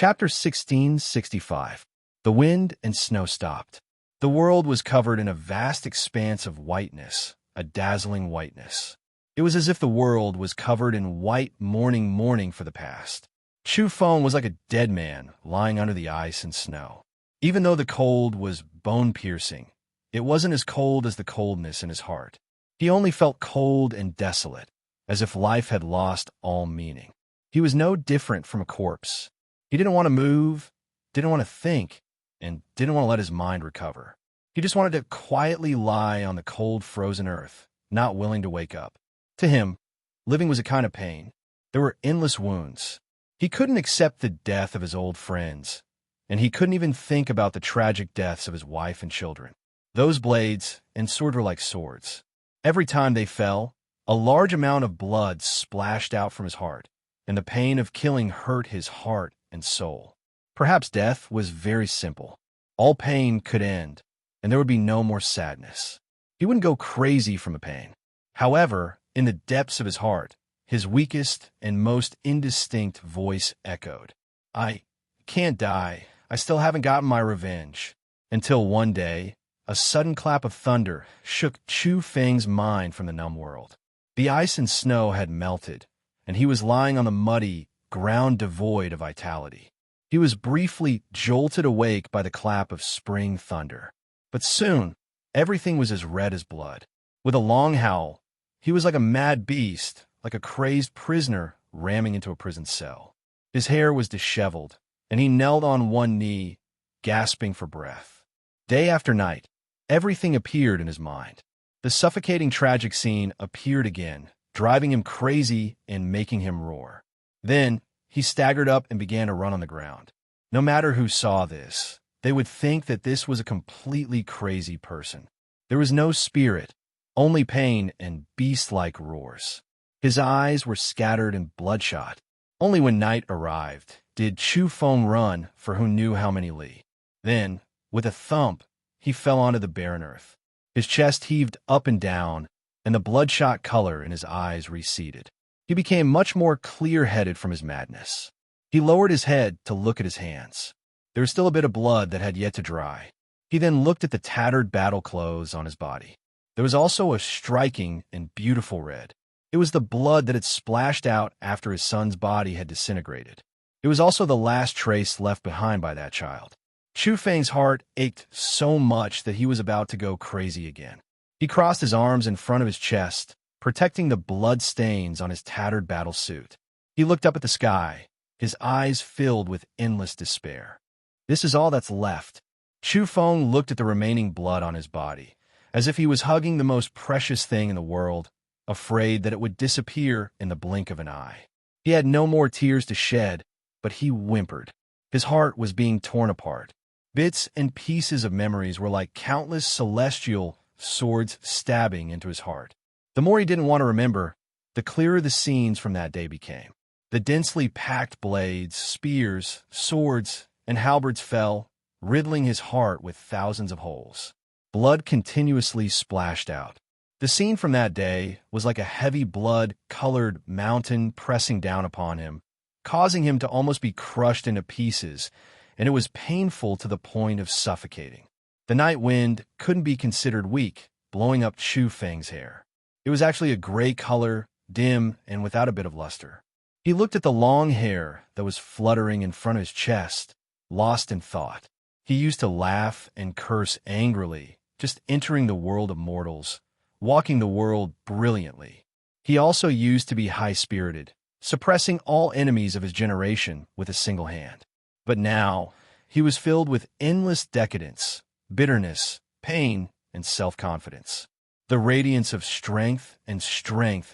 Chapter 1665. The wind and snow stopped. The world was covered in a vast expanse of whiteness, a dazzling whiteness. It was as if the world was covered in white mourning for the past. Chu Feng was like a dead man lying under the ice and snow. Even though the cold was bone-piercing, it wasn't as cold as the coldness in his heart. He only felt cold and desolate, as if life had lost all meaning. He was no different from a corpse. He didn't want to move, didn't want to think, and didn't want to let his mind recover. He just wanted to quietly lie on the cold, frozen earth, not willing to wake up. To him, living was a kind of pain. There were endless wounds. He couldn't accept the death of his old friends, and he couldn't even think about the tragic deaths of his wife and children. Those blades and sword were like swords. Every time they fell, a large amount of blood splashed out from his heart, and the pain of killing hurt his heart and soul. Perhaps death was very simple. All pain could end, and there would be no more sadness. He wouldn't go crazy from the pain. However, in the depths of his heart, his weakest and most indistinct voice echoed, "I can't die. I still haven't gotten my revenge." Until one day, a sudden clap of thunder shook Chu Feng's mind from the numb world. The ice and snow had melted, and he was lying on the muddy ground devoid of vitality. He was briefly jolted awake by the clap of spring thunder. But soon, everything was as red as blood. With a long howl, he was like a mad beast, like a crazed prisoner ramming into a prison cell. His hair was disheveled, and he knelt on one knee, gasping for breath. Day after night, everything appeared in his mind. The suffocating tragic scene appeared again, driving him crazy and making him roar. Then, he staggered up and began to run on the ground. No matter who saw this, they would think that this was a completely crazy person. There was no spirit, only pain and beast-like roars. His eyes were scattered and bloodshot. Only when night arrived did Chu Feng run for who knew how many li. Then, with a thump, he fell onto the barren earth. His chest heaved up and down, and the bloodshot color in his eyes receded. He became much more clear-headed from his madness. He lowered his head to look at his hands. There was still a bit of blood that had yet to dry. He then looked at the tattered battle clothes on his body. There was also a striking and beautiful red. It was the blood that had splashed out after his son's body had disintegrated. It was also the last trace left behind by that child. Chu Feng's heart ached so much that he was about to go crazy again. He crossed his arms in front of his chest, protecting the blood stains on his tattered battle suit. He looked up at the sky, his eyes filled with endless despair. This is all that's left. Chu Feng looked at the remaining blood on his body, as if he was hugging the most precious thing in the world, afraid that it would disappear in the blink of an eye. He had no more tears to shed, but he whimpered. His heart was being torn apart. Bits and pieces of memories were like countless celestial swords stabbing into his heart. The more he didn't want to remember, the clearer the scenes from that day became. The densely packed blades, spears, swords, and halberds fell, riddling his heart with thousands of holes. Blood continuously splashed out. The scene from that day was like a heavy blood-colored mountain pressing down upon him, causing him to almost be crushed into pieces, and it was painful to the point of suffocating. The night wind couldn't be considered weak, blowing up Chu Feng's hair. It was actually a gray color, dim, and without a bit of luster. He looked at the long hair that was fluttering in front of his chest, lost in thought. He used to laugh and curse angrily, just entering the world of mortals, walking the world brilliantly. He also used to be high-spirited, suppressing all enemies of his generation with a single hand. But now, he was filled with endless decadence, bitterness, pain, and self-confidence. The radiance of strength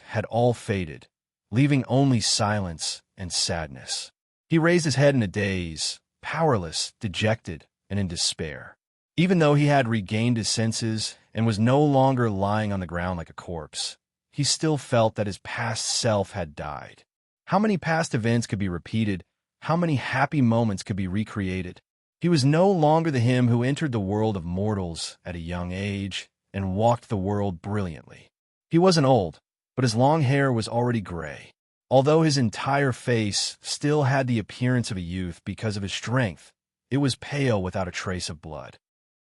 had all faded, leaving only silence and sadness. He raised his head in a daze, powerless, dejected, and in despair. Even though he had regained his senses and was no longer lying on the ground like a corpse, he still felt that his past self had died. How many past events could be repeated? How many happy moments could be recreated? He was no longer the him who entered the world of mortals at a young age and walked the world brilliantly. He wasn't old, but his long hair was already gray. Although his entire face still had the appearance of a youth because of his strength, it was pale without a trace of blood.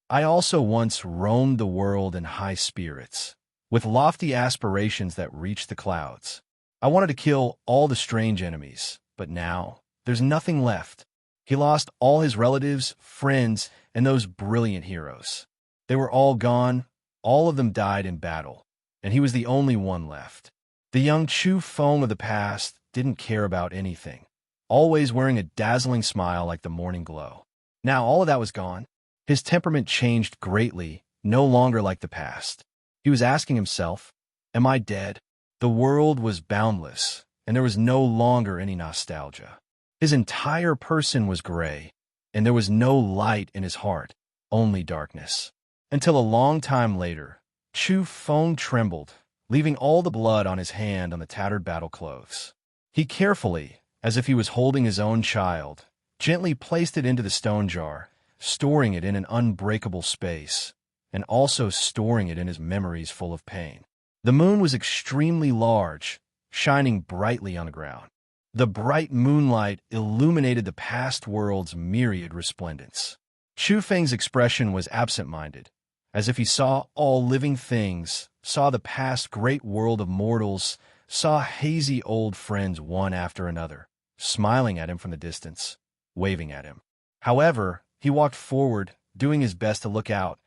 I also once roamed the world in high spirits, with lofty aspirations that reached the clouds. I wanted to kill all the strange enemies, but now there's nothing left. He lost all his relatives, friends, and those brilliant heroes. They were all gone, all of them died in battle, and he was the only one left. The young Chu Feng of the past didn't care about anything, always wearing a dazzling smile like the morning glow. Now all of that was gone. His temperament changed greatly, no longer like the past. He was asking himself, am I dead? The world was boundless, and there was no longer any nostalgia. His entire person was gray, and there was no light in his heart, only darkness. Until a long time later, Chu Feng trembled, leaving all the blood on his hand on the tattered battle clothes. He carefully, as if he was holding his own child, gently placed it into the stone jar, storing it in an unbreakable space, and also storing it in his memories full of pain. The moon was extremely large, shining brightly on the ground. The bright moonlight illuminated the past world's myriad resplendence. Chu Feng's expression was absent-minded, as if he saw all living things, saw the past great world of mortals, saw hazy old friends one after another, smiling at him from the distance, waving at him. However, he walked forward, doing his best to look out,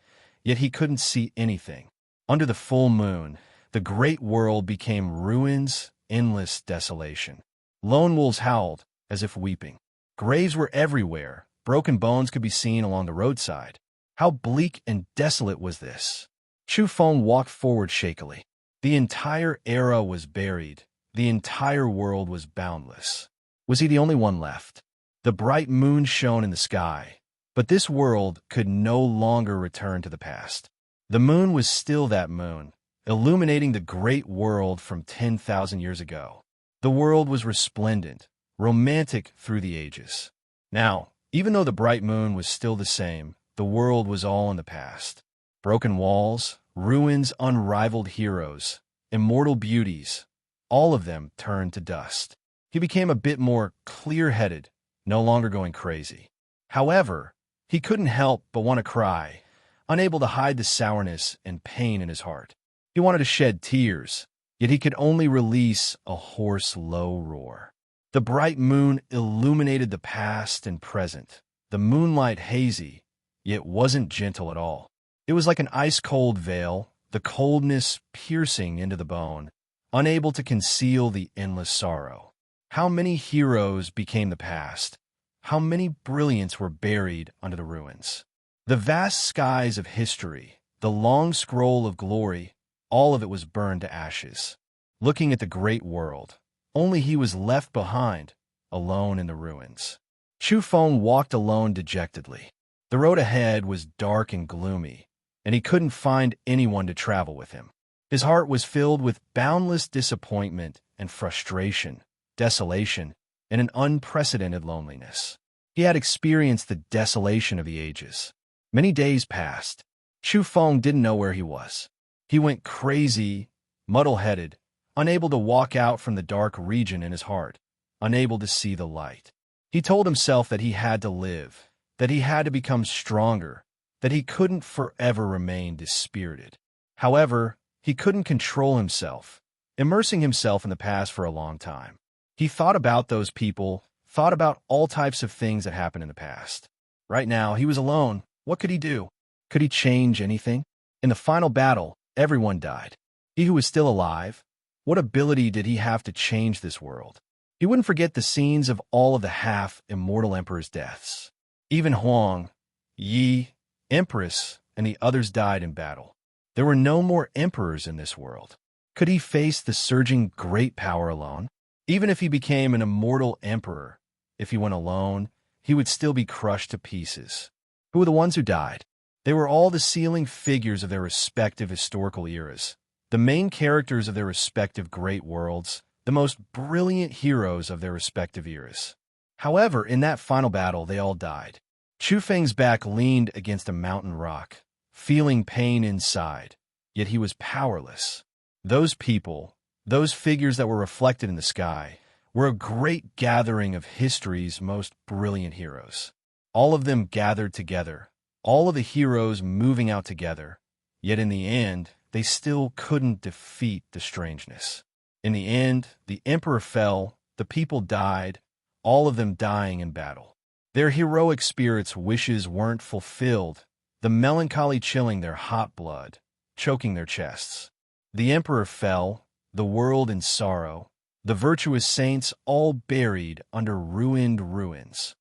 yet he couldn't see anything. Under the full moon, the great world became ruins, endless desolation. Lone wolves howled, as if weeping. Graves were everywhere. Broken bones could be seen along the roadside. How bleak and desolate was this? Chu Feng walked forward shakily. The entire era was buried. The entire world was boundless. Was he the only one left? The bright moon shone in the sky, but this world could no longer return to the past. The moon was still that moon, illuminating the great world from 10,000 years ago. The world was resplendent, romantic through the ages. Now, even though the bright moon was still the same, the world was all in the past. Broken walls, ruins, unrivaled heroes, immortal beauties, all of them turned to dust. He became a bit more clear-headed, no longer going crazy. However, he couldn't help but want to cry, unable to hide the sourness and pain in his heart. He wanted to shed tears, yet he could only release a hoarse, low roar. The bright moon illuminated the past and present, the moonlight hazy, yet wasn't gentle at all. It was like an ice-cold veil, the coldness piercing into the bone, unable to conceal the endless sorrow. How many heroes became the past? How many brilliants were buried under the ruins? The vast skies of history, the long scroll of glory, all of it was burned to ashes. Looking at the great world, only he was left behind, alone in the ruins. Chu Feng walked alone dejectedly. The road ahead was dark and gloomy, and he couldn't find anyone to travel with him. His heart was filled with boundless disappointment and frustration, desolation, and an unprecedented loneliness. He had experienced the desolation of the ages. Many days passed. Chu Feng didn't know where he was. He went crazy, muddle-headed, unable to walk out from the dark region in his heart, unable to see the light. He told himself that he had to live, that he had to become stronger, that he couldn't forever remain dispirited. However, he couldn't control himself, immersing himself in the past for a long time. He thought about those people, thought about all types of things that happened in the past. Right now, he was alone. What could he do? Could he change anything? In the final battle, everyone died. He who was still alive, what ability did he have to change this world? He wouldn't forget the scenes of all of the half-immortal emperors' deaths. Even Huang, Yi, Empress, and the others died in battle. There were no more emperors in this world. Could he face the surging great power alone? Even if he became an immortal emperor, if he went alone, he would still be crushed to pieces. Who were the ones who died? They were all the sealing figures of their respective historical eras, the main characters of their respective great worlds, the most brilliant heroes of their respective eras. However, in that final battle, they all died. Chu Feng's back leaned against a mountain rock, feeling pain inside, yet he was powerless. Those people, Those figures that were reflected in the sky were a great gathering of history's most brilliant heroes. All of them gathered together, all of the heroes moving out together, yet in the end, they still couldn't defeat the strangeness. In the end, the emperor fell, the people died, all of them dying in battle. Their heroic spirits' wishes weren't fulfilled, the melancholy chilling their hot blood, choking their chests. The emperor fell, the world in sorrow, the virtuous saints all buried under ruined ruins.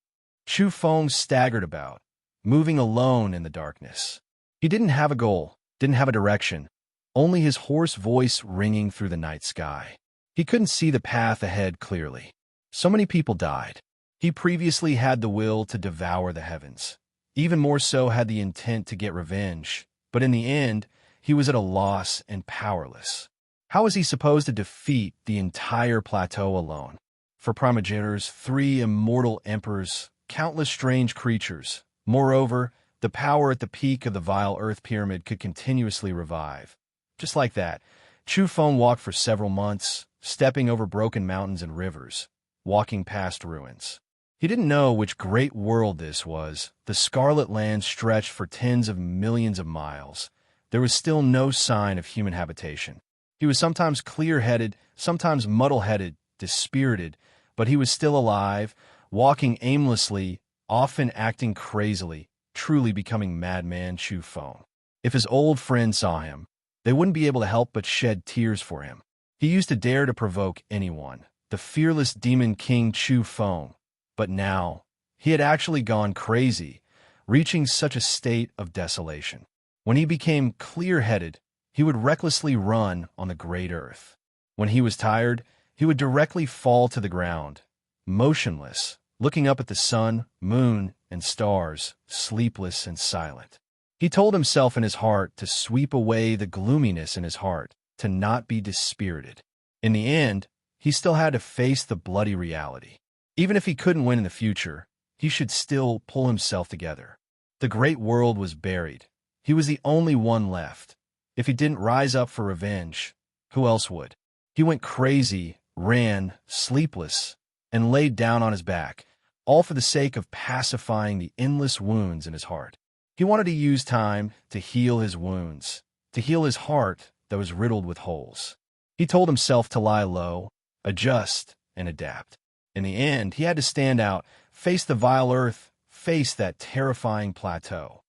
Chu Feng staggered about, moving alone in the darkness. He didn't have a goal, didn't have a direction, only his hoarse voice ringing through the night sky. He couldn't see the path ahead clearly. So many people died. He previously had the will to devour the heavens, even more so had the intent to get revenge, but in the end, he was at a loss and powerless. How was he supposed to defeat the entire plateau alone? For Primogenitors, 3 immortal emperors, countless strange creatures. Moreover, the power at the peak of the vile earth pyramid could continuously revive. Just like that, Chu Feng walked for several months, stepping over broken mountains and rivers, walking past ruins. He didn't know which great world this was. The Scarlet Land stretched for tens of millions of miles. There was still no sign of human habitation. He was sometimes clear-headed, sometimes muddle-headed, dispirited, but he was still alive, walking aimlessly, often acting crazily, truly becoming madman Chu Feng. If his old friends saw him, they wouldn't be able to help but shed tears for him. He used to dare to provoke anyone, the fearless demon king Chu Feng. But now, he had actually gone crazy, reaching such a state of desolation. When he became clear-headed, he would recklessly run on the great earth. When he was tired, he would directly fall to the ground, motionless, looking up at the sun, moon, and stars, sleepless and silent. He told himself in his heart to sweep away the gloominess in his heart, to not be dispirited. In the end, he still had to face the bloody reality. Even if he couldn't win in the future, he should still pull himself together. The great world was buried. He was the only one left. If he didn't rise up for revenge, who else would? He went crazy, ran, sleepless, and laid down on his back, all for the sake of pacifying the endless wounds in his heart. He wanted to use time to heal his wounds, to heal his heart that was riddled with holes. He told himself to lie low, adjust, and adapt. In the end, he had to stand out, face the vile earth, face that terrifying plateau.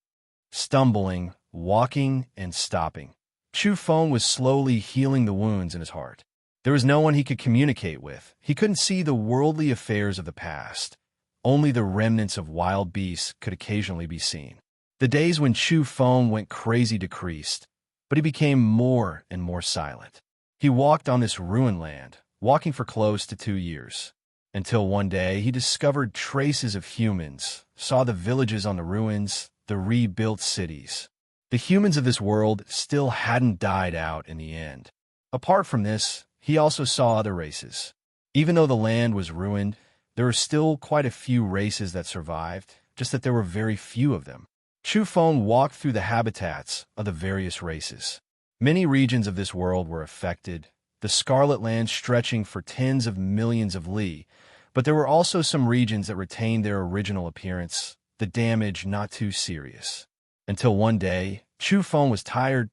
Stumbling, walking, and stopping, Chu Feng was slowly healing the wounds in his heart. There was no one he could communicate with. He couldn't see the worldly affairs of the past. Only the remnants of wild beasts could occasionally be seen. The days when Chu Feng went crazy decreased, but he became more and more silent. He walked on this ruined land, walking for close to 2 years. Until one day he discovered traces of humans, saw the villages on the ruins, the rebuilt cities. The humans of this world still hadn't died out in the end. Apart from this, he also saw other races. Even though the land was ruined, there were still quite a few races that survived, just that there were very few of them. Chu Feng walked through the habitats of the various races. Many regions of this world were affected, the Scarlet Land stretching for tens of millions of li, but there were also some regions that retained their original appearance, the damage not too serious. Until one day, Chu Feng was tired,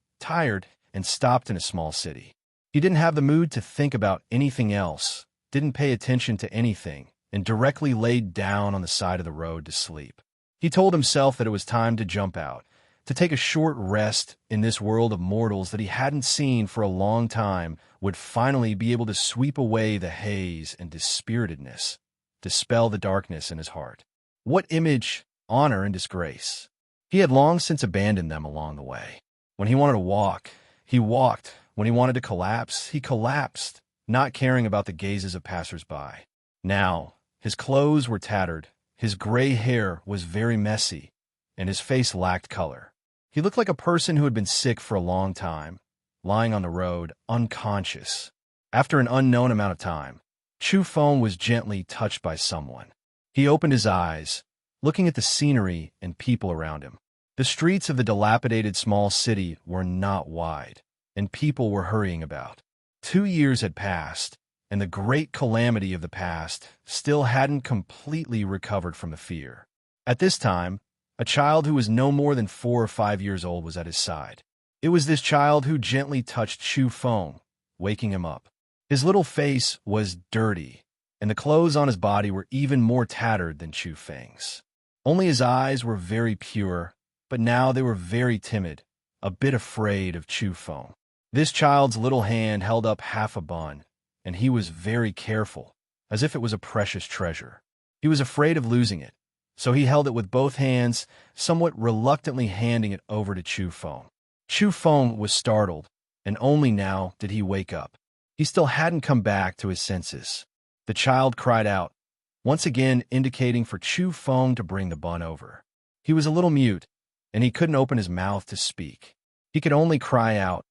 and stopped in a small city. He didn't have the mood to think about anything else, didn't pay attention to anything, and directly laid down on the side of the road to sleep. He told himself that it was time to jump out, to take a short rest in this world of mortals that he hadn't seen for a long time, would finally be able to sweep away the haze and dispiritedness, dispel the darkness in his heart. What image, honor, and disgrace? He had long since abandoned them along the way. When he wanted to walk, he walked. When he wanted to collapse, he collapsed, not caring about the gazes of passers-by. Now, his clothes were tattered, his gray hair was very messy, and his face lacked color. He looked like a person who had been sick for a long time, lying on the road, unconscious. After an unknown amount of time, Chu Feng was gently touched by someone. He opened his eyes, looking at the scenery and people around him. The streets of the dilapidated small city were not wide, and people were hurrying about. 2 years had passed, and the great calamity of the past still hadn't completely recovered from the fear. At this time, a child who was no more than 4 or 5 years old was at his side. It was this child who gently touched Chu Feng, waking him up. His little face was dirty, and the clothes on his body were even more tattered than Chu Feng's. Only his eyes were very pure, but now they were very timid, a bit afraid of Chu Feng. This child's little hand held up half a bun, and he was very careful, as if it was a precious treasure. He was afraid of losing it, so he held it with both hands, somewhat reluctantly handing it over to Chu Feng. Chu Feng was startled, and only now did he wake up. He still hadn't come back to his senses. The child cried out, once again indicating for Chu Feng to bring the bun over. He was a little mute, and he couldn't open his mouth to speak. He could only cry out,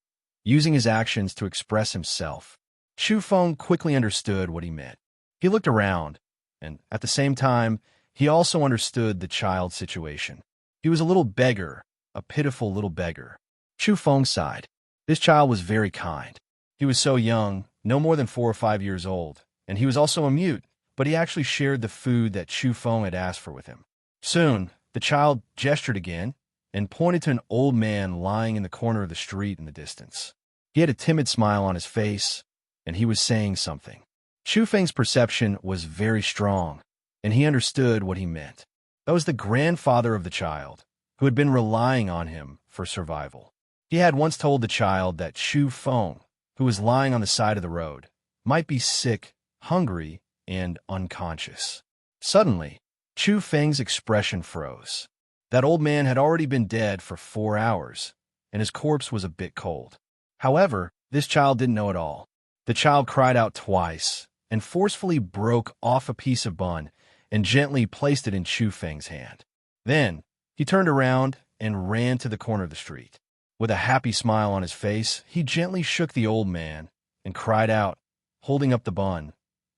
using his actions to express himself. Chu Feng quickly understood what he meant. He looked around, and at the same time, he also understood the child's situation. He was a little beggar, a pitiful little beggar. Chu Feng sighed. This child was very kind. He was so young, no more than 4 or 5 years old, and he was also a mute, but he actually shared the food that Chu Feng had asked for with him. Soon, the child gestured again and pointed to an old man lying in the corner of the street in the distance. He had a timid smile on his face, and he was saying something. Chu Feng's perception was very strong, and he understood what he meant. That was the grandfather of the child, who had been relying on him for survival. He had once told the child that Chu Feng, who was lying on the side of the road, might be sick, hungry, and unconscious. Suddenly, Chu Feng's expression froze. That old man had already been dead for 4 hours, and his corpse was a bit cold. However, this child didn't know it all. The child cried out twice and forcefully broke off a piece of bun and gently placed it in Chu Feng's hand. Then, he turned around and ran to the corner of the street. With a happy smile on his face, he gently shook the old man and cried out, holding up the bun,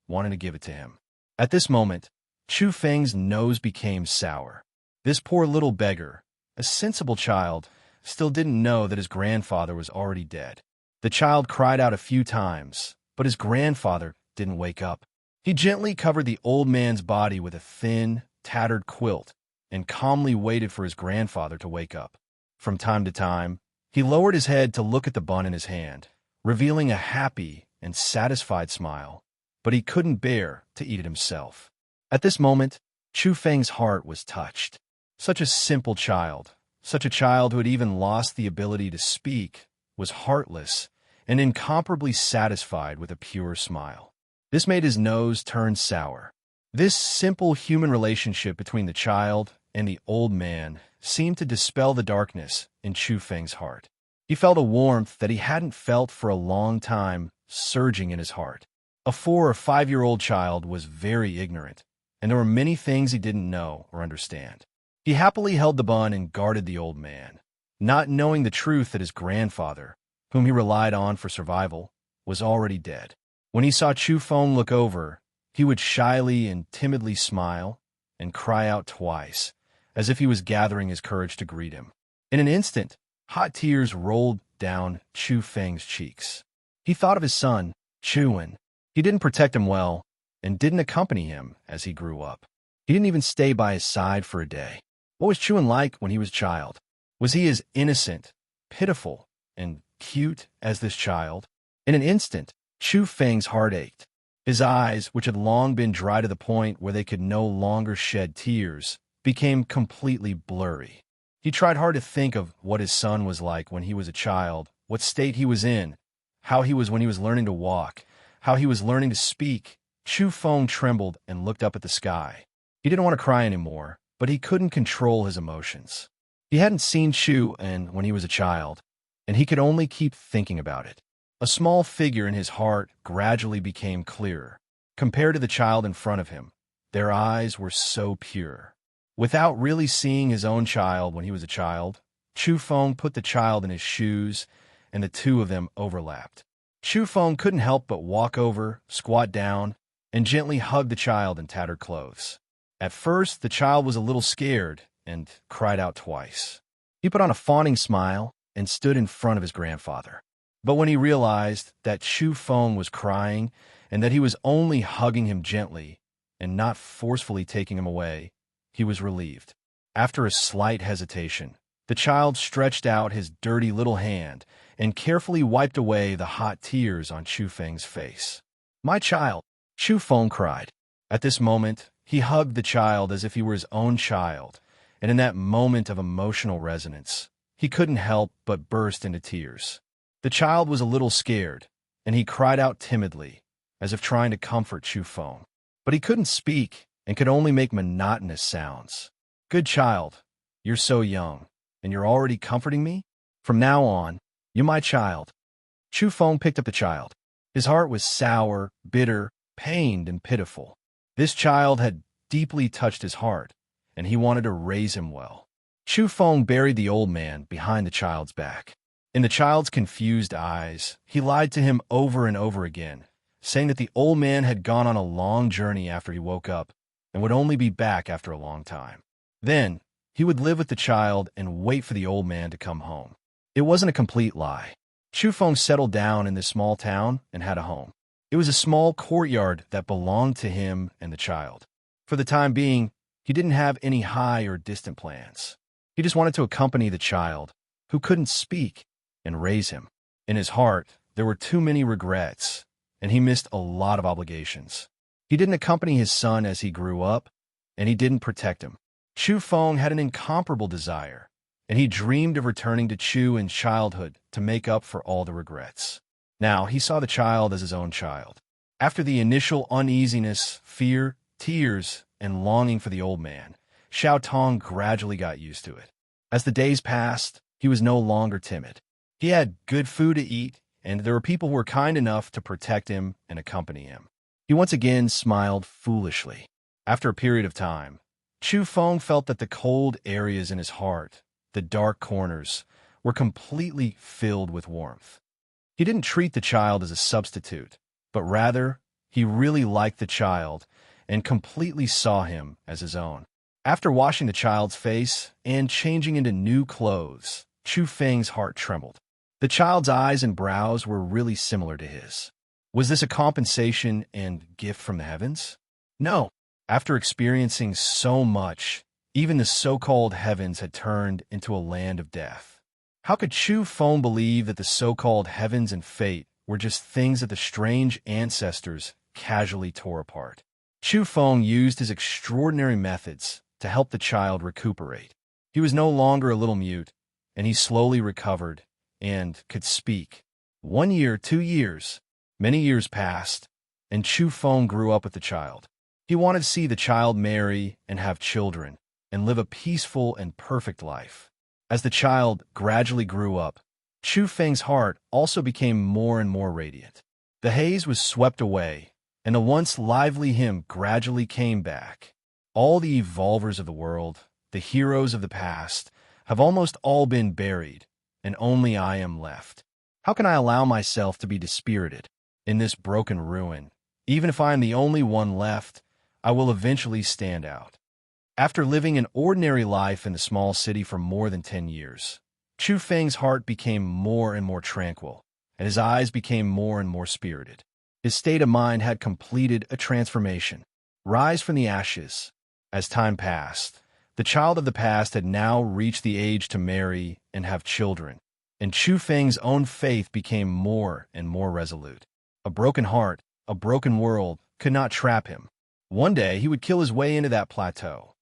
wanting to give it to him. At this moment, Chu Feng's nose became sour. This poor little beggar, a sensible child, still didn't know that his grandfather was already dead. The child cried out a few times, but his grandfather didn't wake up. He gently covered the old man's body with a thin, tattered quilt and calmly waited for his grandfather to wake up. From time to time, he lowered his head to look at the bun in his hand, revealing a happy and satisfied smile, but he couldn't bear to eat it himself. At this moment, Chu Feng's heart was touched. Such a simple child, such a child who had even lost the ability to speak, was heartless and incomparably satisfied with a pure smile. This made his nose turn sour. This simple human relationship between the child and the old man seemed to dispel the darkness in Chu Feng's heart. He felt a warmth that he hadn't felt for a long time surging in his heart. A 4 or 5-year-old child was very ignorant, and there were many things he didn't know or understand. He happily held the bun and guarded the old man, not knowing the truth that his grandfather, whom he relied on for survival, was already dead. When he saw Chu Feng look over, he would shyly and timidly smile and cry out twice, as if he was gathering his courage to greet him. In an instant, hot tears rolled down Chu Feng's cheeks. He thought of his son, Chuan. He didn't protect him well and didn't accompany him as he grew up. He didn't even stay by his side for a day. What was Chuan like when he was a child? Was he as innocent, pitiful, and cute as this child? In an instant, Chu Feng's heart ached. His eyes, which had long been dry to the point where they could no longer shed tears, became completely blurry. He tried hard to think of what his son was like when he was a child, what state he was in, how he was when he was learning to walk, how he was learning to speak. Chu Feng trembled and looked up at the sky. He didn't want to cry anymore, but he couldn't control his emotions. He hadn't seen Chuan when he was a child, and he could only keep thinking about it. A small figure in his heart gradually became clearer. Compared to the child in front of him, their eyes were so pure. Without really seeing his own child when he was a child, Chu Feng put the child in his shoes, and the two of them overlapped. Chu Feng couldn't help but walk over, squat down, and gently hug the child in tattered clothes. At first, the child was a little scared and cried out twice. He put on a fawning smile and stood in front of his grandfather. But when he realized that Chu Feng was crying and that he was only hugging him gently and not forcefully taking him away, he was relieved. After a slight hesitation, the child stretched out his dirty little hand and carefully wiped away the hot tears on Chu Feng's face. "My child!" Chu Feng cried. At this moment, he hugged the child as if he were his own child, and in that moment of emotional resonance, he couldn't help but burst into tears. The child was a little scared, and he cried out timidly, as if trying to comfort Chu Feng. But he couldn't speak and could only make monotonous sounds. "Good child, you're so young, and you're already comforting me? From now on, you're my child." Chu Feng picked up the child. His heart was sour, bitter, pained, and pitiful. This child had deeply touched his heart, and he wanted to raise him well. Chu Feng buried the old man behind the child's back. In the child's confused eyes, he lied to him over and over again, saying that the old man had gone on a long journey after he woke up and would only be back after a long time. Then, he would live with the child and wait for the old man to come home. It wasn't a complete lie. Chu Feng settled down in this small town and had a home. It was a small courtyard that belonged to him and the child. For the time being, he didn't have any high or distant plans. He just wanted to accompany the child, who couldn't speak, and raise him. In his heart, there were too many regrets, and he missed a lot of obligations. He didn't accompany his son as he grew up, and he didn't protect him. Chu Feng had an incomparable desire, and he dreamed of returning to Chu in childhood to make up for all the regrets. Now, he saw the child as his own child. After the initial uneasiness, fear, tears, and longing for the old man, Xiao Tong gradually got used to it. As the days passed, he was no longer timid. He had good food to eat, and there were people who were kind enough to protect him and accompany him. He once again smiled foolishly. After a period of time, Chu Feng felt that the cold areas in his heart, the dark corners, were completely filled with warmth. He didn't treat the child as a substitute, but rather, he really liked the child and completely saw him as his own. After washing the child's face and changing into new clothes, Chu Feng's heart trembled. The child's eyes and brows were really similar to his. Was this a compensation and gift from the heavens? No. After experiencing so much, even the so-called heavens had turned into a land of death. How could Chu Feng believe that the so-called heavens and fate were just things that the strange ancestors casually tore apart? Chu Feng used his extraordinary methods to help the child recuperate. He was no longer a little mute, and he slowly recovered and could speak. 1 year, 2 years, many years passed, and Chu Feng grew up with the child. He wanted to see the child marry and have children and live a peaceful and perfect life. As the child gradually grew up, Chu Feng's heart also became more and more radiant. The haze was swept away, and the once lively him gradually came back. All the evolvers of the world, the heroes of the past, have almost all been buried, and only I am left. How can I allow myself to be dispirited in this broken ruin? Even if I am the only one left, I will eventually stand out. After living an ordinary life in the small city for more than 10 years, Chu Feng's heart became more and more tranquil, and his eyes became more and more spirited. His state of mind had completed a transformation. Rise from the ashes. As time passed, the child of the past had now reached the age to marry and have children, and Chu Feng's own faith became more and more resolute. A broken heart, a broken world, could not trap him. One day he would kill his way into that plateau.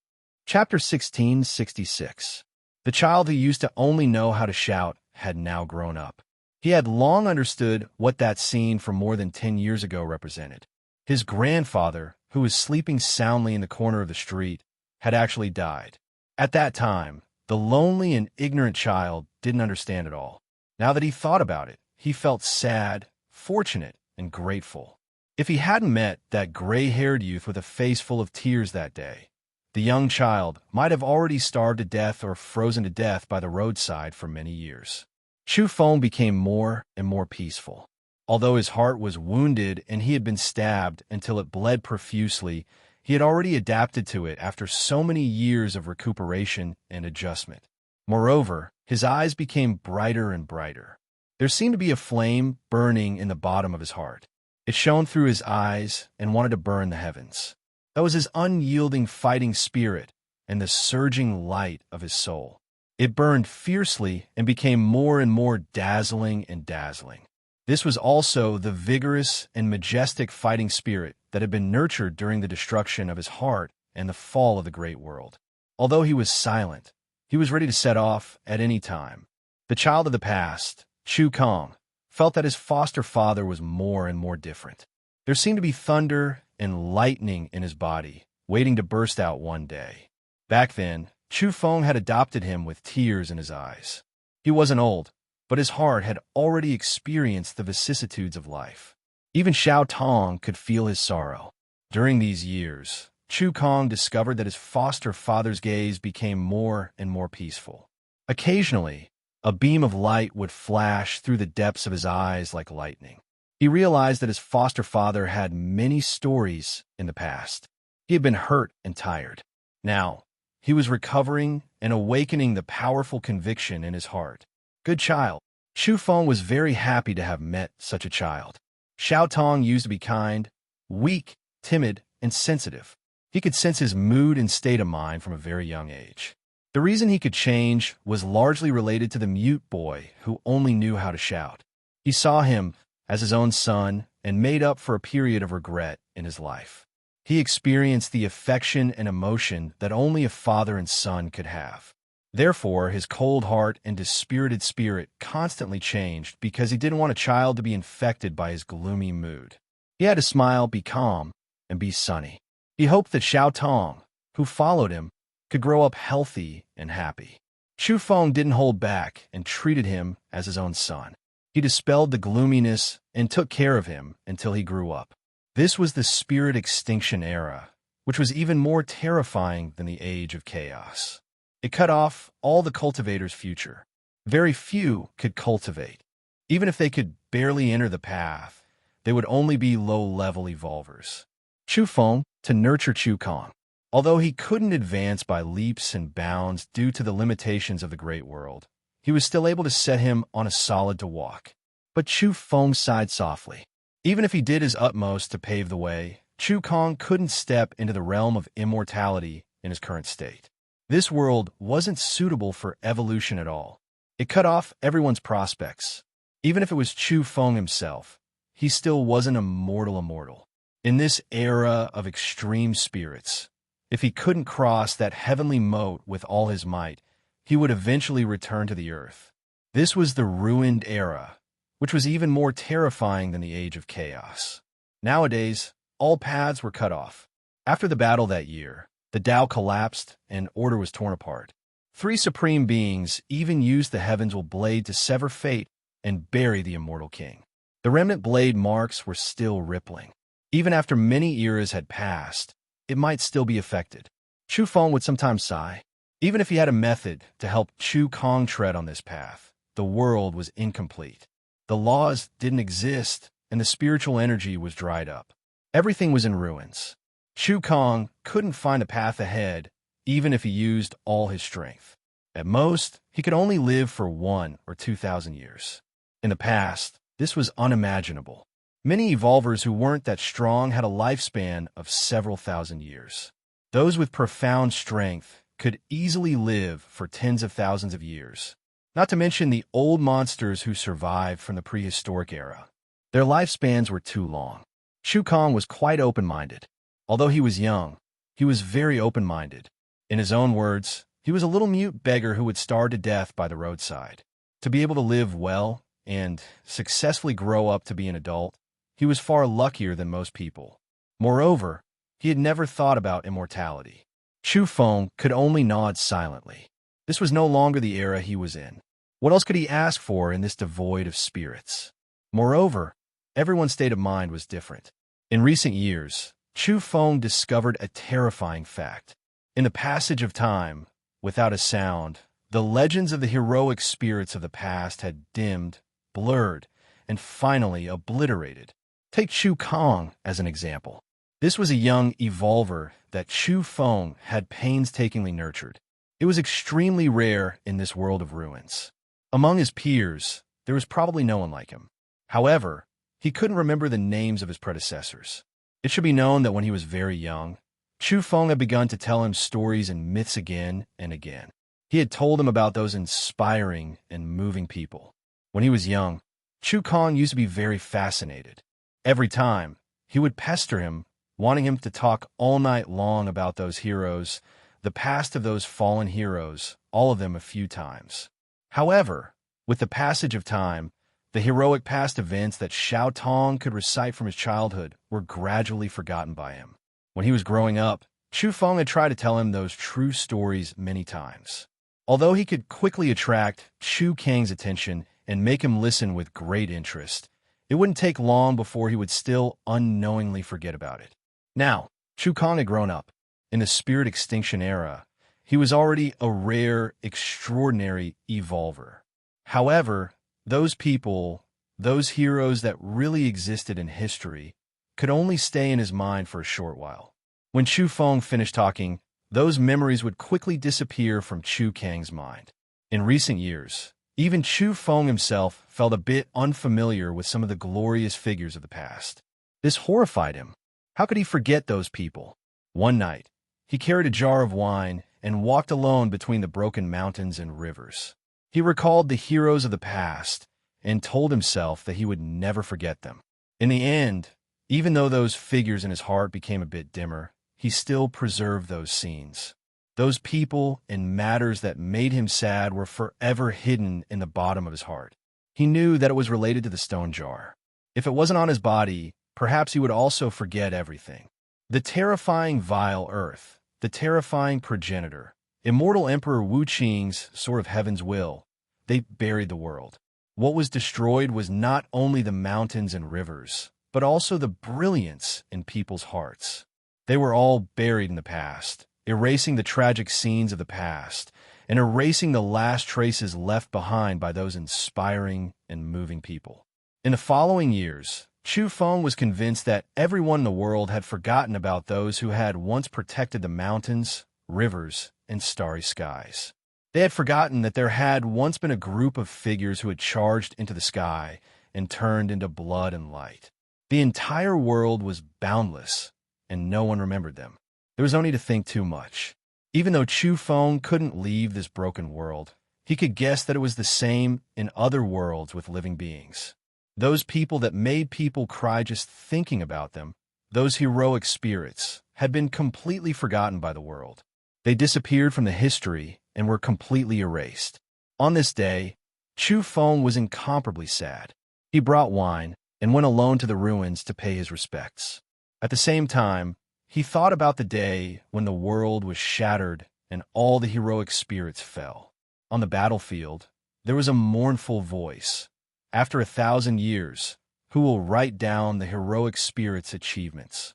Chapter 1666. The child who used to only know how to shout had now grown up. He had long understood what that scene from more than 10 years ago represented. His grandfather, who was sleeping soundly in the corner of the street, had actually died. At that time, the lonely and ignorant child didn't understand it all. Now that he thought about it, he felt sad, fortunate, and grateful. If he hadn't met that gray-haired youth with a face full of tears that day, the young child might have already starved to death or frozen to death by the roadside for many years. Chu Feng became more and more peaceful. Although his heart was wounded and he had been stabbed until it bled profusely, he had already adapted to it after so many years of recuperation and adjustment. Moreover, his eyes became brighter and brighter. There seemed to be a flame burning in the bottom of his heart. It shone through his eyes and wanted to burn the heavens. That was his unyielding fighting spirit and the surging light of his soul. It burned fiercely and became more and more dazzling and dazzling. This was also the vigorous and majestic fighting spirit that had been nurtured during the destruction of his heart and the fall of the great world. Although he was silent, he was ready to set off at any time. The child of the past, Chu Kong, felt that his foster father was more and more different. There seemed to be thunder and lightning in his body, waiting to burst out one day. Back then, Chu Feng had adopted him with tears in his eyes. He wasn't old, but his heart had already experienced the vicissitudes of life. Even Xiao Tong could feel his sorrow. During these years, Chu Kong discovered that his foster father's gaze became more and more peaceful. Occasionally, a beam of light would flash through the depths of his eyes like lightning. He realized that his foster father had many stories in the past. He had been hurt and tired. Now, he was recovering and awakening the powerful conviction in his heart. Good child. Chu Feng was very happy to have met such a child. Xiao Tong used to be kind, weak, timid, and sensitive. He could sense his mood and state of mind from a very young age. The reason he could change was largely related to the mute boy who only knew how to shout. He saw him as his own son and made up for a period of regret in his life. He experienced the affection and emotion that only a father and son could have. Therefore, his cold heart and dispirited spirit constantly changed because he didn't want a child to be infected by his gloomy mood. He had to smile, be calm, and be sunny. He hoped that Xiao Tong, who followed him, could grow up healthy and happy. Chu Feng didn't hold back and treated him as his own son. He dispelled the gloominess and took care of him until he grew up. This was the spirit extinction era, which was even more terrifying than the age of chaos. It cut off all the cultivators' future. Very few could cultivate. Even if they could barely enter the path, they would only be low-level evolvers. Chu Feng to nurture Chu Kong. Although he couldn't advance by leaps and bounds due to the limitations of the great world, he was still able to set him on a solid to walk. But Chu Feng sighed softly. Even if he did his utmost to pave the way, Chu Kong couldn't step into the realm of immortality in his current state. This world wasn't suitable for evolution at all. It cut off everyone's prospects. Even if it was Chu Feng himself, he still wasn't a mortal immortal. In this era of extreme spirits, if he couldn't cross that heavenly moat with all his might, he would eventually return to the earth. This was the ruined era, which was even more terrifying than the age of chaos. Nowadays, all paths were cut off. After the battle that year, the Tao collapsed and order was torn apart. 3 supreme beings even used the heaven's blade to sever fate and bury the immortal king. The remnant blade marks were still rippling. Even after many eras had passed, it might still be affected. Chu Feng would sometimes sigh. Even if he had a method to help Chu Kong tread on this path, the world was incomplete. The laws didn't exist, and the spiritual energy was dried up. Everything was in ruins. Chu Kong couldn't find a path ahead, even if he used all his strength. At most, he could only live for 1,000 or 2,000 years. In the past, this was unimaginable. Many evolvers who weren't that strong had a lifespan of several thousand years. Those with profound strength could easily live for tens of thousands of years. Not to mention the old monsters who survived from the prehistoric era. Their lifespans were too long. Chu Kong was quite open-minded. Although he was young, he was very open-minded. In his own words, he was a little mute beggar who would starve to death by the roadside. To be able to live well and successfully grow up to be an adult, he was far luckier than most people. Moreover, he had never thought about immortality. Chu Feng could only nod silently. This was no longer the era he was in. What else could he ask for in this devoid of spirits? Moreover, everyone's state of mind was different. In recent years, Chu Feng discovered a terrifying fact. In the passage of time, without a sound, the legends of the heroic spirits of the past had dimmed, blurred, and finally obliterated. Take Chu Kong as an example. This was a young evolver that Chu Feng had painstakingly nurtured. It was extremely rare in this world of ruins. Among his peers, there was probably no one like him. However, he couldn't remember the names of his predecessors. It should be known that when he was very young, Chu Feng had begun to tell him stories and myths again and again. He had told him about those inspiring and moving people. When he was young, Chu Kong used to be very fascinated. Every time, he would pester him, wanting him to talk all night long about those heroes, the past of those fallen heroes, all of them a few times. However, with the passage of time, the heroic past events that Xiao Tong could recite from his childhood were gradually forgotten by him. When he was growing up, Chu Feng had tried to tell him those true stories many times. Although he could quickly attract Chu Kang's attention and make him listen with great interest, it wouldn't take long before he would still unknowingly forget about it. Now, Chu Kang had grown up. In the spirit extinction era, he was already a rare, extraordinary evolver. However, those people, those heroes that really existed in history, could only stay in his mind for a short while. When Chu Feng finished talking, those memories would quickly disappear from Chu Kang's mind. In recent years, even Chu Feng himself felt a bit unfamiliar with some of the glorious figures of the past. This horrified him. How could he forget those people? One night, he carried a jar of wine and walked alone between the broken mountains and rivers. He recalled the heroes of the past and told himself that he would never forget them. In the end, even though those figures in his heart became a bit dimmer, he still preserved those scenes. Those people and matters that made him sad were forever hidden in the bottom of his heart. He knew that it was related to the stone jar. If it wasn't on his body, perhaps he would also forget everything. The terrifying vile earth, the terrifying progenitor, immortal Emperor Wu Qing's sort of heaven's will, they buried the world. What was destroyed was not only the mountains and rivers, but also the brilliance in people's hearts. They were all buried in the past, erasing the tragic scenes of the past, and erasing the last traces left behind by those inspiring and moving people. In the following years, Chu Feng was convinced that everyone in the world had forgotten about those who had once protected the mountains, rivers, and starry skies. They had forgotten that there had once been a group of figures who had charged into the sky and turned into blood and light. The entire world was boundless, and no one remembered them. There was only to think too much. Even though Chu Feng couldn't leave this broken world, he could guess that it was the same in other worlds with living beings. Those people that made people cry just thinking about them, those heroic spirits, had been completely forgotten by the world. They disappeared from the history and were completely erased. On this day, Chu Feng was incomparably sad. He brought wine and went alone to the ruins to pay his respects. At the same time, he thought about the day when the world was shattered and all the heroic spirits fell. On the battlefield, there was a mournful voice. After 1,000 years, who will write down the heroic spirit's achievements?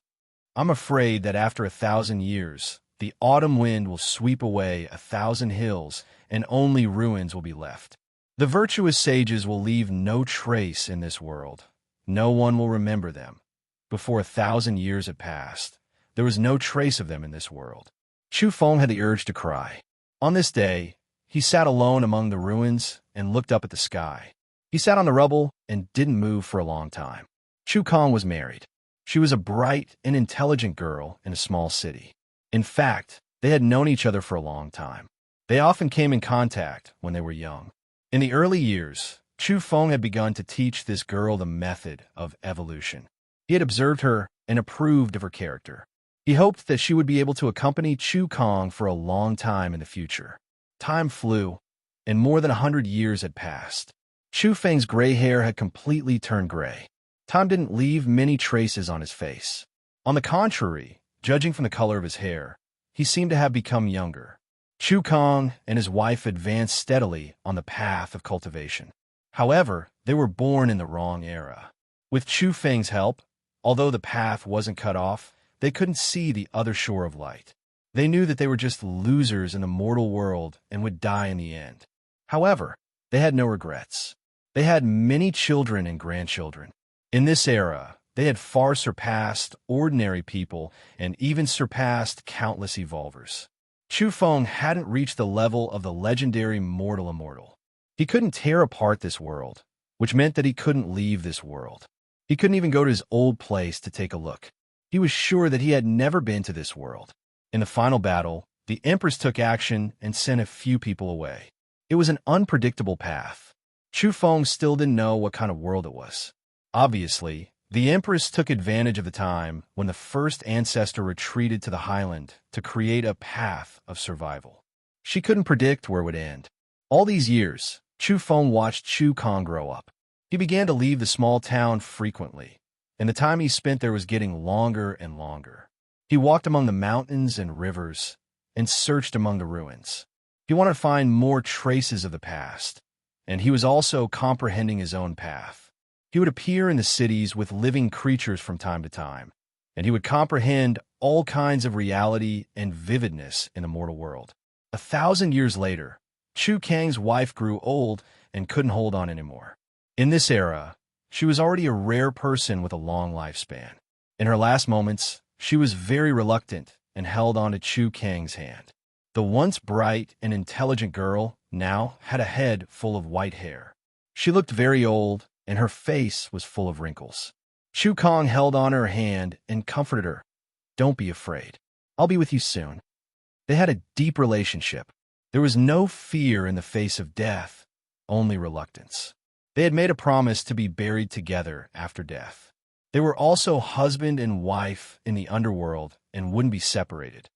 I'm afraid that after 1,000 years, the autumn wind will sweep away 1,000 hills and only ruins will be left. The virtuous sages will leave no trace in this world. No one will remember them. Before 1,000 years had passed, there was no trace of them in this world. Chu Feng had the urge to cry. On this day, he sat alone among the ruins and looked up at the sky. He sat on the rubble and didn't move for a long time. Chu Kang was married. She was a bright and intelligent girl in a small city. In fact, they had known each other for a long time. They often came in contact when they were young. In the early years, Chu Feng had begun to teach this girl the method of evolution. He had observed her and approved of her character. He hoped that she would be able to accompany Chu Kang for a long time in the future. Time flew, and more than 100 years had passed. Chu Feng's gray hair had completely turned gray. Time didn't leave many traces on his face. On the contrary, judging from the color of his hair, he seemed to have become younger. Chu Kang and his wife advanced steadily on the path of cultivation. However, they were born in the wrong era. With Chu Feng's help, although the path wasn't cut off, they couldn't see the other shore of light. They knew that they were just losers in the mortal world and would die in the end. However, they had no regrets. They had many children and grandchildren. In this era, they had far surpassed ordinary people and even surpassed countless evolvers. Chu Feng hadn't reached the level of the legendary mortal immortal. He couldn't tear apart this world, which meant that he couldn't leave this world. He couldn't even go to his old place to take a look. He was sure that he had never been to this world. In the final battle, the Empress took action and sent a few people away. It was an unpredictable path. Chu Feng still didn't know what kind of world it was. Obviously, the Empress took advantage of the time when the first ancestor retreated to the highland to create a path of survival. She couldn't predict where it would end. All these years, Chu Feng watched Chu Kong grow up. He began to leave the small town frequently, and the time he spent there was getting longer and longer. He walked among the mountains and rivers and searched among the ruins. He wanted to find more traces of the past, and he was also comprehending his own path. He would appear in the cities with living creatures from time to time, and he would comprehend all kinds of reality and vividness in the mortal world. 1,000 years later, Chu Kang's wife grew old and couldn't hold on anymore. In this era, she was already a rare person with a long lifespan. In her last moments, she was very reluctant and held on to Chu Kang's hand. The once bright and intelligent girl now had a head full of white hair. She looked very old, and her face was full of wrinkles. Chu Kang held on her hand and comforted her. "Don't be afraid. I'll be with you soon." They had a deep relationship. There was no fear in the face of death, only reluctance. They had made a promise to be buried together after death. They were also husband and wife in the underworld and wouldn't be separated.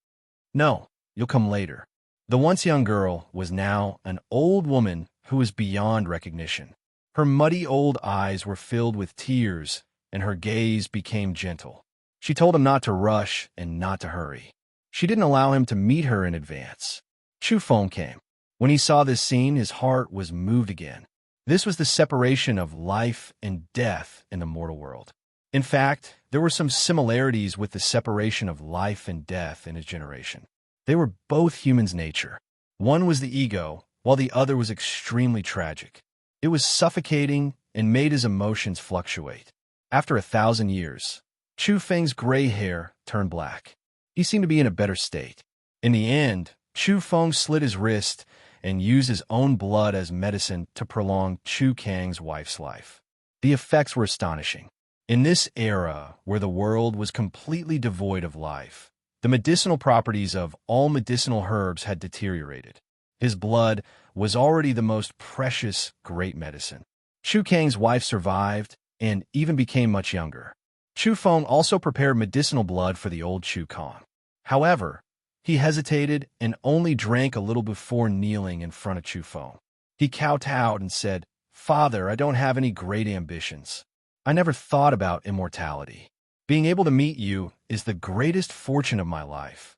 "No, you'll come later." The once young girl was now an old woman who was beyond recognition. Her muddy old eyes were filled with tears, and her gaze became gentle. She told him not to rush and not to hurry. She didn't allow him to meet her in advance. Chu Feng came. When he saw this scene, his heart was moved again. This was the separation of life and death in the mortal world. In fact, there were some similarities with the separation of life and death in his generation. They were both human's nature. One was the ego, while the other was extremely tragic. It was suffocating and made his emotions fluctuate. After 1,000 years, Chu Feng's gray hair turned black. He seemed to be in a better state. In the end, Chu Feng slit his wrist and used his own blood as medicine to prolong Chu Kang's wife's life. The effects were astonishing. In this era, where the world was completely devoid of life, the medicinal properties of all medicinal herbs had deteriorated. His blood was already the most precious great medicine. Chu Kang's wife survived and even became much younger. Chu Feng also prepared medicinal blood for the old Chu Kang. However, he hesitated and only drank a little before kneeling in front of Chu Feng. He kowtowed and said, "Father, I don't have any great ambitions. I never thought about immortality. Being able to meet you is the greatest fortune of my life."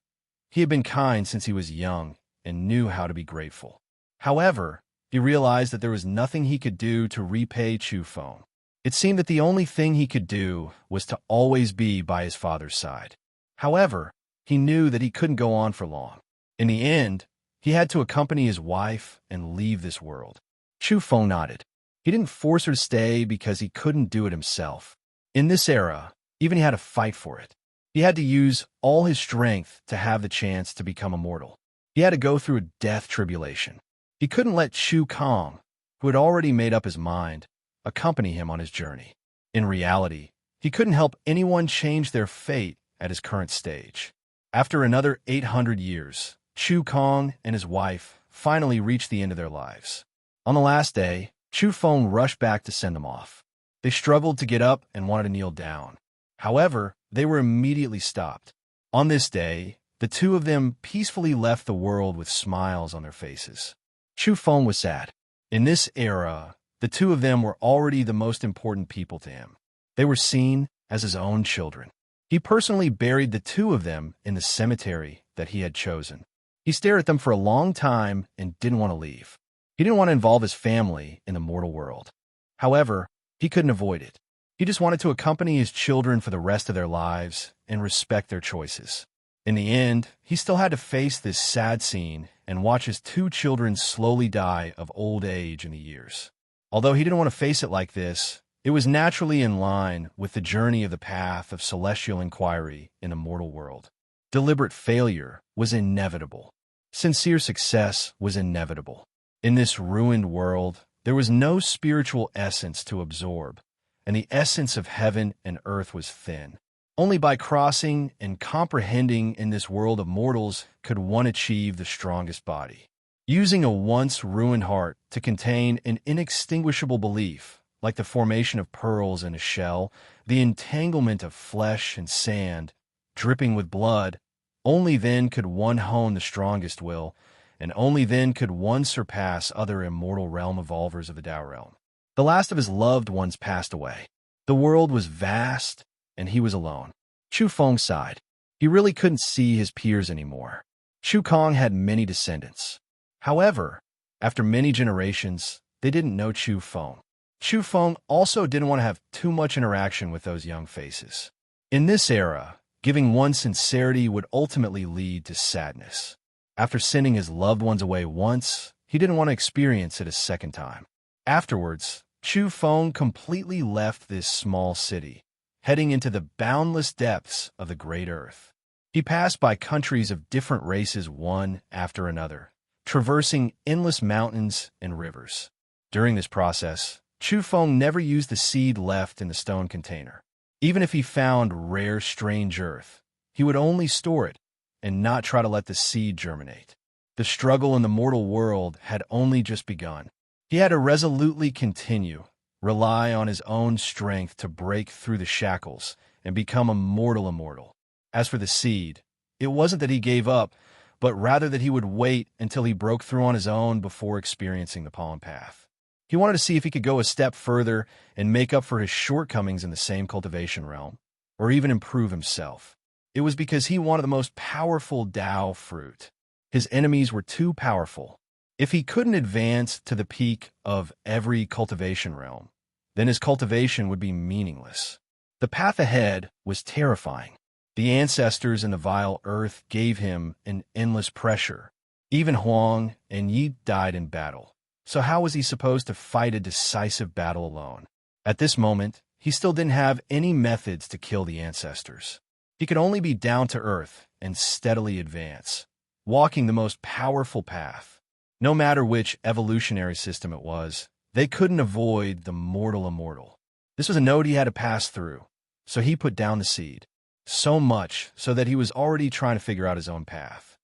He had been kind since he was young and knew how to be grateful. However, he realized that there was nothing he could do to repay Chu Feng. It seemed that the only thing he could do was to always be by his father's side. However, he knew that he couldn't go on for long. In the end, he had to accompany his wife and leave this world. Chu Feng nodded. He didn't force her to stay because he couldn't do it himself. In this era, even he had to fight for it. He had to use all his strength to have the chance to become immortal. He had to go through a death tribulation. He couldn't let Chu Kang, who had already made up his mind, accompany him on his journey. In reality, he couldn't help anyone change their fate at his current stage. After another 800 years, Chu Kang and his wife finally reached the end of their lives. On the last day, Chu Feng rushed back to send them off. They struggled to get up and wanted to kneel down. However, they were immediately stopped. On this day, the two of them peacefully left the world with smiles on their faces. Chu Feng was sad. In this era, the two of them were already the most important people to him. They were seen as his own children. He personally buried the two of them in the cemetery that he had chosen. He stared at them for a long time and didn't want to leave. He didn't want to involve his family in the mortal world. However, he couldn't avoid it. He just wanted to accompany his children for the rest of their lives and respect their choices. In the end, he still had to face this sad scene and watch his two children slowly die of old age in the years. Although he didn't want to face it like this, it was naturally in line with the journey of the path of celestial inquiry in the mortal world. Deliberate failure was inevitable. Sincere success was inevitable. In this ruined world, There was no spiritual essence to absorb, and the essence of heaven and earth was thin. Only by crossing and comprehending in this world of mortals could one achieve the strongest body. Using a once ruined heart to contain an inextinguishable belief, like the formation of pearls in a shell, the entanglement of flesh and sand, dripping with blood, only then could one hone the strongest will, and only then could one surpass other immortal realm evolvers of the Tao realm. The last of his loved ones passed away. The world was vast, and he was alone. Chu Feng sighed. He really couldn't see his peers anymore. Chu Kong had many descendants. However, after many generations, they didn't know Chu Feng. Chu Feng also didn't want to have too much interaction with those young faces. In this era, giving one sincerity would ultimately lead to sadness. After sending his loved ones away once, he didn't want to experience it a second time. Afterwards, Chu Feng completely left this small city, heading into the boundless depths of the great earth. He passed by countries of different races one after another, traversing endless mountains and rivers. During this process, Chu Feng never used the seed left in the stone container. Even if he found rare, strange earth, he would only store it and not try to let the seed germinate. The struggle in the mortal world had only just begun. He had to resolutely continue, rely on his own strength to break through the shackles and become a mortal immortal. As for the seed, it wasn't that he gave up, but rather that he would wait until he broke through on his own before experiencing the pollen path. He wanted to see if he could go a step further and make up for his shortcomings in the same cultivation realm, or even improve himself. It was because he wanted the most powerful Tao fruit. His enemies were too powerful. If he couldn't advance to the peak of every cultivation realm, then his cultivation would be meaningless. The path ahead was terrifying. The ancestors in the vile earth gave him an endless pressure. Even Huang and Yi died in battle. So how was he supposed to fight a decisive battle alone? At this moment, he still didn't have any methods to kill the ancestors. He could only be down to earth and steadily advance, walking the most powerful path. No matter which evolutionary system it was, they couldn't avoid the mortal immortal. This was a node he had to pass through, so he put down the seed. So much so that he was already trying to figure out his own path.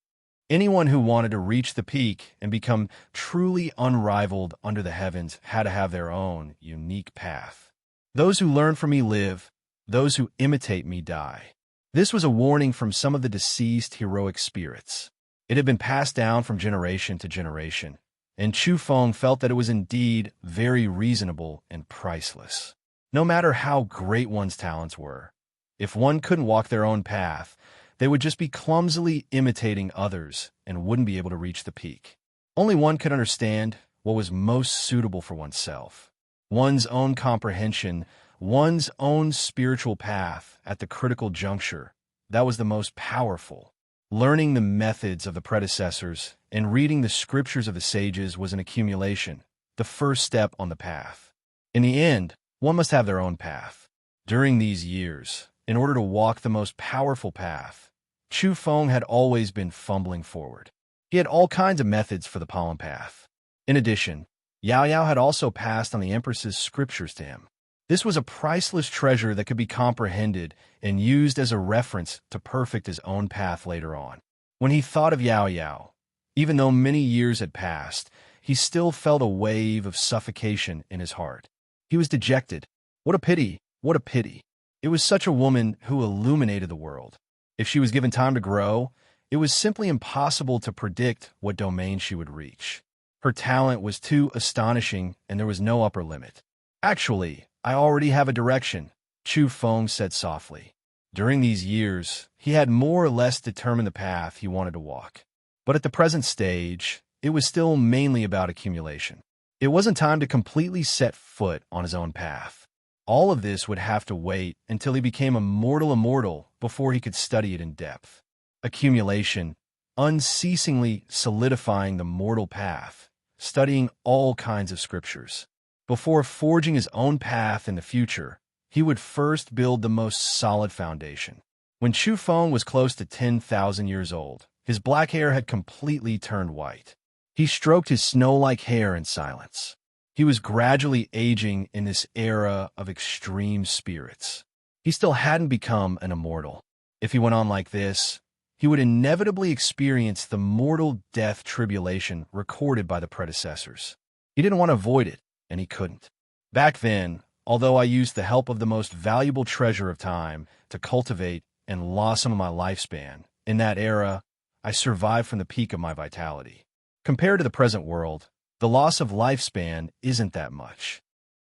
Anyone who wanted to reach the peak and become truly unrivaled under the heavens had to have their own unique path. Those who learn from me live, those who imitate me die. This was a warning from some of the deceased heroic spirits. It had been passed down from generation to generation, and Chu Feng felt that it was indeed very reasonable and priceless. No matter how great one's talents were, if one couldn't walk their own path, they would just be clumsily imitating others and wouldn't be able to reach the peak. Only one could understand what was most suitable for oneself. One's own comprehension, one's own spiritual path at the critical juncture, that was the most powerful. Learning the methods of the predecessors and reading the scriptures of the sages was an accumulation, the first step on the path. In the end, one must have their own path. During these years, in order to walk the most powerful path, Chu Feng had always been fumbling forward. He had all kinds of methods for the pollen path. In addition, Yao Yao had also passed on the Empress's scriptures to him. This was a priceless treasure that could be comprehended and used as a reference to perfect his own path later on. When he thought of Yao Yao, even though many years had passed, he still felt a wave of suffocation in his heart. He was dejected. What a pity, what a pity. It was such a woman who illuminated the world. If she was given time to grow, it was simply impossible to predict what domain she would reach. Her talent was too astonishing, and there was no upper limit. Actually, I already have a direction, Chu Feng said softly. During these years, he had more or less determined the path he wanted to walk. But at the present stage, it was still mainly about accumulation. It wasn't time to completely set foot on his own path. All of this would have to wait until he became a mortal immortal before he could study it in depth. Accumulation, unceasingly solidifying the mortal path, studying all kinds of scriptures. Before forging his own path in the future, he would first build the most solid foundation. When Chu Feng was close to 10,000 years old, his black hair had completely turned white. He stroked his snow-like hair in silence. He was gradually aging in this era of extreme spirits. He still hadn't become an immortal. If he went on like this, he would inevitably experience the mortal death tribulation recorded by the predecessors. He didn't want to avoid it, and he couldn't. Back then, although I used the help of the most valuable treasure of time to cultivate and lost some of my lifespan, in that era, I survived from the peak of my vitality. Compared to the present world, the loss of lifespan isn't that much.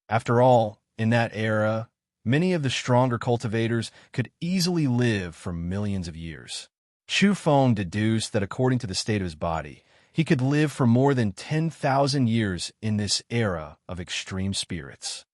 After all, in that era, many of the stronger cultivators could easily live for millions of years. Chu Feng deduced that according to the state of his body, he could live for more than 10,000 years in this era of extreme spirits.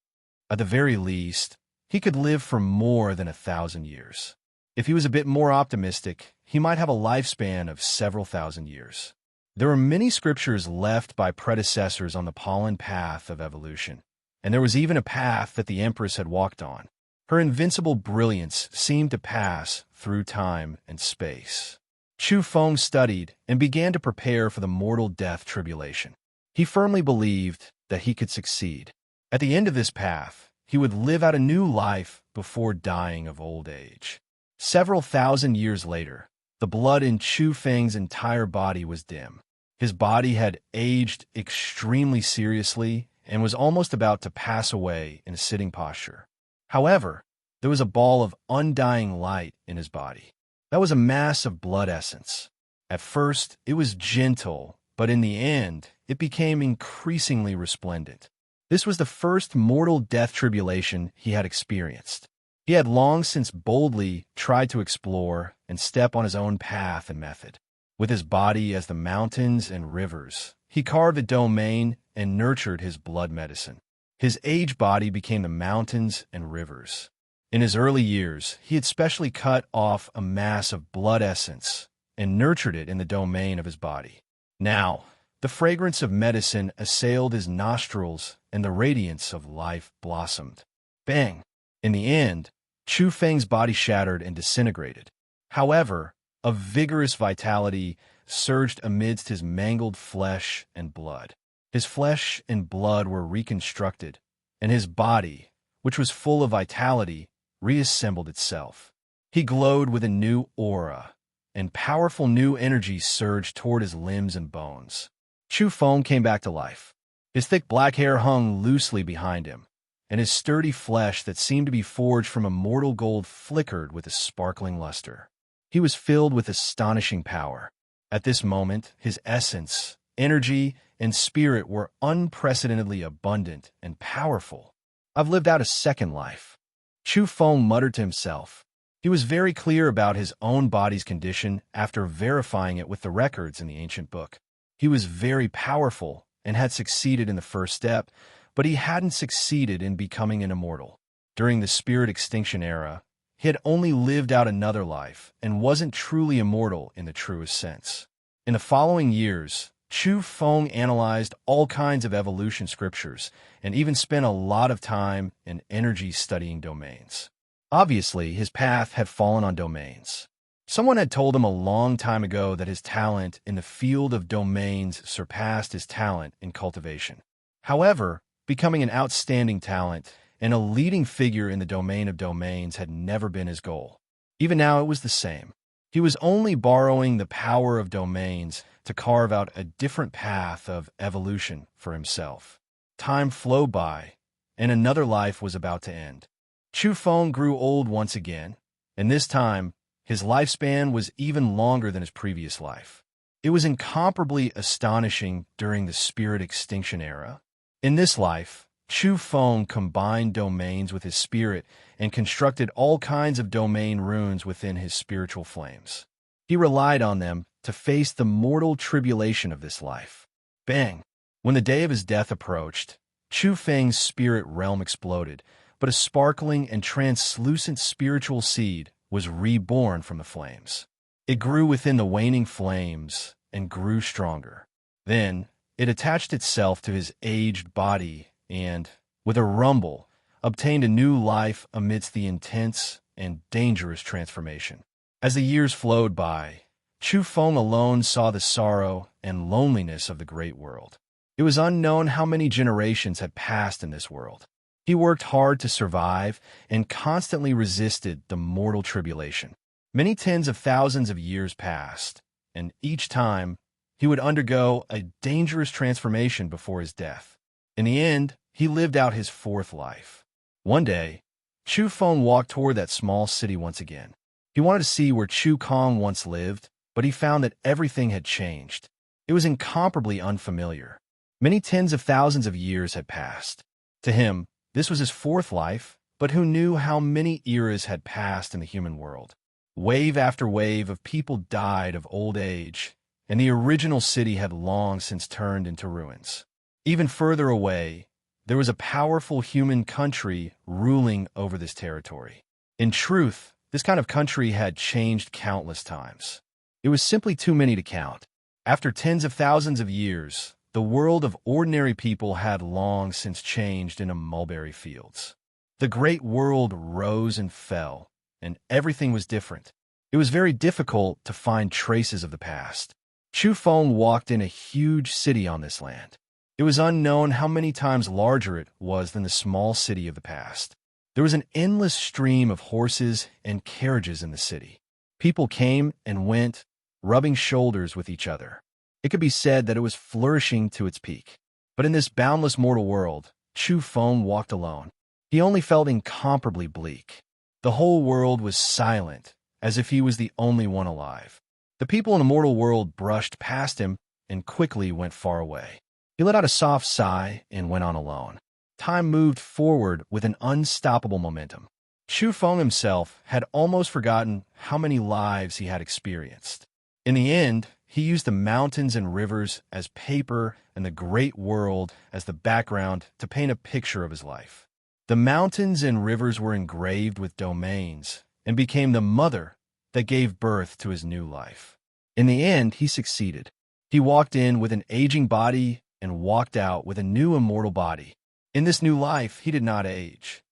At the very least, he could live for more than 1,000 years. If he was a bit more optimistic, he might have a lifespan of several thousand years. There were many scriptures left by predecessors on the pollen path of evolution, and there was even a path that the Empress had walked on. Her invincible brilliance seemed to pass through time and space. Chu Feng studied and began to prepare for the mortal death tribulation. He firmly believed that he could succeed. At the end of this path, he would live out a new life before dying of old age. Several thousand years later, the blood in Chu Feng's entire body was dim. His body had aged extremely seriously and was almost about to pass away in a sitting posture. However, there was a ball of undying light in his body. That was a mass of blood essence. At first, it was gentle, but in the end, it became increasingly resplendent. This was the first mortal death tribulation he had experienced. He had long since boldly tried to explore and step on his own path and method. With his body as the mountains and rivers, he carved a domain and nurtured his blood medicine. His aged body became the mountains and rivers. In his early years, he had specially cut off a mass of blood essence and nurtured it in the domain of his body. Now, the fragrance of medicine assailed his nostrils and the radiance of life blossomed. Bang! In the end, Chu Feng's body shattered and disintegrated. However, a vigorous vitality surged amidst his mangled flesh and blood. His flesh and blood were reconstructed, and his body, which was full of vitality, reassembled itself. He glowed with a new aura, and powerful new energy surged toward his limbs and bones. Chu Feng came back to life. His thick black hair hung loosely behind him, and his sturdy flesh that seemed to be forged from immortal gold flickered with a sparkling luster. He was filled with astonishing power. At this moment, his essence, energy, and spirit were unprecedentedly abundant and powerful. I've lived out a second life. Chu Feng muttered to himself. He was very clear about his own body's condition after verifying it with the records in the ancient book. He was very powerful and had succeeded in the first step, but he hadn't succeeded in becoming an immortal. During the spirit extinction era, he had only lived out another life and wasn't truly immortal in the truest sense. In the following years, Chu Feng analyzed all kinds of evolution scriptures and even spent a lot of time and energy studying domains. Obviously, his path had fallen on domains. Someone had told him a long time ago that his talent in the field of domains surpassed his talent in cultivation. However, becoming an outstanding talent and a leading figure in the domain of domains had never been his goal. Even now, it was the same. He was only borrowing the power of domains to carve out a different path of evolution for himself. Time flowed by, and another life was about to end. Chu Feng grew old once again, and this time, his lifespan was even longer than his previous life. It was incomparably astonishing during the spirit extinction era. In this life, Chu Feng combined domains with his spirit and constructed all kinds of domain runes within his spiritual flames. He relied on them to face the mortal tribulation of this life. Bang! When the day of his death approached, Chu Feng's spirit realm exploded, but a sparkling and translucent spiritual seed was reborn from the flames. It grew within the waning flames and grew stronger. Then, it attached itself to his aged body and, with a rumble, obtained a new life amidst the intense and dangerous transformation. As the years flowed by, Chu Feng alone saw the sorrow and loneliness of the great world. It was unknown how many generations had passed in this world. He worked hard to survive and constantly resisted the mortal tribulation. Many tens of thousands of years passed, and each time he would undergo a dangerous transformation before his death. In the end, he lived out his fourth life. One day, Chu Feng walked toward that small city once again. He wanted to see where Chu Kong once lived, but he found that everything had changed. It was incomparably unfamiliar. Many tens of thousands of years had passed. To him, this was his fourth life, but who knew how many eras had passed in the human world? Wave after wave of people died of old age, and the original city had long since turned into ruins. Even further away, there was a powerful human country ruling over this territory. In truth, this kind of country had changed countless times. It was simply too many to count. After tens of thousands of years, the world of ordinary people had long since changed into mulberry fields. The great world rose and fell, and everything was different. It was very difficult to find traces of the past. Chu Feng walked in a huge city on this land. It was unknown how many times larger it was than the small city of the past. There was an endless stream of horses and carriages in the city. People came and went, rubbing shoulders with each other. It could be said that it was flourishing to its peak. But in this boundless mortal world, Chu Feng walked alone. He only felt incomparably bleak. The whole world was silent, as if he was the only one alive. The people in the mortal world brushed past him and quickly went far away. He let out a soft sigh and went on alone. Time moved forward with an unstoppable momentum. Chu Feng himself had almost forgotten how many lives he had experienced. In the end, he used the mountains and rivers as paper and the great world as the background to paint a picture of his life. The mountains and rivers were engraved with domains and became the mother that gave birth to his new life. In the end, he succeeded. He walked in with an aging body and walked out with a new immortal body. In this new life, he did not age.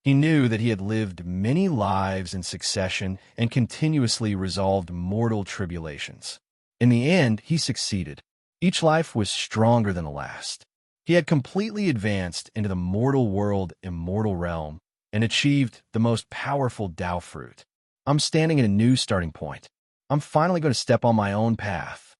He knew that he had lived many lives in succession and continuously resolved mortal tribulations. In the end, he succeeded. Each life was stronger than the last. He had completely advanced into the mortal world immortal realm and achieved the most powerful Tao fruit. I'm standing at a new starting point. I'm finally going to step on my own path.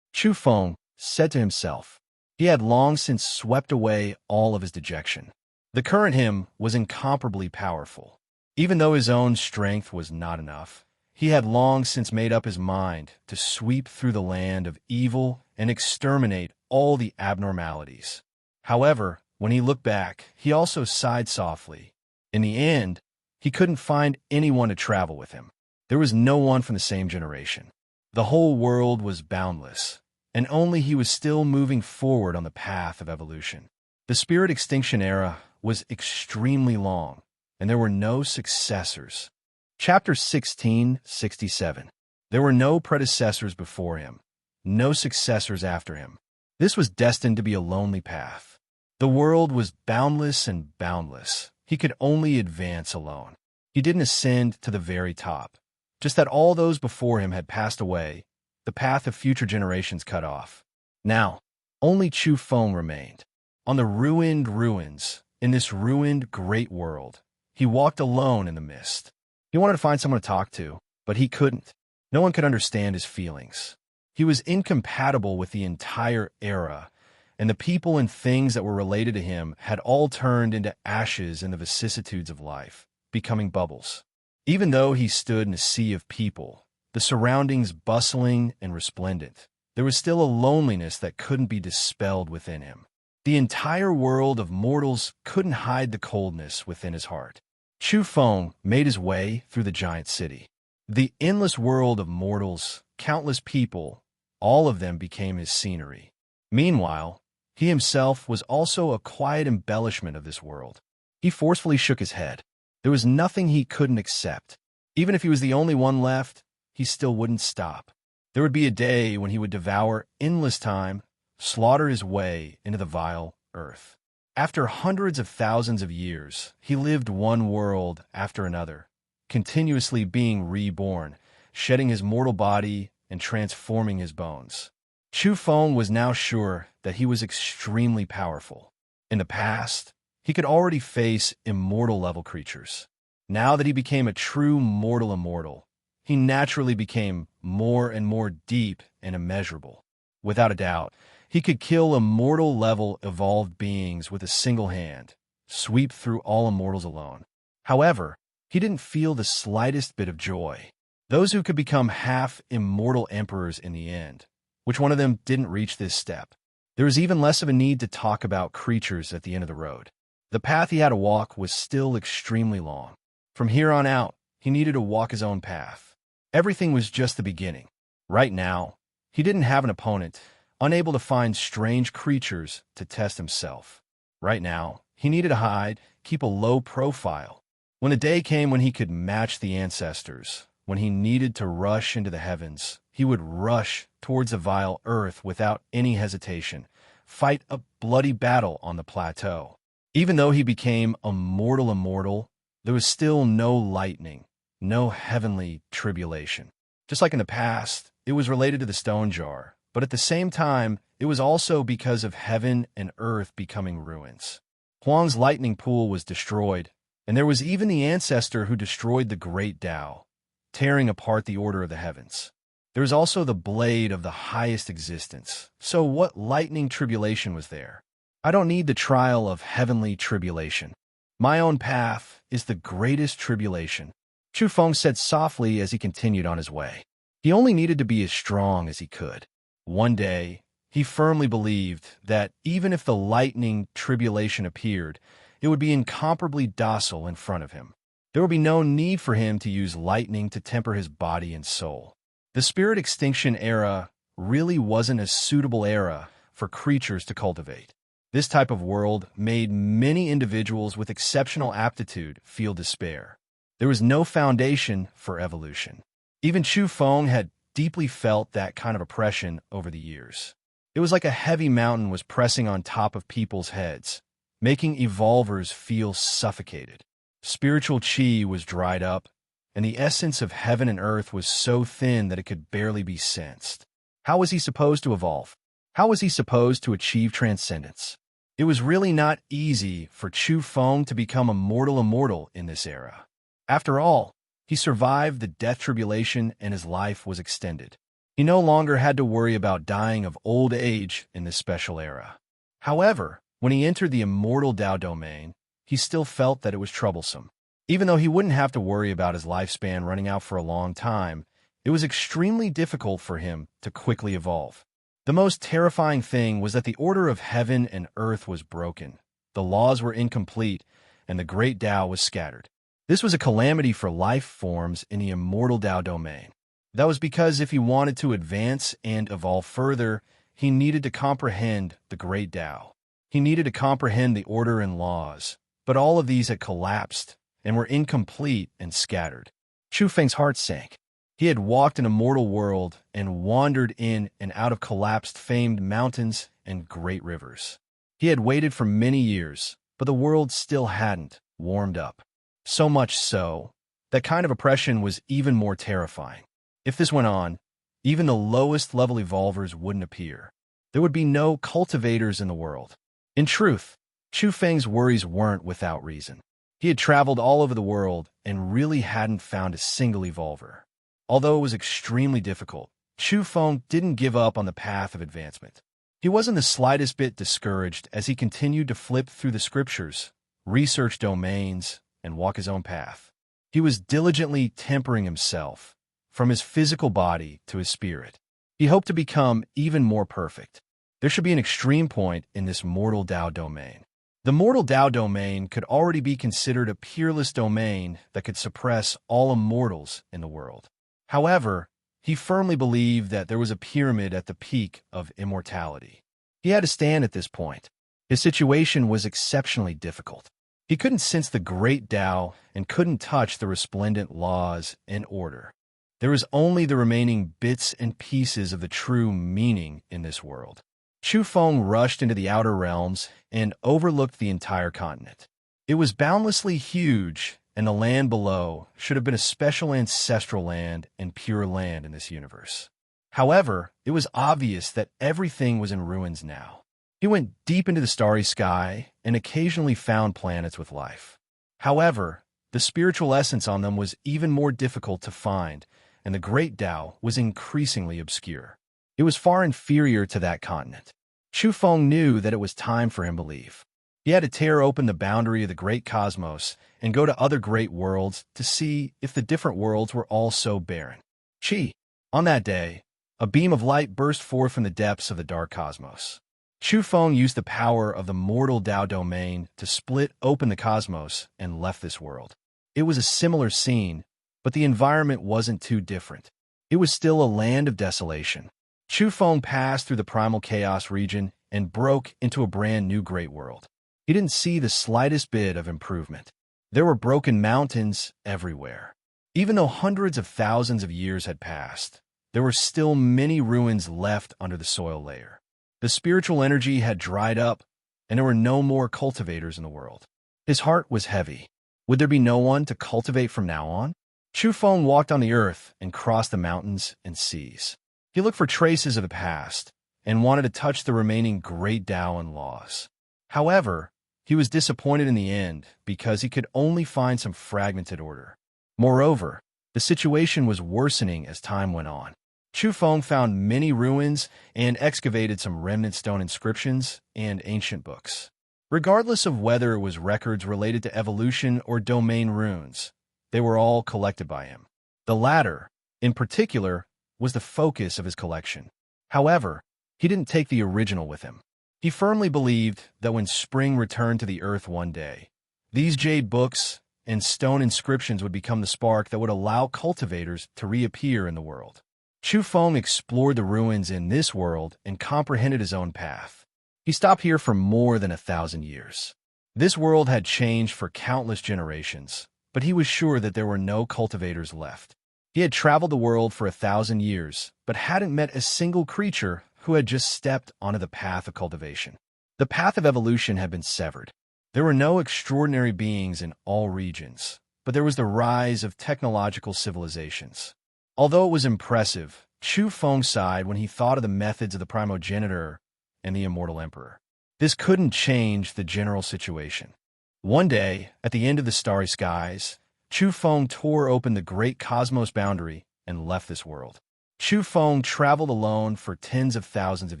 Chu Feng said to himself. He had long since swept away all of his dejection. The current him was incomparably powerful. Even though his own strength was not enough, he had long since made up his mind to sweep through the land of evil and exterminate all the abnormalities. However, when he looked back, he also sighed softly. In the end, he couldn't find anyone to travel with him. There was no one from the same generation. The whole world was boundless, and only he was still moving forward on the path of evolution. The spirit extinction era was extremely long, and there were no successors. Chapter 1667. There were no predecessors before him, no successors after him. This was destined to be a lonely path. The world was boundless and boundless. He could only advance alone. He didn't ascend to the very top. Just that all those before him had passed away, the path of future generations cut off. Now, only Chu Feng remained. On the ruined ruins, in this ruined great world, he walked alone in the mist. He wanted to find someone to talk to, but he couldn't. No one could understand his feelings. He was incompatible with the entire era, and the people and things that were related to him had all turned into ashes in the vicissitudes of life, becoming bubbles. Even though he stood in a sea of people, the surroundings bustling and resplendent, there was still a loneliness that couldn't be dispelled within him. The entire world of mortals couldn't hide the coldness within his heart. Chu Feng made his way through the giant city. The endless world of mortals, countless people, all of them became his scenery. Meanwhile, he himself was also a quiet embellishment of this world. He forcefully shook his head. There was nothing he couldn't accept. Even if he was the only one left, he still wouldn't stop. There would be a day when he would devour endless time, slaughter his way into the vile earth. After hundreds of thousands of years, he lived one world after another, continuously being reborn, shedding his mortal body and transforming his bones. Chu Feng was now sure that he was extremely powerful. In the past, he could already face immortal-level creatures. Now that he became a true mortal immortal, he naturally became more and more deep and immeasurable. Without a doubt, he could kill immortal-level evolved beings with a single hand, sweep through all immortals alone. However, he didn't feel the slightest bit of joy. Those who could become half-immortal emperors in the end, which one of them didn't reach this step? There was even less of a need to talk about creatures at the end of the road. The path he had to walk was still extremely long. From here on out, he needed to walk his own path. Everything was just the beginning. Right now, he didn't have an opponent, unable to find strange creatures to test himself. Right now, he needed to hide, keep a low profile. When the day came when he could match the ancestors, when he needed to rush into the heavens, he would rush towards the vile earth without any hesitation, fight a bloody battle on the plateau. Even though he became a mortal immortal, there was still no lightning, no heavenly tribulation. Just like in the past, it was related to the stone jar, but at the same time, it was also because of heaven and earth becoming ruins. Huang's lightning pool was destroyed, and there was even the ancestor who destroyed the great Tao, tearing apart the order of the heavens. There was also the blade of the highest existence. So what lightning tribulation was there? I don't need the trial of heavenly tribulation. My own path is the greatest tribulation, Chu Feng said softly as he continued on his way. He only needed to be as strong as he could. One day, he firmly believed that even if the lightning tribulation appeared, it would be incomparably docile in front of him. There would be no need for him to use lightning to temper his body and soul. The spirit extinction era really wasn't a suitable era for creatures to cultivate. This type of world made many individuals with exceptional aptitude feel despair. There was no foundation for evolution. Even Chu Feng had deeply felt that kind of oppression over the years. It was like a heavy mountain was pressing on top of people's heads, making evolvers feel suffocated. Spiritual chi was dried up, and the essence of heaven and earth was so thin that it could barely be sensed. How was he supposed to evolve? How was he supposed to achieve transcendence? It was really not easy for Chu Feng to become a mortal immortal in this era. After all, he survived the death tribulation and his life was extended. He no longer had to worry about dying of old age in this special era. However, when he entered the immortal Tao domain, he still felt that it was troublesome. Even though he wouldn't have to worry about his lifespan running out for a long time, it was extremely difficult for him to quickly evolve. The most terrifying thing was that the order of heaven and earth was broken, the laws were incomplete, and the great Tao was scattered. This was a calamity for life forms in the immortal Tao domain. That was because if he wanted to advance and evolve further, he needed to comprehend the great Tao. He needed to comprehend the order and laws, but all of these had collapsed and were incomplete and scattered. Chu Feng's heart sank. He had walked an immortal world and wandered in and out of collapsed famed mountains and great rivers. He had waited for many years, but the world still hadn't warmed up. So much so, that kind of oppression was even more terrifying. If this went on, even the lowest level evolvers wouldn't appear. There would be no cultivators in the world. In truth, Chu Feng's worries weren't without reason. He had traveled all over the world and really hadn't found a single evolver. Although it was extremely difficult, Chu Feng didn't give up on the path of advancement. He wasn't the slightest bit discouraged as he continued to flip through the scriptures, research domains, and walk his own path. He was diligently tempering himself, from his physical body to his spirit. He hoped to become even more perfect. There should be an extreme point in this mortal Tao domain. The mortal Tao domain could already be considered a peerless domain that could suppress all immortals in the world. However, he firmly believed that there was a pyramid at the peak of immortality. He had to stand at this point. His situation was exceptionally difficult. He couldn't sense the great Tao and couldn't touch the resplendent laws and order. There was only the remaining bits and pieces of the true meaning in this world. Chu Feng rushed into the outer realms and overlooked the entire continent. It was boundlessly huge, and the land below should have been a special ancestral land and pure land in this universe. However, it was obvious that everything was in ruins now. He went deep into the starry sky and occasionally found planets with life. However, the spiritual essence on them was even more difficult to find, and the Great Tao was increasingly obscure. It was far inferior to that continent. Chu Feng knew that it was time for him to leave. He had to tear open the boundary of the great cosmos and go to other great worlds to see if the different worlds were all so barren. Chi. On that day, a beam of light burst forth from the depths of the dark cosmos. Chu Feng used the power of the mortal Tao domain to split open the cosmos and left this world. It was a similar scene, but the environment wasn't too different. It was still a land of desolation. Chu Feng passed through the primal chaos region and broke into a brand new great world. He didn't see the slightest bit of improvement. There were broken mountains everywhere. Even though hundreds of thousands of years had passed, there were still many ruins left under the soil layer. The spiritual energy had dried up, and there were no more cultivators in the world. His heart was heavy. Would there be no one to cultivate from now on? Chu Feng walked on the earth and crossed the mountains and seas. He looked for traces of the past and wanted to touch the remaining great Tao and laws. However, he was disappointed in the end because he could only find some fragmented order. Moreover, the situation was worsening as time went on. Chu Feng found many ruins and excavated some remnant stone inscriptions and ancient books. Regardless of whether it was records related to evolution or domain runes, they were all collected by him. The latter, in particular, was the focus of his collection. However, he didn't take the original with him. He firmly believed that when spring returned to the earth one day, these jade books and stone inscriptions would become the spark that would allow cultivators to reappear in the world. Chu Feng explored the ruins in this world and comprehended his own path. He stopped here for more than 1,000 years. This world had changed for countless generations, but he was sure that there were no cultivators left. He had traveled the world for 1,000 years, but hadn't met a single creature who had just stepped onto the path of cultivation. The path of evolution had been severed. There were no extraordinary beings in all regions, but there was the rise of technological civilizations. Although it was impressive, Chu Feng sighed when he thought of the methods of the primogenitor and the immortal emperor. This couldn't change the general situation. One day, at the end of the starry skies, Chu Feng tore open the great cosmos boundary and left this world. Chu Feng traveled alone for tens of thousands of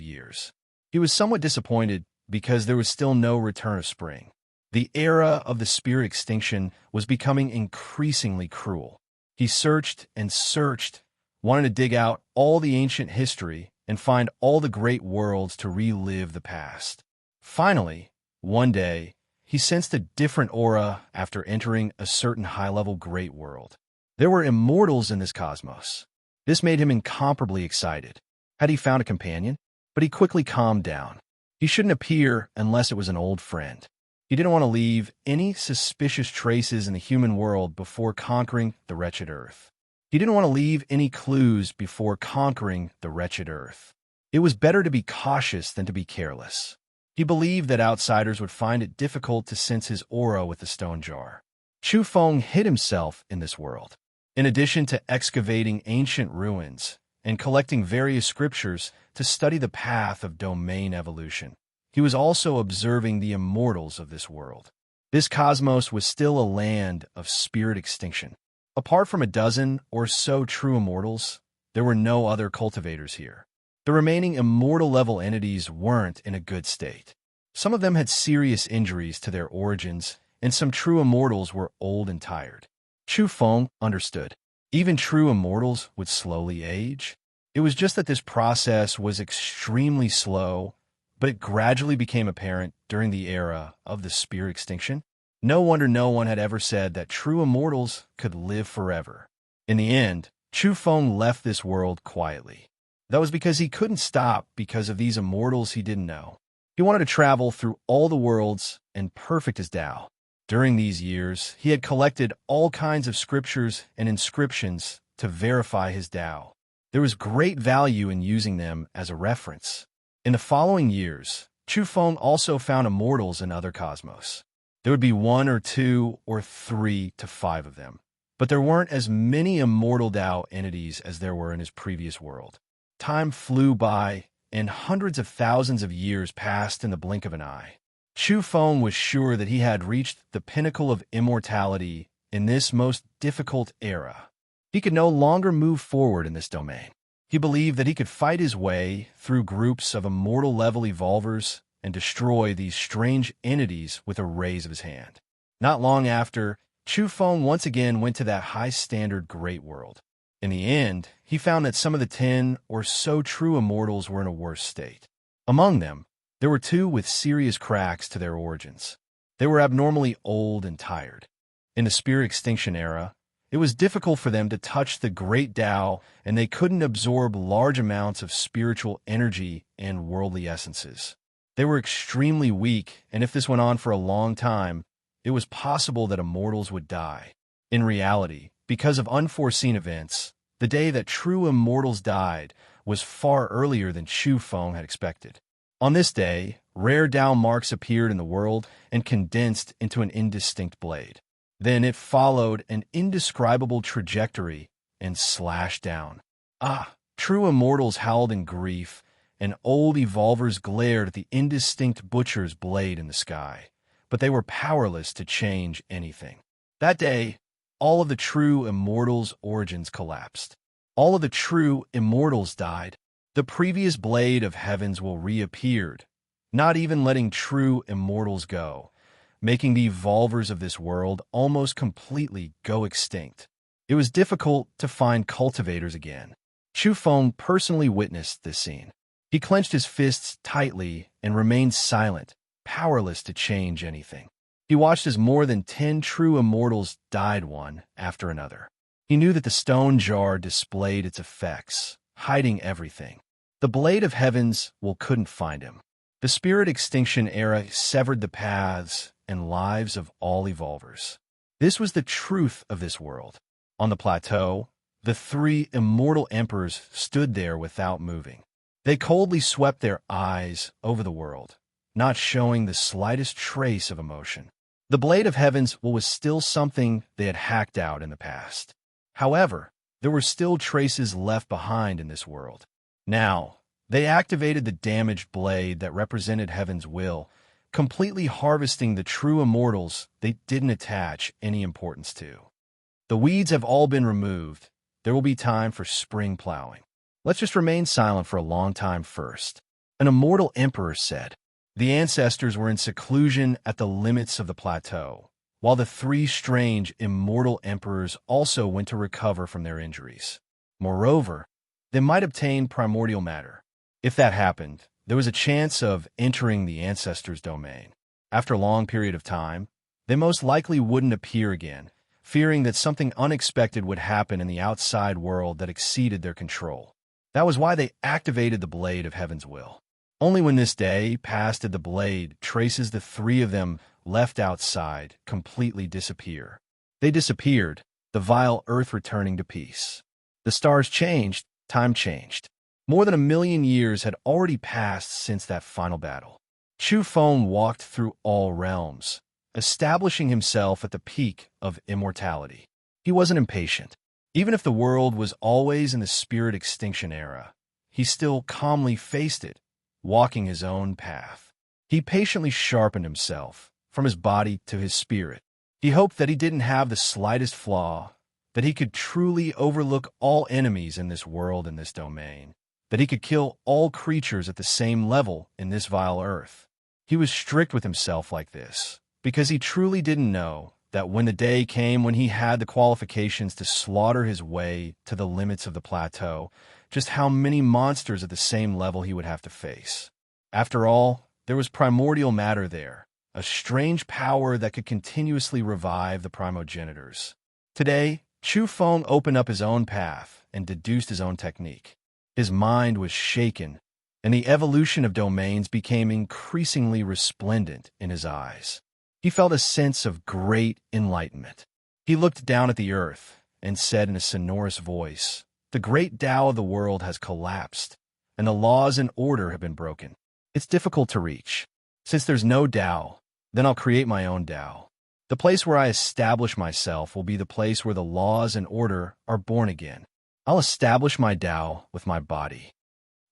years. He was somewhat disappointed because there was still no return of spring. The era of the spirit extinction was becoming increasingly cruel. He searched and searched, wanting to dig out all the ancient history and find all the great worlds to relive the past. Finally, one day, he sensed a different aura after entering a certain high-level great world. There were immortals in this cosmos. This made him incomparably excited. Had he found a companion? But he quickly calmed down. He shouldn't appear unless it was an old friend. He didn't want to leave any suspicious traces in the human world before conquering the wretched earth. He didn't want to leave any clues before conquering the wretched earth. It was better to be cautious than to be careless. He believed that outsiders would find it difficult to sense his aura with the stone jar. Chu Feng hid himself in this world. In addition to excavating ancient ruins and collecting various scriptures to study the path of domain evolution, he was also observing the immortals of this world. This cosmos was still a land of spirit extinction. Apart from a dozen or so true immortals, there were no other cultivators here. The remaining immortal-level entities weren't in a good state. Some of them had serious injuries to their origins, and some true immortals were old and tired. Chu Feng understood. Even true immortals would slowly age. It was just that this process was extremely slow, but it gradually became apparent during the era of the spirit extinction. No wonder no one had ever said that true immortals could live forever. In the end, Chu Feng left this world quietly. That was because he couldn't stop because of these immortals he didn't know. He wanted to travel through all the worlds and perfect his Tao. During these years, he had collected all kinds of scriptures and inscriptions to verify his Tao. There was great value in using them as a reference. In the following years, Chu Feng also found immortals in other cosmos. There would be 1 or 2 or 3 to 5 of them, but there weren't as many immortal Tao entities as there were in his previous world. Time flew by, and hundreds of thousands of years passed in the blink of an eye. Chu Feng was sure that he had reached the pinnacle of immortality in this most difficult era. He could no longer move forward in this domain. He believed that he could fight his way through groups of immortal-level evolvers and destroy these strange entities with a raise of his hand. Not long after, Chu Feng once again went to that high-standard great world. In the end, he found that some of the 10 or so true immortals were in a worse state. Among them, there were 2 with serious cracks to their origins. They were abnormally old and tired. In the spirit extinction era, it was difficult for them to touch the great Tao, and they couldn't absorb large amounts of spiritual energy and worldly essences. They were extremely weak, and if this went on for a long time, it was possible that immortals would die. In reality, because of unforeseen events, the day that true immortals died was far earlier than Chu Feng had expected. On this day, rare Tao marks appeared in the world and condensed into an indistinct blade. Then it followed an indescribable trajectory and slashed down. True immortals howled in grief, and old evolvers glared at the indistinct butcher's blade in the sky, but they were powerless to change anything. That day, all of the true immortals' origins collapsed. All of the true immortals died. The previous blade of heavens will reappeared, not even letting true immortals go, making the evolvers of this world almost completely go extinct. It was difficult to find cultivators again. Chu Feng personally witnessed this scene. He clenched his fists tightly and remained silent, powerless to change anything. He watched as more than 10 true immortals died one after another. He knew that the stone jar displayed its effects, hiding everything. The blade of heavens couldn't find him. The spirit extinction era severed the paths and lives of all evolvers. This was the truth of this world. On the plateau, the 3 immortal emperors stood there without moving. They coldly swept their eyes over the world, not showing the slightest trace of emotion. The blade of heavens was still something they had hacked out in the past. However, there were still traces left behind in this world. Now, they activated the damaged blade that represented heaven's will, completely harvesting the true immortals they didn't attach any importance to. The weeds have all been removed. There will be time for spring plowing. Let's just remain silent for a long time first. An immortal emperor said. The ancestors were in seclusion at the limits of the plateau, while the 3 strange immortal emperors also went to recover from their injuries. Moreover, they might obtain primordial matter. If that happened, there was a chance of entering the ancestors' domain. After a long period of time, they most likely wouldn't appear again, fearing that something unexpected would happen in the outside world that exceeded their control. That was why they activated the blade of heaven's will. Only when this day passed did the blade traces the 3 of them left outside completely disappear. They disappeared, the vile earth returning to peace. The stars changed, time changed. More than 1,000,000 years had already passed since that final battle. Chu Feng walked through all realms, establishing himself at the peak of immortality. He wasn't impatient. Even if the world was always in the spirit extinction era, he still calmly faced it, walking his own path. He patiently sharpened himself, from his body to his spirit. He hoped that he didn't have the slightest flaw, that he could truly overlook all enemies in this world and this domain, that he could kill all creatures at the same level in this vile earth. He was strict with himself like this, because he truly didn't know that when the day came when he had the qualifications to slaughter his way to the limits of the plateau, just how many monsters at the same level he would have to face. After all, there was primordial matter there, a strange power that could continuously revive the primogenitors. Today, Chu Feng opened up his own path and deduced his own technique. His mind was shaken, and the evolution of domains became increasingly resplendent in his eyes. He felt a sense of great enlightenment. He looked down at the earth and said in a sonorous voice, "The great Tao of the world has collapsed, and the laws and order have been broken. It's difficult to reach. Since there's no Tao, then I'll create my own Tao. The place where I establish myself will be the place where the laws and order are born again. I'll establish my Tao with my body."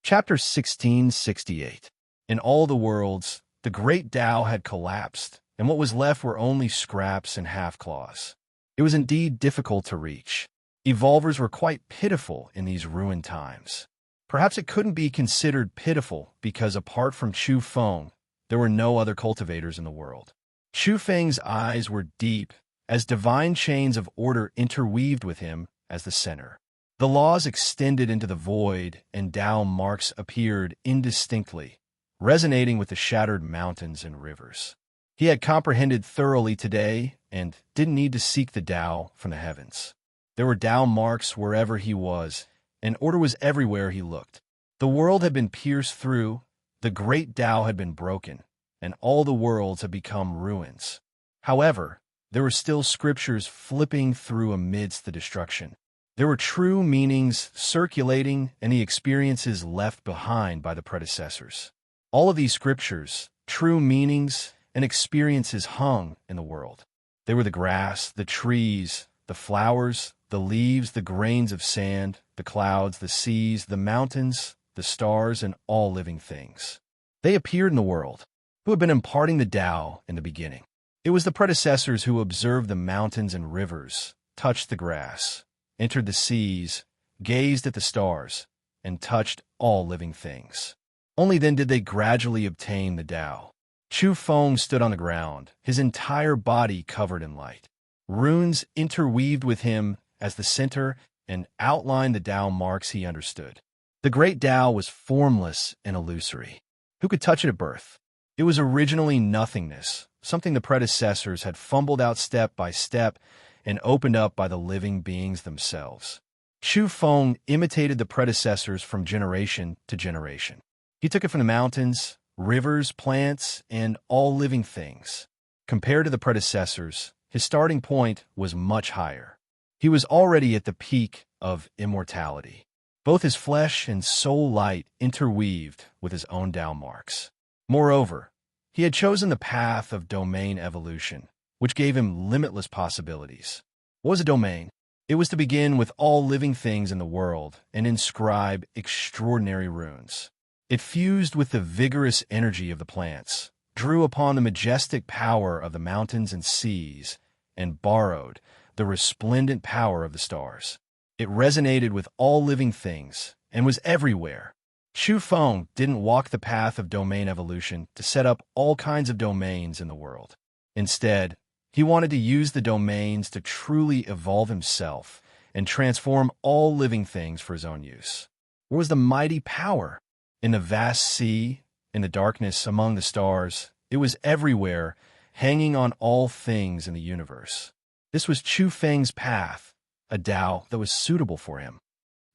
Chapter 1668. In all the worlds, the great Tao had collapsed, and what was left were only scraps and half-claws. It was indeed difficult to reach. Evolvers were quite pitiful in these ruined times. Perhaps it couldn't be considered pitiful because apart from Chu Feng, there were no other cultivators in the world. Chu Feng's eyes were deep, as divine chains of order interweaved with him as the center. The laws extended into the void, and Tao marks appeared indistinctly, resonating with the shattered mountains and rivers. He had comprehended thoroughly today and didn't need to seek the Tao from the heavens. There were Tao marks wherever he was, and order was everywhere he looked. The world had been pierced through, the great Tao had been broken, and all the worlds had become ruins. However, there were still scriptures flipping through amidst the destruction. There were true meanings circulating and the experiences left behind by the predecessors. All of these scriptures, true meanings, and experiences hung in the world. They were the grass, the trees, the flowers, the leaves, the grains of sand, the clouds, the seas, the mountains, the stars, and all living things. They appeared in the world, who had been imparting the Tao in the beginning. It was the predecessors who observed the mountains and rivers, touched the grass, entered the seas, gazed at the stars, and touched all living things. Only then did they gradually obtain the Tao. Chu Feng stood on the ground, his entire body covered in light. Runes interweaved with him as the center and outlined the Tao marks he understood. The great Tao was formless and illusory. Who could touch it at birth? It was originally nothingness, something the predecessors had fumbled out step by step and opened up by the living beings themselves. Chu Feng imitated the predecessors from generation to generation. He took it from the mountains, rivers, plants, and all living things. Compared to the predecessors, his starting point was much higher. He was already at the peak of immortality. Both his flesh and soul light interweaved with his own Tao marks. Moreover, he had chosen the path of domain evolution, which gave him limitless possibilities. What was a domain? It was to begin with all living things in the world and inscribe extraordinary runes. It fused with the vigorous energy of the plants, drew upon the majestic power of the mountains and seas, and borrowed the resplendent power of the stars. It resonated with all living things and was everywhere. Chu Feng didn't walk the path of domain evolution to set up all kinds of domains in the world. Instead, he wanted to use the domains to truly evolve himself and transform all living things for his own use. Where was the mighty power? In the vast sea, in the darkness among the stars, it was everywhere, hanging on all things in the universe. This was Chu Feng's path, a Tao that was suitable for him.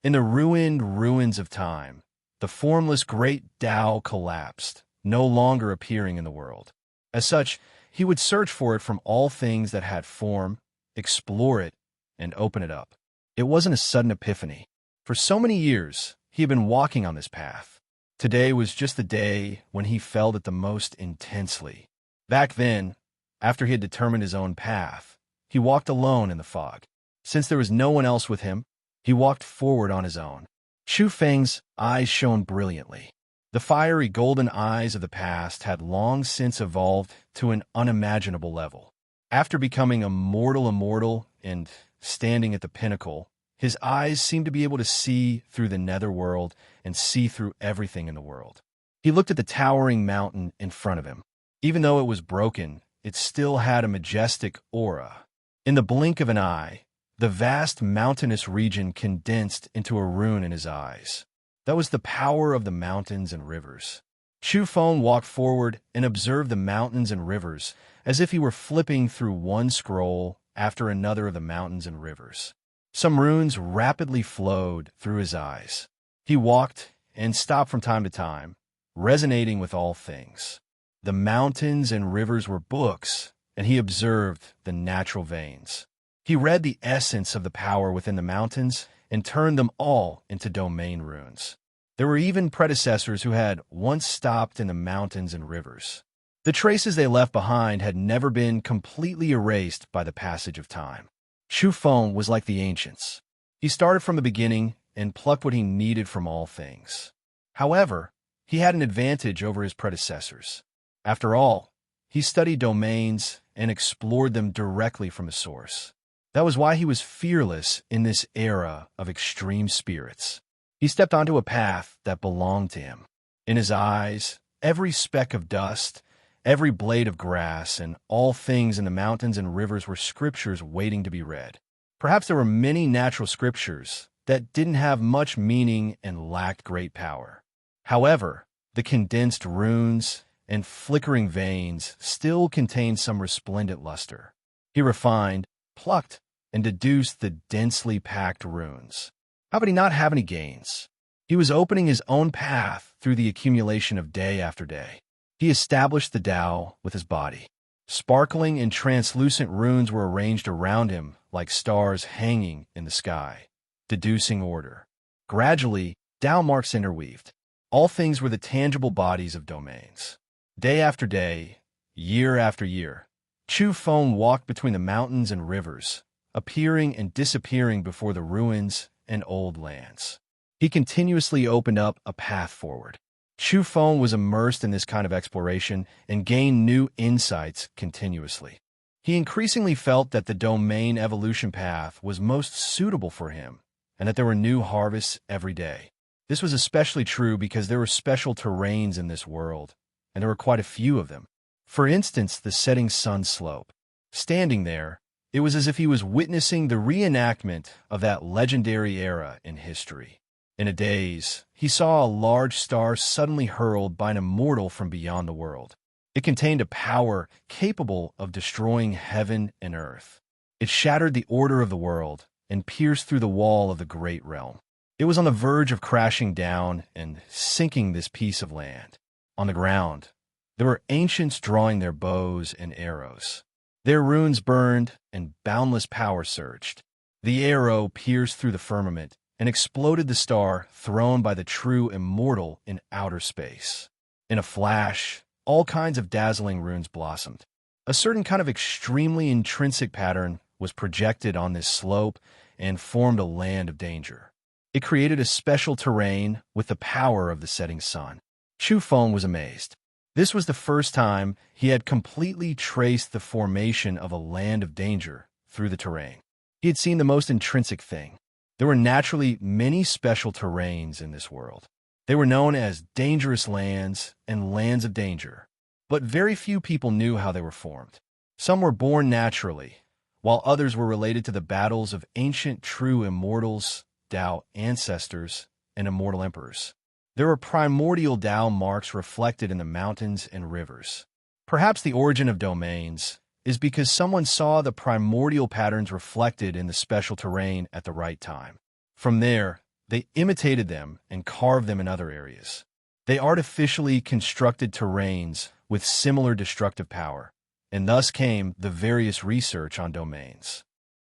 In the ruined ruins of time, the formless great Tao collapsed, no longer appearing in the world. As such, he would search for it from all things that had form, explore it, and open it up. It wasn't a sudden epiphany. For so many years, he had been walking on this path. Today was just the day when he felt it the most intensely. Back then, after he had determined his own path, he walked alone in the fog. Since there was no one else with him, he walked forward on his own. Chu Feng's eyes shone brilliantly. The fiery golden eyes of the past had long since evolved to an unimaginable level. After becoming a mortal immortal and standing at the pinnacle, his eyes seemed to be able to see through the netherworld and see through everything in the world. He looked at the towering mountain in front of him. Even though it was broken, it still had a majestic aura. In the blink of an eye, the vast mountainous region condensed into a rune in his eyes. That was the power of the mountains and rivers. Chu Feng walked forward and observed the mountains and rivers as if he were flipping through one scroll after another of the mountains and rivers. Some runes rapidly flowed through his eyes. He walked and stopped from time to time, resonating with all things. The mountains and rivers were books, and he observed the natural veins. He read the essence of the power within the mountains and turned them all into domain runes. There were even predecessors who had once stopped in the mountains and rivers. The traces they left behind had never been completely erased by the passage of time. Chu Feng was like the ancients. He started from the beginning and plucked what he needed from all things. However, he had an advantage over his predecessors. After all, he studied domains and explored them directly from a source. That was why he was fearless in this era of extreme spirits. He stepped onto a path that belonged to him. In his eyes, every speck of dust, every blade of grass, and all things in the mountains and rivers were scriptures waiting to be read. Perhaps there were many natural scriptures that didn't have much meaning and lacked great power. However, the condensed runes and flickering veins still contained some resplendent luster. He refined, plucked, and deduced the densely packed runes. How could he not have any gains? He was opening his own path through the accumulation of day after day. He established the Tao with his body. Sparkling and translucent runes were arranged around him like stars hanging in the sky, deducing order. Gradually, Tao marks interweaved. All things were the tangible bodies of domains. Day after day, year after year, Chu Feng walked between the mountains and rivers, appearing and disappearing before the ruins and old lands. He continuously opened up a path forward. Chu Feng was immersed in this kind of exploration and gained new insights continuously. He increasingly felt that the domain evolution path was most suitable for him and that there were new harvests every day. This was especially true because there were special terrains in this world, and there were quite a few of them. For instance, the setting sun slope. Standing there, it was as if he was witnessing the reenactment of that legendary era in history. In a daze, he saw a large star suddenly hurled by an immortal from beyond the world. It contained a power capable of destroying heaven and earth. It shattered the order of the world and pierced through the wall of the great realm. It was on the verge of crashing down and sinking this piece of land. On the ground, there were ancients drawing their bows and arrows. Their runes burned and boundless power surged. The arrow pierced through the firmament and exploded the star thrown by the true immortal in outer space. In a flash, all kinds of dazzling runes blossomed. A certain kind of extremely intrinsic pattern was projected on this slope and formed a land of danger. It created a special terrain with the power of the setting sun. Chu Feng was amazed. This was the first time he had completely traced the formation of a land of danger through the terrain. He had seen the most intrinsic thing. There were naturally many special terrains in this world. They were known as dangerous lands and lands of danger, but very few people knew how they were formed. Some were born naturally, while others were related to the battles of ancient true immortals, Tao ancestors, and immortal emperors. There were primordial Tao marks reflected in the mountains and rivers. Perhaps the origin of domains is because someone saw the primordial patterns reflected in the special terrain at the right time. From there, they imitated them and carved them in other areas. They artificially constructed terrains with similar destructive power, and thus came the various research on domains.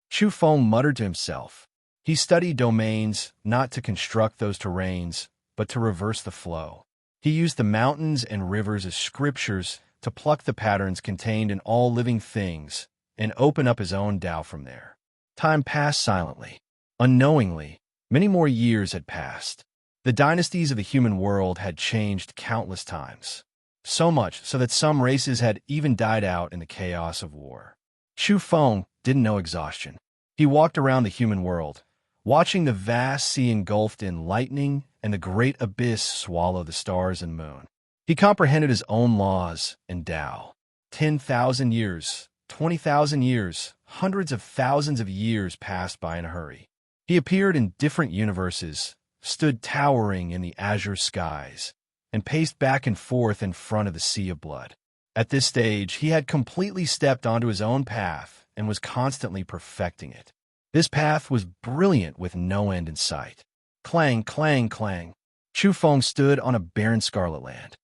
Chu Feng muttered to himself. He studied domains not to construct those terrains, but to reverse the flow. He used the mountains and rivers as scriptures to pluck the patterns contained in all living things and open up his own Tao from there. Time passed silently. Unknowingly, many more years had passed. The dynasties of the human world had changed countless times, so much so that some races had even died out in the chaos of war. Chu Feng didn't know exhaustion. He walked around the human world, watching the vast sea engulfed in lightning and the great abyss swallow the stars and moon. He comprehended his own laws and Tao. 10,000 years, 20,000 years, hundreds of thousands of years passed by in a hurry. He appeared in different universes, stood towering in the azure skies, and paced back and forth in front of the sea of blood. At this stage, he had completely stepped onto his own path and was constantly perfecting it. This path was brilliant with no end in sight. Clang, clang, clang. Chu Feng stood on a barren scarlet land.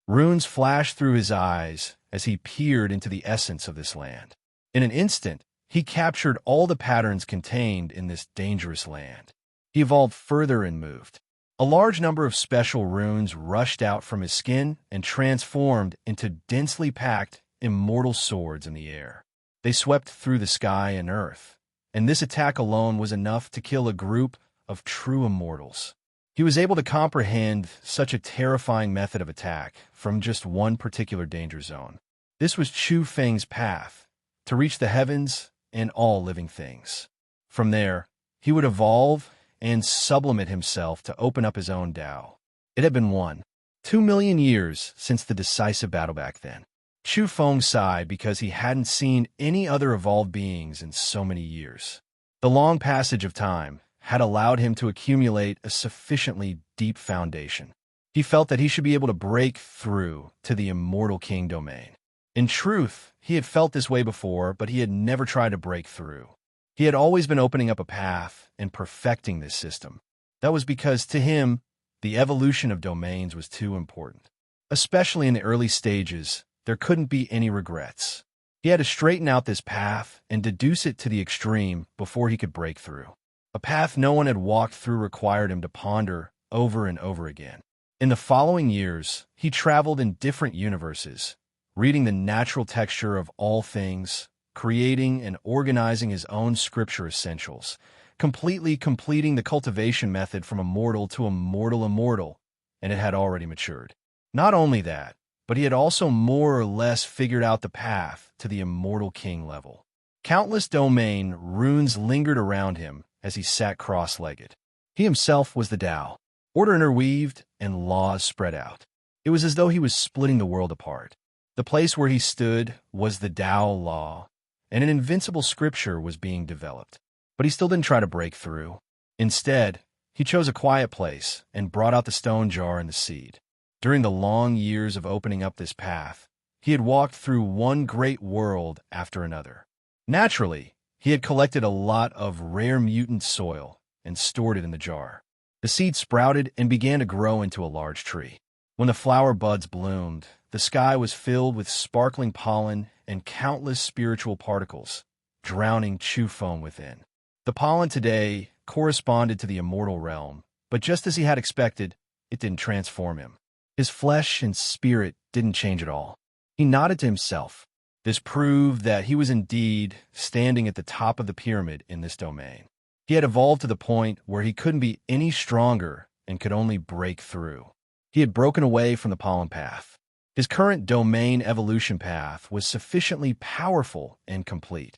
Runes flashed through his eyes as he peered into the essence of this land. In an instant, he captured all the patterns contained in this dangerous land. He evolved further and moved. A large number of special runes rushed out from his skin and transformed into densely packed, immortal swords in the air. They swept through the sky and earth, and this attack alone was enough to kill a group of true immortals. He was able to comprehend such a terrifying method of attack from just one particular danger zone. This was Chu Feng's path, to reach the heavens and all living things. From there, he would evolve and sublimate himself to open up his own Tao. It had been 2 million years since the decisive battle back then. Chu Feng sighed because he hadn't seen any other evolved beings in so many years. The long passage of time had allowed him to accumulate a sufficiently deep foundation. He felt that he should be able to break through to the immortal king domain. In truth, he had felt this way before, but he had never tried to break through. He had always been opening up a path and perfecting this system. That was because, to him, the evolution of domains was too important. Especially in the early stages, there couldn't be any regrets. He had to straighten out this path and deduce it to the extreme before he could break through. A path no one had walked through required him to ponder over and over again. In the following years, he traveled in different universes, reading the natural texture of all things, creating and organizing his own scripture essentials, completely completing the cultivation method from immortal to immortal, and it had already matured. Not only that, but he had also more or less figured out the path to the immortal king level. Countless domain runes lingered around him as he sat cross-legged. He himself was the Tao, order interweaved and laws spread out. It was as though he was splitting the world apart. The place where he stood was the Tao law, and an invincible scripture was being developed. But he still didn't try to break through. Instead, he chose a quiet place and brought out the stone jar and the seed. During the long years of opening up this path, he had walked through one great world after another. Naturally, he had collected a lot of rare mutant soil and stored it in the jar. The seed sprouted and began to grow into a large tree. When the flower buds bloomed, the sky was filled with sparkling pollen and countless spiritual particles, drowning Chu Feng within. The pollen today corresponded to the immortal realm, but just as he had expected, it didn't transform him. His flesh and spirit didn't change at all. He nodded to himself. This proved that he was indeed standing at the top of the pyramid in this domain. He had evolved to the point where he couldn't be any stronger and could only break through. He had broken away from the pollen path. His current domain evolution path was sufficiently powerful and complete.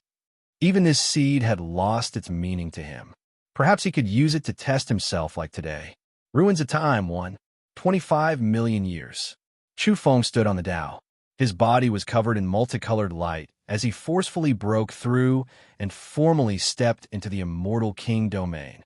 Even this seed had lost its meaning to him. Perhaps he could use it to test himself like today. Ruins of time, 25 million years. Chu Feng stood on the Tao. His body was covered in multicolored light as he forcefully broke through and formally stepped into the immortal king domain.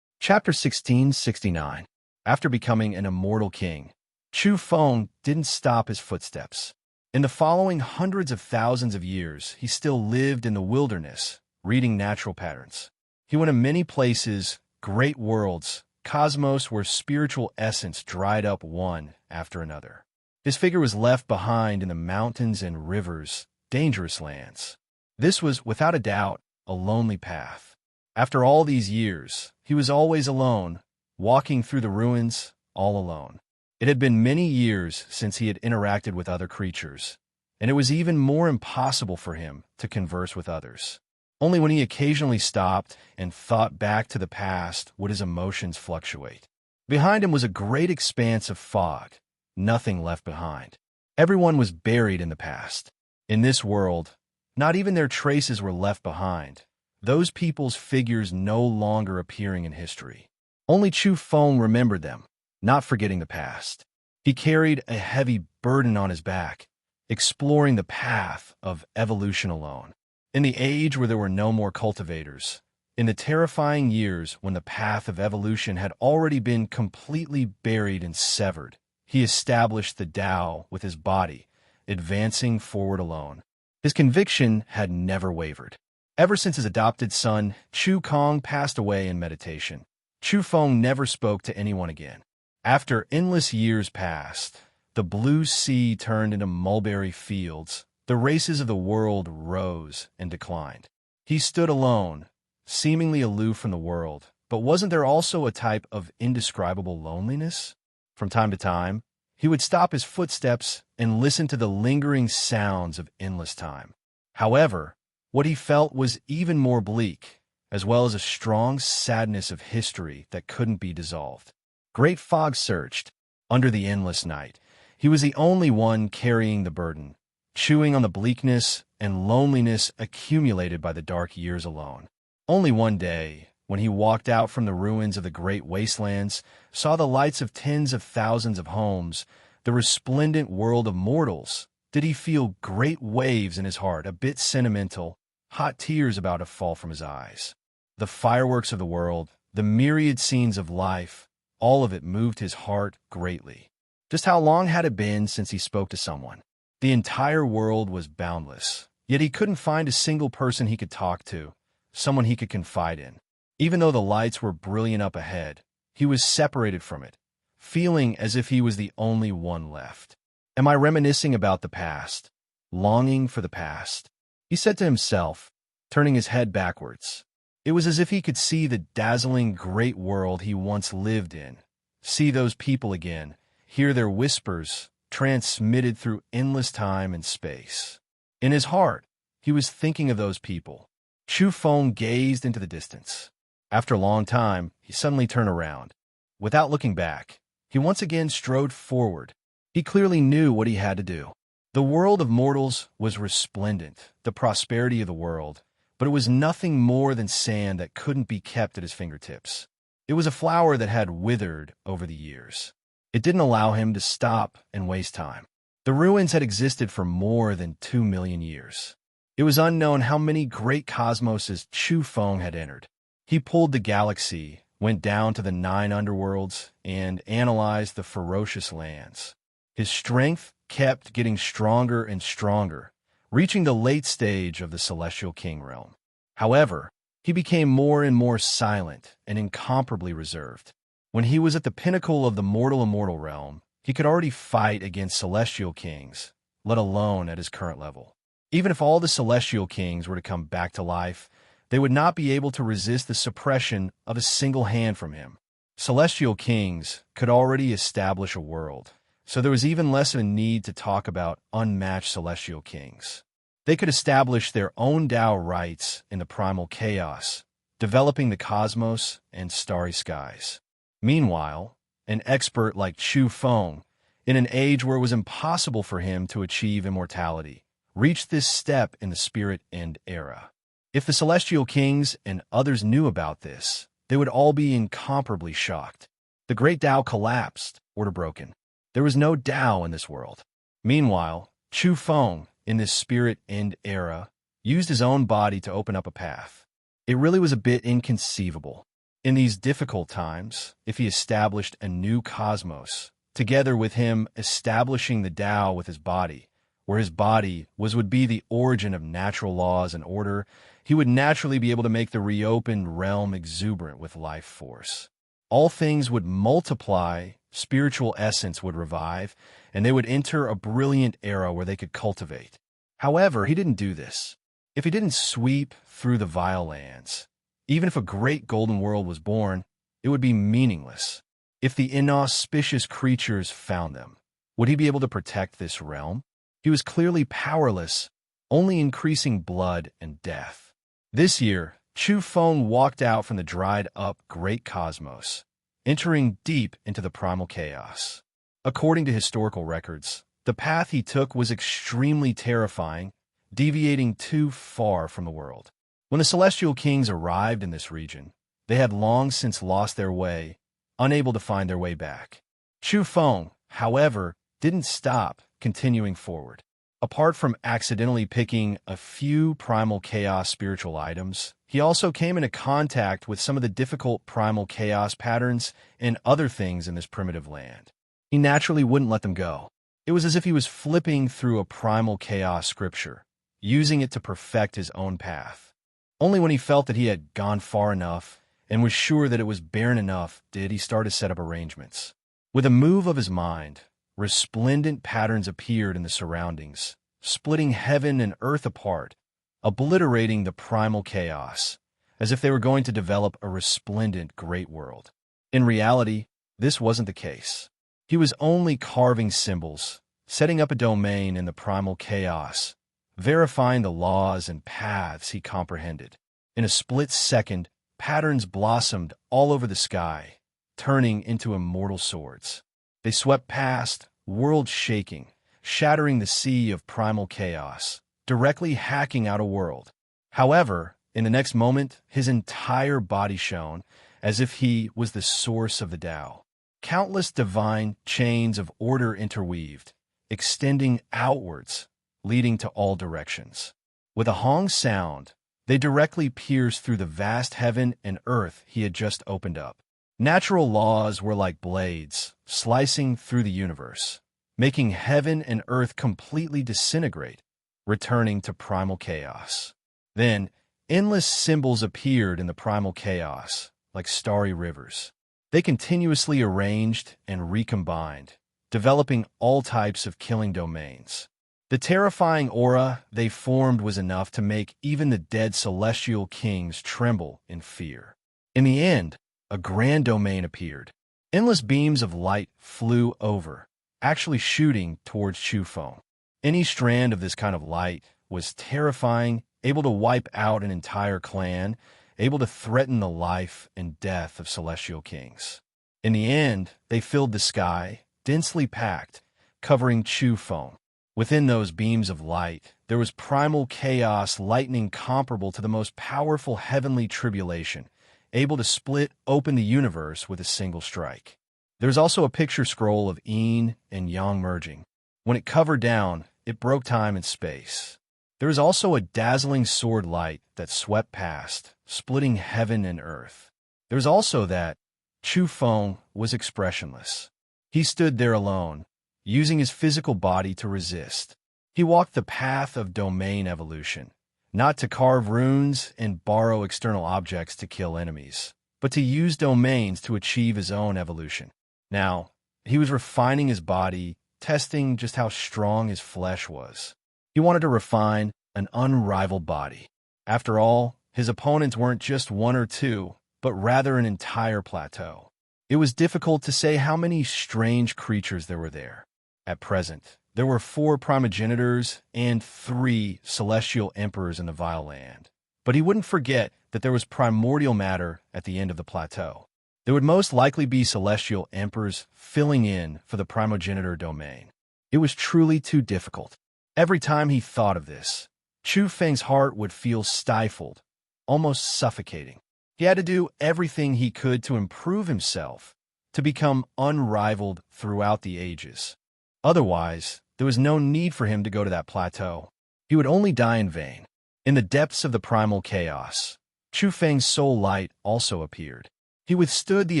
Chapter 1669. After becoming an immortal king, Chu Feng didn't stop his footsteps. In the following hundreds of thousands of years, he still lived in the wilderness, reading natural patterns. He went to many places, great worlds, cosmos where spiritual essence dried up one after another. His figure was left behind in the mountains and rivers, dangerous lands. This was, without a doubt, a lonely path. After all these years, he was always alone, walking through the ruins, all alone. It had been many years since he had interacted with other creatures, and it was even more impossible for him to converse with others. Only when he occasionally stopped and thought back to the past would his emotions fluctuate. Behind him was a great expanse of fog, nothing left behind. Everyone was buried in the past. In this world, not even their traces were left behind, those people's figures no longer appearing in history. Only Chu Feng remembered them, not forgetting the past. He carried a heavy burden on his back, exploring the path of evolution alone. In the age where there were no more cultivators, in the terrifying years when the path of evolution had already been completely buried and severed, he established the Tao with his body, advancing forward alone. His conviction had never wavered. Ever since his adopted son, Chu Kong, passed away in meditation, Chu Feng never spoke to anyone again. After endless years passed, the blue sea turned into mulberry fields. The races of the world rose and declined. He stood alone, seemingly aloof from the world, but wasn't there also a type of indescribable loneliness? From time to time, he would stop his footsteps and listen to the lingering sounds of endless time. However, what he felt was even more bleak, as well as a strong sadness of history that couldn't be dissolved. Great fog surged. Under the endless night, he was the only one carrying the burden, chewing on the bleakness and loneliness accumulated by the dark years alone. Only one day, when he walked out from the ruins of the great wastelands, saw the lights of tens of thousands of homes, the resplendent world of mortals, did he feel great waves in his heart, a bit sentimental, hot tears about to fall from his eyes. The fireworks of the world, the myriad scenes of life, all of it moved his heart greatly. Just how long had it been since he spoke to someone? The entire world was boundless, yet he couldn't find a single person he could talk to, someone he could confide in. Even though the lights were brilliant up ahead, he was separated from it, feeling as if he was the only one left. Am I reminiscing about the past? Longing for the past? He said to himself, turning his head backwards. It was as if he could see the dazzling great world he once lived in, see those people again, hear their whispers transmitted through endless time and space. In his heart, he was thinking of those people. Chu Feng gazed into the distance. After a long time, he suddenly turned around. Without looking back, he once again strode forward. He clearly knew what he had to do. The world of mortals was resplendent, the prosperity of the world, but it was nothing more than sand that couldn't be kept at his fingertips. It was a flower that had withered over the years. It didn't allow him to stop and waste time. The ruins had existed for more than 2 million years. It was unknown how many great cosmoses Chu Feng had entered. He pulled the galaxy, went down to the 9 underworlds, and analyzed the ferocious lands. His strength kept getting stronger and stronger, reaching the late stage of the Celestial King realm. However, he became more and more silent and incomparably reserved. When he was at the pinnacle of the mortal-immortal realm, he could already fight against celestial kings, let alone at his current level. Even if all the celestial kings were to come back to life, they would not be able to resist the suppression of a single hand from him. Celestial kings could already establish a world, so there was even less of a need to talk about unmatched celestial kings. They could establish their own Tao rights in the primal chaos, developing the cosmos and starry skies. Meanwhile, an expert like Chu Feng, in an age where it was impossible for him to achieve immortality, reached this step in the spirit end era. If the celestial kings and others knew about this, they would all be incomparably shocked. The great Tao collapsed, order broken. There was no Tao in this world. Meanwhile, Chu Feng, in this spirit end era, used his own body to open up a path. It really was a bit inconceivable. In these difficult times, if he established a new cosmos, together with him establishing the Tao with his body, where his body would be the origin of natural laws and order, he would naturally be able to make the reopened realm exuberant with life force. All things would multiply, spiritual essence would revive, and they would enter a brilliant era where they could cultivate. However, he didn't do this. If he didn't sweep through the vile lands, even if a great golden world was born, it would be meaningless. If the inauspicious creatures found them, would he be able to protect this realm? He was clearly powerless, only increasing blood and death. This year, Chu Feng walked out from the dried-up great cosmos, entering deep into the primal chaos. According to historical records, the path he took was extremely terrifying, deviating too far from the world. When the celestial kings arrived in this region, they had long since lost their way, unable to find their way back. Chu Feng, however, didn't stop, continuing forward. Apart from accidentally picking a few primal chaos spiritual items, he also came into contact with some of the difficult primal chaos patterns and other things in this primitive land. He naturally wouldn't let them go. It was as if he was flipping through a primal chaos scripture, using it to perfect his own path. Only when he felt that he had gone far enough and was sure that it was barren enough did he start to set up arrangements. With a move of his mind, resplendent patterns appeared in the surroundings, splitting heaven and earth apart, obliterating the primal chaos, as if they were going to develop a resplendent great world. In reality, this wasn't the case. He was only carving symbols, setting up a domain in the primal chaos, verifying the laws and paths he comprehended. In a split second, patterns blossomed all over the sky, turning into immortal swords. They swept past, world-shaking, shattering the sea of primal chaos, directly hacking out a world. However, in the next moment, his entire body shone, as if he was the source of the Tao. Countless divine chains of order interweaved, extending outwards, leading to all directions. With a Hong sound, they directly pierced through the vast heaven and earth he had just opened up. Natural laws were like blades, slicing through the universe, making heaven and earth completely disintegrate, returning to primal chaos. Then, endless symbols appeared in the primal chaos, like starry rivers. They continuously arranged and recombined, developing all types of killing domains. The terrifying aura they formed was enough to make even the dead celestial kings tremble in fear. In the end, a grand domain appeared. Endless beams of light flew over, actually shooting towards Chufeng. Any strand of this kind of light was terrifying, able to wipe out an entire clan, able to threaten the life and death of celestial kings. In the end, they filled the sky, densely packed, covering Chufeng. Within those beams of light, there was primal chaos, lightning comparable to the most powerful heavenly tribulation, able to split open the universe with a single strike. There's also a picture scroll of yin and yang merging. When it covered down, it broke time and space. There is also a dazzling sword light that swept past, splitting heaven and earth. There's also that Chufeng was expressionless. He stood there alone, using his physical body to resist. He walked the path of domain evolution, not to carve runes and borrow external objects to kill enemies, but to use domains to achieve his own evolution. Now, he was refining his body, testing just how strong his flesh was. He wanted to refine an unrivaled body. After all, his opponents weren't just one or two, but rather an entire plateau. It was difficult to say how many strange creatures there were there. At present, there were 4 primogenitors and 3 celestial emperors in the Vile Land. But he wouldn't forget that there was primordial matter at the end of the plateau. There would most likely be celestial emperors filling in for the primogenitor domain. It was truly too difficult. Every time he thought of this, Chufeng's heart would feel stifled, almost suffocating. He had to do everything he could to improve himself, to become unrivaled throughout the ages. Otherwise, there was no need for him to go to that plateau. He would only die in vain. In the depths of the primal chaos, Chufeng's soul light also appeared. He withstood the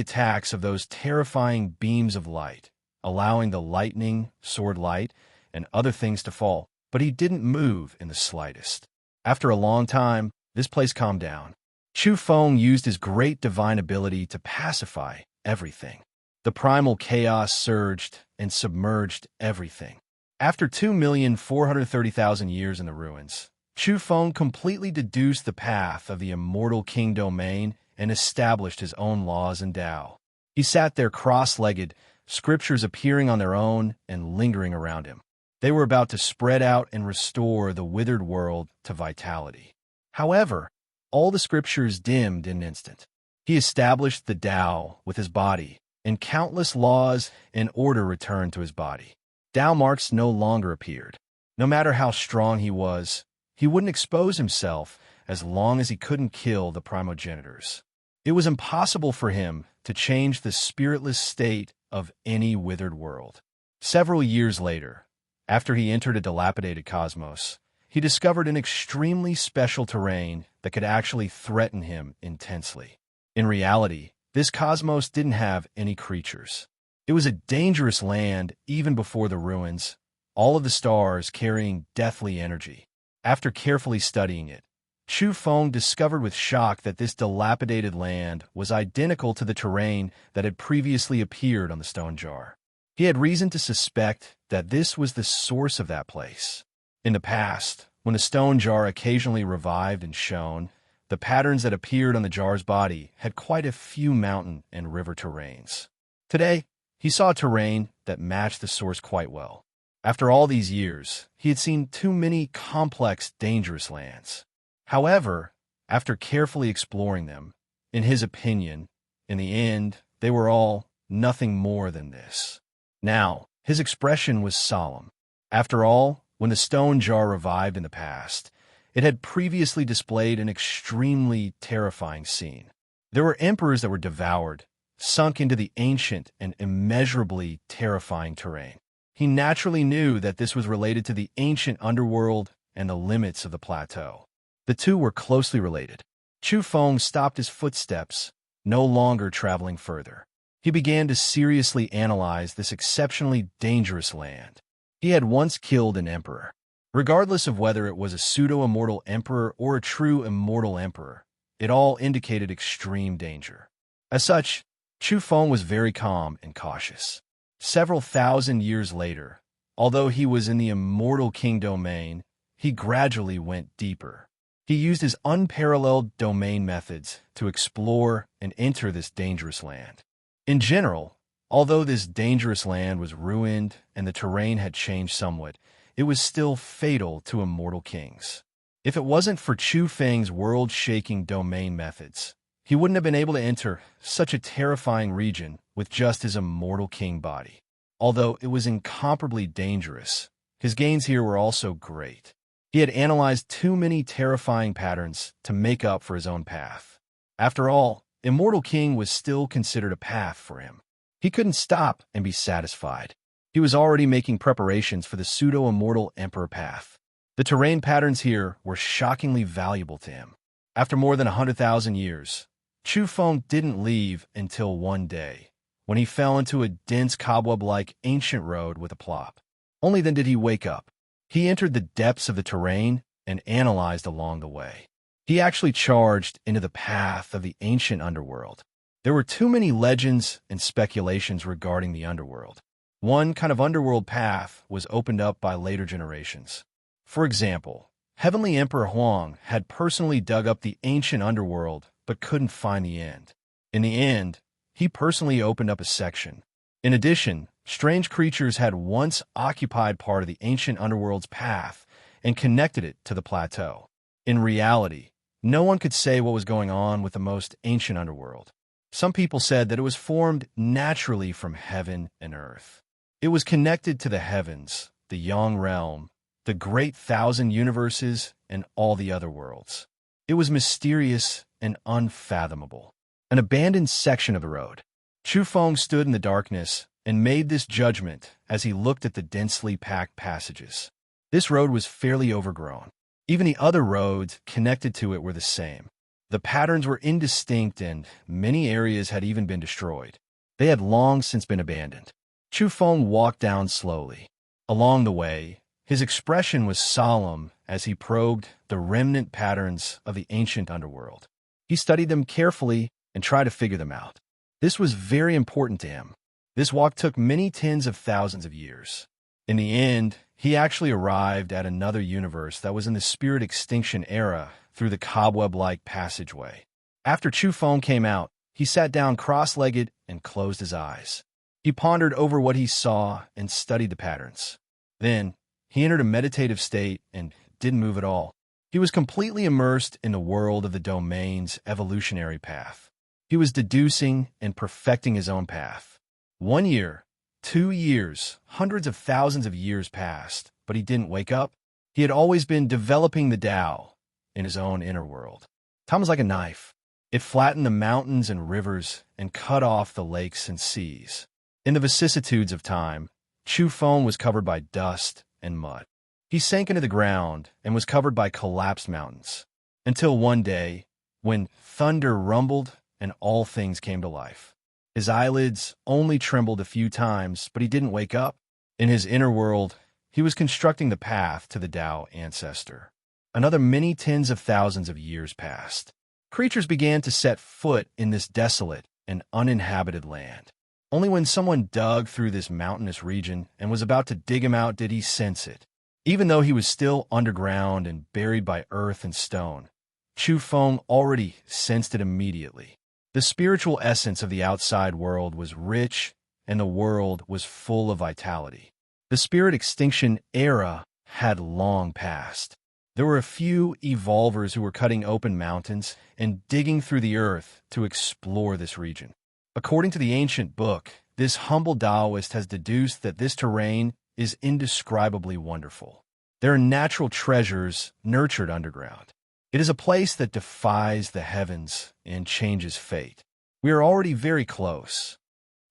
attacks of those terrifying beams of light, allowing the lightning, sword light, and other things to fall, but he didn't move in the slightest. After a long time, this place calmed down. Chufeng used his great divine ability to pacify everything. The primal chaos surged and submerged everything. After 2,430,000 years in the ruins, Chufeng completely deduced the path of the immortal king domain and established his own laws and Tao. He sat there cross-legged, scriptures appearing on their own and lingering around him. They were about to spread out and restore the withered world to vitality. However, all the scriptures dimmed in an instant. He established the Tao with his body, and countless laws and order returned to his body. Tao marks no longer appeared. No matter how strong he was, he wouldn't expose himself as long as he couldn't kill the primogenitors. It was impossible for him to change the spiritless state of any withered world. Several years later, after he entered a dilapidated cosmos, he discovered an extremely special terrain that could actually threaten him intensely. In reality, this cosmos didn't have any creatures. It was a dangerous land even before the ruins, all of the stars carrying deathly energy. After carefully studying it, Chufeng discovered with shock that this dilapidated land was identical to the terrain that had previously appeared on the stone jar. He had reason to suspect that this was the source of that place. In the past, when the stone jar occasionally revived and shone, the patterns that appeared on the jar's body had quite a few mountain and river terrains. Today, he saw a terrain that matched the source quite well. After all these years, he had seen too many complex, dangerous lands. However, after carefully exploring them, in his opinion, in the end, they were all nothing more than this. Now, his expression was solemn. After all, when the stone jar revived in the past, it had previously displayed an extremely terrifying scene. There were emperors that were devoured, sunk into the ancient and immeasurably terrifying terrain. He naturally knew that this was related to the ancient underworld and the limits of the plateau. The two were closely related. Chu Feng stopped his footsteps, no longer traveling further. He began to seriously analyze this exceptionally dangerous land. He had once killed an emperor. Regardless of whether it was a pseudo-immortal emperor or a true immortal emperor, it all indicated extreme danger. As such, Chu Feng was very calm and cautious. Several thousand years later, although he was in the Immortal King domain, he gradually went deeper. He used his unparalleled domain methods to explore and enter this dangerous land. In general, although this dangerous land was ruined and the terrain had changed somewhat, it was still fatal to immortal kings. If it wasn't for Chu Feng's world-shaking domain methods, he wouldn't have been able to enter such a terrifying region with just his immortal king body. Although it was incomparably dangerous, his gains here were also great. He had analyzed too many terrifying patterns to make up for his own path. After all, Immortal King was still considered a path for him. He couldn't stop and be satisfied. He was already making preparations for the pseudo-immortal Emperor path. The terrain patterns here were shockingly valuable to him. After more than 100,000 years, Chu Feng didn't leave until one day, when he fell into a dense cobweb-like ancient road with a plop. Only then did he wake up. He entered the depths of the terrain and analyzed along the way. He actually charged into the path of the ancient underworld. There were too many legends and speculations regarding the underworld. One kind of underworld path was opened up by later generations. For example, Heavenly Emperor Huang had personally dug up the ancient underworld but couldn't find the end. In the end, he personally opened up a section. In addition, strange creatures had once occupied part of the ancient underworld's path and connected it to the plateau. In reality, no one could say what was going on with the most ancient underworld. Some people said that it was formed naturally from heaven and earth. It was connected to the heavens, the Yang realm, the great thousand universes, and all the other worlds. It was mysterious and unfathomable. An abandoned section of the road. Chu Feng stood in the darkness and made this judgment as he looked at the densely packed passages. This road was fairly overgrown. Even the other roads connected to it were the same. The patterns were indistinct and many areas had even been destroyed. They had long since been abandoned. Chu Feng walked down slowly. Along the way, his expression was solemn as he probed the remnant patterns of the ancient underworld. He studied them carefully and tried to figure them out. This was very important to him. This walk took many tens of thousands of years. In the end, he actually arrived at another universe that was in the spirit extinction era through the cobweb-like passageway. After Chu Feng came out, he sat down cross-legged and closed his eyes. He pondered over what he saw and studied the patterns. Then, he entered a meditative state and didn't move at all. He was completely immersed in the world of the domain's evolutionary path. He was deducing and perfecting his own path. 1 year, 2 years, hundreds of thousands of years passed, but he didn't wake up. He had always been developing the Tao in his own inner world. Time was like a knife. It flattened the mountains and rivers and cut off the lakes and seas. In the vicissitudes of time, Chu Feng was covered by dust and mud. He sank into the ground and was covered by collapsed mountains, until one day, when thunder rumbled and all things came to life. His eyelids only trembled a few times, but he didn't wake up. In his inner world, he was constructing the path to the Tao ancestor. Another many tens of thousands of years passed. Creatures began to set foot in this desolate and uninhabited land. Only when someone dug through this mountainous region and was about to dig him out did he sense it. Even though he was still underground and buried by earth and stone, Chu Feng already sensed it immediately. The spiritual essence of the outside world was rich, and the world was full of vitality. The spirit extinction era had long passed. There were a few evolvers who were cutting open mountains and digging through the earth to explore this region. According to the ancient book, this humble Taoist has deduced that this terrain is indescribably wonderful. There are natural treasures nurtured underground. It is a place that defies the heavens and changes fate. We are already very close.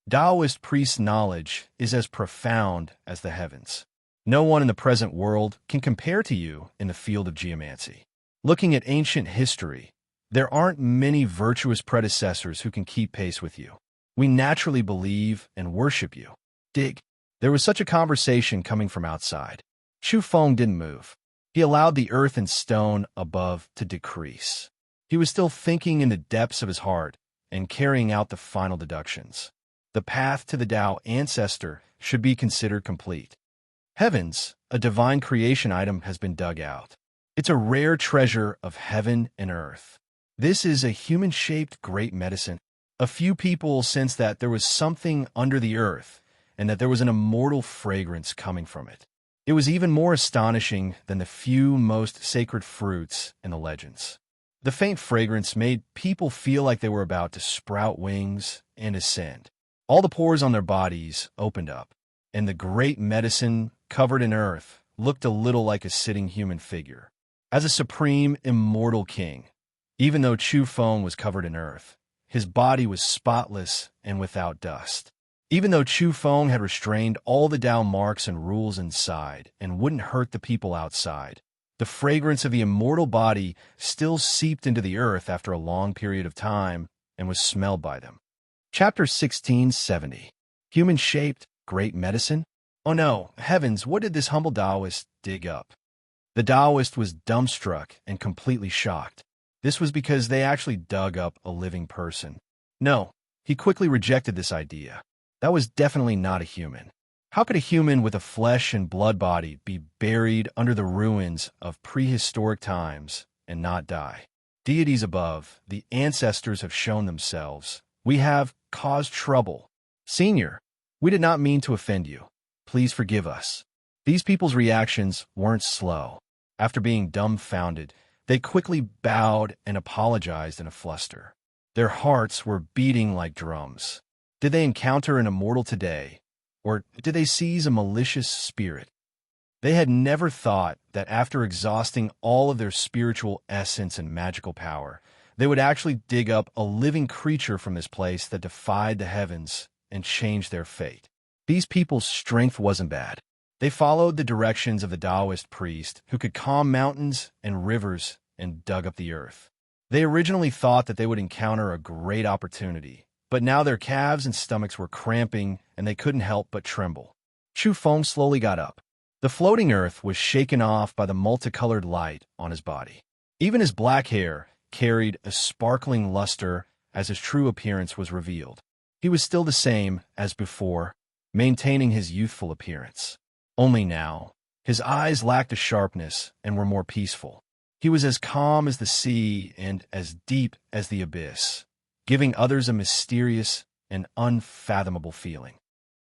Taoist priest knowledge is as profound as the heavens. No one in the present world can compare to you in the field of geomancy. Looking at ancient history, there aren't many virtuous predecessors who can keep pace with you. We naturally believe and worship you. Dig. There was such a conversation coming from outside. Chu Feng didn't move. He allowed the earth and stone above to decrease. He was still thinking in the depths of his heart and carrying out the final deductions. The path to the Tao ancestor should be considered complete. Heavens, a divine creation item, has been dug out. It's a rare treasure of heaven and earth. This is a human-shaped great medicine. A few people sensed that there was something under the earth and that there was an immortal fragrance coming from it. It was even more astonishing than the few most sacred fruits in the legends. The faint fragrance made people feel like they were about to sprout wings and ascend. All the pores on their bodies opened up, and the great medicine, covered in earth, looked a little like a sitting human figure. As a supreme, immortal king, even though Chu Feng was covered in earth, his body was spotless and without dust. Even though Chu Feng had restrained all the Tao marks and rules inside and wouldn't hurt the people outside, the fragrance of the immortal body still seeped into the earth after a long period of time and was smelled by them. Chapter 1670. Human-shaped great medicine? Oh no, heavens, what did this humble Taoist dig up? The Taoist was dumbstruck and completely shocked. This was because they actually dug up a living person. No, he quickly rejected this idea. That was definitely not a human. How could a human with a flesh and blood body be buried under the ruins of prehistoric times and not die? Deities above, the ancestors have shown themselves. We have caused trouble. Senior, we did not mean to offend you. Please forgive us. These people's reactions weren't slow. After being dumbfounded, they quickly bowed and apologized in a fluster. Their hearts were beating like drums. Did they encounter an immortal today, or did they seize a malicious spirit? They had never thought that after exhausting all of their spiritual essence and magical power, they would actually dig up a living creature from this place that defied the heavens and changed their fate. These people's strength wasn't bad. They followed the directions of the Taoist priest who could calm mountains and rivers and dug up the earth. They originally thought that they would encounter a great opportunity, but now their calves and stomachs were cramping and they couldn't help but tremble. Chu Feng slowly got up. The floating earth was shaken off by the multicolored light on his body. Even his black hair carried a sparkling luster as his true appearance was revealed. He was still the same as before, maintaining his youthful appearance. Only now, his eyes lacked a sharpness and were more peaceful. He was as calm as the sea and as deep as the abyss, giving others a mysterious and unfathomable feeling.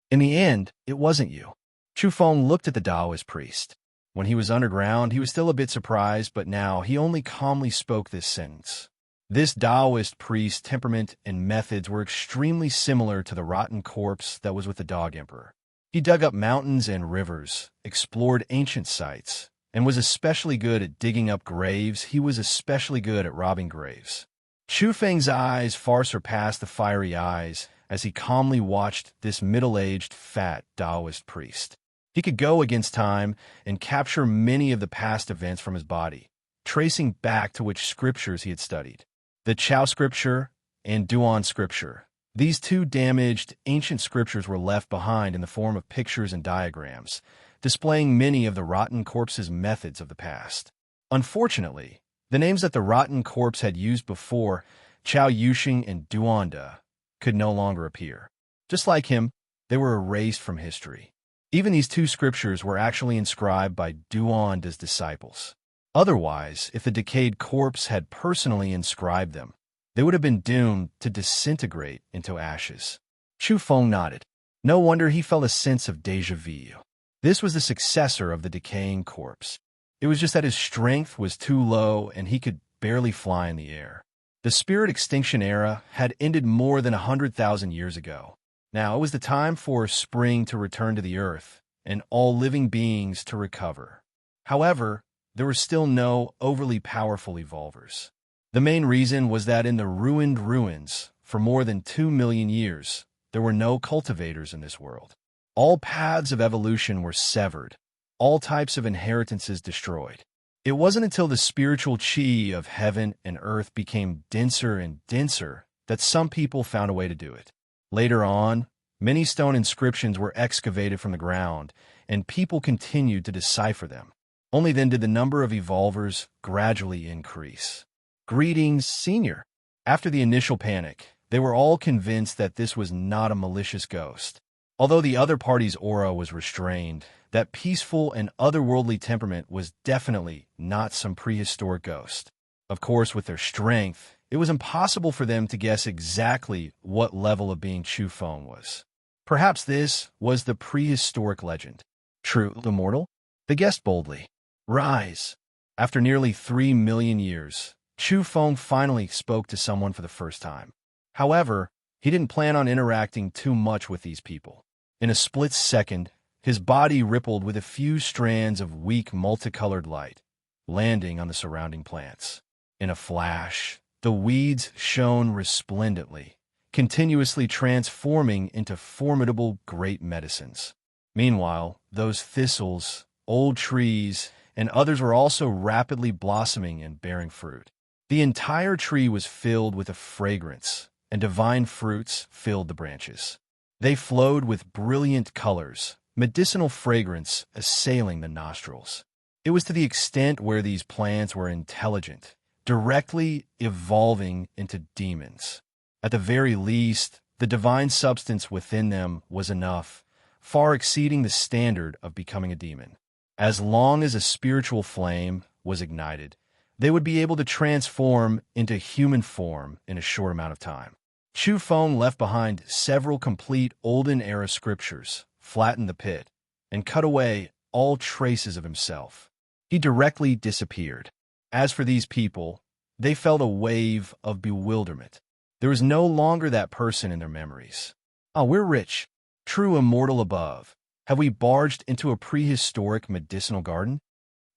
In the end, it wasn't you. Chu Feng looked at the Taoist priest. When he was underground, he was still a bit surprised, but now he only calmly spoke this sentence. This Taoist priest's temperament and methods were extremely similar to the rotten corpse that was with the Dog Emperor. He dug up mountains and rivers, explored ancient sites, and was especially good at digging up graves. He was especially good at robbing graves. Chu Feng's eyes far surpassed the fiery eyes as he calmly watched this middle-aged, fat Taoist priest. He could go against time and capture many of the past events from his body, tracing back to which scriptures he had studied. The Chao scripture and Duan scripture. These two damaged ancient scriptures were left behind in the form of pictures and diagrams, displaying many of the rotten corpse's methods of the past. Unfortunately, the names that the rotten corpse had used before, Chao Yuxing and Duanda, could no longer appear. Just like him, they were erased from history. Even these two scriptures were actually inscribed by Duanda's disciples. Otherwise, if the decayed corpse had personally inscribed them, they would have been doomed to disintegrate into ashes. Chu Feng nodded. No wonder he felt a sense of déjà vu. This was the successor of the decaying corpse. It was just that his strength was too low and he could barely fly in the air. The spirit extinction era had ended more than 100,000 years ago. Now it was the time for spring to return to the earth and all living beings to recover. However, there were still no overly powerful evolvers. The main reason was that in the ruined ruins, for more than 2 million years, there were no cultivators in this world. All paths of evolution were severed, all types of inheritances destroyed. It wasn't until the spiritual chi of heaven and earth became denser and denser that some people found a way to do it. Later on, many stone inscriptions were excavated from the ground, and people continued to decipher them. Only then did the number of evolvers gradually increase. Greetings, Senior. After the initial panic, they were all convinced that this was not a malicious ghost. Although the other party's aura was restrained, that peaceful and otherworldly temperament was definitely not some prehistoric ghost. Of course, with their strength, it was impossible for them to guess exactly what level of being Chu Feng was. Perhaps this was the prehistoric legend. True, immortal? They guessed boldly. Rise. After nearly 3 million years, Chu Feng finally spoke to someone for the first time. However, he didn't plan on interacting too much with these people. In a split second, his body rippled with a few strands of weak multicolored light, landing on the surrounding plants. In a flash, the weeds shone resplendently, continuously transforming into formidable great medicines. Meanwhile, those thistles, old trees, and others were also rapidly blossoming and bearing fruit. The entire tree was filled with a fragrance, and divine fruits filled the branches. They flowed with brilliant colors, medicinal fragrance assailing the nostrils. It was to the extent where these plants were intelligent, directly evolving into demons. At the very least, the divine substance within them was enough, far exceeding the standard of becoming a demon. As long as a spiritual flame was ignited, they would be able to transform into human form in a short amount of time. Chu Feng left behind several complete olden-era scriptures, flattened the pit, and cut away all traces of himself. He directly disappeared. As for these people, they felt a wave of bewilderment. There was no longer that person in their memories. Oh, we're rich, true immortal above. Have we barged into a prehistoric medicinal garden?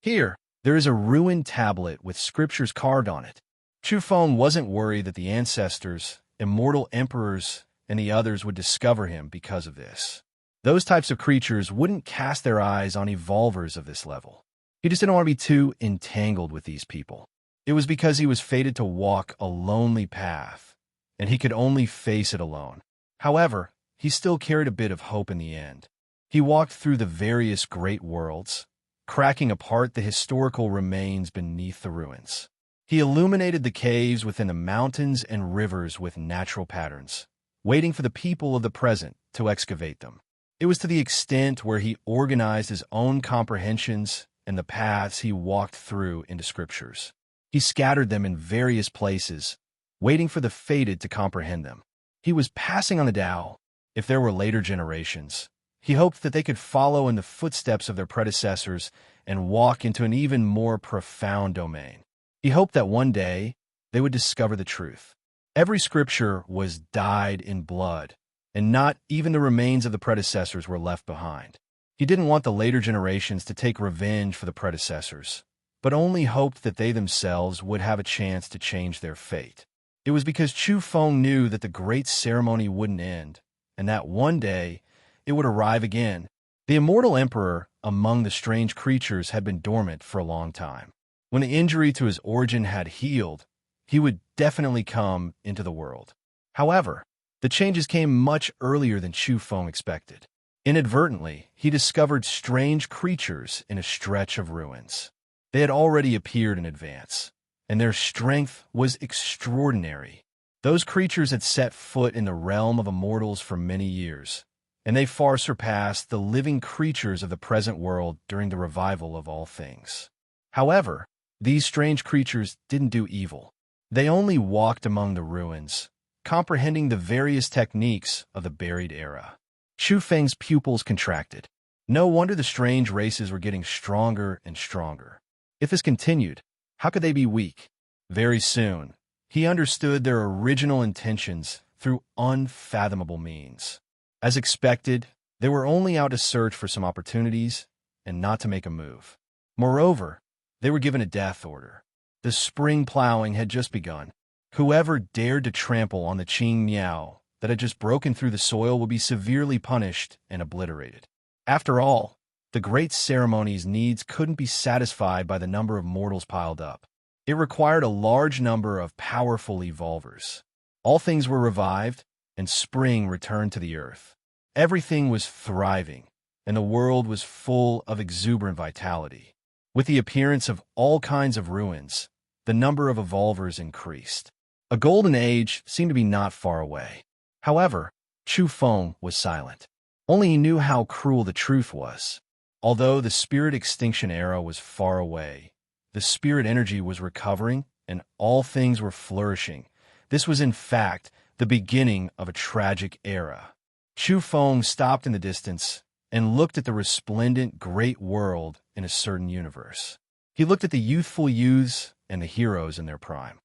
Here, there is a ruined tablet with scriptures carved on it. Chu Feng wasn't worried that the ancestors, immortal emperors, and the others would discover him because of this. Those types of creatures wouldn't cast their eyes on evolvers of this level. He just didn't want to be too entangled with these people. It was because he was fated to walk a lonely path, and he could only face it alone. However, he still carried a bit of hope in the end. He walked through the various great worlds, cracking apart the historical remains beneath the ruins. He illuminated the caves within the mountains and rivers with natural patterns, waiting for the people of the present to excavate them. It was to the extent where he organized his own comprehensions and the paths he walked through into scriptures. He scattered them in various places, waiting for the fated to comprehend them. He was passing on the Tao. If there were later generations, he hoped that they could follow in the footsteps of their predecessors and walk into an even more profound domain. He hoped that one day they would discover the truth. Every scripture was dyed in blood, and not even the remains of the predecessors were left behind. He didn't want the later generations to take revenge for the predecessors, but only hoped that they themselves would have a chance to change their fate. It was because Chu Feng knew that the great ceremony wouldn't end, and that one day it would arrive again. The immortal emperor among the strange creatures had been dormant for a long time. When the injury to his origin had healed, he would definitely come into the world. However, the changes came much earlier than Chu Feng expected. Inadvertently, he discovered strange creatures in a stretch of ruins. They had already appeared in advance, and their strength was extraordinary. Those creatures had set foot in the realm of immortals for many years, and they far surpassed the living creatures of the present world during the revival of all things. However, these strange creatures didn't do evil. They only walked among the ruins, comprehending the various techniques of the buried era. Chu Feng's pupils contracted. No wonder the strange races were getting stronger and stronger. If this continued, how could they be weak? Very soon, He understood their original intentions through unfathomable means. As expected, they were only out to search for some opportunities and not to make a move. Moreover, they were given a death order. The spring plowing had just begun. Whoever dared to trample on the Qing Miao that had just broken through the soil would be severely punished and obliterated. After all, the great ceremony's needs couldn't be satisfied by the number of mortals piled up. It required a large number of powerful evolvers. All things were revived, and spring returned to the earth. Everything was thriving, and the world was full of exuberant vitality. With the appearance of all kinds of ruins, the number of evolvers increased. A golden age seemed to be not far away. However, Chu Feng was silent. Only he knew how cruel the truth was. Although the spirit extinction era was far away, the spirit energy was recovering, and all things were flourishing. This was, in fact, the beginning of a tragic era. Chu Feng stopped in the distance and looked at the resplendent great world in a certain universe. He looked at the youthful youths and the heroes in their prime.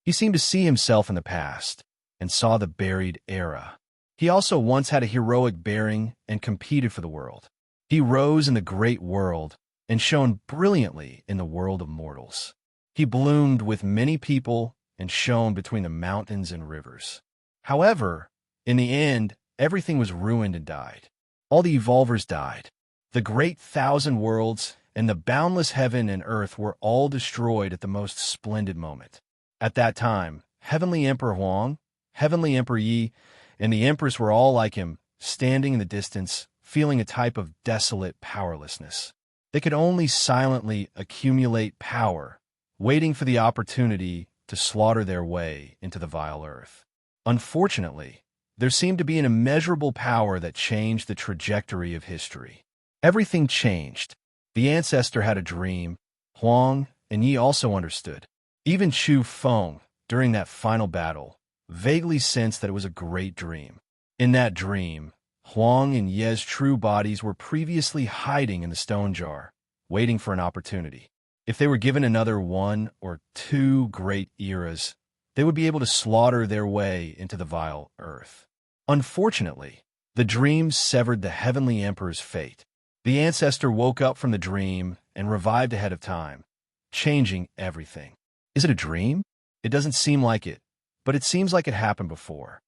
He seemed to see himself in the past and saw the buried era. He also once had a heroic bearing and competed for the world. He rose in the great world and shone brilliantly in the world of mortals. He bloomed with many people and shone between the mountains and rivers. However, in the end, everything was ruined and died. All the evolvers died. The great thousand worlds and the boundless heaven and earth were all destroyed at the most splendid moment. At that time, Heavenly Emperor Huang, Heavenly Emperor Yi, and the Empress were all like him, standing in the distance, feeling a type of desolate powerlessness. They could only silently accumulate power, waiting for the opportunity to slaughter their way into the vile earth. Unfortunately, there seemed to be an immeasurable power that changed the trajectory of history. Everything changed. The ancestor had a dream. Huang and Yi also understood. Even Chu Feng, during that final battle, vaguely sensed that it was a great dream. In that dream, Huang and Ye's true bodies were previously hiding in the stone jar, waiting for an opportunity. If they were given another 1 or 2 great eras, they would be able to slaughter their way into the vile earth. Unfortunately, the dream severed the Heavenly Emperor's fate. The ancestor woke up from the dream and revived ahead of time, changing everything. Is it a dream? It doesn't seem like it, but it seems like it happened before.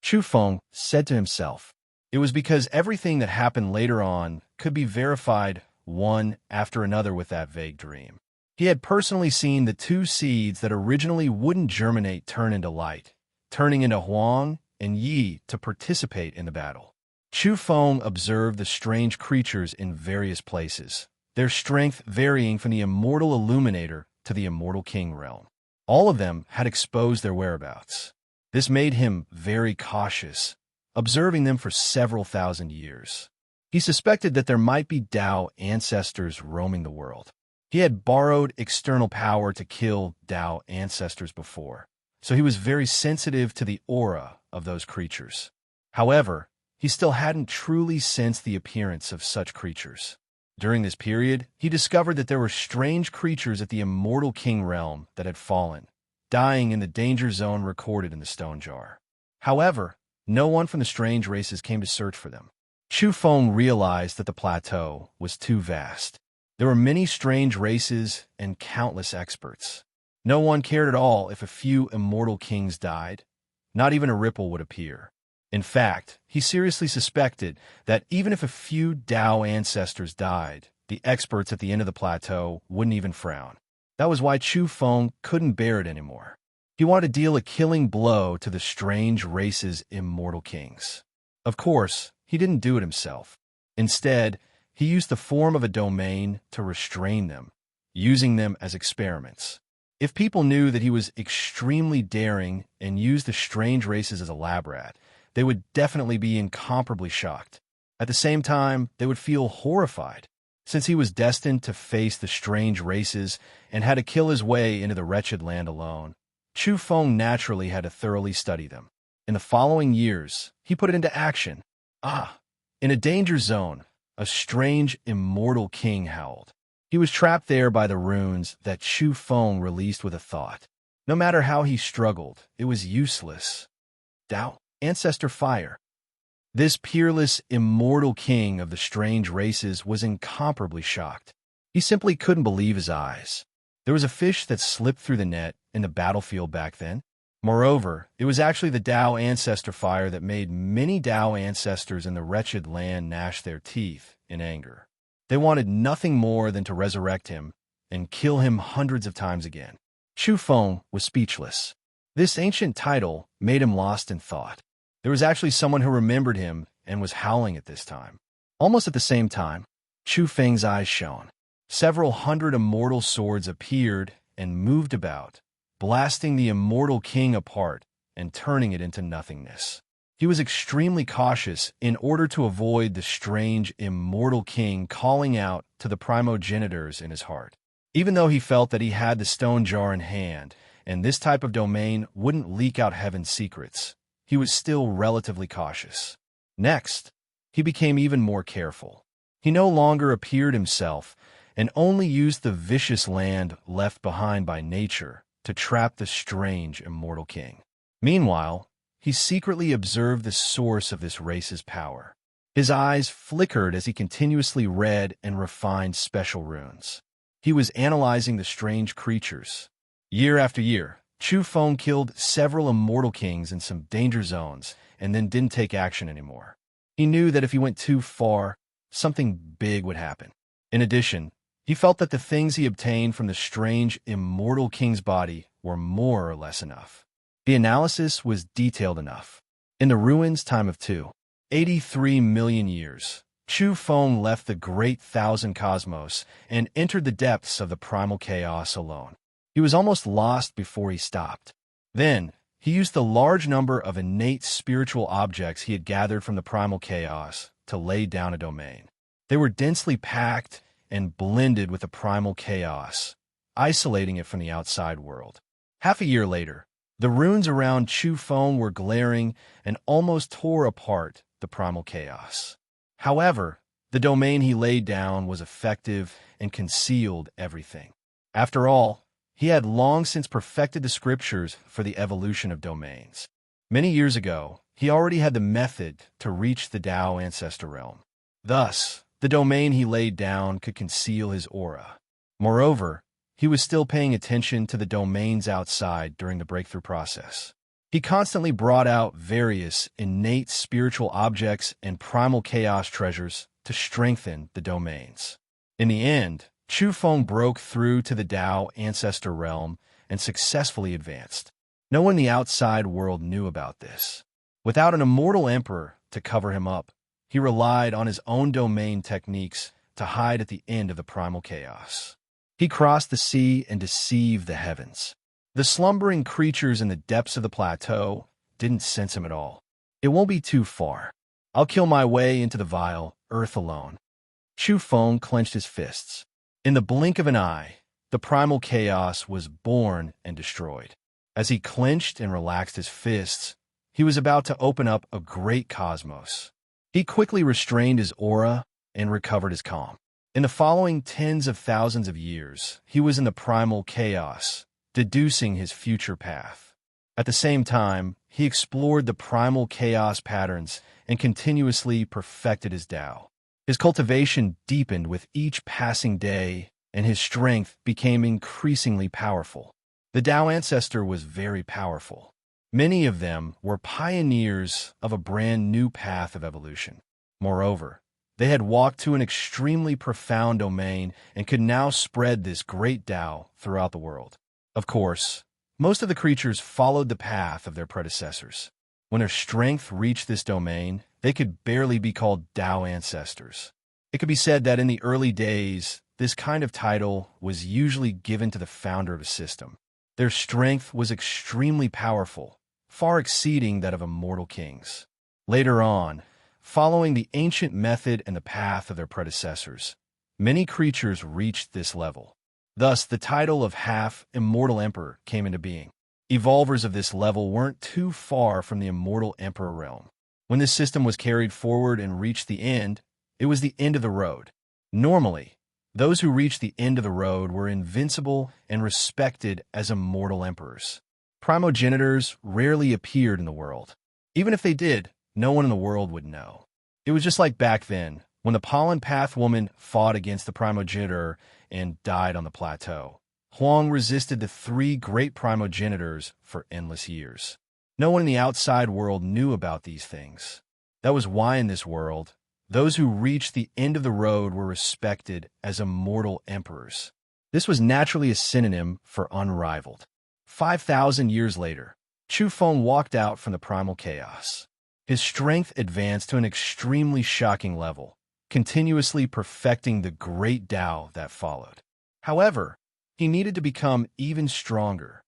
Chu Feng said to himself. It was because everything that happened later on could be verified one after another with that vague dream. He had personally seen the 2 seeds that originally wouldn't germinate turn into light, turning into Huang and Yi to participate in the battle. Chu Feng observed the strange creatures in various places, their strength varying from the immortal Illuminator to the immortal King realm. All of them had exposed their whereabouts. This made him very cautious, observing them for several thousand years. He suspected that there might be Dao ancestors roaming the world. He had borrowed external power to kill Dao ancestors before, so he was very sensitive to the aura of those creatures. However, he still hadn't truly sensed the appearance of such creatures. During this period, he discovered that there were strange creatures at the immortal King realm that had fallen, dying in the danger zone recorded in the stone jar. However, no one from the strange races came to search for them. Chu Feng realized that the plateau was too vast. There were many strange races and countless experts. No one cared at all if a few immortal kings died. Not even a ripple would appear. In fact, he seriously suspected that even if a few Dao ancestors died, the experts at the end of the plateau wouldn't even frown. That was why Chu Feng couldn't bear it anymore. He wanted to deal a killing blow to the strange race's immortal kings. Of course, he didn't do it himself. Instead, he used the form of a domain to restrain them, using them as experiments. If people knew that he was extremely daring and used the strange races as a lab rat, they would definitely be incomparably shocked. At the same time, they would feel horrified. Since he was destined to face the strange races and had to kill his way into the wretched land alone, Chu Feng naturally had to thoroughly study them. In the following years, he put it into action. In a danger zone, a strange immortal king howled. He was trapped there by the runes that Chu Feng released with a thought. No matter how he struggled, it was useless. Tao, ancestor fire. This peerless, immortal king of the strange races was incomparably shocked. He simply couldn't believe his eyes. There was a fish that slipped through the net in the battlefield back then. Moreover, it was actually the Tao ancestor fire that made many Tao ancestors in the wretched land gnash their teeth in anger. They wanted nothing more than to resurrect him and kill him hundreds of times again. Chu Feng was speechless. This ancient title made him lost in thought. There was actually someone who remembered him and was howling at this time. Almost at the same time, Chu Feng's eyes shone. Several hundred immortal swords appeared and moved about, blasting the immortal king apart and turning it into nothingness. He was extremely cautious in order to avoid the strange, immortal king calling out to the primogenitors in his heart. Even though he felt that he had the stone jar in hand, and this type of domain wouldn't leak out heaven's secrets, he was still relatively cautious. Next, he became even more careful. He no longer appeared himself and only used the vicious land left behind by nature to trap the strange, immortal king. Meanwhile, he secretly observed the source of this race's power. His eyes flickered as he continuously read and refined special runes. He was analyzing the strange creatures. Year after year, Chu Feng killed several immortal kings in some danger zones and then didn't take action anymore. He knew that if he went too far, something big would happen. In addition, he felt that the things he obtained from the strange, immortal king's body were more or less enough. The analysis was detailed enough. In the ruins time of 283 million years, Chu Feng left the great thousand cosmos and entered the depths of the primal chaos alone. He was almost lost before he stopped. Then, he used the large number of innate spiritual objects he had gathered from the primal chaos to lay down a domain. They were densely packed and blended with the primal chaos, isolating it from the outside world. Half a year later, the runes around Chu Feng were glaring and almost tore apart the primal chaos. However, the domain he laid down was effective and concealed everything. After all, he had long since perfected the scriptures for the evolution of domains. Many years ago, he already had the method to reach the Tao ancestor realm. Thus, the domain he laid down could conceal his aura. Moreover, he was still paying attention to the domains outside during the breakthrough process. He constantly brought out various innate spiritual objects and primal chaos treasures to strengthen the domains. In the end, Chu Feng broke through to the Tao ancestor realm and successfully advanced. No one in the outside world knew about this. Without an immortal emperor to cover him up, he relied on his own domain techniques to hide at the end of the primal chaos. He crossed the sea and deceived the heavens. The slumbering creatures in the depths of the plateau didn't sense him at all. It won't be too far. I'll kill my way into the vile earth alone. Chu Feng clenched his fists. In the blink of an eye, the primal chaos was born and destroyed. As he clenched and relaxed his fists, he was about to open up a great cosmos. He quickly restrained his aura and recovered his calm. In the following tens of thousands of years, he was in the primal chaos, deducing his future path. At the same time, he explored the primal chaos patterns and continuously perfected his Tao. His cultivation deepened with each passing day, and his strength became increasingly powerful. The Tao ancestor was very powerful. Many of them were pioneers of a brand new path of evolution. Moreover, they had walked to an extremely profound domain and could now spread this great Tao throughout the world. Of course, most of the creatures followed the path of their predecessors. When their strength reached this domain, they could barely be called Tao ancestors. It could be said that in the early days, this kind of title was usually given to the founder of a system. Their strength was extremely powerful, far exceeding that of immortal kings. Later on, following the ancient method and the path of their predecessors, many creatures reached this level. Thus, the title of half-immortal emperor came into being. Evolvers of this level weren't too far from the immortal emperor realm. When this system was carried forward and reached the end, it was the end of the road. Normally, Those who reached the end of the road were invincible and respected as immortal emperors. Primogenitors rarely appeared in the world. Even if they did, no one in the world would know. It was just like back then, when the pollen path woman fought against the primogenitor and died on the plateau. Huang resisted the three great primogenitors for endless years. No one in the outside world knew about these things. That was why in this world, those who reached the end of the road were respected as immortal emperors. This was naturally a synonym for unrivaled. 5,000 years later, Chu Feng walked out from the primal chaos. His strength advanced to an extremely shocking level, continuously perfecting the great Tao that followed. However, he needed to become even stronger.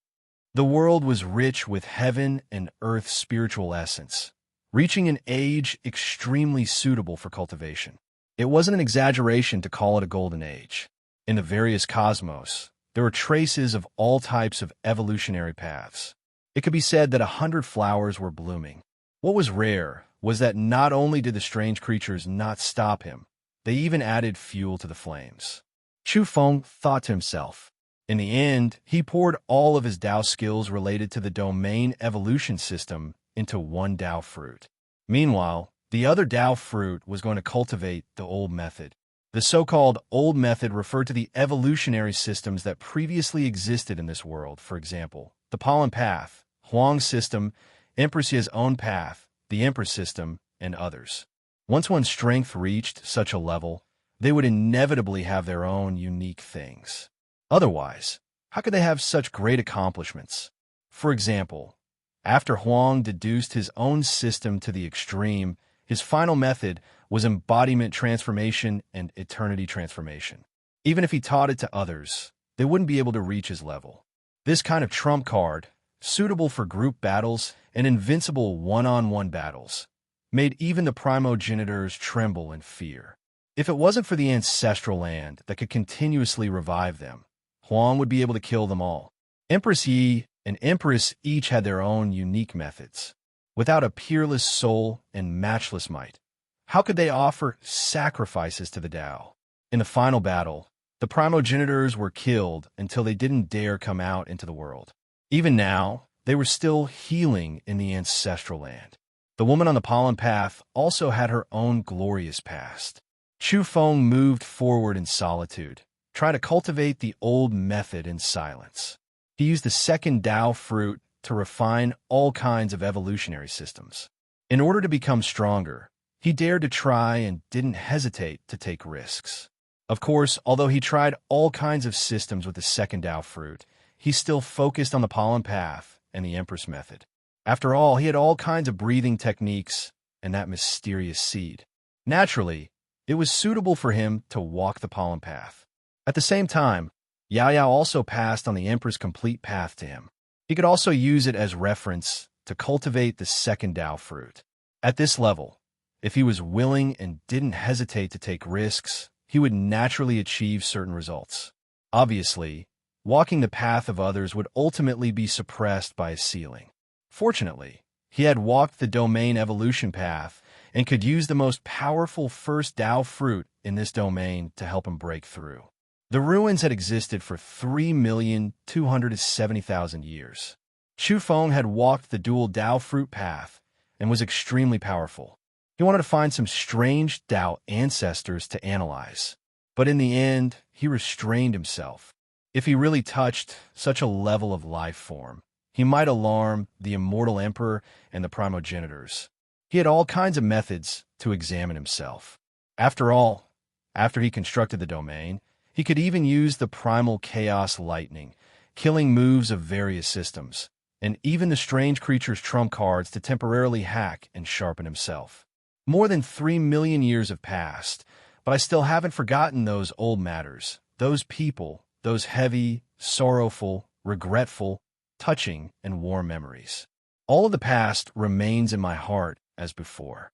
The world was rich with heaven and earth's spiritual essence, reaching an age extremely suitable for cultivation. It wasn't an exaggeration to call it a golden age. In the various cosmos, there were traces of all types of evolutionary paths. It could be said that 100 flowers were blooming. What was rare was that not only did the strange creatures not stop him, they even added fuel to the flames. Chu Feng thought to himself. In the end, he poured all of his Tao skills related to the domain evolution system into one Tao fruit. Meanwhile, the other Tao fruit was going to cultivate the old method. The so-called old method referred to the evolutionary systems that previously existed in this world, for example, the pollen path, Huang's system, Empress Ye's own path, the Empress system, and others. Once one's strength reached such a level, they would inevitably have their own unique things. Otherwise, how could they have such great accomplishments? For example, after Huang deduced his own system to the extreme, his final method was embodiment transformation and eternity transformation. Even if he taught it to others, they wouldn't be able to reach his level. This kind of trump card, suitable for group battles and invincible one-on-one battles, made even the primogenitors tremble in fear. If it wasn't for the ancestral land that could continuously revive them, Huang would be able to kill them all. Empress Yi and Empress each had their own unique methods. Without a peerless soul and matchless might, how could they offer sacrifices to the Tao? In the final battle, the primogenitors were killed until they didn't dare come out into the world. Even now, they were still healing in the ancestral land. The woman on the pollen path also had her own glorious past. Chu Feng moved forward in solitude, trying to cultivate the old method in silence. He used the second Tao fruit to refine all kinds of evolutionary systems. In order to become stronger, he dared to try and didn't hesitate to take risks. Of course, although he tried all kinds of systems with the second Tao fruit, he still focused on the pollen path and the Empress method. After all, he had all kinds of breathing techniques and that mysterious seed. Naturally, it was suitable for him to walk the pollen path. At the same time, Yao also passed on the Emperor's complete path to him. He could also use it as reference to cultivate the second Tao fruit. At this level, if he was willing and didn't hesitate to take risks, he would naturally achieve certain results. Obviously, walking the path of others would ultimately be suppressed by a ceiling. Fortunately, he had walked the domain evolution path and could use the most powerful first Tao fruit in this domain to help him break through. The ruins had existed for 3,270,000 years. Chu Feng had walked the dual Tao fruit path and was extremely powerful. He wanted to find some strange Tao ancestors to analyze, but in the end, he restrained himself. If he really touched such a level of life form, he might alarm the immortal emperor and the primogenitors. He had all kinds of methods to examine himself. After all, after he constructed the domain, he could even use the primal chaos lightning, killing moves of various systems, and even the strange creature's trump cards to temporarily hack and sharpen himself. More than 3 million years have passed, but I still haven't forgotten those old matters, those people, those heavy, sorrowful, regretful, touching, and warm memories. All of the past remains in my heart as before.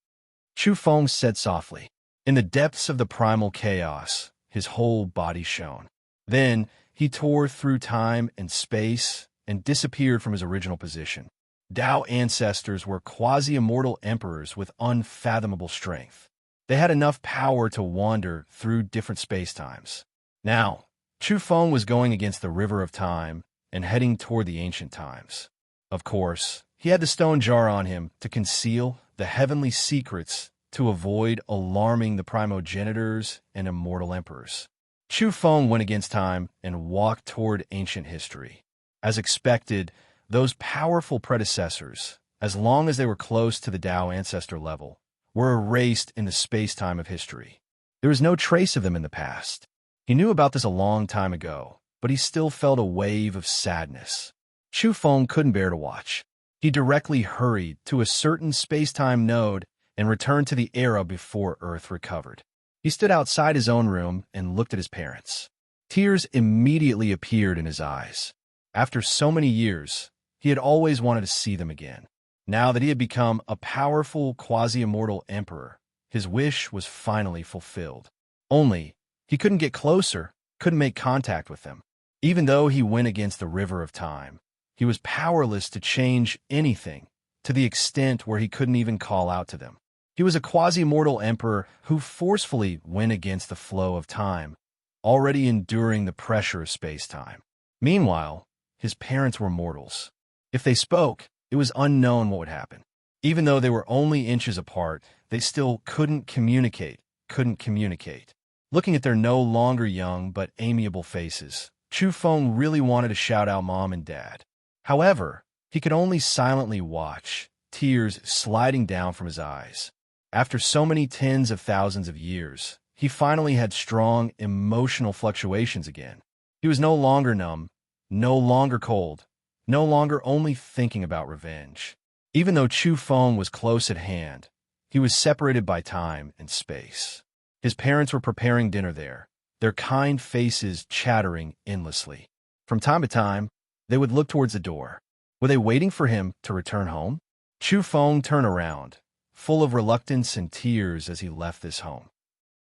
Chu Feng said softly. In the depths of the primal chaos, his whole body shone. Then he tore through time and space and disappeared from his original position. Tao ancestors were quasi-immortal emperors with unfathomable strength. They had enough power to wander through different spacetimes. Now, Chu Feng was going against the river of time and heading toward the ancient times. Of course, he had the stone jar on him to conceal the heavenly secrets to avoid alarming the primogenitors and immortal emperors. Chu Feng went against time and walked toward ancient history. As expected, those powerful predecessors, as long as they were close to the Tao ancestor level, were erased in the space-time of history. There was no trace of them in the past. He knew about this a long time ago, but he still felt a wave of sadness. Chu Feng couldn't bear to watch. He directly hurried to a certain space-time node and returned to the era before Earth recovered. He stood outside his own room and looked at his parents. Tears immediately appeared in his eyes. After so many years, he had always wanted to see them again. Now that he had become a powerful quasi-immortal emperor, his wish was finally fulfilled. Only, he couldn't get closer, couldn't make contact with them. Even though he went against the river of time, he was powerless to change anything, to the extent where he couldn't even call out to them. He was a quasi-mortal emperor who forcefully went against the flow of time, already enduring the pressure of space-time. Meanwhile, his parents were mortals. If they spoke, it was unknown what would happen. Even though they were only inches apart, they still couldn't communicate. Looking at their no longer young but amiable faces, Chu Feng really wanted to shout out Mom and Dad. However, he could only silently watch, tears sliding down from his eyes. After so many tens of thousands of years, he finally had strong emotional fluctuations again. He was no longer numb, no longer cold, no longer only thinking about revenge. Even though Chu Feng was close at hand, he was separated by time and space. His parents were preparing dinner there, their kind faces chattering endlessly. From time to time, they would look towards the door. Were they waiting for him to return home? Chu Feng turned around, full of reluctance and tears as he left this home.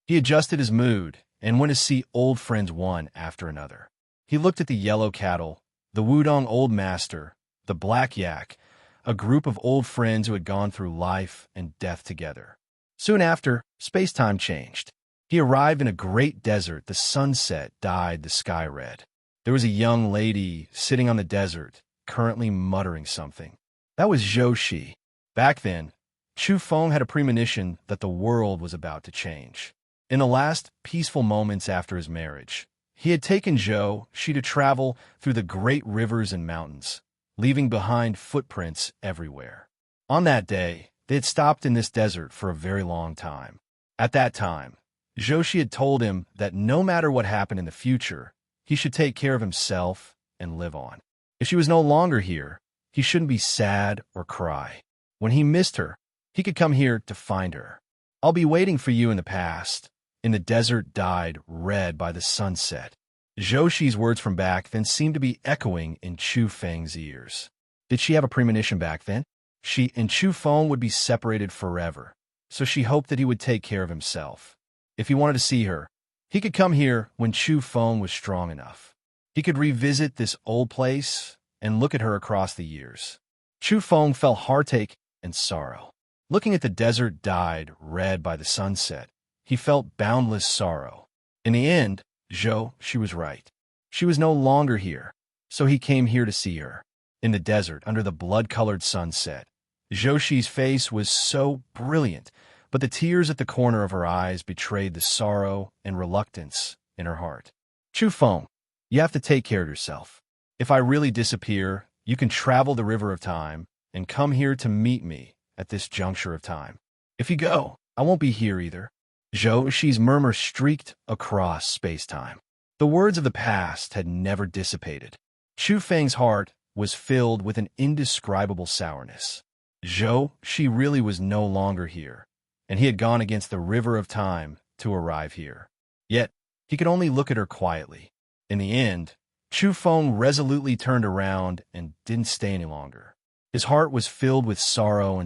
He adjusted his mood and went to see old friends one after another. He looked at the yellow cattle, the Wudong old master, the black yak, a group of old friends who had gone through life and death together. Soon after, space-time changed. He arrived in a great desert. The sunset dyed the sky red. There was a young lady sitting on the desert, currently muttering something. That was Zhou Shi. Back then, Chu Feng had a premonition that the world was about to change. In the last peaceful moments after his marriage, he had taken Zhou Shi to travel through the great rivers and mountains, leaving behind footprints everywhere. On that day, they had stopped in this desert for a very long time. At that time, Zhou Shi had told him that no matter what happened in the future, he should take care of himself and live on. If she was no longer here, he shouldn't be sad or cry. When he missed her, he could come here to find her. I'll be waiting for you in the past, in the desert dyed red by the sunset. Zhou Shi's words from back then seemed to be echoing in Chu Feng's ears. Did she have a premonition back then? She and Chu Feng would be separated forever, so she hoped that he would take care of himself. If he wanted to see her, he could come here when Chu Feng was strong enough. He could revisit this old place and look at her across the years. Chu Feng felt heartache and sorrow. Looking at the desert dyed red by the sunset, he felt boundless sorrow. In the end, Zhou Shi was right. She was no longer here, so he came here to see her. In the desert, under the blood-colored sunset, Zhou Shi's face was so brilliant, but the tears at the corner of her eyes betrayed the sorrow and reluctance in her heart. Chu Feng, you have to take care of yourself. If I really disappear, you can travel the river of time and come here to meet me at this juncture of time. If you go, I won't be here either. Zhou Shi's murmur streaked across space-time. The words of the past had never dissipated. Chu Feng's heart was filled with an indescribable sourness. Zhou Shi really was no longer here, and he had gone against the river of time to arrive here. Yet, he could only look at her quietly. In the end, Chu Feng resolutely turned around and didn't stay any longer. His heart was filled with sorrow,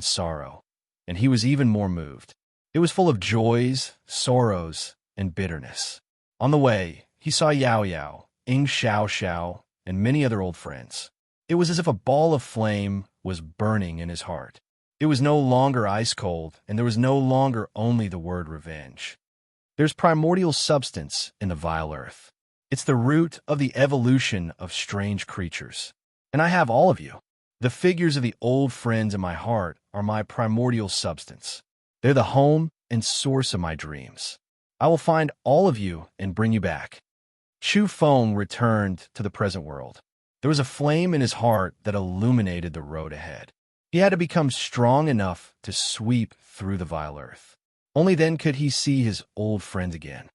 and he was even more moved. It was full of joys, sorrows, and bitterness. On the way, he saw Yao Yao, Ing Xiao Xiao, and many other old friends. It was as if a ball of flame was burning in his heart. It was no longer ice cold, and there was no longer only the word revenge. There's primordial substance in the vile earth. It's the root of the evolution of strange creatures. And I have all of you. The figures of the old friends in my heart are my primordial substance. They're the home and source of my dreams. I will find all of you and bring you back. Chu Feng returned to the present world. There was a flame in his heart that illuminated the road ahead. He had to become strong enough to sweep through the vile earth. Only then could he see his old friend again.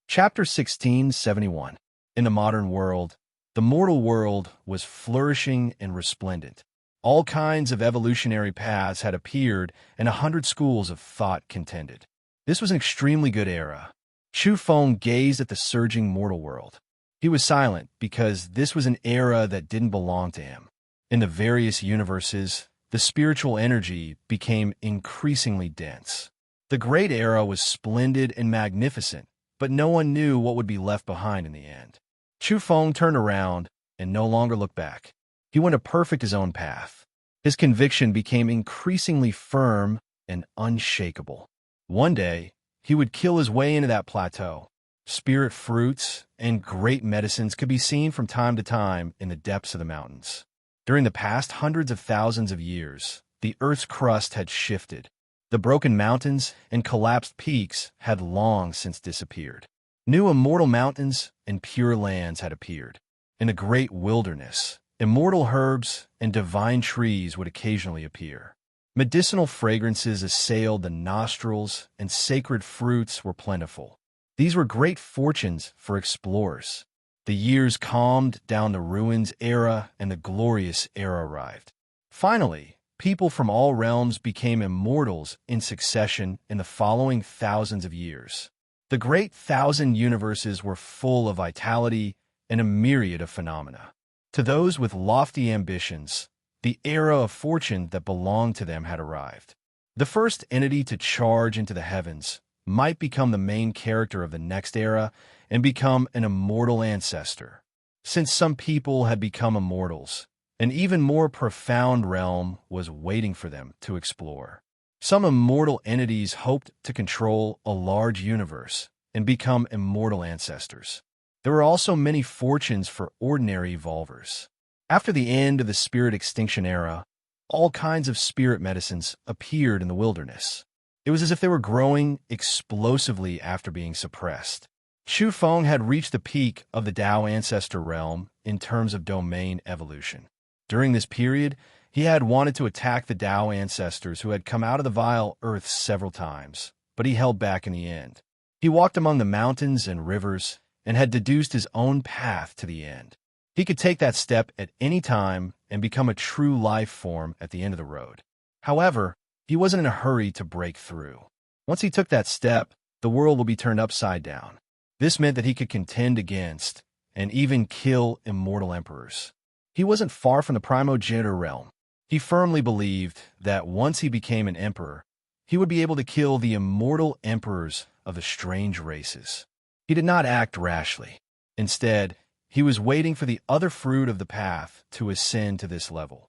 Chapter 1671. In the modern world, the mortal world was flourishing and resplendent. All kinds of evolutionary paths had appeared, and 100 schools of thought contended. This was an extremely good era. Chu Feng gazed at the surging mortal world. He was silent because this was an era that didn't belong to him. In the various universes, the spiritual energy became increasingly dense. The Great Era was splendid and magnificent, but no one knew what would be left behind in the end. Chu Feng turned around and no longer looked back. He went to perfect his own path. His conviction became increasingly firm and unshakable. One day, he would kill his way into that plateau. Spirit fruits and great medicines could be seen from time to time in the depths of the mountains. During the past hundreds of thousands of years, the Earth's crust had shifted. The broken mountains and collapsed peaks had long since disappeared. New immortal mountains and pure lands had appeared. In the great wilderness, immortal herbs and divine trees would occasionally appear. Medicinal fragrances assailed the nostrils, and sacred fruits were plentiful. These were great fortunes for explorers. The years calmed down the ruins era, and the glorious era arrived. Finally, people from all realms became immortals in succession in the following thousands of years. The great 1,000 universes were full of vitality and a myriad of phenomena. To those with lofty ambitions, the era of fortune that belonged to them had arrived. The first entity to charge into the heavens might become the main character of the next era and become an immortal ancestor. Since some people had become immortals, an even more profound realm was waiting for them to explore. Some immortal entities hoped to control a large universe and become immortal ancestors. There were also many fortunes for ordinary evolvers. After the end of the spirit extinction era, all kinds of spirit medicines appeared in the wilderness. It was as if they were growing explosively after being suppressed. Chu Feng had reached the peak of the Tao ancestor realm in terms of domain evolution. During this period, he had wanted to attack the Tao ancestors who had come out of the vile earth several times, but he held back in the end. He walked among the mountains and rivers and had deduced his own path to the end. He could take that step at any time and become a true life form at the end of the road. However, he wasn't in a hurry to break through. Once he took that step, the world would be turned upside down. This meant that he could contend against and even kill immortal emperors. He wasn't far from the primogenitor realm. He firmly believed that once he became an emperor, he would be able to kill the immortal emperors of the strange races. He did not act rashly. Instead, he was waiting for the other fruit of the path to ascend to this level.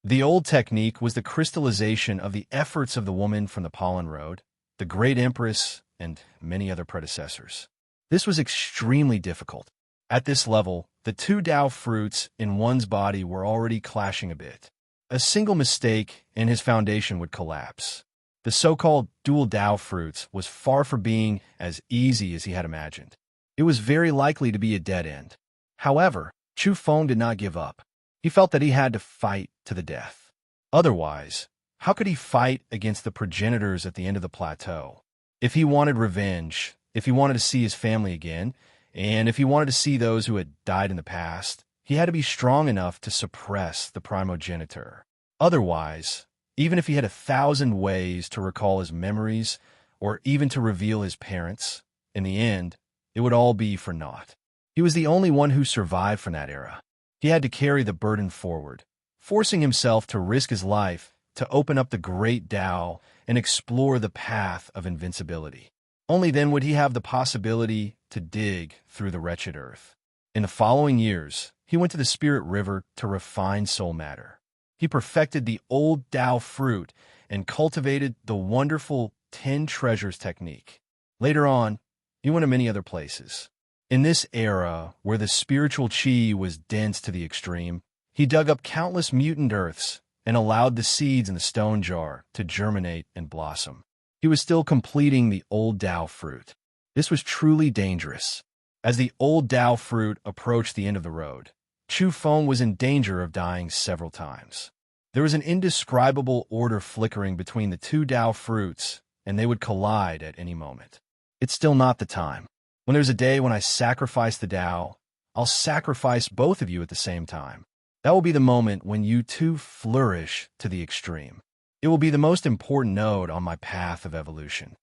The old technique was the crystallization of the efforts of the woman from the Pollen Road, the Great Empress, and many other predecessors. This was extremely difficult. At this level, the two Tao fruits in one's body were already clashing a bit. A single mistake and his foundation would collapse. The so-called dual Tao fruits was far from being as easy as he had imagined. It was very likely to be a dead end. However, Chu Feng did not give up. He felt that he had to fight to the death. Otherwise, how could he fight against the progenitors at the end of the plateau? If he wanted revenge, if he wanted to see his family again, and if he wanted to see those who had died in the past, he had to be strong enough to suppress the primogenitor. Otherwise, even if he had 1,000 ways to recall his memories or even to reveal his parents, in the end, it would all be for naught. He was the only one who survived from that era. He had to carry the burden forward, forcing himself to risk his life to open up the great Tao and explore the path of invincibility. Only then would he have the possibility to dig through the wretched earth. In the following years, he went to the Spirit River to refine soul matter. He perfected the old Tao fruit and cultivated the wonderful 10 treasures technique. Later on, he went to many other places. In this era, where the spiritual chi was dense to the extreme, he dug up countless mutant earths and allowed the seeds in the stone jar to germinate and blossom. He was still completing the old Tao fruit. This was truly dangerous. As the old Tao fruit approached the end of the road, Chu Feng was in danger of dying several times. There was an indescribable order flickering between the two Tao fruits, and they would collide at any moment. It's still not the time. When there's a day when I sacrifice the Tao, I'll sacrifice both of you at the same time. That will be the moment when you two flourish to the extreme. It will be the most important node on my path of evolution.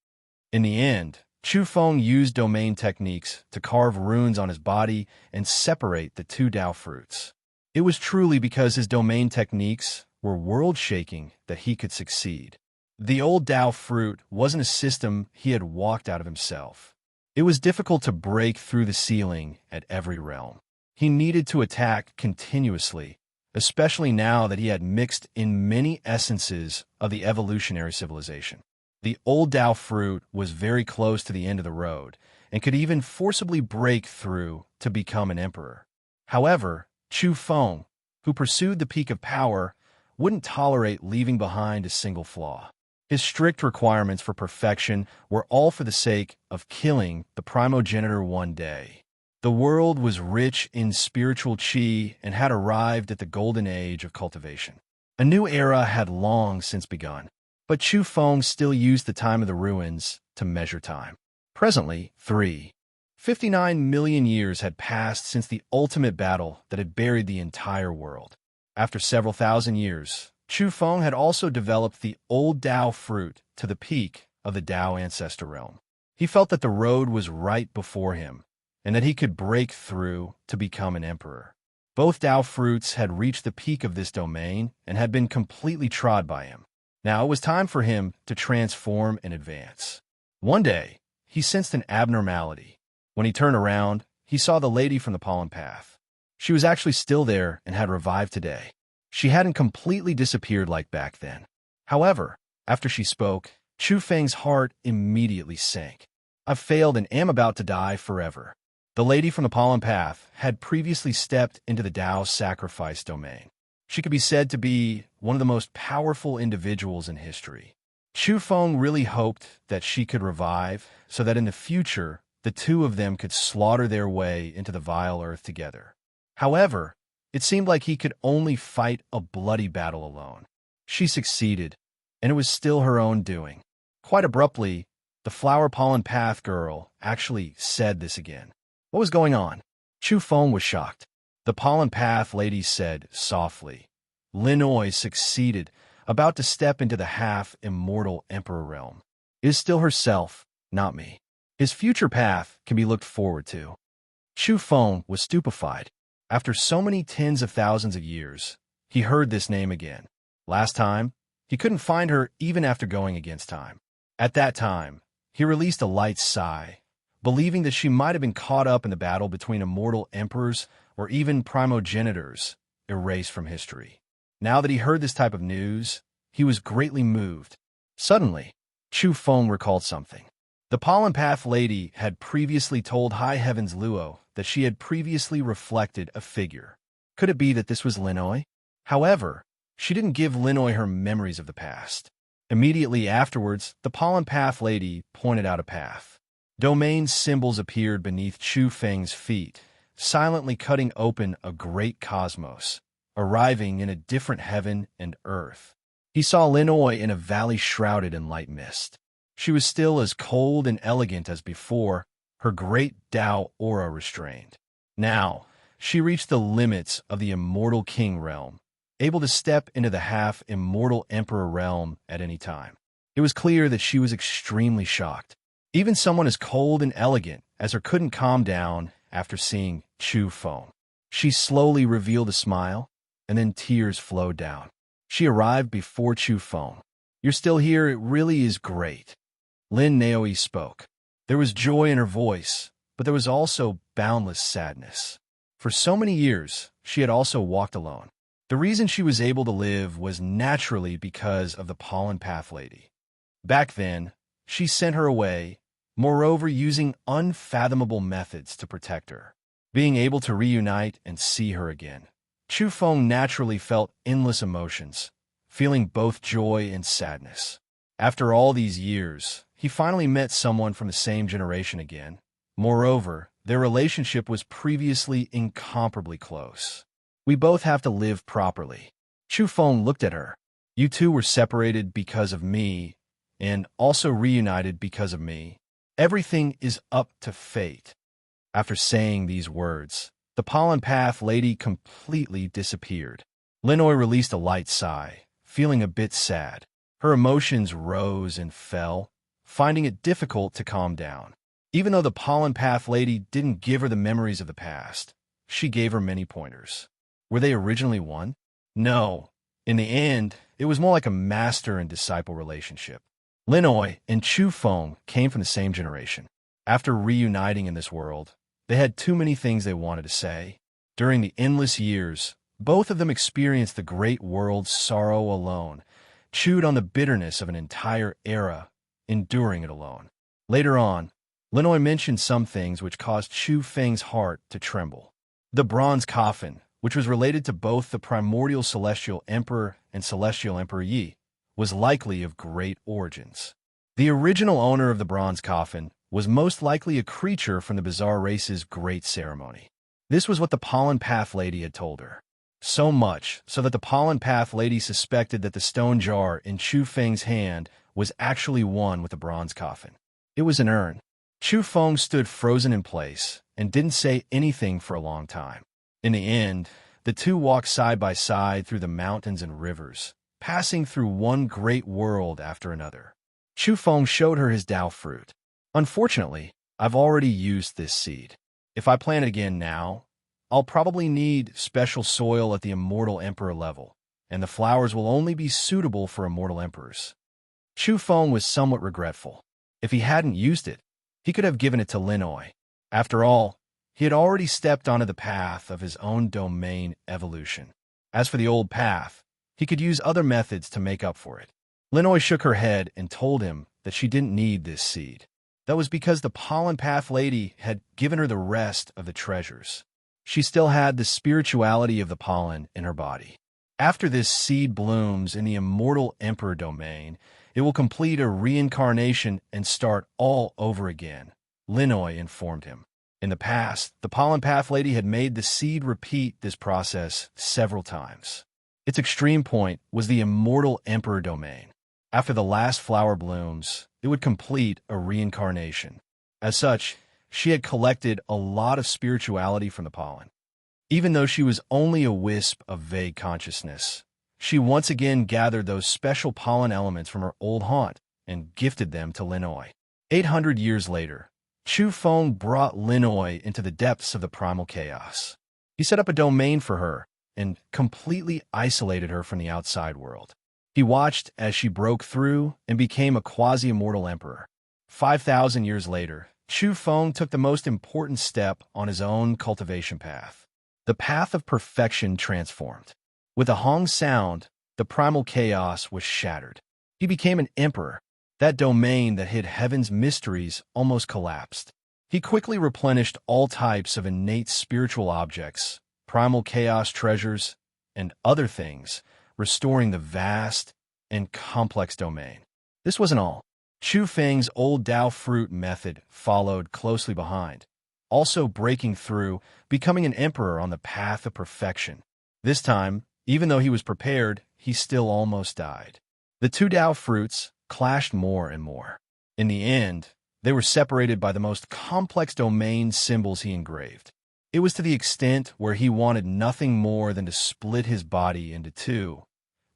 In the end, Chu Feng used domain techniques to carve runes on his body and separate the two Tao fruits. It was truly because his domain techniques were world-shaking that he could succeed. The old Tao fruit wasn't a system he had walked out of himself. It was difficult to break through the ceiling at every realm. He needed to attack continuously, especially now that he had mixed in many essences of the evolutionary civilization. The old Tao fruit was very close to the end of the road and could even forcibly break through to become an emperor. However, Chu Feng, who pursued the peak of power, wouldn't tolerate leaving behind a single flaw. His strict requirements for perfection were all for the sake of killing the primogenitor one day. The world was rich in spiritual chi and had arrived at the golden age of cultivation. A new era had long since begun, but Chu Feng still used the time of the ruins to measure time. Presently, 59 million years had passed since the ultimate battle that had buried the entire world. After several thousand years, Chu Feng had also developed the old Tao fruit to the peak of the Tao ancestor realm. He felt that the road was right before him, and that he could break through to become an emperor. Both Tao fruits had reached the peak of this domain and had been completely trod by him. Now it was time for him to transform and advance. One day, he sensed an abnormality. When he turned around, he saw the lady from the pollen path. She was actually still there and had revived today. She hadn't completely disappeared like back then. However, after she spoke, Chu Feng's heart immediately sank. I've failed and am about to die forever. The lady from the pollen path had previously stepped into the Tao sacrifice domain. She could be said to be one of the most powerful individuals in history. Chu Feng really hoped that she could revive so that in the future, the two of them could slaughter their way into the vile earth together. However, it seemed like he could only fight a bloody battle alone. She succeeded, and it was still her own doing. Quite abruptly, the flower pollen path girl actually said this again. What was going on? Chu Feng was shocked. The pollen path lady said softly, Linoy succeeded, about to step into the half-immortal emperor realm. It is still herself, not me. His future path can be looked forward to. Chu Feng was stupefied. After so many tens of thousands of years, he heard this name again. Last time, he couldn't find her even after going against time. At that time, he released a light sigh, believing that she might have been caught up in the battle between immortal emperors or even primogenitors, erased from history. Now that he heard this type of news, he was greatly moved. Suddenly, Chu Feng recalled something. The pollen path lady had previously told High Heaven's Luo that she had previously reflected a figure. Could it be that this was Linoy? However, she didn't give Linoy her memories of the past. Immediately afterwards, the pollen path lady pointed out a path. Domain symbols appeared beneath Chu Feng's feet, silently cutting open a great cosmos, arriving in a different heaven and earth. He saw Linoy in a valley shrouded in light mist. She was still as cold and elegant as before, her great Tao aura restrained. Now, she reached the limits of the immortal king realm, able to step into the half-immortal emperor realm at any time. It was clear that she was extremely shocked. Even someone as cold and elegant as her couldn't calm down after seeing Chu Feng. She slowly revealed a smile, and then tears flowed down. She arrived before Chu Feng. You're still here, it really is great. Lin Naoi spoke. There was joy in her voice, but there was also boundless sadness. For so many years, she had also walked alone. The reason she was able to live was naturally because of the pollen path lady. Back then, she sent her away, moreover using unfathomable methods to protect her. Being able to reunite and see her again, Chu Feng naturally felt endless emotions, feeling both joy and sadness. After all these years, he finally met someone from the same generation again. Moreover, their relationship was previously incomparably close. We both have to live properly. Chu Feng looked at her. You two were separated because of me, and also reunited because of me. Everything is up to fate. After saying these words, the pollen path lady completely disappeared. Linoy released a light sigh, feeling a bit sad. Her emotions rose and fell, finding it difficult to calm down. Even though the pollen path lady didn't give her the memories of the past, she gave her many pointers. Were they originally one? No. In the end, it was more like a master and disciple relationship. Linoy and Chu Feng came from the same generation. After reuniting in this world, they had too many things they wanted to say. During the endless years, both of them experienced the great world's sorrow alone, chewed on the bitterness of an entire era, enduring it alone. Later on, Linoy mentioned some things which caused Chu Feng's heart to tremble. The bronze coffin, which was related to both the primordial Celestial Emperor and Celestial Emperor Yi, was likely of great origins. The original owner of the bronze coffin was most likely a creature from the bizarre race's great ceremony. This was what the pollen path lady had told her. So much so that the pollen path lady suspected that the stone jar in Chu Feng's hand was actually one with the bronze coffin. It was an urn. Chu Feng stood frozen in place and didn't say anything for a long time. In the end, the two walked side by side through the mountains and rivers, passing through one great world after another. Chu Feng showed her his Dao fruit. Unfortunately, I've already used this seed. If I plant it again now, I'll probably need special soil at the Immortal Emperor level, and the flowers will only be suitable for Immortal Emperors. Chu Feng was somewhat regretful. If he hadn't used it, he could have given it to Linoy. After all, he had already stepped onto the path of his own domain evolution. As for the old path, he could use other methods to make up for it. Linoy shook her head and told him that she didn't need this seed. That was because the pollen path lady had given her the rest of the treasures. She still had the spirituality of the pollen in her body. After this seed blooms in the Immortal Emperor domain, it will complete a reincarnation and start all over again, Linoy informed him. In the past, the pollen path lady had made the seed repeat this process several times. Its extreme point was the Immortal Emperor domain. After the last flower blooms, it would complete a reincarnation. As such, she had collected a lot of spirituality from the pollen. Even though she was only a wisp of vague consciousness, she once again gathered those special pollen elements from her old haunt and gifted them to Linoy. 800 years later, Chu Feng brought Linoy into the depths of the primal chaos. He set up a domain for her and completely isolated her from the outside world. He watched as she broke through and became a quasi-immortal emperor. 5,000 years later, Chu Feng took the most important step on his own cultivation path. The path of perfection transformed. With a Hong sound, the primal chaos was shattered. He became an emperor. That domain that hid heaven's mysteries almost collapsed. He quickly replenished all types of innate spiritual objects, primal chaos treasures, and other things, restoring the vast and complex domain. This wasn't all. Chu Feng's old Dao fruit method followed closely behind, also breaking through, becoming an emperor on the path of perfection. This time, even though he was prepared, he still almost died. The two Dao fruits clashed more and more. In the end, they were separated by the most complex domain symbols he engraved. It was to the extent where he wanted nothing more than to split his body into two,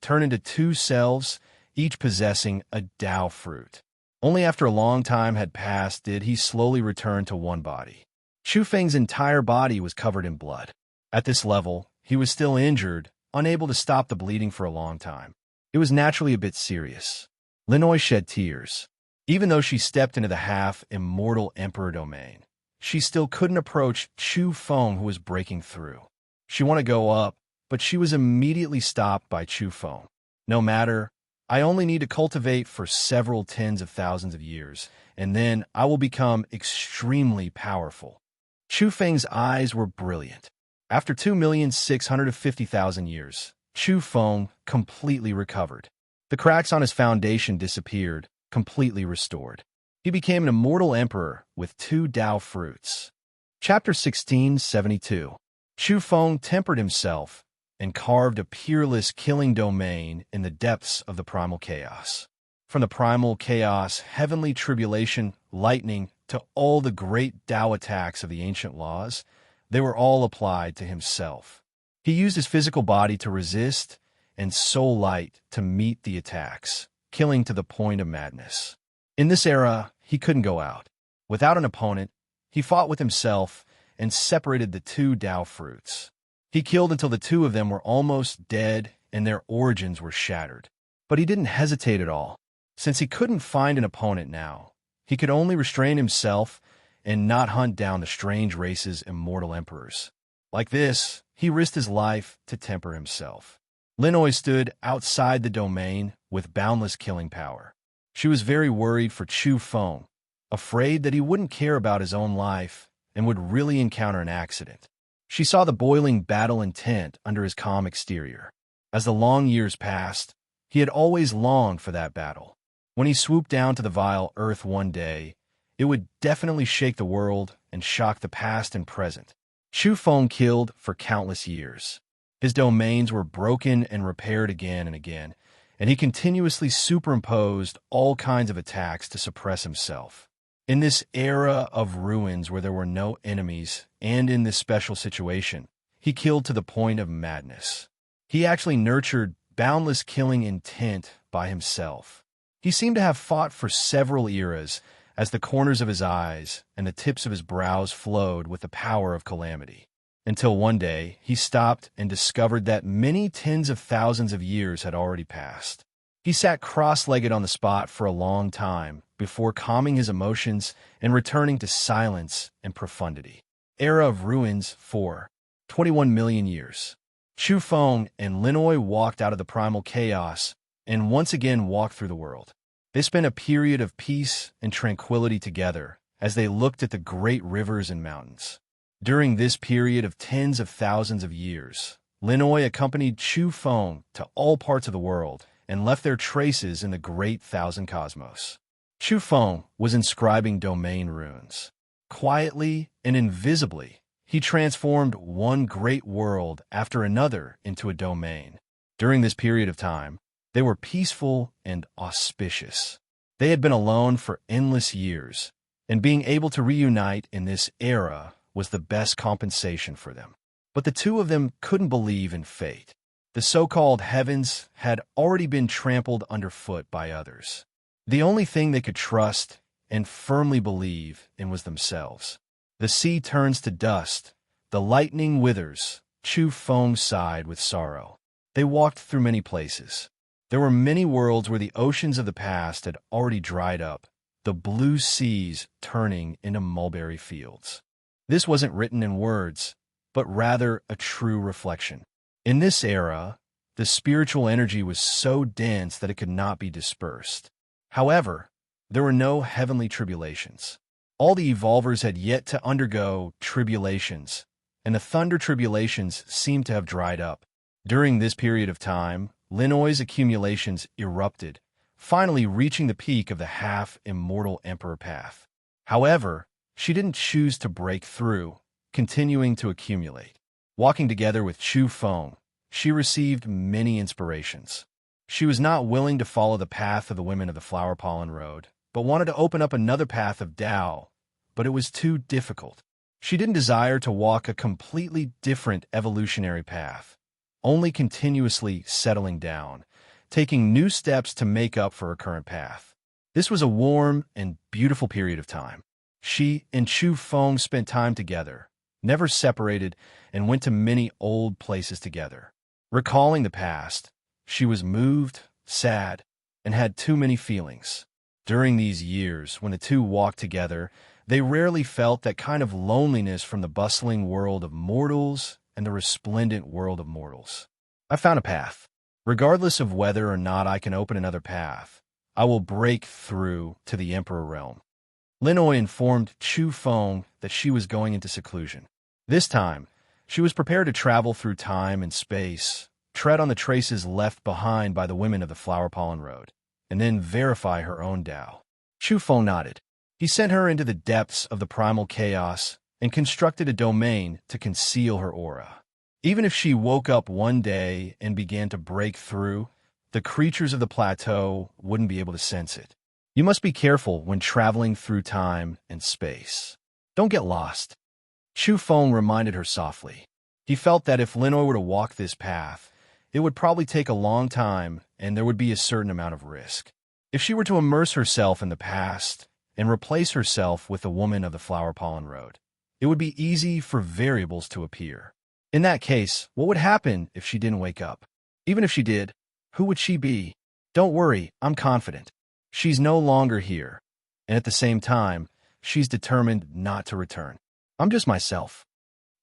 turn into two selves, each possessing a Dao fruit. Only after a long time had passed did he slowly return to one body. Chu Feng's entire body was covered in blood. At this level, he was still injured, unable to stop the bleeding for a long time. It was naturally a bit serious. Linoy shed tears. Even though she stepped into the half-immortal emperor domain, she still couldn't approach Chu Feng, who was breaking through. She wanted to go up, but she was immediately stopped by Chu Feng. No matter I only need to cultivate for several tens of thousands of years, and then I will become extremely powerful. Chu Feng's eyes were brilliant. After 2,650,000 years, Chu Feng completely recovered. The cracks on his foundation disappeared, completely restored. He became an immortal emperor with 2 Dao fruits. Chapter 1672. Chu Feng tempered himself and carved a peerless killing domain in the depths of the primal chaos. From the primal chaos, heavenly tribulation, lightning, to all the great Dao attacks of the ancient laws, they were all applied to himself. He used his physical body to resist and soul light to meet the attacks, killing to the point of madness. In this era, he couldn't go out. Without an opponent, he fought with himself and separated the 2 Dao fruits. He killed until the 2 of them were almost dead and their origins were shattered. But he didn't hesitate at all. Since he couldn't find an opponent now, he could only restrain himself and not hunt down the strange race's immortal emperors. Like this, he risked his life to temper himself. Linoi stood outside the domain with boundless killing power. She was very worried for Chu Feng, afraid that he wouldn't care about his own life and would really encounter an accident. She saw the boiling battle intent under his calm exterior. As the long years passed, he had always longed for that battle. When he swooped down to the vile earth one day, it would definitely shake the world and shock the past and present. Chu Feng killed for countless years. His domains were broken and repaired again and again, and he continuously superimposed all kinds of attacks to suppress himself. In this era of ruins where there were no enemies, and in this special situation, he killed to the point of madness. He actually nurtured boundless killing intent by himself. He seemed to have fought for several eras as the corners of his eyes and the tips of his brows flowed with the power of calamity. Until one day, he stopped and discovered that many tens of thousands of years had already passed. He sat cross-legged on the spot for a long time before calming his emotions and returning to silence and profundity. Era of Ruins 4. 21 million years. Chu Feng and Linoi walked out of the primal chaos and once again walked through the world. They spent a period of peace and tranquility together as they looked at the great rivers and mountains. During this period of tens of thousands of years, Linoi accompanied Chu Feng to all parts of the world and left their traces in the great thousand cosmos. Chu Feng was inscribing domain runes. Quietly and invisibly, he transformed one great world after another into a domain. During this period of time, they were peaceful and auspicious. They had been alone for endless years, and being able to reunite in this era was the best compensation for them. But the 2 of them couldn't believe in fate. The so-called heavens had already been trampled underfoot by others. The only thing they could trust and firmly believe in was themselves. The sea turns to dust, the lightning withers. Chu Feng sighed with sorrow. They walked through many places. There were many worlds where the oceans of the past had already dried up, the blue seas turning into mulberry fields. This wasn't written in words, but rather a true reflection. In this era, the spiritual energy was so dense that it could not be dispersed. However, there were no heavenly tribulations. All the evolvers had yet to undergo tribulations, and the thunder tribulations seemed to have dried up. During this period of time, Linoi's accumulations erupted, finally reaching the peak of the half-immortal emperor path. However, she didn't choose to break through, continuing to accumulate. Walking together with Chu Feng, she received many inspirations. She was not willing to follow the path of the women of the flower pollen road, but wanted to open up another path of Tao, but it was too difficult. She didn't desire to walk a completely different evolutionary path, only continuously settling down, taking new steps to make up for her current path. This was a warm and beautiful period of time. She and Chu Feng spent time together, never separated, and went to many old places together. Recalling the past, she was moved, sad, and had too many feelings. During these years, when the 2 walked together, they rarely felt that kind of loneliness from the bustling world of mortals and the resplendent world of mortals. I found a path. Regardless of whether or not I can open another path, I will break through to the Emperor realm. Linoy informed Chu Feng that she was going into seclusion. This time, she was prepared to travel through time and space, tread on the traces left behind by the women of the Flower Pollen Road, and then verify her own Tao. Chu Feng nodded. He sent her into the depths of the primal chaos and constructed a domain to conceal her aura. Even if she woke up one day and began to break through, the creatures of the plateau wouldn't be able to sense it. You must be careful when traveling through time and space. Don't get lost. Chu Feng reminded her softly. He felt that if Linoy were to walk this path, it would probably take a long time and there would be a certain amount of risk. If she were to immerse herself in the past and replace herself with the woman of the Flower Pollen Road, it would be easy for variables to appear. In that case, what would happen if she didn't wake up? Even if she did, who would she be? Don't worry, I'm confident. She's no longer here, and at the same time, she's determined not to return. I'm just myself.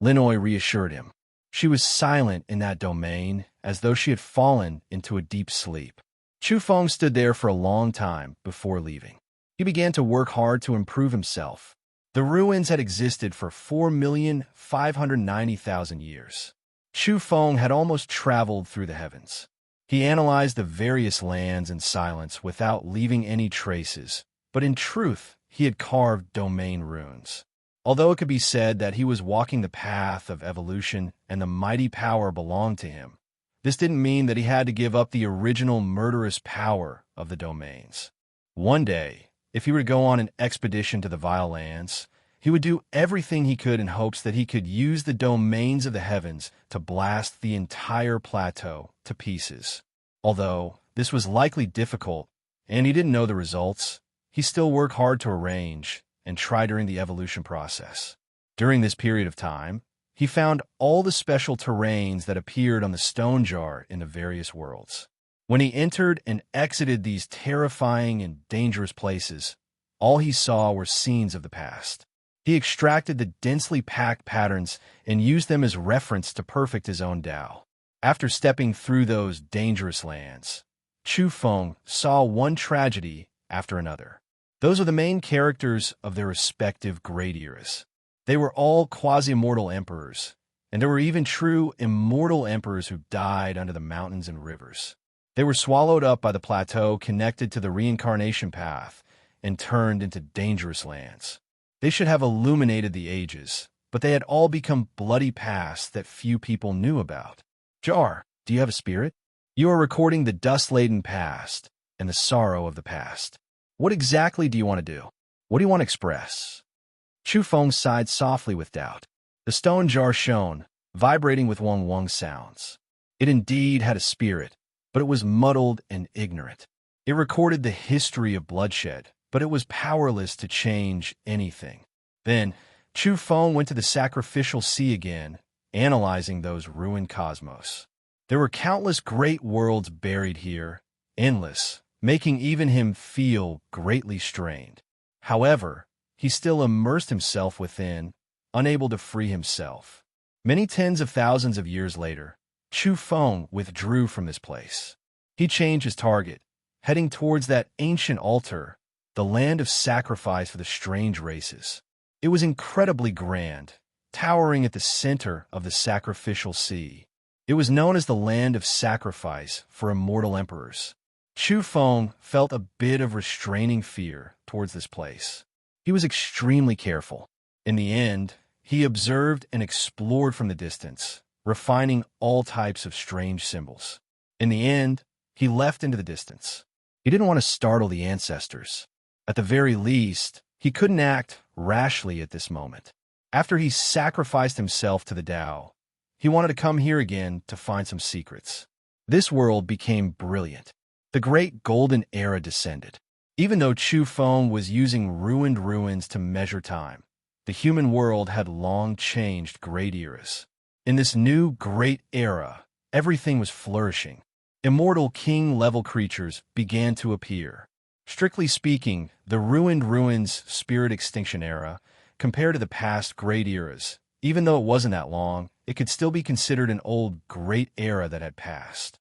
Linoy reassured him. She was silent in that domain, as though she had fallen into a deep sleep. Chu Feng stood there for a long time before leaving. He began to work hard to improve himself. The ruins had existed for 4,590,000 years. Chu Feng had almost traveled through the heavens. He analyzed the various lands in silence without leaving any traces, but in truth, he had carved domain runes. Although it could be said that he was walking the path of evolution and the mighty power belonged to him, this didn't mean that he had to give up the original murderous power of the domains. One day, if he were to go on an expedition to the Vile Lands, he would do everything he could in hopes that he could use the domains of the heavens to blast the entire plateau to pieces. Although this was likely difficult, and he didn't know the results, he still worked hard to arrange and try during the evolution process. During this period of time, he found all the special terrains that appeared on the stone jar in the various worlds. When he entered and exited these terrifying and dangerous places, all he saw were scenes of the past. He extracted the densely packed patterns and used them as reference to perfect his own Tao. After stepping through those dangerous lands, Chu Feng saw one tragedy after another. Those are the main characters of their respective great eras. They were all quasi-mortal emperors, and there were even true immortal emperors who died under the mountains and rivers. They were swallowed up by the plateau connected to the reincarnation path and turned into dangerous lands. They should have illuminated the ages, but they had all become bloody pasts that few people knew about. Jar, do you have a spirit? You are recording the dust-laden past and the sorrow of the past. What exactly do you want to do? What do you want to express? Chu Feng sighed softly with doubt. The stone jar shone, vibrating with wong wong sounds. It indeed had a spirit, but it was muddled and ignorant. It recorded the history of bloodshed, but it was powerless to change anything. Then, Chu Feng went to the sacrificial sea again, analyzing those ruined cosmos. There were countless great worlds buried here, endless, making even him feel greatly strained. However, he still immersed himself within, unable to free himself. Many tens of thousands of years later, Chu Feng withdrew from this place. He changed his target, heading towards that ancient altar, the land of sacrifice for the strange races. It was incredibly grand, towering at the center of the sacrificial sea. It was known as the land of sacrifice for immortal emperors. Chu Feng felt a bit of restraining fear towards this place. He was extremely careful. In the end, he observed and explored from the distance, refining all types of strange symbols. In the end, he left into the distance. He didn't want to startle the ancestors. At the very least, he couldn't act rashly at this moment. After he sacrificed himself to the Tao, he wanted to come here again to find some secrets. This world became brilliant. The great golden era descended. Even though Chu Feng was using ruined ruins to measure time, the human world had long changed great eras. In this new great era, everything was flourishing. Immortal king-level creatures began to appear. Strictly speaking, the ruined ruins spirit extinction era, compared to the past great eras, even though it wasn't that long, it could still be considered an old great era that had passed.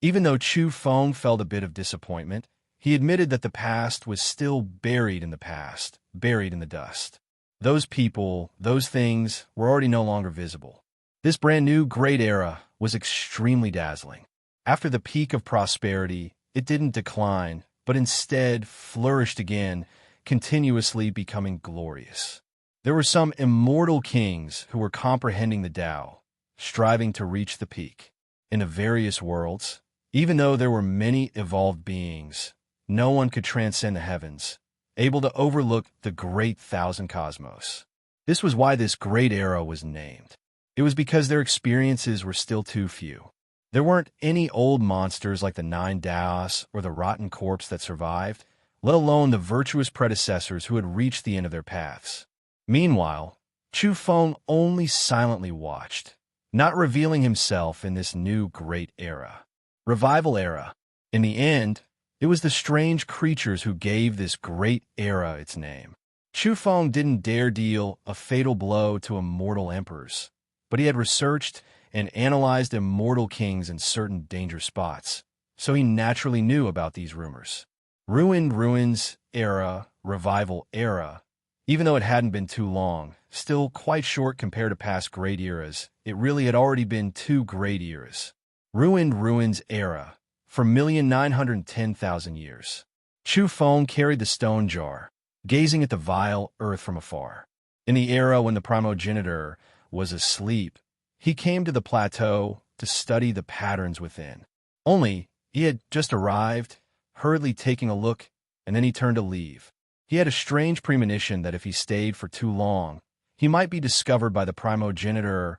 Even though Chu Feng felt a bit of disappointment, he admitted that the past was still buried in the past, buried in the dust. Those people, those things, were already no longer visible. This brand new great era was extremely dazzling. After the peak of prosperity, it didn't decline, but instead flourished again, continuously becoming glorious. There were some immortal kings who were comprehending the Tao, striving to reach the peak. In the various worlds, even though there were many evolved beings, no one could transcend the heavens, able to overlook the great thousand cosmos. This was why this great era was named. It was because their experiences were still too few. There weren't any old monsters like the Nine Daos or the rotten corpse that survived, let alone the virtuous predecessors who had reached the end of their paths. Meanwhile, Chu Feng only silently watched, not revealing himself in this new great era. Revival era. In the end, it was the strange creatures who gave this great era its name. Chu Feng didn't dare deal a fatal blow to immortal emperors, but he had researched and analyzed immortal kings in certain danger spots, so he naturally knew about these rumors. Ruined Ruins era, Revival era. Even though it hadn't been too long, still quite short compared to past great eras, it really had already been two great eras. Ruined Ruins era, for 1,910,000 years. Chu Feng carried the stone jar, gazing at the vile earth from afar. In the era when the primogenitor was asleep, he came to the plateau to study the patterns within. Only, he had just arrived, hurriedly taking a look, and then he turned to leave. He had a strange premonition that if he stayed for too long, he might be discovered by the primogenitor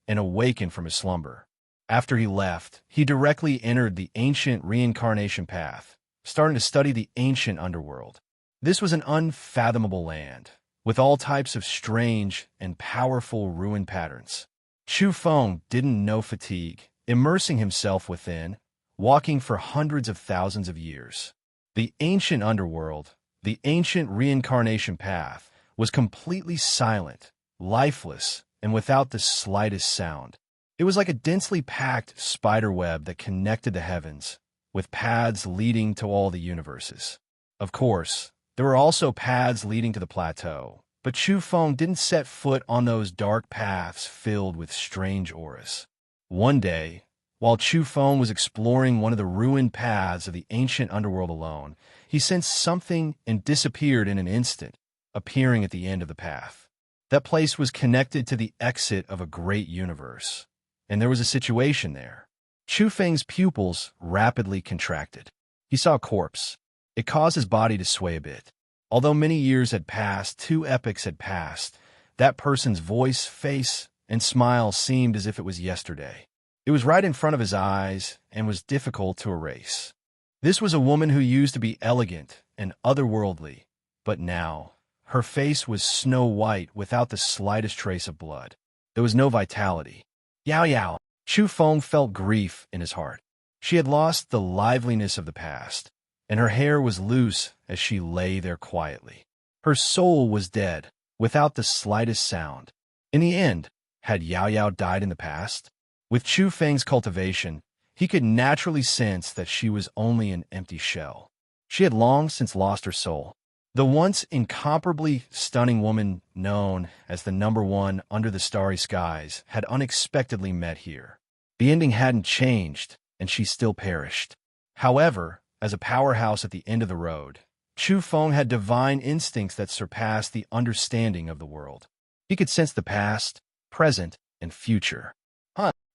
and awakened from his slumber. After he left, he directly entered the ancient reincarnation path, starting to study the ancient underworld. This was an unfathomable land, with all types of strange and powerful ruin patterns. Chu Feng didn't know fatigue, immersing himself within, walking for hundreds of thousands of years. The ancient underworld, the ancient reincarnation path, was completely silent, lifeless, and without the slightest sound. It was like a densely packed spiderweb that connected the heavens, with paths leading to all the universes. Of course, there were also paths leading to the plateau, but Chu Feng didn't set foot on those dark paths filled with strange auras. One day, while Chu Feng was exploring one of the ruined paths of the ancient underworld alone, he sensed something and disappeared in an instant, appearing at the end of the path. That place was connected to the exit of a great universe, and there was a situation there. Chu Feng's pupils rapidly contracted. He saw a corpse. It caused his body to sway a bit. Although many years had passed, 2 epochs had passed, that person's voice, face, and smile seemed as if it was yesterday. It was right in front of his eyes and was difficult to erase. This was a woman who used to be elegant and otherworldly, but now, her face was snow white without the slightest trace of blood. There was no vitality. Yao Yao. Chu Feng felt grief in his heart. She had lost the liveliness of the past, and her hair was loose as she lay there quietly. Her soul was dead, without the slightest sound. In the end, had Yao Yao died in the past? With Chu Feng's cultivation, he could naturally sense that she was only an empty shell. She had long since lost her soul. The once incomparably stunning woman known as the #1 under the starry skies had unexpectedly met here. The ending hadn't changed, and she still perished. However, as a powerhouse at the end of the road, Chu Feng had divine instincts that surpassed the understanding of the world. He could sense the past, present, and future.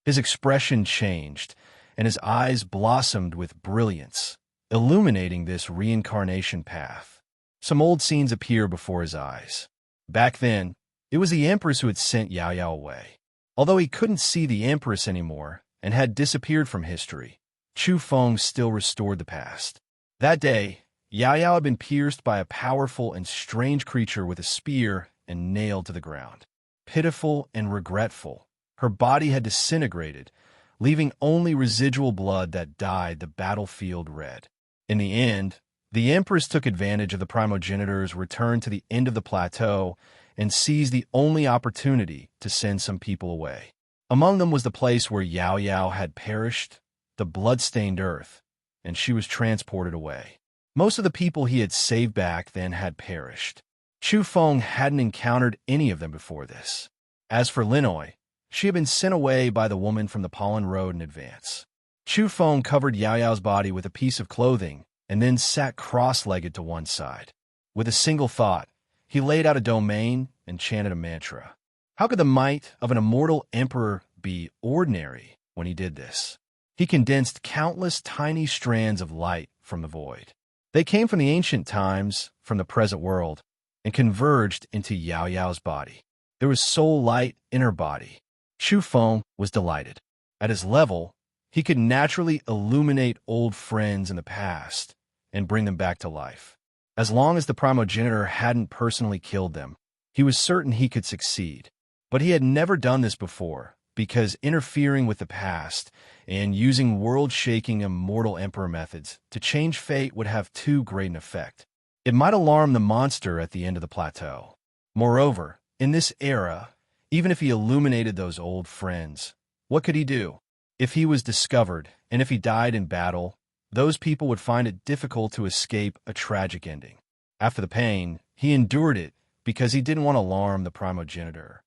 His expression changed, and his eyes blossomed with brilliance, illuminating this reincarnation path. Some old scenes appear before his eyes. Back then, it was the Empress who had sent Yao Yao away. Although he couldn't see the Empress anymore and had disappeared from history, Chu Feng still restored the past. That day, Yao Yao had been pierced by a powerful and strange creature with a spear and nailed to the ground. Pitiful and regretful, her body had disintegrated, leaving only residual blood that dyed the battlefield red. In the end, the Empress took advantage of the primogenitor's return to the end of the plateau and seized the only opportunity to send some people away. Among them was the place where Yao Yao had perished, the blood-stained earth, and she was transported away. Most of the people he had saved back then had perished. Chu Feng hadn't encountered any of them before this. As for Linoy, she had been sent away by the woman from the Pollen Road in advance. Chu Feng covered Yao Yao's body with a piece of clothing and then sat cross-legged to one side. With a single thought, he laid out a domain and chanted a mantra. How could the might of an immortal emperor be ordinary when he did this? He condensed countless tiny strands of light from the void. They came from the ancient times, from the present world, and converged into Yao Yao's body. There was soul light in her body. Chu Feng was delighted. At his level, he could naturally illuminate old friends in the past and bring them back to life. As long as the primogenitor hadn't personally killed them, he was certain he could succeed. But he had never done this before, because interfering with the past and using world-shaking immortal emperor methods to change fate would have too great an effect. It might alarm the monster at the end of the plateau. Moreover, in this era, even if he illuminated those old friends, what could he do? If he was discovered, and if he died in battle, those people would find it difficult to escape a tragic ending. After the pain, he endured it because he didn't want to alarm the primogenitor.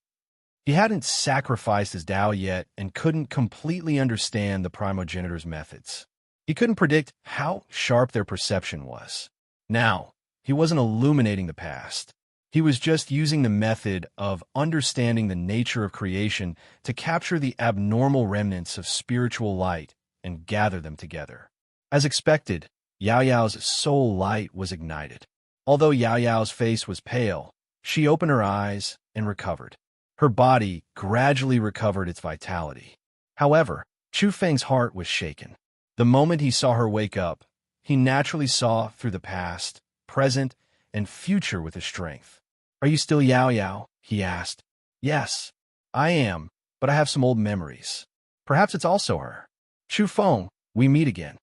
He hadn't sacrificed his Tao yet and couldn't completely understand the primogenitor's methods. He couldn't predict how sharp their perception was. Now, he wasn't illuminating the past. He was just using the method of understanding the nature of creation to capture the abnormal remnants of spiritual light and gather them together. As expected, Yao Yao's soul light was ignited. Although Yao Yao's face was pale, she opened her eyes and recovered. Her body gradually recovered its vitality. However, Chu Feng's heart was shaken. The moment he saw her wake up, he naturally saw through the past, present, and future with his strength. "Are you still Yao Yao?" he asked. "Yes, I am, but I have some old memories. Perhaps it's also her." "Chu Feng, we meet again."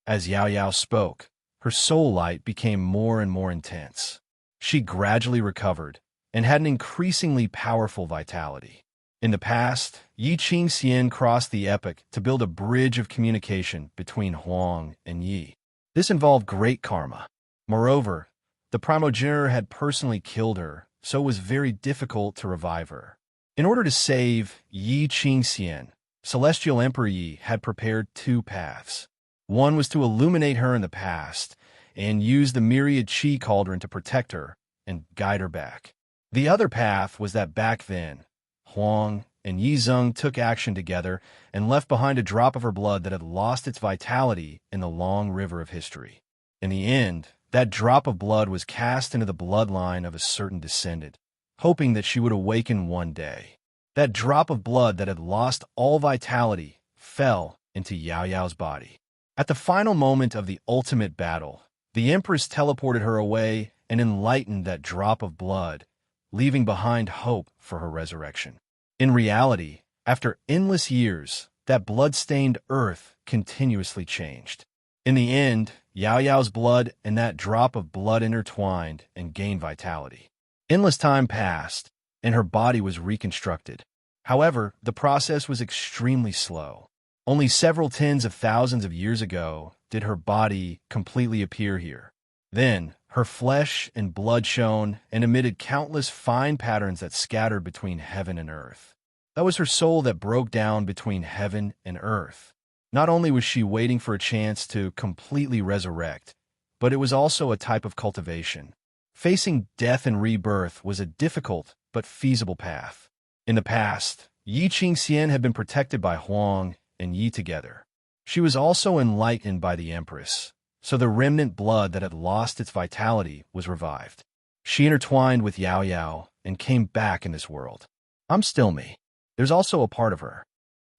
As Yao Yao spoke, her soul light became more and more intense. She gradually recovered and had an increasingly powerful vitality. In the past, Yi Qingxian crossed the epoch to build a bridge of communication between Huang and Yi. This involved great karma. Moreover, the primogenitor had personally killed her, so it was very difficult to revive her. In order to save Yi Qingxian, Celestial Emperor Yi had prepared two paths. One was to illuminate her in the past and use the myriad Qi cauldron to protect her and guide her back. The other path was that back then, Huang and Yi Zeng took action together and left behind a drop of her blood that had lost its vitality in the long river of history. In the end, that drop of blood was cast into the bloodline of a certain descendant, hoping that she would awaken one day. That drop of blood that had lost all vitality fell into Yao Yao's body. At the final moment of the ultimate battle, the Empress teleported her away and enlightened that drop of blood, leaving behind hope for her resurrection. In reality, after endless years, that blood-stained earth continuously changed. In the end, Yao Yao's blood and that drop of blood intertwined and gained vitality. Endless time passed, and her body was reconstructed. However, the process was extremely slow. Only several tens of thousands of years ago did her body completely appear here. Then, her flesh and blood shone and emitted countless fine patterns that scattered between heaven and earth. That was her soul that broke down between heaven and earth. Not only was she waiting for a chance to completely resurrect, but it was also a type of cultivation. Facing death and rebirth was a difficult but feasible path. In the past, Yi Qingxian had been protected by Huang and Yi together. She was also enlightened by the Empress, so the remnant blood that had lost its vitality was revived. She intertwined with Yao Yao and came back in this world. "I'm still me. There's also a part of her."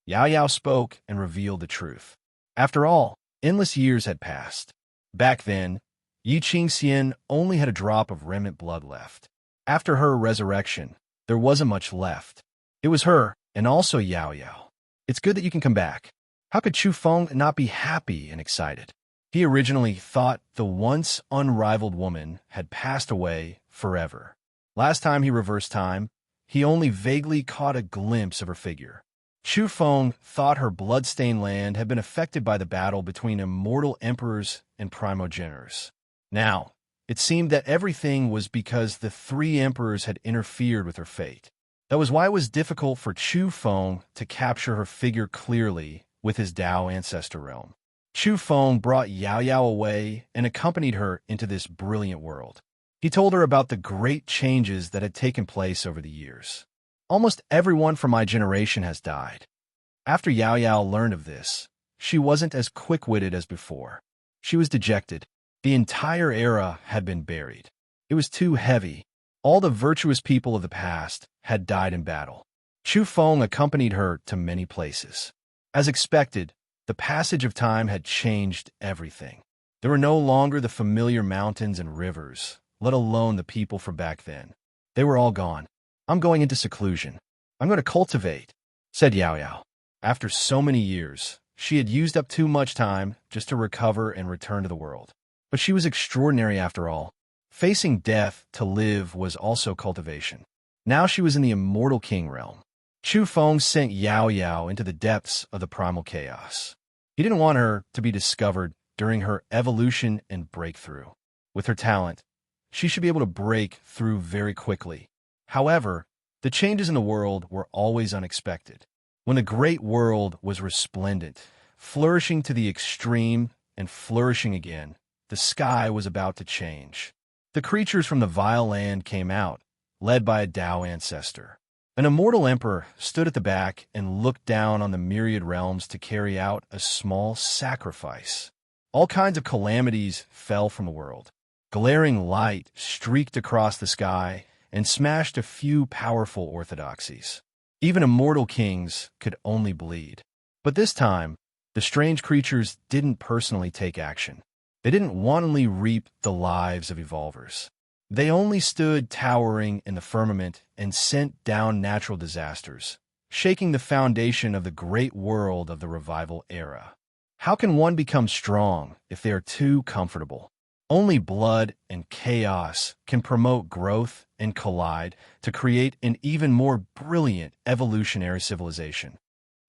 Yao Yao spoke and revealed the truth. After all, endless years had passed. Back then, Yi Qingxian only had a drop of remnant blood left. After her resurrection, there wasn't much left. It was her, and also Yao Yao. "It's good that you can come back." How could Chu Feng not be happy and excited? He originally thought the once unrivaled woman had passed away forever. Last time he reversed time, he only vaguely caught a glimpse of her figure. Chu Feng thought her blood-stained land had been affected by the battle between immortal emperors and primogenitors. Now, it seemed that everything was because the three emperors had interfered with her fate. That was why it was difficult for Chu Feng to capture her figure clearly with his Dao ancestor realm. Chu Feng brought Yao Yao away and accompanied her into this brilliant world. He told her about the great changes that had taken place over the years. Almost everyone from my generation has died. After Yao Yao learned of this, she wasn't as quick-witted as before. She was dejected. The entire era had been buried. It was too heavy. All the virtuous people of the past had died in battle. Chu Feng accompanied her to many places. As expected, the passage of time had changed everything. There were no longer the familiar mountains and rivers, let alone the people from back then. They were all gone. I'm going into seclusion. I'm going to cultivate, said Yao Yao. After so many years, she had used up too much time just to recover and return to the world. But she was extraordinary after all. Facing death to live was also cultivation. Now she was in the immortal king realm. Chu Feng sent Yao Yao into the depths of the primal chaos. He didn't want her to be discovered during her evolution and breakthrough. With her talent, she should be able to break through very quickly. However, the changes in the world were always unexpected. When the great world was resplendent, flourishing to the extreme and flourishing again, the sky was about to change. The creatures from the vile land came out, led by a Tao ancestor. An immortal emperor stood at the back and looked down on the myriad realms to carry out a small sacrifice. All kinds of calamities fell from the world. Glaring light streaked across the sky and smashed a few powerful orthodoxies. Even immortal kings could only bleed. But this time, the strange creatures didn't personally take action. They didn't wantonly reap the lives of evolvers. They only stood towering in the firmament and sent down natural disasters, shaking the foundation of the great world of the revival era. How can one become strong if they are too comfortable? Only blood and chaos can promote growth and collide to create an even more brilliant evolutionary civilization.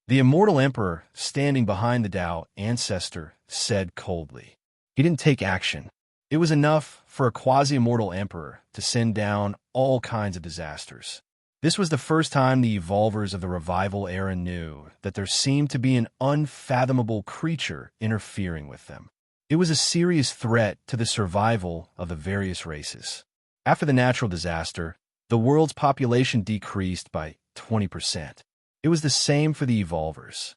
The immortal emperor, standing behind the Tao ancestor, said coldly. He didn't take action. It was enough for a quasi-immortal emperor to send down all kinds of disasters. This was the first time the evolvers of the revival era knew that there seemed to be an unfathomable creature interfering with them. It was a serious threat to the survival of the various races. After the natural disaster, the world's population decreased by 20%. It was the same for the evolvers.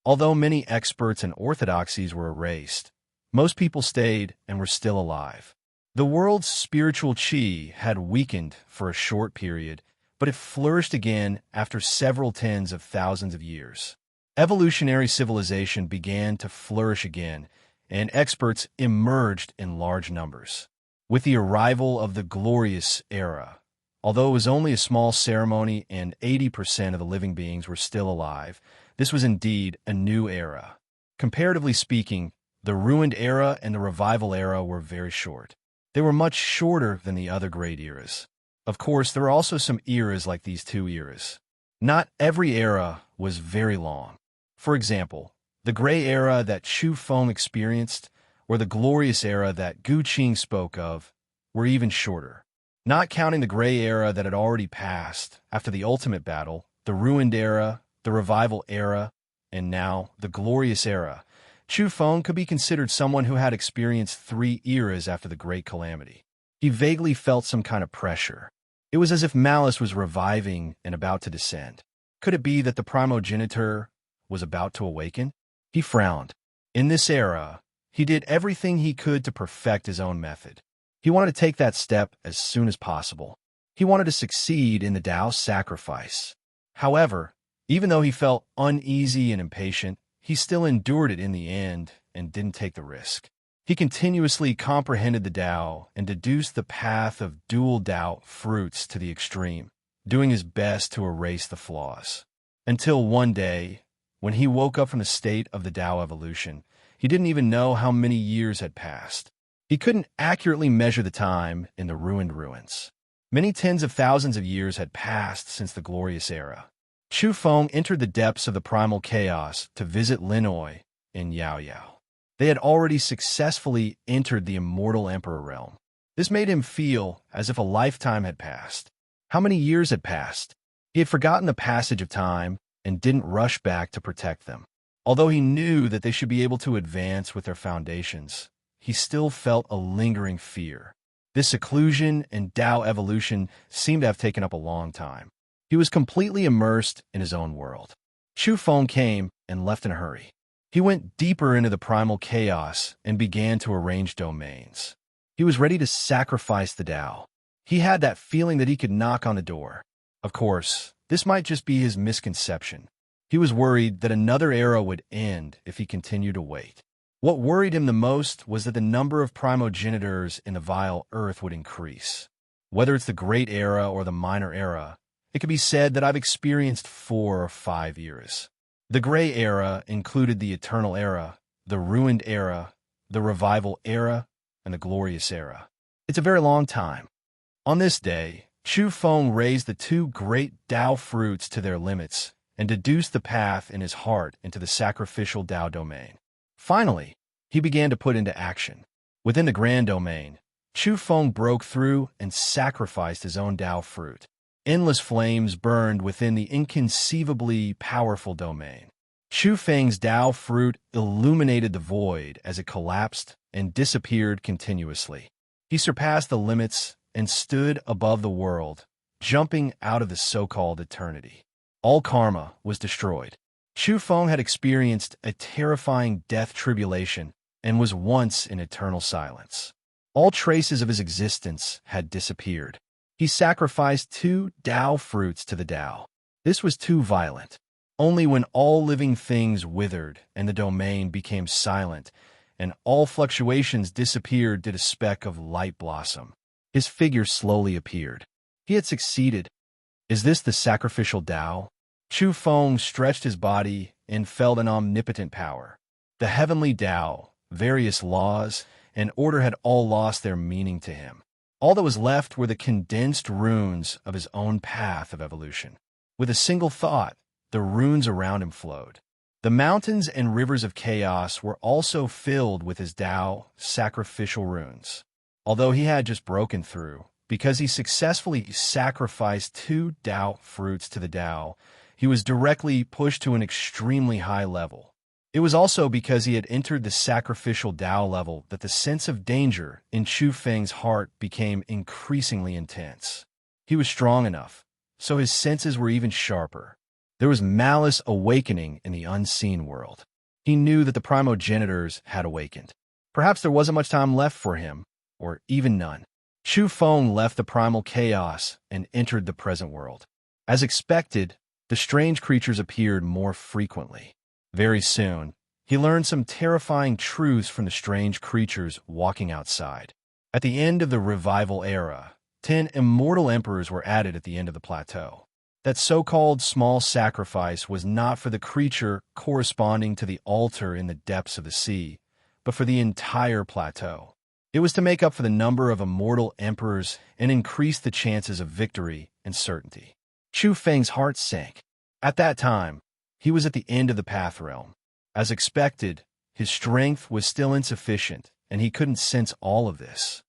Although many experts and orthodoxies were erased, most people stayed and were still alive. The world's spiritual chi had weakened for a short period, but it flourished again after several tens of thousands of years. Evolutionary civilization began to flourish again, and experts emerged in large numbers. With the arrival of the glorious era, although it was only a small ceremony and 80% of the living beings were still alive, this was indeed a new era. Comparatively speaking, the ruined era and the revival era were very short. They were much shorter than the other great eras. Of course, there are also some eras like these two eras. Not every era was very long. For example, the gray era that Chu Feng experienced, or the glorious era that Gu Qing spoke of, were even shorter. Not counting the gray era that had already passed after the ultimate battle, the ruined era, the revival era, and now the glorious era, Chu Feng could be considered someone who had experienced 3 eras after the great calamity. He vaguely felt some kind of pressure. It was as if malice was reviving and about to descend. Could it be that the primogenitor was about to awaken? He frowned. In this era, he did everything he could to perfect his own method. He wanted to take that step as soon as possible. He wanted to succeed in the Tao sacrifice. However, even though he felt uneasy and impatient, he still endured it in the end and didn't take the risk. He continuously comprehended the Tao and deduced the path of dual Tao fruits to the extreme, doing his best to erase the flaws. Until one day, when he woke up from the state of the Tao evolution, he didn't even know how many years had passed. He couldn't accurately measure the time in the ruined ruins. Many tens of thousands of years had passed since the glorious era. Chu Feng entered the depths of the primal chaos to visit Linoi and Yao Yao. They had already successfully entered the immortal emperor realm. This made him feel as if a lifetime had passed. How many years had passed? He had forgotten the passage of time and didn't rush back to protect them. Although he knew that they should be able to advance with their foundations, he still felt a lingering fear. This seclusion and Tao evolution seemed to have taken up a long time. He was completely immersed in his own world. Chu Feng came and left in a hurry. He went deeper into the primal chaos and began to arrange domains. He was ready to sacrifice the Tao. He had that feeling that he could knock on the door. Of course, this might just be his misconception. He was worried that another era would end if he continued to wait. What worried him the most was that the number of primogenitors in the vile earth would increase. Whether it's the Great Era or the Minor Era, it could be said that I've experienced 4 or 5 eras. The Gray Era included the Eternal Era, the Ruined Era, the Revival Era, and the Glorious Era. It's a very long time. On this day, Chu Feng raised the 2 great Tao fruits to their limits and deduced the path in his heart into the sacrificial Tao domain. Finally, he began to put into action. Within the grand domain, Chu Feng broke through and sacrificed his own Tao fruit. Endless flames burned within the inconceivably powerful domain. Chu Feng's Tao fruit illuminated the void as it collapsed and disappeared continuously. He surpassed the limits and stood above the world, jumping out of the so-called eternity. All karma was destroyed. Chu Feng had experienced a terrifying death tribulation and was once in eternal silence. All traces of his existence had disappeared. He sacrificed 2 Tao fruits to the Tao. This was too violent. Only when all living things withered and the domain became silent and all fluctuations disappeared did a speck of light blossom. His figure slowly appeared. He had succeeded. Is this the sacrificial Tao? Chu Feng stretched his body and felt an omnipotent power. The heavenly Tao, various laws, and order had all lost their meaning to him. All that was left were the condensed runes of his own path of evolution. With a single thought, the runes around him flowed. The mountains and rivers of chaos were also filled with his Tao sacrificial runes. Although he had just broken through, because he successfully sacrificed 2 Tao fruits to the Tao, he was directly pushed to an extremely high level. It was also because he had entered the sacrificial Tao level that the sense of danger in Chu Feng's heart became increasingly intense. He was strong enough, so his senses were even sharper. There was malice awakening in the unseen world. He knew that the primogenitors had awakened. Perhaps there wasn't much time left for him, or even none. Chu Feng left the primal chaos and entered the present world. As expected, the strange creatures appeared more frequently. Very soon, he learned some terrifying truths from the strange creatures walking outside. At the end of the Revival Era, 10 immortal emperors were added at the end of the plateau. That so-called small sacrifice was not for the creature corresponding to the altar in the depths of the sea, but for the entire plateau. It was to make up for the number of immortal emperors and increase the chances of victory and certainty. Chu Feng's heart sank. At that time, he was at the end of the path realm. As expected, his strength was still insufficient, and he couldn't sense all of this.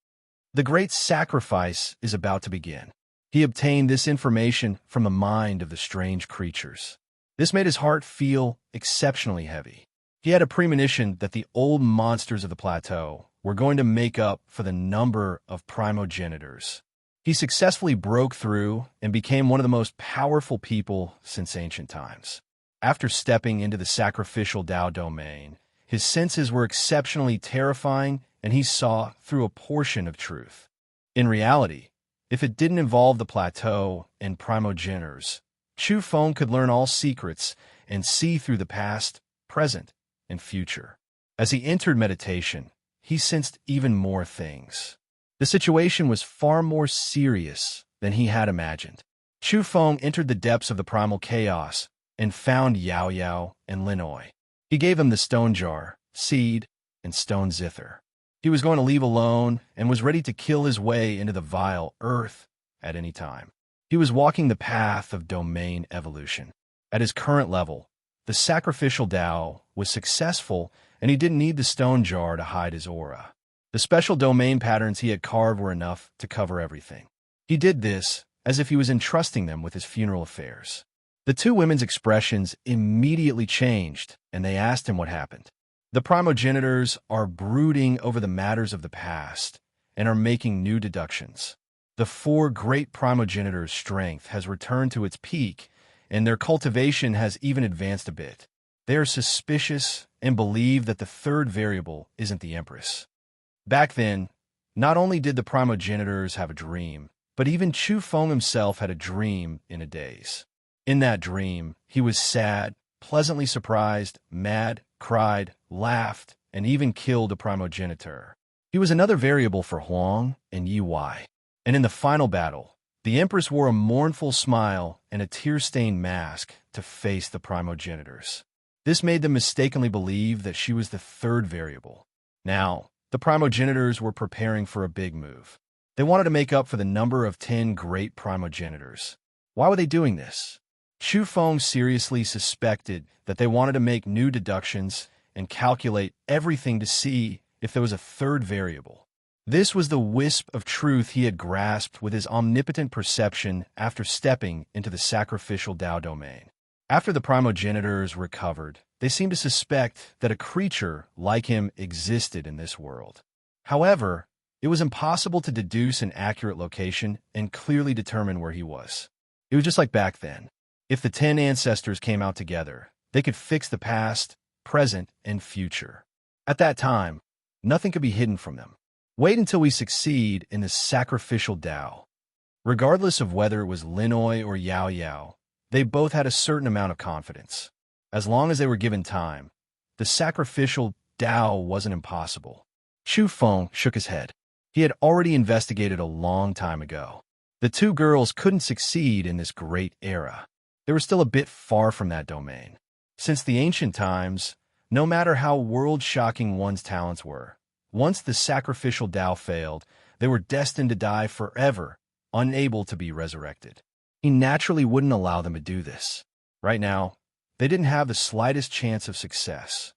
The great sacrifice is about to begin. He obtained this information from the mind of the strange creatures. This made his heart feel exceptionally heavy. He had a premonition that the old monsters of the plateau were going to make up for the number of primogenitors. He successfully broke through and became one of the most powerful people since ancient times. After stepping into the sacrificial Tao domain, his senses were exceptionally terrifying, and he saw through a portion of truth. In reality, if it didn't involve the plateau and primogenitors, Chu Feng could learn all secrets and see through the past, present, and future. As he entered meditation, he sensed even more things. The situation was far more serious than he had imagined. Chu Feng entered the depths of the primal chaos and found Yao Yao and Linoi. He gave them the stone jar, seed, and stone zither. He was going to leave alone and was ready to kill his way into the vile earth at any time. He was walking the path of domain evolution. At his current level, the sacrificial Tao was successful, and he didn't need the stone jar to hide his aura. The special domain patterns he had carved were enough to cover everything. He did this as if he was entrusting them with his funeral affairs. The two women's expressions immediately changed, and they asked him what happened. The primogenitors are brooding over the matters of the past and are making new deductions. The four great primogenitors' strength has returned to its peak, and their cultivation has even advanced a bit. They are suspicious and believe that the third variable isn't the Empress. Back then, not only did the primogenitors have a dream, but even Chu Feng himself had a dream in a daze. In that dream, he was sad, pleasantly surprised, mad, cried, laughed, and even killed a primogenitor. He was another variable for Huang and Yi Wei. And in the final battle, the Empress wore a mournful smile and a tear-stained mask to face the primogenitors. This made them mistakenly believe that she was the third variable. Now, the primogenitors were preparing for a big move. They wanted to make up for the number of 10 great primogenitors. Why were they doing this? Chu Feng seriously suspected that they wanted to make new deductions and calculate everything to see if there was a third variable. This was the wisp of truth he had grasped with his omnipotent perception after stepping into the sacrificial Tao domain. After the primogenitors recovered, they seemed to suspect that a creature like him existed in this world. However, it was impossible to deduce an accurate location and clearly determine where he was. It was just like back then. If the 10 ancestors came out together, they could fix the past, present, and future. At that time, nothing could be hidden from them. Wait until we succeed in the sacrificial Tao. Regardless of whether it was Linoi or Yao Yao, they both had a certain amount of confidence. As long as they were given time, the sacrificial Tao wasn't impossible. Chu Feng shook his head. He had already investigated a long time ago. The two girls couldn't succeed in this great era. They were still a bit far from that domain. Since the ancient times, no matter how world-shocking one's talents were, once the sacrificial Tao failed, they were destined to die forever, unable to be resurrected. He naturally wouldn't allow them to do this. Right now, they didn't have the slightest chance of success.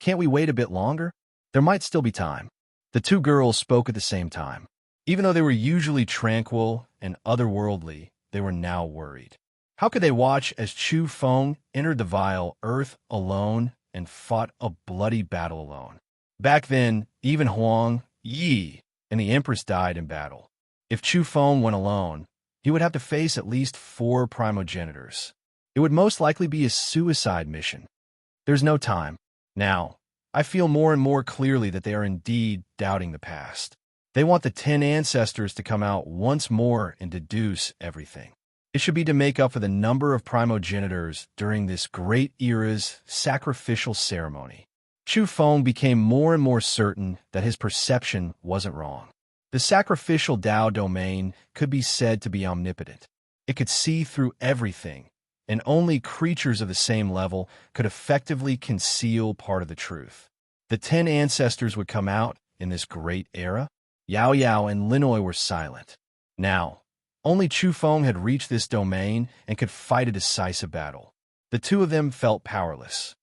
Can't we wait a bit longer? There might still be time. The two girls spoke at the same time. Even though they were usually tranquil and otherworldly, they were now worried. How could they watch as Chu Feng entered the vile earth alone and fought a bloody battle alone? Back then, even Huang, Yi, and the Empress died in battle. If Chu Feng went alone, he would have to face at least 4 primogenitors. It would most likely be a suicide mission. There's no time. Now, I feel more and more clearly that they are indeed doubting the past. They want the 10 ancestors to come out once more and deduce everything. It should be to make up for the number of primogenitors during this great era's sacrificial ceremony. Chu Feng became more and more certain that his perception wasn't wrong. The sacrificial Tao domain could be said to be omnipotent. It could see through everything, and only creatures of the same level could effectively conceal part of the truth. The 10 ancestors would come out in this great era. Yao Yao and Linoi were silent. Now, only Chu Feng had reached this domain and could fight a decisive battle. The two of them felt powerless.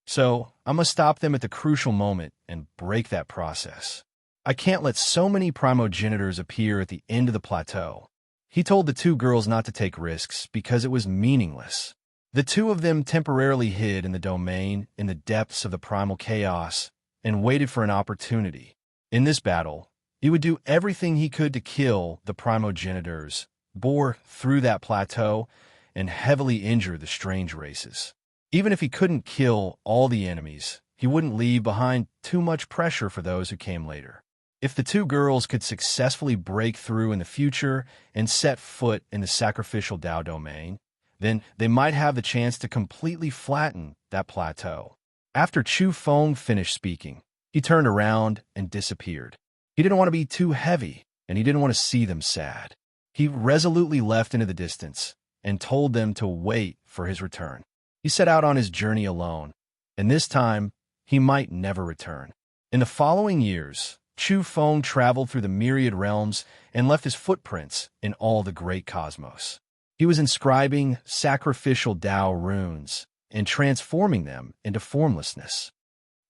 So, I must stop them at the crucial moment and break that process. I can't let so many primogenitors appear at the end of the plateau. He told the two girls not to take risks because it was meaningless. The two of them temporarily hid in the domain in the depths of the primal chaos and waited for an opportunity. In this battle, he would do everything he could to kill the primogenitors, bore through that plateau, and heavily injure the strange races. Even if he couldn't kill all the enemies, he wouldn't leave behind too much pressure for those who came later. If the two girls could successfully break through in the future and set foot in the sacrificial Tao domain, then they might have the chance to completely flatten that plateau. After Chu Feng finished speaking, he turned around and disappeared. He didn't want to be too heavy, and he didn't want to see them sad. He resolutely left into the distance and told them to wait for his return. He set out on his journey alone, and this time, he might never return. In the following years, Chu Feng traveled through the myriad realms and left his footprints in all the great cosmos. He was inscribing sacrificial Tao runes and transforming them into formlessness.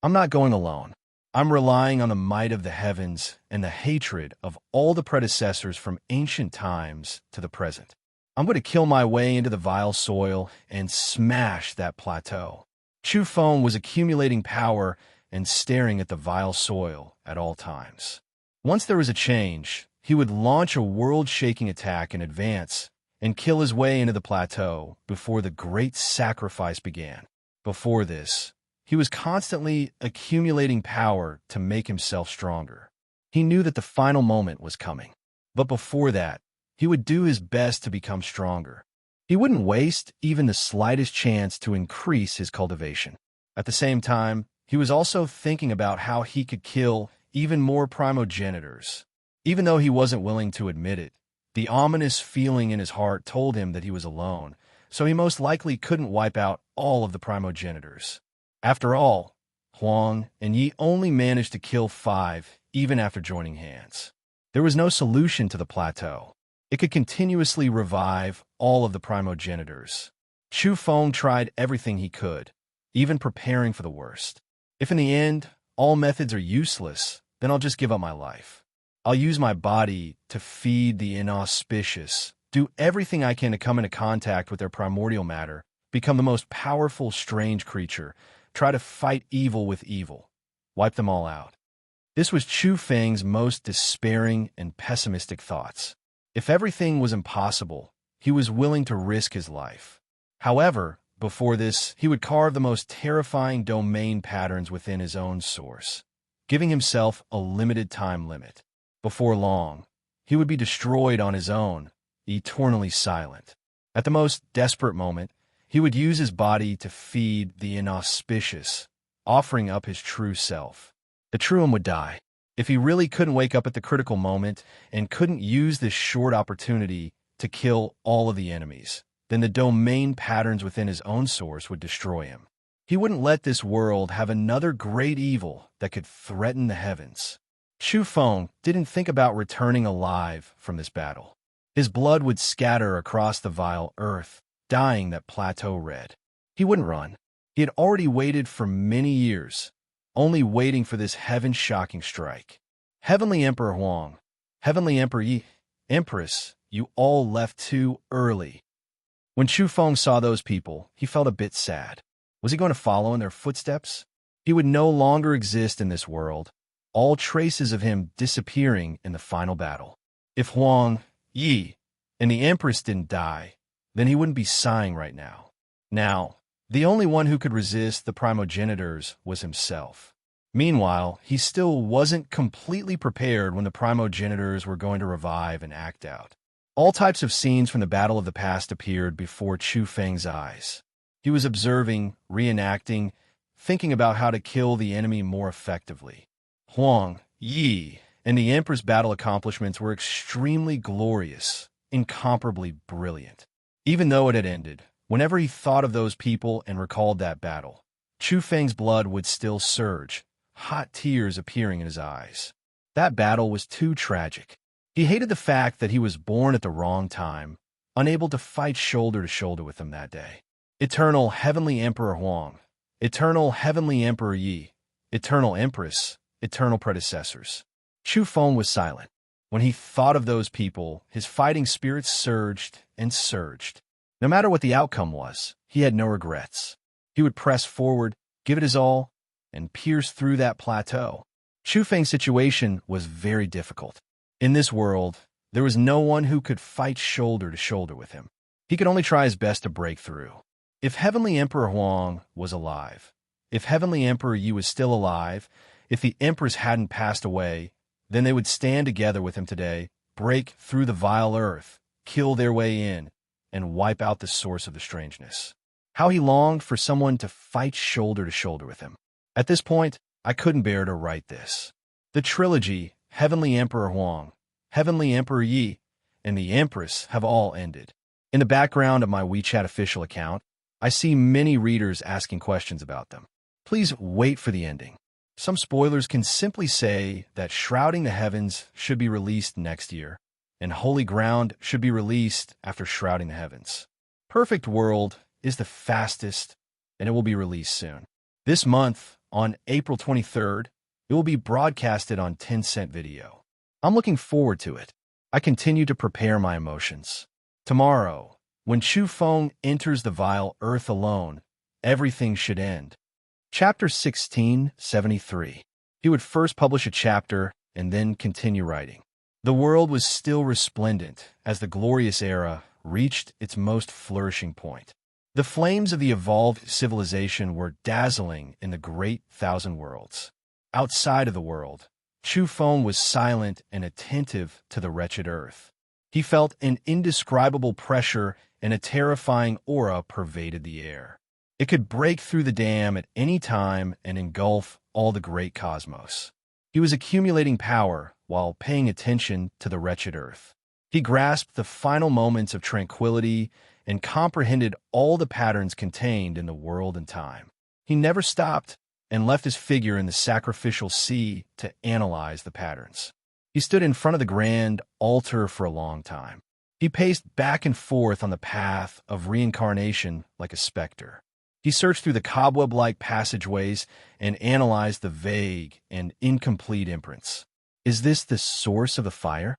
I'm not going alone. I'm relying on the might of the heavens and the hatred of all the predecessors from ancient times to the present. I'm going to kill my way into the vile soil and smash that plateau. Chu Feng was accumulating power and staring at the vile soil at all times. Once there was a change, he would launch a world-shaking attack in advance and kill his way into the plateau before the great sacrifice began. Before this, he was constantly accumulating power to make himself stronger. He knew that the final moment was coming. But before that, he would do his best to become stronger. He wouldn't waste even the slightest chance to increase his cultivation. At the same time, he was also thinking about how he could kill even more primogenitors. Even though he wasn't willing to admit it, the ominous feeling in his heart told him that he was alone, so he most likely couldn't wipe out all of the primogenitors. After all, Huang and Yi only managed to kill 5 even after joining hands. There was no solution to the plateau. It could continuously revive all of the primogenitors. Chu Feng tried everything he could, even preparing for the worst. If in the end, all methods are useless, then I'll just give up my life. I'll use my body to feed the inauspicious, do everything I can to come into contact with their primordial matter, become the most powerful strange creature, try to fight evil with evil, wipe them all out. This was Chu Feng's most despairing and pessimistic thoughts. If everything was impossible, he was willing to risk his life. However, before this, he would carve the most terrifying domain patterns within his own source, giving himself a limited time limit. Before long, he would be destroyed on his own, eternally silent. At the most desperate moment, he would use his body to feed the inauspicious, offering up his true self. The true him would die. If he really couldn't wake up at the critical moment and couldn't use this short opportunity to kill all of the enemies, then the domain patterns within his own source would destroy him. He wouldn't let this world have another great evil that could threaten the heavens. Chu Feng didn't think about returning alive from this battle. His blood would scatter across the vile earth, dyeing that plateau red. He wouldn't run. He had already waited for many years, only waiting for this heaven-shocking strike. Heavenly Emperor Huang, Heavenly Emperor Yi, Empress, you all left too early. When Chu Feng saw those people, he felt a bit sad. Was he going to follow in their footsteps? He would no longer exist in this world, all traces of him disappearing in the final battle. If Huang, Yi, and the Empress didn't die, then he wouldn't be sighing right now. Now, the only one who could resist the primogenitors was himself. Meanwhile, he still wasn't completely prepared when the primogenitors were going to revive and act out. All types of scenes from the battle of the past appeared before Chu Feng's eyes. He was observing, reenacting, thinking about how to kill the enemy more effectively. Huang, Yi, and the Emperor's battle accomplishments were extremely glorious, incomparably brilliant. Even though it had ended, whenever he thought of those people and recalled that battle, Chu Feng's blood would still surge, hot tears appearing in his eyes. That battle was too tragic. He hated the fact that he was born at the wrong time, unable to fight shoulder to shoulder with them that day. Eternal Heavenly Emperor Huang, Eternal Heavenly Emperor Yi, Eternal Empress, Eternal Predecessors. Chu Feng was silent. When he thought of those people, his fighting spirit surged and surged. No matter what the outcome was, he had no regrets. He would press forward, give it his all, and pierce through that plateau. Chu Feng's situation was very difficult. In this world, there was no one who could fight shoulder to shoulder with him. He could only try his best to break through. If Heavenly Emperor Huang was alive, if Heavenly Emperor Yi was still alive, if the Empress hadn't passed away, then they would stand together with him today, break through the vile earth, kill their way in, and wipe out the source of the strangeness. How he longed for someone to fight shoulder to shoulder with him. At this point, I couldn't bear to write this. The trilogy, Heavenly Emperor Huang, Heavenly Emperor Yi, and the Empress have all ended. In the background of my WeChat official account, I see many readers asking questions about them. Please wait for the ending. Some spoilers can simply say that Shrouding the Heavens should be released next year. and holy ground should be released after shrouding the heavens. Perfect World is the fastest, and it will be released soon. This month, on April 23rd, it will be broadcasted on 10-cent video. I'm looking forward to it. I continue to prepare my emotions. Tomorrow, when Chu Feng enters the vile earth alone, everything should end. Chapter 1673. He would first publish a chapter and then continue writing. The world was still resplendent as the glorious era reached its most flourishing point. The flames of the evolved civilization were dazzling in the great thousand worlds. Outside of the world, Chu Feng was silent and attentive to the wretched earth. He felt an indescribable pressure and a terrifying aura pervaded the air. It could break through the dam at any time and engulf all the great cosmos. He was accumulating power while paying attention to the wretched earth. He grasped the final moments of tranquility and comprehended all the patterns contained in the world and time. He never stopped and left his figure in the sacrificial sea to analyze the patterns. He stood in front of the grand altar for a long time. He paced back and forth on the path of reincarnation like a specter. He searched through the cobweb-like passageways and analyzed the vague and incomplete imprints. Is this the source of the fire?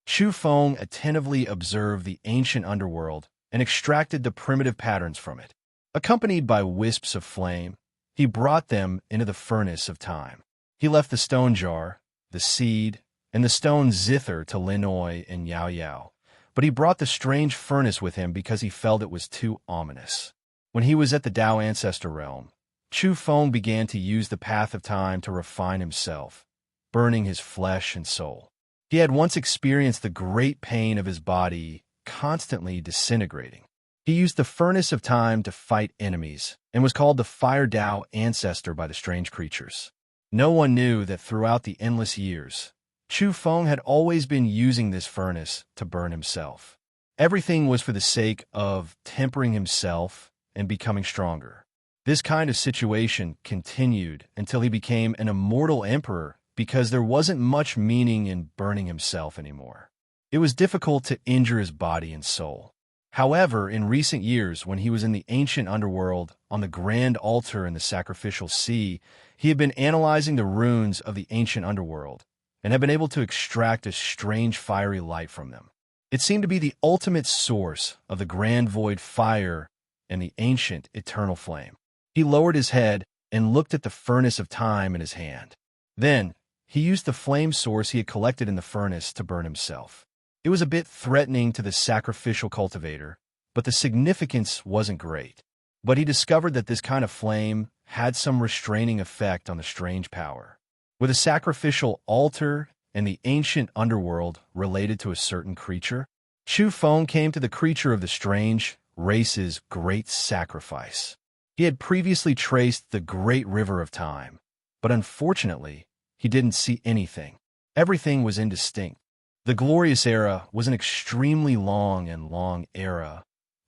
Chu Feng attentively observed the ancient underworld and extracted the primitive patterns from it. Accompanied by wisps of flame, he brought them into the furnace of time. He left the stone jar, the seed, and the stone zither to Linoi and Yao Yao, but he brought the strange furnace with him because he felt it was too ominous. When he was at the Tao Ancestor Realm, Chu Feng began to use the path of time to refine himself, burning his flesh and soul. He had once experienced the great pain of his body constantly disintegrating. He used the furnace of time to fight enemies and was called the Fire Tao Ancestor by the strange creatures. No one knew that throughout the endless years, Chu Feng had always been using this furnace to burn himself. Everything was for the sake of tempering himself and becoming stronger. This kind of situation continued until he became an immortal emperor because there wasn't much meaning in burning himself anymore. It was difficult to injure his body and soul. However, in recent years, when he was in the ancient underworld on the grand altar in the sacrificial sea, he had been analyzing the runes of the ancient underworld and had been able to extract a strange fiery light from them. It seemed to be the ultimate source of the grand void fire and the ancient eternal flame. He lowered his head and looked at the furnace of time in his hand. Then, he used the flame source he had collected in the furnace to burn himself. It was a bit threatening to the sacrificial cultivator, but the significance wasn't great. But he discovered that this kind of flame had some restraining effect on the strange power. With a sacrificial altar and the ancient underworld related to a certain creature, Chu Feng came to the creature of the strange race's great sacrifice. He had previously traced the great river of time, but unfortunately, he didn't see anything. Everything was indistinct. The glorious era was an extremely long era,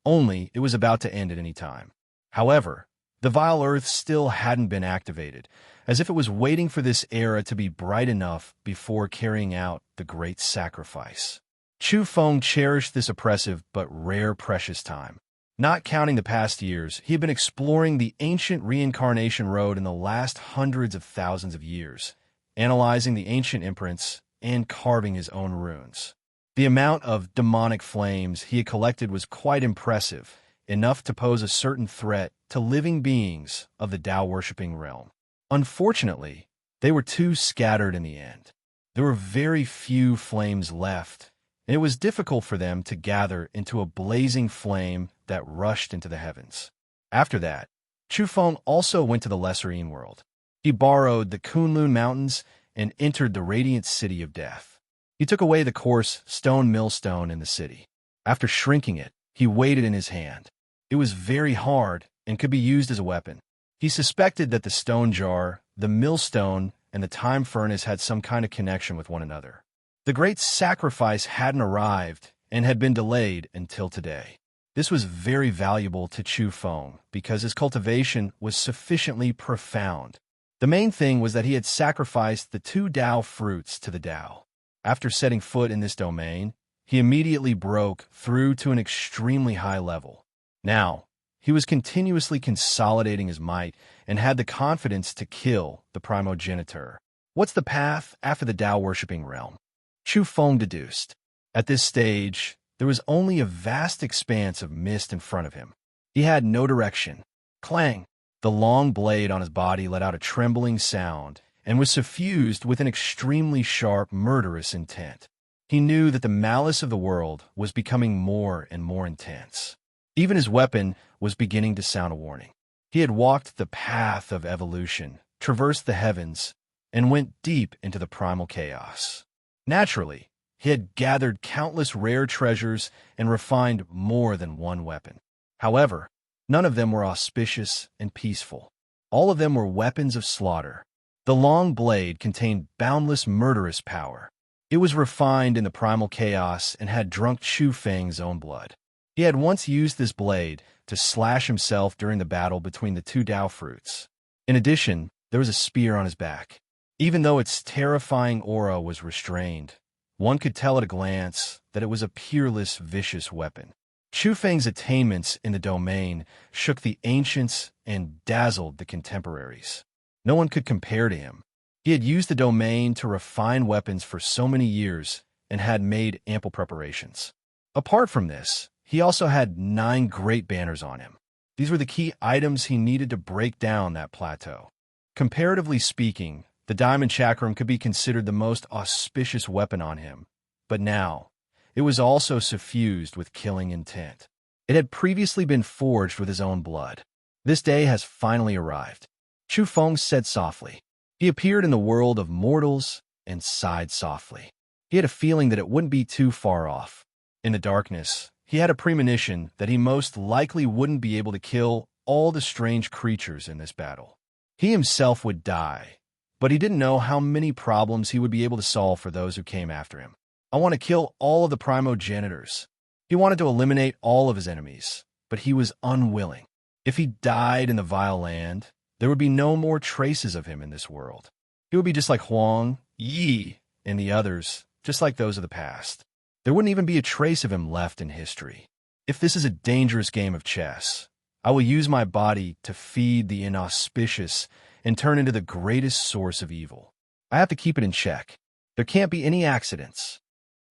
only it was about to end at any time. However, the vile earth still hadn't been activated, as if it was waiting for this era to be bright enough before carrying out the great sacrifice. Chu Feng cherished this oppressive but rare precious time. Not counting the past years, he had been exploring the ancient reincarnation road in the last hundreds of thousands of years, analyzing the ancient imprints and carving his own runes. The amount of demonic flames he had collected was quite impressive, enough to pose a certain threat to living beings of the Tao-worshipping realm. Unfortunately, they were too scattered in the end. There were very few flames left, and it was difficult for them to gather into a blazing flame that rushed into the heavens. After that, Chu Feng also went to the serene world. He borrowed the Kunlun Mountains and entered the radiant city of death. He took away the coarse stone millstone in the city. After shrinking it, he weighed it in his hand. It was very hard and could be used as a weapon. He suspected that the stone jar, the millstone, and the time furnace had some kind of connection with one another. The great sacrifice hadn't arrived and had been delayed until today. This was very valuable to Chu Feng because his cultivation was sufficiently profound. The main thing was that he had sacrificed the 2 Tao fruits to the Tao. After setting foot in this domain, he immediately broke through to an extremely high level. Now, he was continuously consolidating his might and had the confidence to kill the primogenitor. What's the path after the Tao-worshipping realm? Chu Feng deduced. At this stage, there was only a vast expanse of mist in front of him. He had no direction. Clang! The long blade on his body let out a trembling sound and was suffused with an extremely sharp, murderous intent. He knew that the malice of the world was becoming more and more intense. Even his weapon was beginning to sound a warning. He had walked the path of evolution, traversed the heavens, and went deep into the primal chaos. Naturally, he had gathered countless rare treasures and refined more than one weapon. However, none of them were auspicious and peaceful. All of them were weapons of slaughter. The long blade contained boundless murderous power. It was refined in the primal chaos and had drunk Chu Feng's own blood. He had once used this blade to slash himself during the battle between the two Tao fruits. In addition, there was a spear on his back. Even though its terrifying aura was restrained, one could tell at a glance that it was a peerless, vicious weapon. Chu Feng's attainments in the domain shook the ancients and dazzled the contemporaries. No one could compare to him. He had used the domain to refine weapons for so many years and had made ample preparations. Apart from this, he also had 9 great banners on him. These were the key items he needed to break down that plateau. Comparatively speaking, the diamond chakram could be considered the most auspicious weapon on him, but now, it was also suffused with killing intent. It had previously been forged with his own blood. This day has finally arrived. Chu Feng said softly. He appeared in the world of mortals and sighed softly. He had a feeling that it wouldn't be too far off. In the darkness, he had a premonition that he most likely wouldn't be able to kill all the strange creatures in this battle. He himself would die, but he didn't know how many problems he would be able to solve for those who came after him. I want to kill all of the primogenitors. He wanted to eliminate all of his enemies, but he was unwilling. If he died in the vile land, there would be no more traces of him in this world. He would be just like Huang, Yi, and the others, just like those of the past. There wouldn't even be a trace of him left in history. If this is a dangerous game of chess, I will use my body to feed the inauspicious and turn into the greatest source of evil. I have to keep it in check. There can't be any accidents.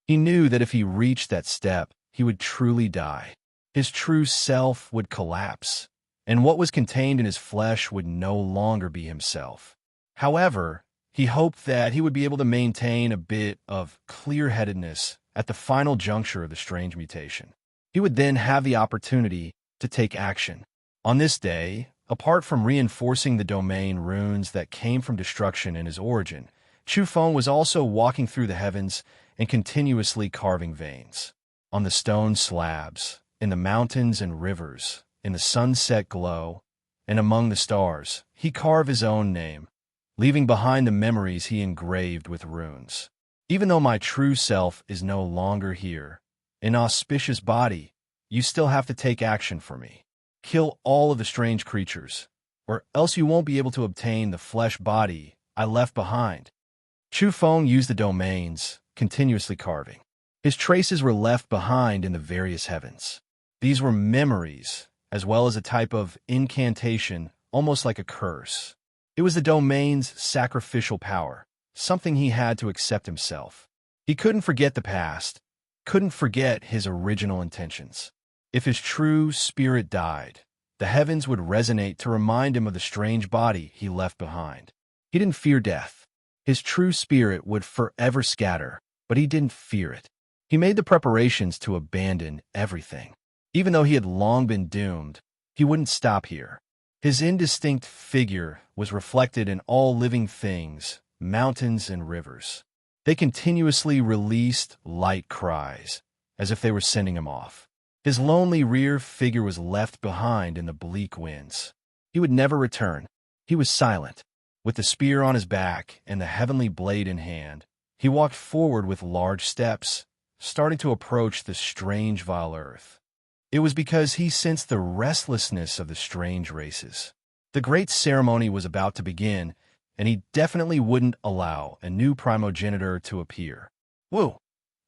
He knew that if he reached that step, he would truly die. His true self would collapse, and what was contained in his flesh would no longer be himself. However, he hoped that he would be able to maintain a bit of clear-headedness at the final juncture of the strange mutation. He would then have the opportunity to take action. On this day, apart from reinforcing the domain runes that came from destruction in his origin, Chu Feng was also walking through the heavens and continuously carving veins. On the stone slabs, in the mountains and rivers, in the sunset glow, and among the stars, he carved his own name, leaving behind the memories he engraved with runes. Even though my true self is no longer here, an auspicious body, you still have to take action for me. Kill all of the strange creatures, or else you won't be able to obtain the flesh body I left behind. Chu Feng used the domains, continuously carving. His traces were left behind in the various heavens. These were memories, as well as a type of incantation, almost like a curse. It was the domain's sacrificial power, something he had to accept himself. He couldn't forget the past, couldn't forget his original intentions. If his true spirit died, the heavens would resonate to remind him of the strange body he left behind. He didn't fear death. His true spirit would forever scatter, but he didn't fear it. He made the preparations to abandon everything. Even though he had long been doomed, he wouldn't stop here. His indistinct figure was reflected in all living things, mountains and rivers. They continuously released light cries, as if they were sending him off. His lonely rear figure was left behind in the bleak winds. He would never return. He was silent. With the spear on his back and the heavenly blade in hand, he walked forward with large steps, starting to approach the strange vile earth. It was because he sensed the restlessness of the strange races. The great ceremony was about to begin, and he definitely wouldn't allow a new primogenitor to appear. Woo!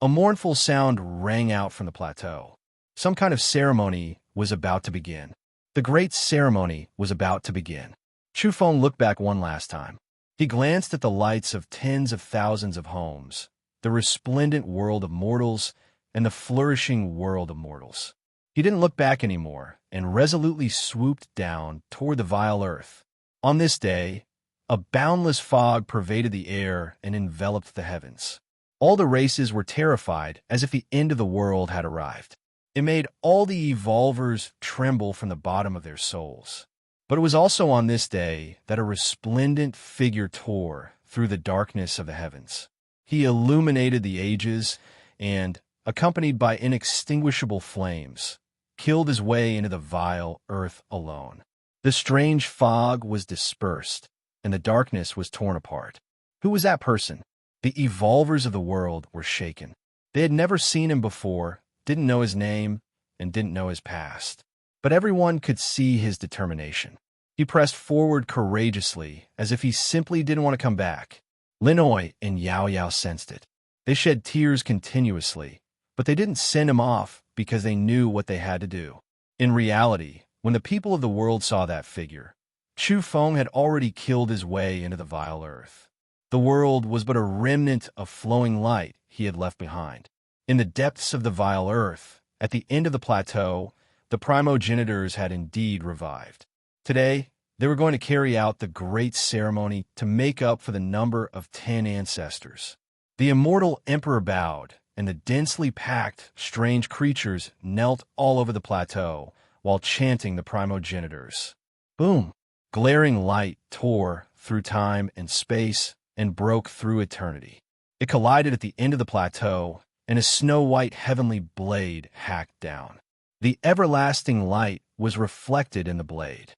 A mournful sound rang out from the plateau. Some kind of ceremony was about to begin. The great ceremony was about to begin. Chufeng looked back one last time. He glanced at the lights of tens of thousands of homes, the resplendent world of mortals, and the flourishing world of mortals. He didn't look back anymore and resolutely swooped down toward the vile earth. On this day, a boundless fog pervaded the air and enveloped the heavens. All the races were terrified as if the end of the world had arrived. It made all the evolvers tremble from the bottom of their souls. But it was also on this day that a resplendent figure tore through the darkness of the heavens. He illuminated the ages and, accompanied by inextinguishable flames, killed his way into the vile earth alone. The strange fog was dispersed, and the darkness was torn apart. Who was that person? The evolvers of the world were shaken. They had never seen him before, didn't know his name, and didn't know his past. But everyone could see his determination. He pressed forward courageously, as if he simply didn't want to come back. Linoi and Yao Yao sensed it. They shed tears continuously, but they didn't send him off because they knew what they had to do. In reality, when the people of the world saw that figure, Chufeng had already killed his way into the vile earth. The world was but a remnant of flowing light he had left behind. In the depths of the vile earth, at the end of the plateau, the primogenitors had indeed revived. Today, they were going to carry out the great ceremony to make up for the number of 10 ancestors. The immortal emperor bowed, and the densely packed, strange creatures knelt all over the plateau while chanting the primogenitors. Boom! Glaring light tore through time and space and broke through eternity. It collided at the end of the plateau, and a snow-white heavenly blade hacked down. The everlasting light was reflected in the blade.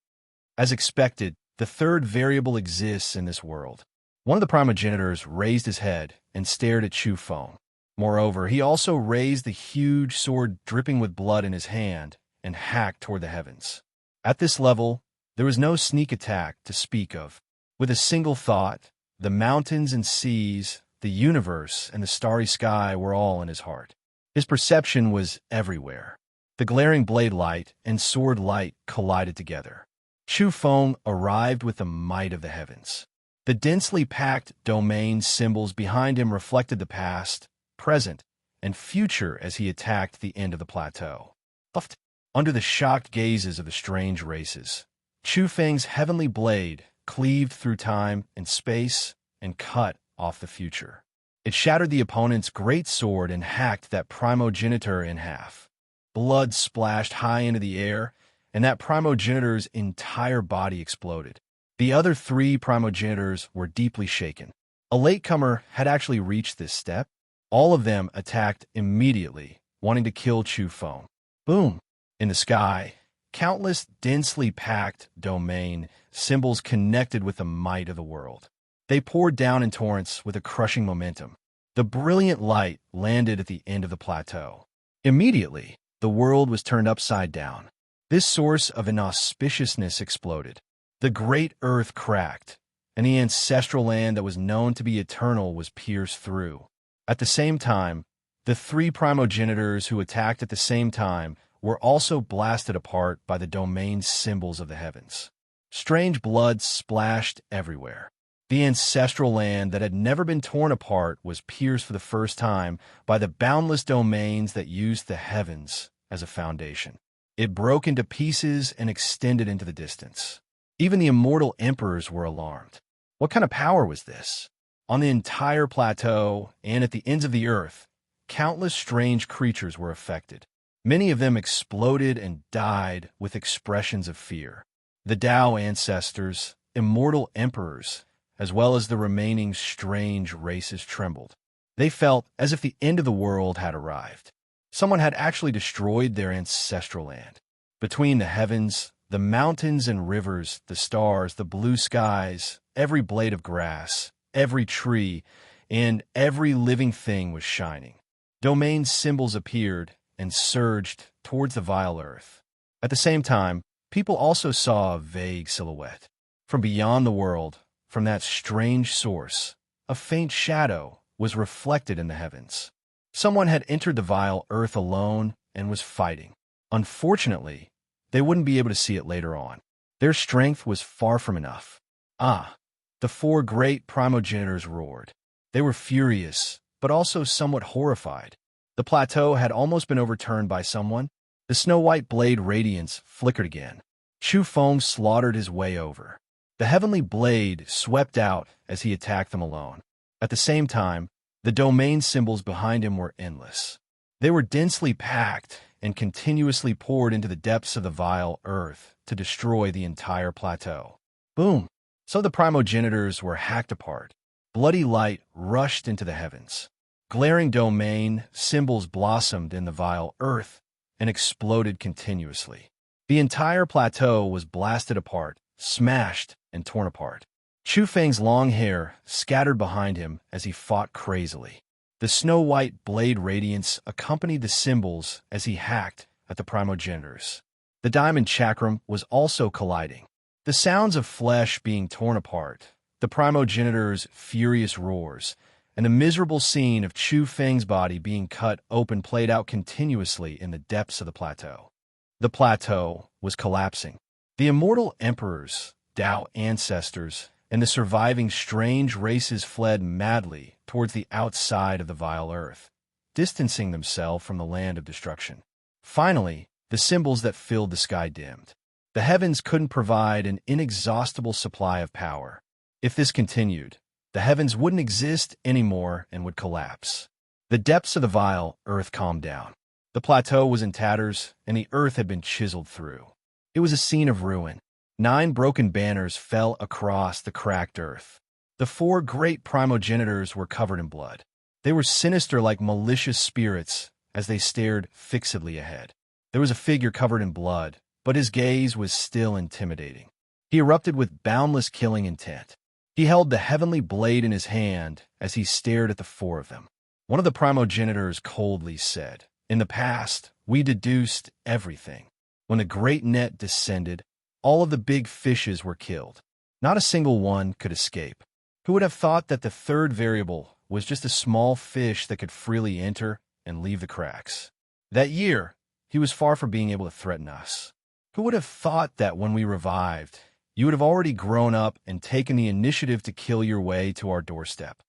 As expected, the third variable exists in this world. One of the primogenitors raised his head and stared at Chufeng. Moreover, he also raised the huge sword dripping with blood in his hand and hacked toward the heavens. At this level, there was no sneak attack to speak of. With a single thought, the mountains and seas, the universe, and the starry sky were all in his heart. His perception was everywhere. The glaring blade light and sword light collided together. Chufeng arrived with the might of the heavens. The densely packed domain symbols behind him reflected the past, present, and future as he attacked the end of the plateau. Under the shocked gazes of the strange races, Chufeng's heavenly blade cleaved through time and space and cut off the future. It shattered the opponent's great sword and hacked that primogenitor in half. Blood splashed high into the air, and that primogenitor's entire body exploded. The other 3 primogenitors were deeply shaken. A latecomer had actually reached this step. All of them attacked immediately, wanting to kill Chufeng. Boom! In the sky, countless densely packed domain symbols connected with the might of the world. They poured down in torrents with a crushing momentum. The brilliant light landed at the end of the plateau. Immediately, the world was turned upside down. This source of inauspiciousness exploded. The great earth cracked, and the ancestral land that was known to be eternal was pierced through. At the same time, the 3 primogenitors who attacked at the same time were also blasted apart by the domain symbols of the heavens. Strange blood splashed everywhere. The ancestral land that had never been torn apart was pierced for the first time by the boundless domains that used the heavens as a foundation. It broke into pieces and extended into the distance. Even the immortal emperors were alarmed. What kind of power was this? On the entire plateau and at the ends of the earth, countless strange creatures were affected. Many of them exploded and died with expressions of fear. The Tao ancestors, immortal emperors, as well as the remaining strange races trembled. They felt as if the end of the world had arrived. Someone had actually destroyed their ancestral land. Between the heavens, the mountains and rivers, the stars, the blue skies, every blade of grass, every tree, and every living thing was shining. Domain symbols appeared and surged towards the vile earth. At the same time, people also saw a vague silhouette. From beyond the world, from that strange source, a faint shadow was reflected in the heavens. Someone had entered the vile earth alone and was fighting. Unfortunately, they wouldn't be able to see it later on. Their strength was far from enough. Ah! The four great primogenitors roared. They were furious, but also somewhat horrified. The plateau had almost been overturned by someone. The snow-white blade radiance flickered again. Chu Feng slaughtered his way over. The heavenly blade swept out as he attacked them alone. At the same time, the domain symbols behind him were endless. They were densely packed and continuously poured into the depths of the vile earth to destroy the entire plateau. Boom! So the primogenitors were hacked apart. Bloody light rushed into the heavens. Glaring domain symbols blossomed in the vile earth and exploded continuously. The entire plateau was blasted apart, smashed, and torn apart. Chu Feng's long hair scattered behind him as he fought crazily. The snow-white blade radiance accompanied the symbols as he hacked at the primogenitors. The diamond chakram was also colliding. The sounds of flesh being torn apart, the primogenitors' furious roars, and the miserable scene of Chu Feng's body being cut open played out continuously in the depths of the plateau. The plateau was collapsing. The immortal emperors, Tao ancestors, and the surviving strange races fled madly towards the outside of the vile earth, distancing themselves from the land of destruction. Finally, the symbols that filled the sky dimmed. The heavens couldn't provide an inexhaustible supply of power. If this continued, the heavens wouldn't exist anymore and would collapse. The depths of the vile earth calmed down. The plateau was in tatters, and the earth had been chiseled through. It was a scene of ruin. 9 broken banners fell across the cracked earth. The 4 great primogenitors were covered in blood. They were sinister like malicious spirits as they stared fixedly ahead. There was a figure covered in blood, but his gaze was still intimidating. He erupted with boundless killing intent. He held the heavenly blade in his hand as he stared at the 4 of them. One of the primogenitors coldly said, "In the past, we deduced everything. When the great net descended, all of the big fishes were killed. Not a single one could escape. Who would have thought that the third variable was just a small fish that could freely enter and leave the cracks? That year, he was far from being able to threaten us. Who would have thought that when we revived, you would have already grown up and taken the initiative to kill your way to our doorstep?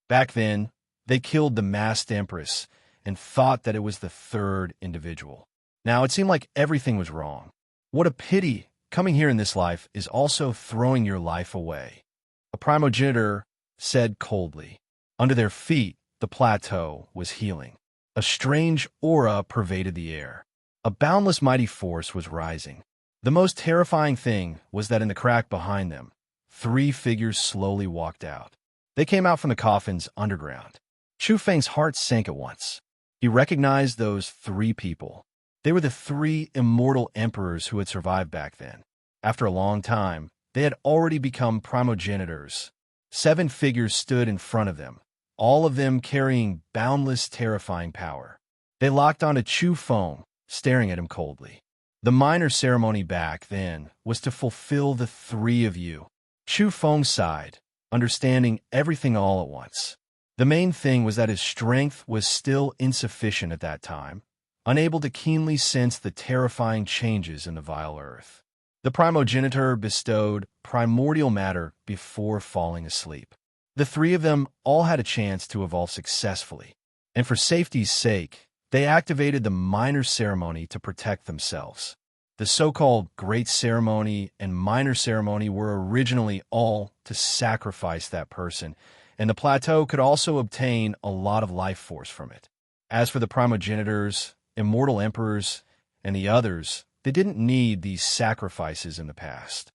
Back then, they killed the masked empress and thought that it was the third individual. Now it seemed like everything was wrong. What a pity! Coming here in this life is also throwing your life away." A primogenitor said coldly. Under their feet, the plateau was healing. A strange aura pervaded the air. A boundless mighty force was rising. The most terrifying thing was that in the crack behind them, 3 figures slowly walked out. They came out from the coffins underground. Chu Feng's heart sank at once. He recognized those 3 people. They were the 3 immortal emperors who had survived back then. After a long time, they had already become primogenitors. 7 figures stood in front of them, all of them carrying boundless, terrifying power. They locked onto Chu Feng, staring at him coldly. The minor ceremony back then was to fulfill the 3 of you. Chu Feng sighed, understanding everything all at once. The main thing was that his strength was still insufficient at that time, unable to keenly sense the terrifying changes in the vile earth. The primogenitor bestowed primordial matter before falling asleep. The 3 of them all had a chance to evolve successfully, and for safety's sake, they activated the minor ceremony to protect themselves. The so-called Great Ceremony and Minor Ceremony were originally all to sacrifice that person, and the plateau could also obtain a lot of life force from it. As for the primogenitors, immortal emperors, and the others, they didn't need these sacrifices in the past.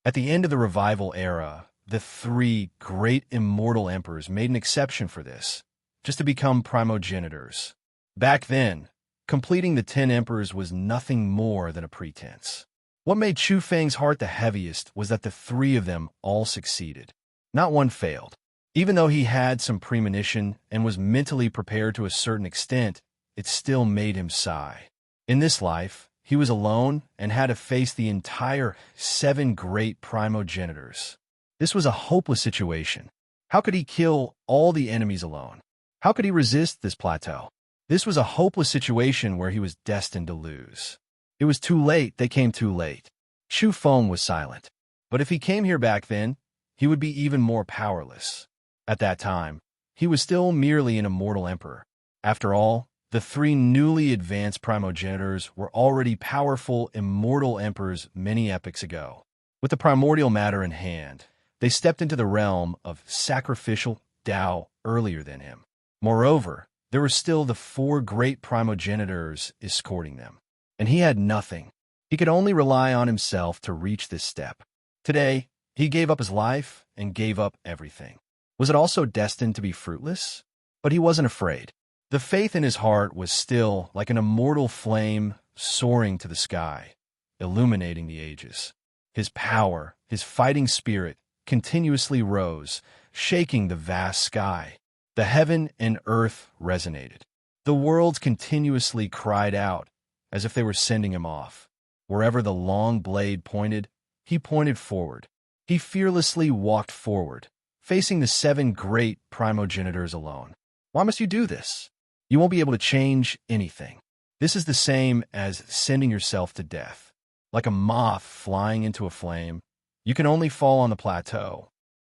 At the end of the revival era, the 3 great immortal emperors made an exception for this, just to become primogenitors. Back then, completing the 10 emperors was nothing more than a pretense. What made Chu Feng's heart the heaviest was that the 3 of them all succeeded. Not one failed. Even though he had some premonition and was mentally prepared to a certain extent, it still made him sigh. In this life, he was alone and had to face the entire 7 great primogenitors. This was a hopeless situation. How could he kill all the enemies alone? How could he resist this plateau? This was a hopeless situation where he was destined to lose. It was too late. They came too late. Chu Feng was silent. But if he came here back then, he would be even more powerless. At that time, he was still merely an immortal emperor. After all, the three newly advanced primogenitors were already powerful immortal emperors many epochs ago. With the primordial matter in hand, they stepped into the realm of sacrificial Tao earlier than him. Moreover, there were still the four great primogenitors escorting them. And he had nothing. He could only rely on himself to reach this step. Today, he gave up his life and gave up everything. Was it also destined to be fruitless? But he wasn't afraid. The faith in his heart was still like an immortal flame soaring to the sky, illuminating the ages. His power, his fighting spirit, continuously rose, shaking the vast sky. The heaven and earth resonated. The worlds continuously cried out, as if they were sending him off. Wherever the long blade pointed, he pointed forward. He fearlessly walked forward, facing the seven great primogenitors alone. Why must you do this? You won't be able to change anything. This is the same as sending yourself to death. Like a moth flying into a flame, you can only fall on the plateau.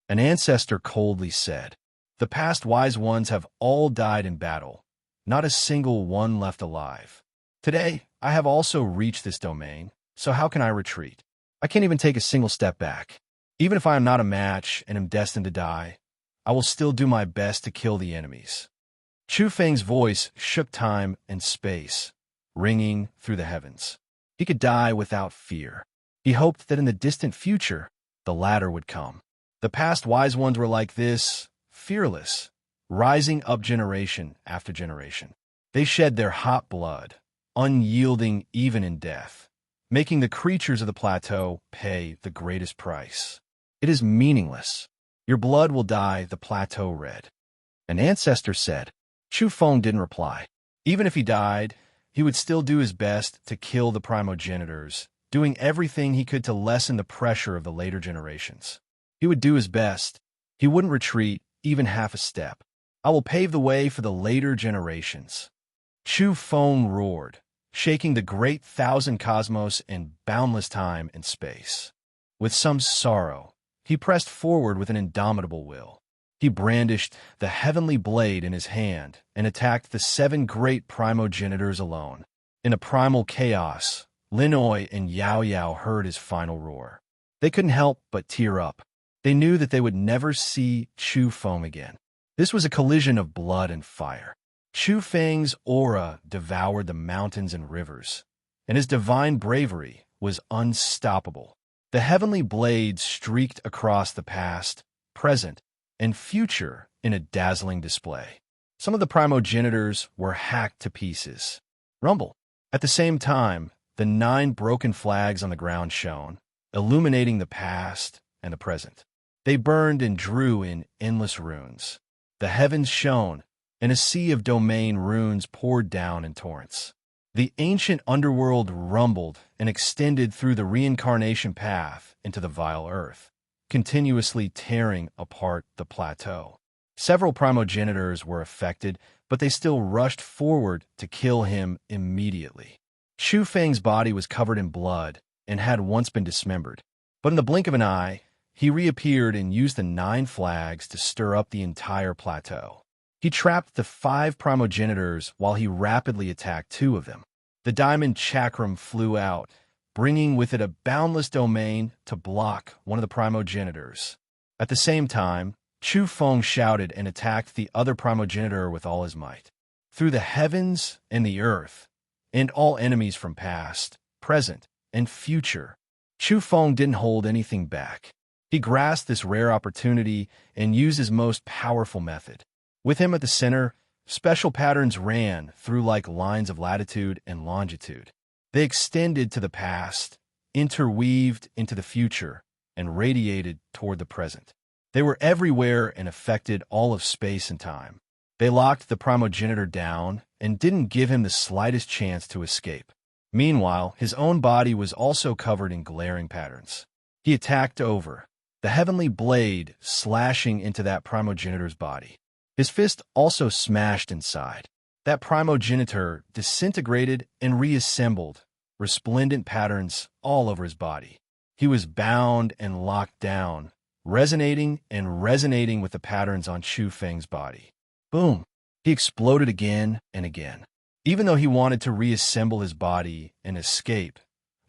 An ancestor coldly said, "The past wise ones have all died in battle, not a single one left alive. Today, I have also reached this domain, so how can I retreat? I can't even take a single step back. Even if I am not a match and am destined to die, I will still do my best to kill the enemies." Chu Feng's voice shook time and space, ringing through the heavens. He could die without fear. He hoped that in the distant future, the latter would come. The past wise ones were like this, fearless, rising up generation after generation. They shed their hot blood, unyielding even in death, making the creatures of the plateau pay the greatest price. It is meaningless. Your blood will dye the plateau red. An ancestor said. Chu Feng didn't reply. Even if he died, he would still do his best to kill the primogenitors, doing everything he could to lessen the pressure of the later generations. He would do his best. He wouldn't retreat even half a step. I will pave the way for the later generations. Chu Feng roared, shaking the great thousand cosmos in boundless time and space. With some sorrow, he pressed forward with an indomitable will. He brandished the heavenly blade in his hand and attacked the seven great primogenitors alone. In a primal chaos, Linoi and Yao Yao heard his final roar. They couldn't help but tear up. They knew that they would never see Chu Feng again. This was a collision of blood and fire. Chu Feng's aura devoured the mountains and rivers, and his divine bravery was unstoppable. The heavenly blade streaked across the past, present, and future in a dazzling display. Some of the primogenitors were hacked to pieces. Rumble. At the same time, the 9 broken flags on the ground shone, illuminating the past and the present. They burned and drew in endless runes. The heavens shone, and a sea of domain runes poured down in torrents. The ancient underworld rumbled and extended through the reincarnation path into the vile earth, continuously tearing apart the plateau. Several primogenitors were affected, but they still rushed forward to kill him immediately. Chu Feng's body was covered in blood and had once been dismembered. But in the blink of an eye, he reappeared and used the 9 flags to stir up the entire plateau. He trapped the 5 primogenitors while he rapidly attacked 2 of them. The diamond chakram flew out, bringing with it a boundless domain to block one of the primogenitors. At the same time, Chu Feng shouted and attacked the other primogenitor with all his might. Through the heavens and the earth, and all enemies from past, present, and future, Chu Feng didn't hold anything back. He grasped this rare opportunity and used his most powerful method. With him at the center, special patterns ran through like lines of latitude and longitude. They extended to the past, interweaved into the future, and radiated toward the present. They were everywhere and affected all of space and time. They locked the primogenitor down and didn't give him the slightest chance to escape. Meanwhile, his own body was also covered in glaring patterns. He attacked over, the heavenly blade slashing into that primogenitor's body. His fist also smashed inside. That primogenitor disintegrated and reassembled, resplendent patterns all over his body. He was bound and locked down, resonating with the patterns on Chu Feng's body. Boom! He exploded again and again. Even though he wanted to reassemble his body and escape,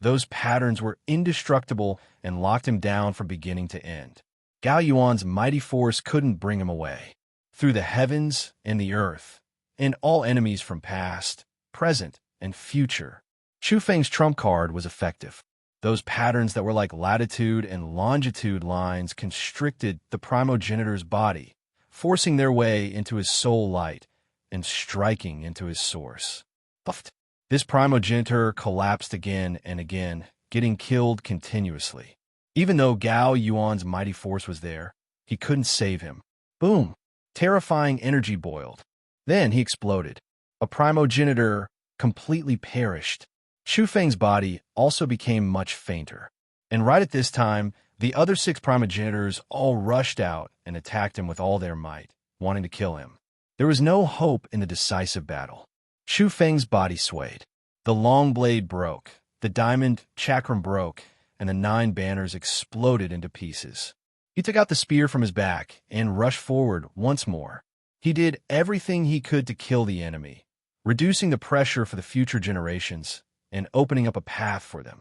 those patterns were indestructible and locked him down from beginning to end. Gao Yuan's mighty force couldn't bring him away. Through the heavens and the earth, and all enemies from past, present, and future, Chu Feng's trump card was effective. Those patterns that were like latitude and longitude lines constricted the primogenitor's body, forcing their way into his soul light and striking into his source. Puffed. This primogenitor collapsed again and again, getting killed continuously. Even though Gao Yuan's mighty force was there, he couldn't save him. Boom! Terrifying energy boiled. Then he exploded. A primogenitor completely perished. Chu Feng's body also became much fainter. And right at this time, the other 6 primogenitors all rushed out and attacked him with all their might, wanting to kill him. There was no hope in the decisive battle. Chu Feng's body swayed. The long blade broke, the diamond chakram broke, and the 9 banners exploded into pieces. He took out the spear from his back and rushed forward once more. He did everything he could to kill the enemy, reducing the pressure for the future generations and opening up a path for them.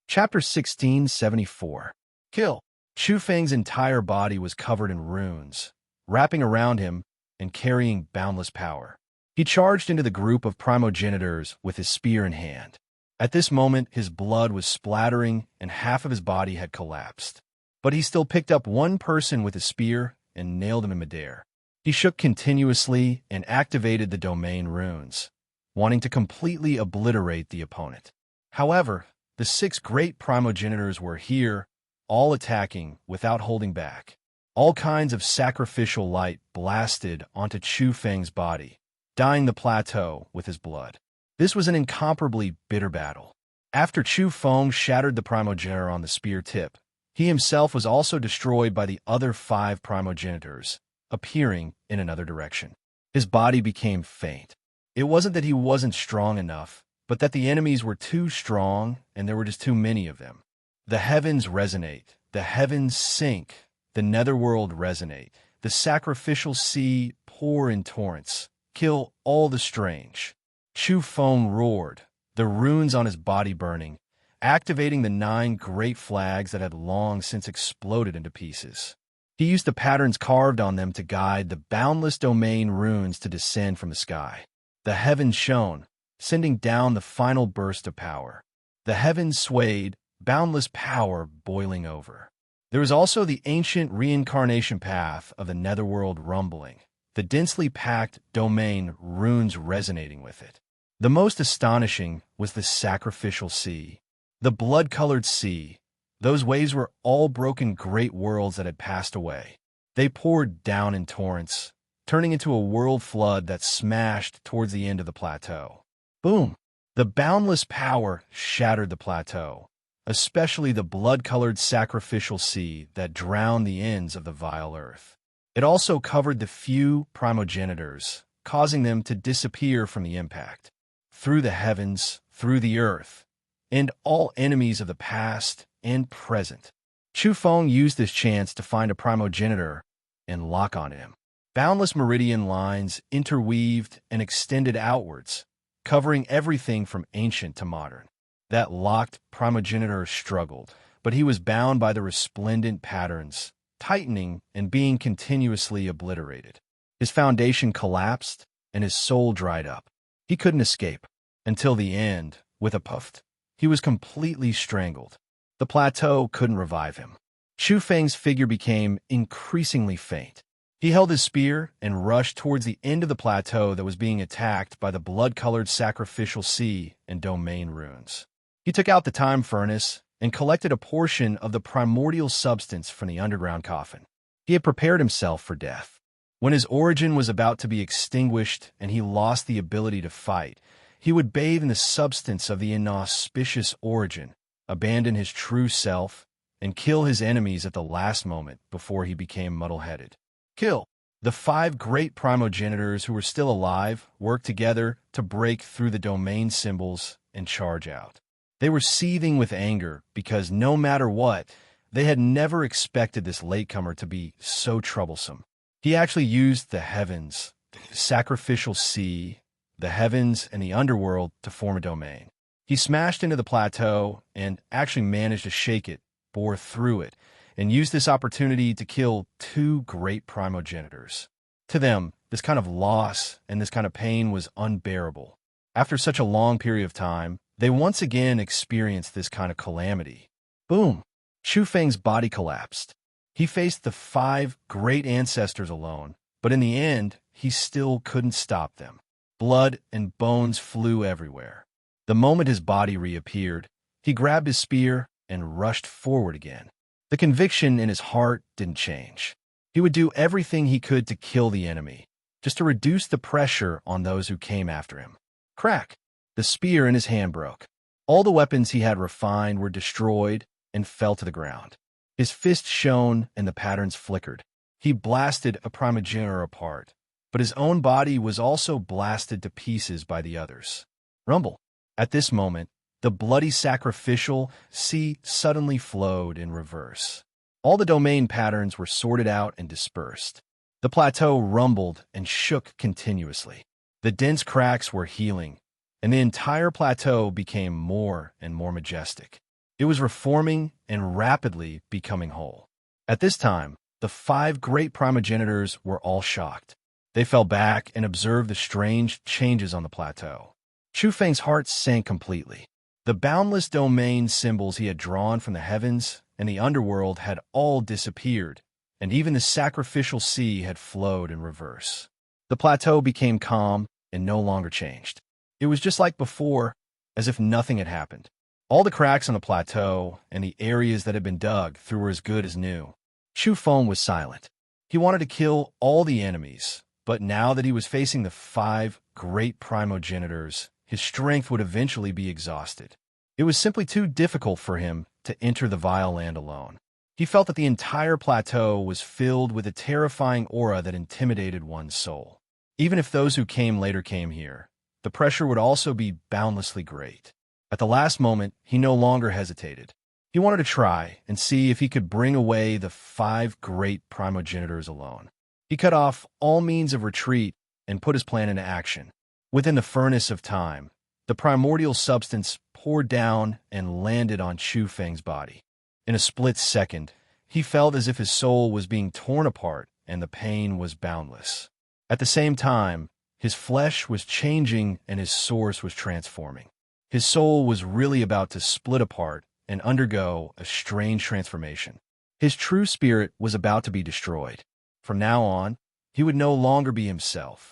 Chapter 1674. Kill. Chu Feng's entire body was covered in runes, wrapping around him and carrying boundless power. He charged into the group of primogenitors with his spear in hand. At this moment, his blood was splattering and half of his body had collapsed. But he still picked up one person with his spear and nailed him in midair. He shook continuously and activated the domain runes, wanting to completely obliterate the opponent. However, the 6 great primogenitors were here, all attacking without holding back. All kinds of sacrificial light blasted onto Chu Feng's body, dyeing the plateau with his blood. This was an incomparably bitter battle. After Chu Feng shattered the primogenitor on the spear tip, he himself was also destroyed by the other 5 primogenitors, appearing in another direction. His body became faint. It wasn't that he wasn't strong enough, but that the enemies were too strong and there were just too many of them. The heavens resonate, the heavens sink, the netherworld resonate, the sacrificial sea pour in torrents, kill all the strange. Chu Feng roared, the runes on his body burning, activating the 9 great flags that had long since exploded into pieces. He used the patterns carved on them to guide the boundless domain runes to descend from the sky. The heavens shone, sending down the final burst of power. The heavens swayed, boundless power boiling over. There was also the ancient reincarnation path of the netherworld rumbling, the densely packed domain runes resonating with it. The most astonishing was the sacrificial sea. The blood-colored sea. Those waves were all broken great worlds that had passed away. They poured down in torrents, turning into a world flood that smashed towards the end of the plateau. Boom! The boundless power shattered the plateau, especially the blood-colored sacrificial sea that drowned the ends of the vile earth. It also covered the few primogenitors, causing them to disappear from the impact. Through the heavens, through the earth, and all enemies of the past and present. Chu Feng used this chance to find a primogenitor and lock on him. Boundless meridian lines interweaved and extended outwards, covering everything from ancient to modern. That locked primogenitor struggled, but he was bound by the resplendent patterns, tightening and being continuously obliterated. His foundation collapsed and his soul dried up. He couldn't escape. Until the end, with a puff, he was completely strangled. The plateau couldn't revive him. Chu Feng's figure became increasingly faint. He held his spear and rushed towards the end of the plateau that was being attacked by the blood-colored sacrificial sea and domain runes. He took out the time furnace and collected a portion of the primordial substance from the underground coffin. He had prepared himself for death. When his origin was about to be extinguished and he lost the ability to fight, he would bathe in the substance of the inauspicious origin, abandon his true self, and kill his enemies at the last moment before he became muddle-headed. Kill. The 5 great primogenitors who were still alive worked together to break through the domain symbols and charge out. They were seething with anger because no matter what, they had never expected this latecomer to be so troublesome. He actually used the heavens, the sacrificial sea, the heavens, and the underworld to form a domain. He smashed into the plateau and actually managed to shake it, bore through it, and used this opportunity to kill 2 great primogenitors. To them, this kind of loss and this kind of pain was unbearable. After such a long period of time, they once again experienced this kind of calamity. Boom! Shu Feng's body collapsed. He faced the 5 great ancestors alone, but in the end, he still couldn't stop them. Blood and bones flew everywhere. The moment his body reappeared, he grabbed his spear and rushed forward again. The conviction in his heart didn't change. He would do everything he could to kill the enemy, just to reduce the pressure on those who came after him. Crack! The spear in his hand broke. All the weapons he had refined were destroyed and fell to the ground. His fist shone and the patterns flickered. He blasted a primogenitor apart, but his own body was also blasted to pieces by the others. Rumble! At this moment, the bloody sacrificial sea suddenly flowed in reverse. All the domain patterns were sorted out and dispersed. The plateau rumbled and shook continuously. The dense cracks were healing, and the entire plateau became more and more majestic. It was reforming and rapidly becoming whole. At this time, the 5 great primogenitors were all shocked. They fell back and observed the strange changes on the plateau. Shu Feng's heart sank completely. The boundless domain symbols he had drawn from the heavens and the underworld had all disappeared, and even the sacrificial sea had flowed in reverse. The plateau became calm and no longer changed. It was just like before, as if nothing had happened. All the cracks on the plateau and the areas that had been dug through were as good as new. Shu Feng was silent. He wanted to kill all the enemies, but now that he was facing the 5 great primogenitors, his strength would eventually be exhausted. It was simply too difficult for him to enter the vile land alone. He felt that the entire plateau was filled with a terrifying aura that intimidated one's soul. Even if those who came later came here, the pressure would also be boundlessly great. At the last moment, he no longer hesitated. He wanted to try and see if he could bring away the 5 great primogenitors alone. He cut off all means of retreat and put his plan into action. Within the furnace of time, the primordial substance poured down and landed on Shu Feng's body. In a split second, he felt as if his soul was being torn apart and the pain was boundless. At the same time, his flesh was changing and his source was transforming. His soul was really about to split apart and undergo a strange transformation. His true spirit was about to be destroyed. From now on, he would no longer be himself.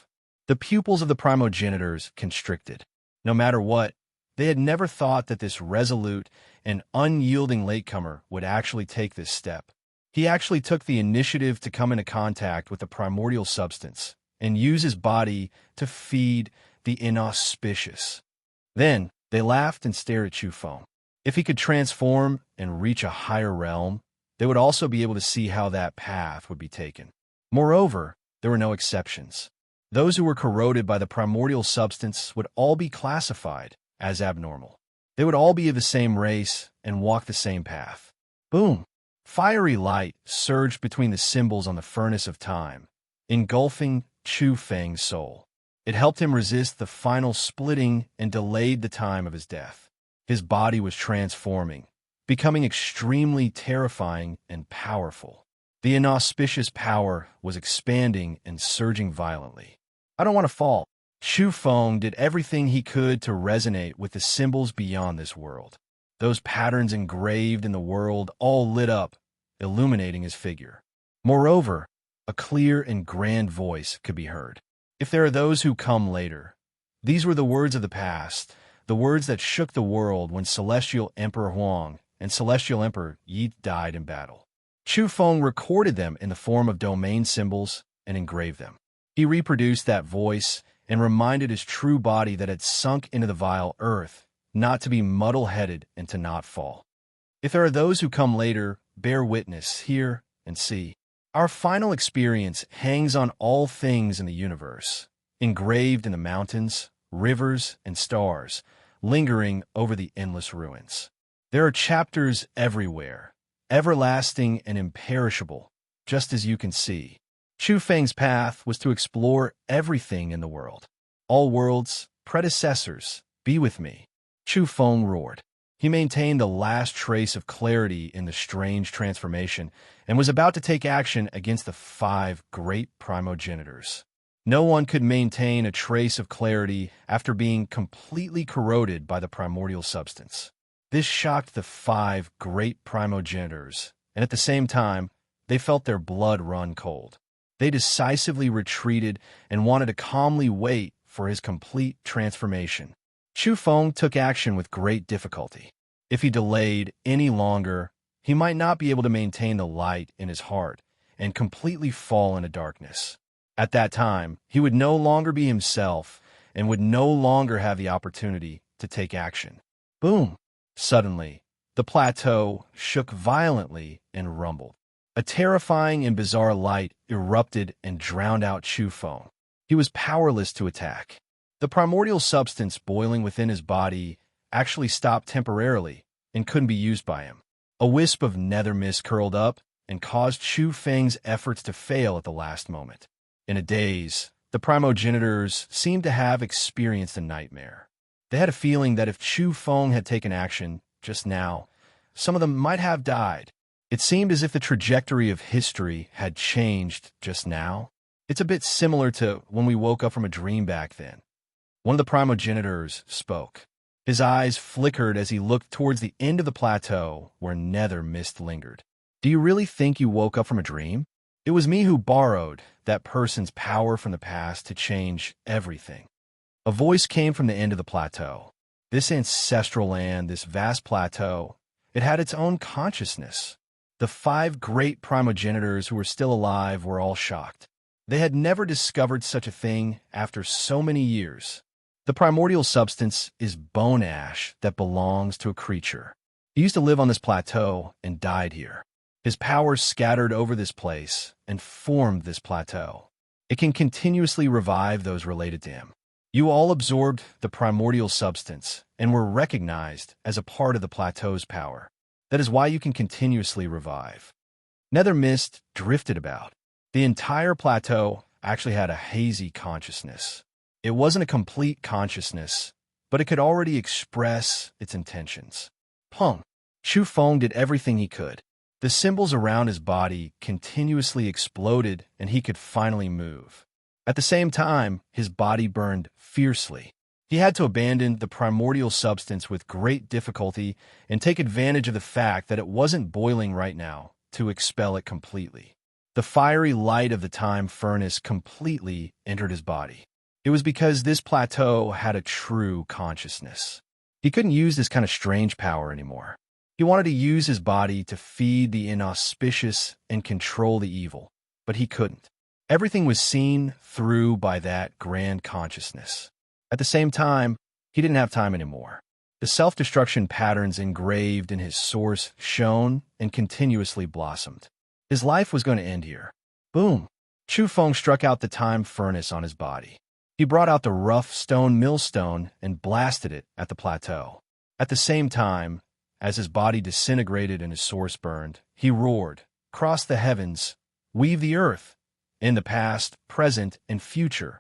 The pupils of the primogenitors constricted. No matter what, they had never thought that this resolute and unyielding latecomer would actually take this step. He actually took the initiative to come into contact with the primordial substance and use his body to feed the inauspicious. Then, they laughed and stared at Shu Feng. If he could transform and reach a higher realm, they would also be able to see how that path would be taken. Moreover, there were no exceptions. Those who were corroded by the primordial substance would all be classified as abnormal. They would all be of the same race and walk the same path. Boom! Fiery light surged between the symbols on the furnace of time, engulfing Shu Feng's soul. It helped him resist the final splitting and delayed the time of his death. His body was transforming, becoming extremely terrifying and powerful. The inauspicious power was expanding and surging violently. I don't want to fall. Shu Feng did everything he could to resonate with the symbols beyond this world. Those patterns engraved in the world all lit up, illuminating his figure. Moreover, a clear and grand voice could be heard. If there are those who come later, these were the words of the past, the words that shook the world when Celestial Emperor Huang and Celestial Emperor Yi died in battle. Shu Feng recorded them in the form of domain symbols and engraved them. He reproduced that voice and reminded his true body that had sunk into the vile earth, not to be muddle-headed and to not fall. If there are those who come later, bear witness, hear, and see. Our final experience hangs on all things in the universe, engraved in the mountains, rivers, and stars, lingering over the endless ruins. There are chapters everywhere, everlasting and imperishable, just as you can see. Chu Feng's path was to explore everything in the world. All worlds, predecessors, be with me. Chu Feng roared. He maintained the last trace of clarity in the strange transformation and was about to take action against the 5 great primogenitors. No one could maintain a trace of clarity after being completely corroded by the primordial substance. This shocked the 5 great primogenitors, and at the same time, they felt their blood run cold. They decisively retreated and wanted to calmly wait for his complete transformation. Chu Feng took action with great difficulty. If he delayed any longer, he might not be able to maintain the light in his heart and completely fall into darkness. At that time, he would no longer be himself and would no longer have the opportunity to take action. Boom! Suddenly, the plateau shook violently and rumbled. A terrifying and bizarre light erupted and drowned out Chu Feng. He was powerless to attack. The primordial substance boiling within his body actually stopped temporarily and couldn't be used by him. A wisp of nether mist curled up and caused Chu Feng's efforts to fail at the last moment. In a daze, the primogenitors seemed to have experienced a nightmare. They had a feeling that if Chu Feng had taken action just now, some of them might have died. It seemed as if the trajectory of history had changed just now. It's a bit similar to when we woke up from a dream back then. One of the primogenitors spoke. His eyes flickered as he looked towards the end of the plateau where nether mist lingered. Do you really think you woke up from a dream? It was me who borrowed that person's power from the past to change everything. A voice came from the end of the plateau. This ancestral land, this vast plateau, it had its own consciousness. The 5 great primogenitors who were still alive were all shocked. They had never discovered such a thing after so many years. The primordial substance is bone ash that belongs to a creature. He used to live on this plateau and died here. His powers scattered over this place and formed this plateau. It can continuously revive those related to him. You all absorbed the primordial substance and were recognized as a part of the plateau's power. That is why you can continuously revive. Nether mist drifted about. The entire plateau actually had a hazy consciousness. It wasn't a complete consciousness, but it could already express its intentions. Peng. Chu Feng did everything he could. The symbols around his body continuously exploded and he could finally move. At the same time, his body burned fiercely. He had to abandon the primordial substance with great difficulty and take advantage of the fact that it wasn't boiling right now to expel it completely. The fiery light of the time furnace completely entered his body. It was because this plateau had a true consciousness. He couldn't use this kind of strange power anymore. He wanted to use his body to feed the inauspicious and control the evil, but he couldn't. Everything was seen through by that grand consciousness. At the same time, he didn't have time anymore. The self-destruction patterns engraved in his source shone and continuously blossomed. His life was going to end here. Boom! Chu Feng struck out the time furnace on his body. He brought out the rough stone millstone and blasted it at the plateau. At the same time, as his body disintegrated and his source burned, he roared, "Cross the heavens, weave the earth." In the past, present, and future,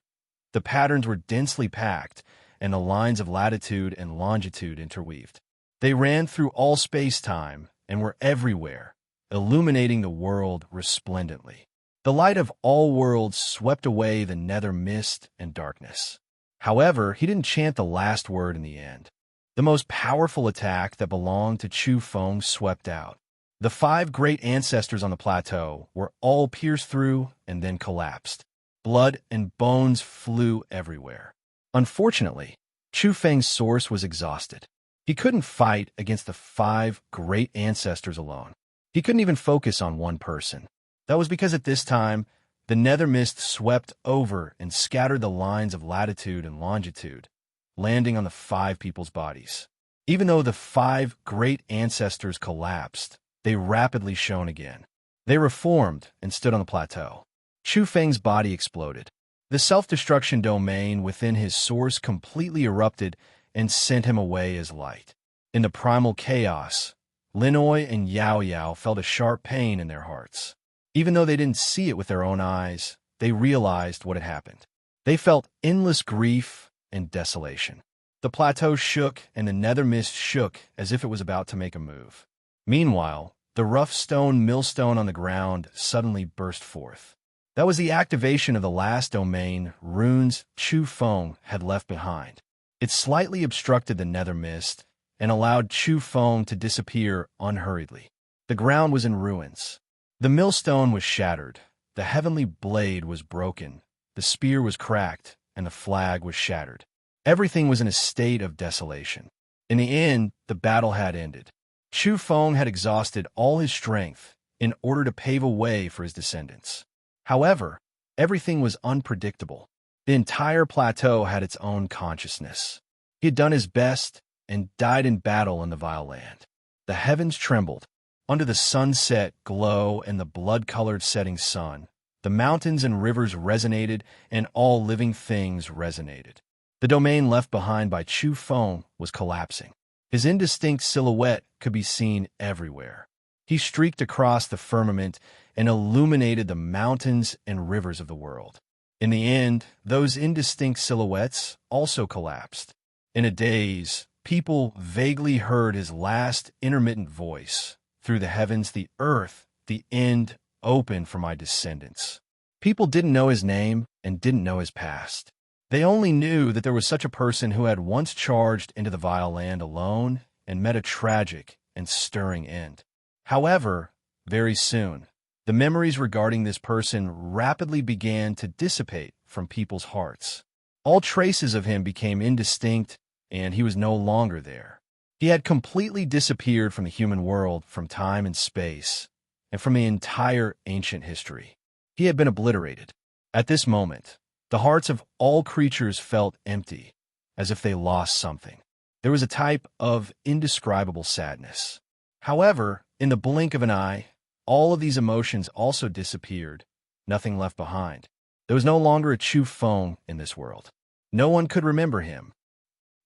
the patterns were densely packed and the lines of latitude and longitude interweaved. They ran through all space-time and were everywhere, illuminating the world resplendently. The light of all worlds swept away the nether mist and darkness. However, he didn't chant the last word in the end. The most powerful attack that belonged to Chu Feng swept out. The 5 great ancestors on the plateau were all pierced through and then collapsed. Blood and bones flew everywhere. Unfortunately, Chu Feng's source was exhausted. He couldn't fight against the 5 great ancestors alone. He couldn't even focus on one person. That was because at this time, the nether mist swept over and scattered the lines of latitude and longitude, landing on the 5 people's bodies. Even though the 5 great ancestors collapsed, they rapidly shone again. They reformed and stood on the plateau. Chu Feng's body exploded. The self-destruction domain within his source completely erupted and sent him away as light. In the primal chaos, Linoy and Yao Yao felt a sharp pain in their hearts. Even though they didn't see it with their own eyes, they realized what had happened. They felt endless grief and desolation. The plateau shook and the nether mist shook as if it was about to make a move. Meanwhile, the rough stone millstone on the ground suddenly burst forth. That was the activation of the last domain runes Chu Feng had left behind. It slightly obstructed the nether mist and allowed Chu Feng to disappear unhurriedly. The ground was in ruins. The millstone was shattered, the heavenly blade was broken, the spear was cracked, and the flag was shattered. Everything was in a state of desolation. In the end, the battle had ended. Chu Feng had exhausted all his strength in order to pave a way for his descendants. However, everything was unpredictable. The entire plateau had its own consciousness. He had done his best and died in battle in the vile land. The heavens trembled. Under the sunset glow and the blood-colored setting sun, the mountains and rivers resonated and all living things resonated. The domain left behind by Chu Feng was collapsing. His indistinct silhouette could be seen everywhere. He streaked across the firmament and illuminated the mountains and rivers of the world. In the end, those indistinct silhouettes also collapsed. In a daze, people vaguely heard his last intermittent voice. Through the heavens, the earth, the end, open for my descendants. People didn't know his name and didn't know his past. They only knew that there was such a person who had once charged into the vile land alone and met a tragic and stirring end. However, very soon, the memories regarding this person rapidly began to dissipate from people's hearts. All traces of him became indistinct, and he was no longer there. He had completely disappeared from the human world, from time and space, and from the entire ancient history. He had been obliterated. At this moment, the hearts of all creatures felt empty, as if they lost something. There was a type of indescribable sadness. However, in the blink of an eye, all of these emotions also disappeared, nothing left behind. There was no longer a Chu Feng in this world. No one could remember him.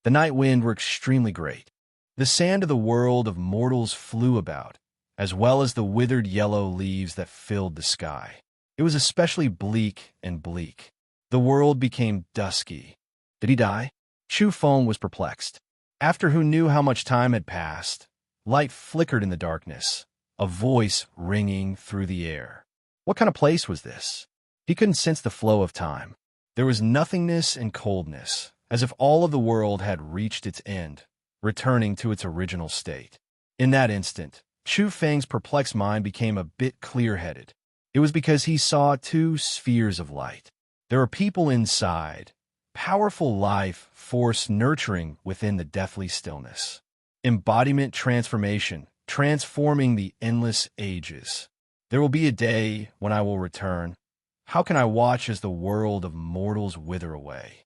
The night wind were extremely great. The sand of the world of mortals flew about, as well as the withered yellow leaves that filled the sky. It was especially bleak and bleak. The world became dusky. Did he die? Chu Feng was perplexed. After who knew how much time had passed, light flickered in the darkness, a voice ringing through the air. What kind of place was this? He couldn't sense the flow of time. There was nothingness and coldness, as if all of the world had reached its end, returning to its original state. In that instant, Chu Feng's perplexed mind became a bit clear-headed. It was because he saw two spheres of light. There were people inside, powerful life force nurturing within the deathly stillness. Embodiment transformation, transforming the endless ages. There will be a day when I will return. How can I watch as the world of mortals wither away?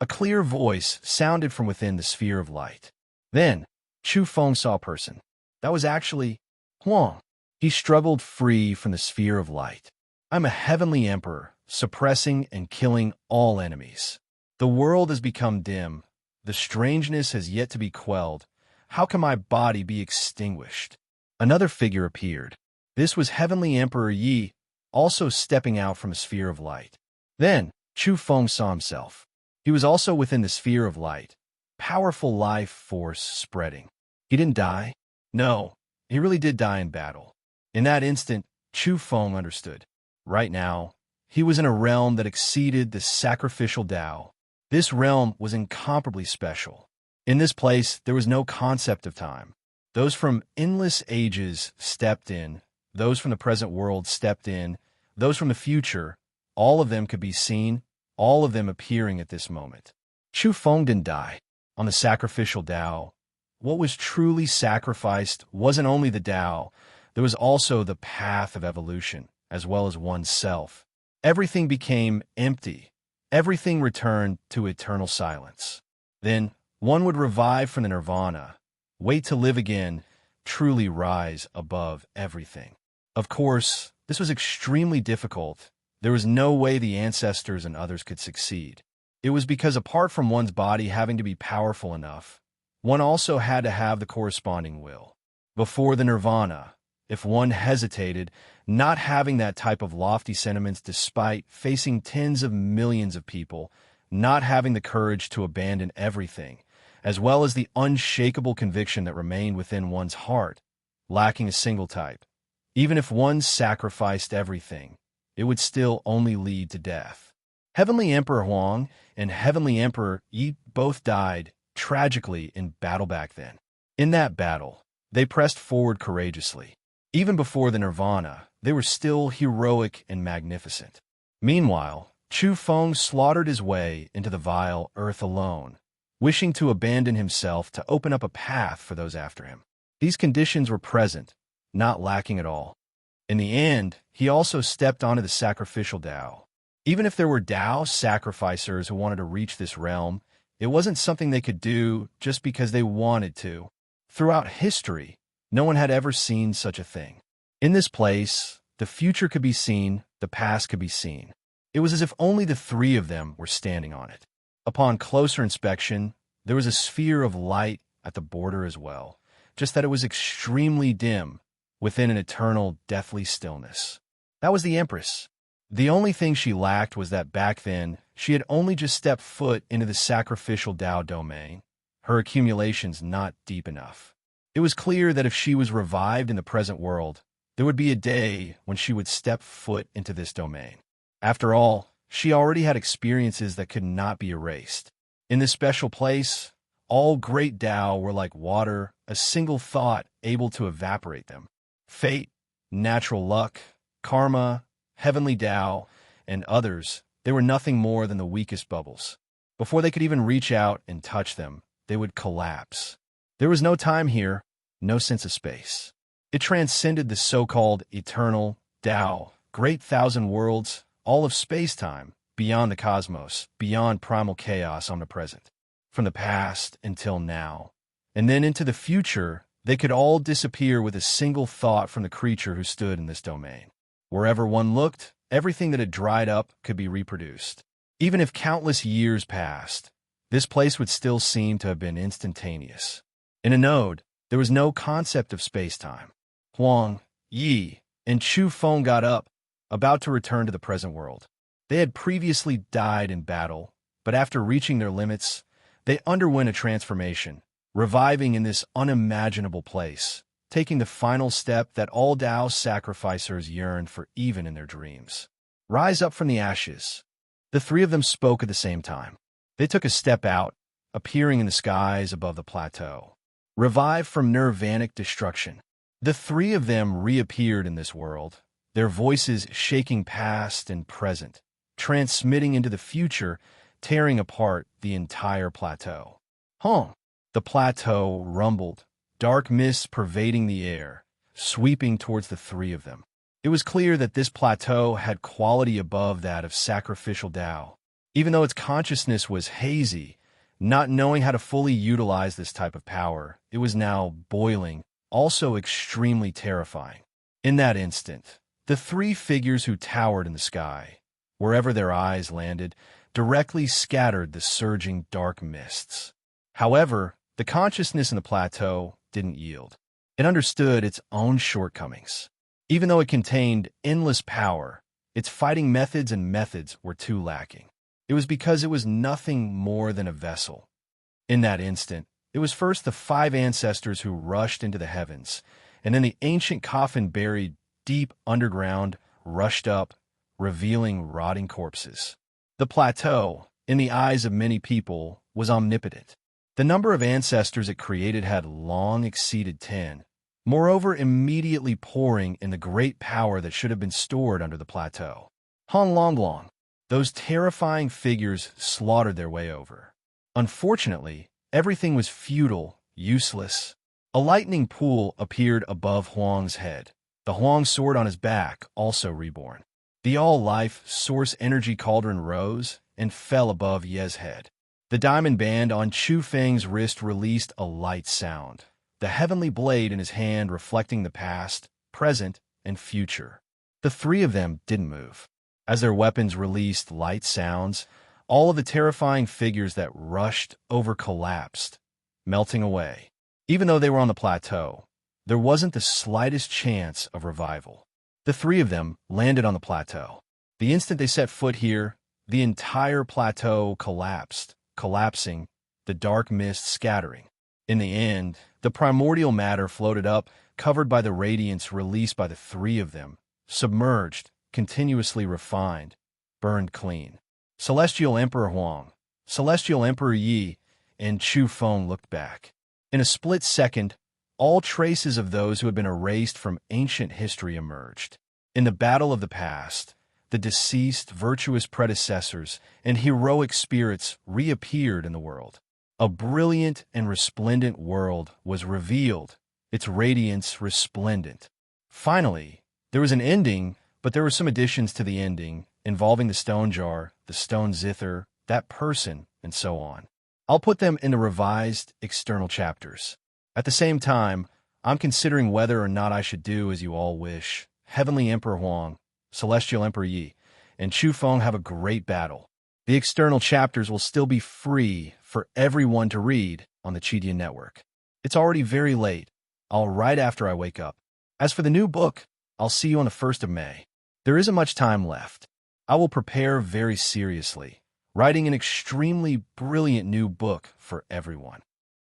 A clear voice sounded from within the sphere of light. Then, Chu Feng saw a person. That was actually Huang. He struggled free from the sphere of light. I'm a heavenly emperor, suppressing and killing all enemies. The world has become dim. The strangeness has yet to be quelled. How can my body be extinguished? Another figure appeared. This was Heavenly Emperor Yi, also stepping out from a sphere of light. Then, Chu Feng saw himself. He was also within the sphere of light, powerful life force spreading. He didn't die. No, he really did die in battle. In that instant, Chu Feng understood. Right now, he was in a realm that exceeded the sacrificial Tao. This realm was incomparably special. In this place, there was no concept of time. Those from endless ages stepped in. Those from the present world stepped in. Those from the future, all of them could be seen, all of them appearing at this moment. Chu Feng didn't die. On the sacrificial Tao, what was truly sacrificed wasn't only the Tao, there was also the path of evolution, as well as oneself. Everything became empty. Everything returned to eternal silence. Then, one would revive from the nirvana, wait to live again, truly rise above everything. Of course, this was extremely difficult. There was no way the ancestors and others could succeed. It was because apart from one's body having to be powerful enough, one also had to have the corresponding will. Before the nirvana, if one hesitated, not having that type of lofty sentiments despite facing tens of millions of people, not having the courage to abandon everything, as well as the unshakable conviction that remained within one's heart, lacking a single type. Even if one sacrificed everything, it would still only lead to death. Heavenly Emperor Huang and Heavenly Emperor Yi both died tragically in battle back then. In that battle, they pressed forward courageously. Even before the nirvana, they were still heroic and magnificent. Meanwhile, Chu Feng slaughtered his way into the vile earth alone, wishing to abandon himself to open up a path for those after him. These conditions were present, not lacking at all. In the end, he also stepped onto the sacrificial Tao. Even if there were Tao sacrificers who wanted to reach this realm, it wasn't something they could do just because they wanted to. Throughout history, no one had ever seen such a thing. In this place, the future could be seen, the past could be seen. It was as if only the three of them were standing on it. Upon closer inspection, there was a sphere of light at the border as well, just that it was extremely dim, within an eternal, deathly stillness. That was the Empress. The only thing she lacked was that back then, she had only just stepped foot into the sacrificial Tao domain, her accumulations not deep enough. It was clear that if she was revived in the present world, there would be a day when she would step foot into this domain. After all, she already had experiences that could not be erased. In this special place, all great Tao were like water, a single thought able to evaporate them. Fate, natural luck, karma, heavenly Tao, and others, they were nothing more than the weakest bubbles. Before they could even reach out and touch them, they would collapse. There was no time here, no sense of space. It transcended the so-called eternal Tao, great thousand worlds, all of space-time, beyond the cosmos, beyond primal chaos omnipresent. From the past until now, and then into the future, they could all disappear with a single thought from the creature who stood in this domain. Wherever one looked, everything that had dried up could be reproduced. Even if countless years passed, this place would still seem to have been instantaneous. In a node, there was no concept of space-time. Huang, Yi, and Chu Feng got up, about to return to the present world. They had previously died in battle, but after reaching their limits, they underwent a transformation, reviving in this unimaginable place, taking the final step that all Tao sacrificers yearned for even in their dreams. Rise up from the ashes. The three of them spoke at the same time. They took a step out, appearing in the skies above the plateau. Revive from nirvanic destruction. The three of them reappeared in this world, their voices shaking past and present, transmitting into the future, tearing apart the entire plateau. The plateau rumbled, dark mists pervading the air, sweeping towards the three of them. It was clear that this plateau had quality above that of sacrificial Tao. Even though its consciousness was hazy, not knowing how to fully utilize this type of power, it was now boiling, also extremely terrifying. In that instant, the three figures who towered in the sky, wherever their eyes landed, directly scattered the surging dark mists. However, the consciousness in the plateau didn't yield. It understood its own shortcomings. Even though it contained endless power, its fighting methods and methods were too lacking. It was because it was nothing more than a vessel. In that instant, it was first the five ancestors who rushed into the heavens, and then the ancient coffin buried deep underground rushed up, revealing rotting corpses. The plateau, in the eyes of many people, was omnipotent. The number of ancestors it created had long exceeded 10, moreover immediately pouring in the great power that should have been stored under the plateau. Han Longlong, those terrifying figures slaughtered their way over. Unfortunately, everything was futile, useless. A lightning pool appeared above Huang's head, the Huang sword on his back also reborn. The all-life source energy cauldron rose and fell above Ye's head. The diamond band on Chu Feng's wrist released a light sound, the heavenly blade in his hand reflecting the past, present, and future. The three of them didn't move. As their weapons released light sounds, all of the terrifying figures that rushed over collapsed, melting away. Even though they were on the plateau, there wasn't the slightest chance of revival. The three of them landed on the plateau. The instant they set foot here, the entire plateau collapsed, collapsing, the dark mist scattering. In the end, the primordial matter floated up, covered by the radiance released by the three of them, submerged, continuously refined, burned clean. Celestial Emperor Huang, Celestial Emperor Yi, and Chu Feng looked back. In a split second, all traces of those who had been erased from ancient history emerged. In the battle of the past, the deceased virtuous predecessors and heroic spirits reappeared in the world. A brilliant and resplendent world was revealed, its radiance resplendent. Finally, there was an ending, but there were some additions to the ending, involving the stone jar, the stone zither, that person, and so on. I'll put them in the revised external chapters. At the same time, I'm considering whether or not I should do as you all wish. Heavenly Emperor Huang, Celestial Emperor Yi, and Chu Feng have a great battle. The external chapters will still be free for everyone to read on the Chedia Network. It's already very late. I'll write after I wake up. As for the new book, I'll see you on the 1st of May. There isn't much time left. I will prepare very seriously, writing an extremely brilliant new book for everyone.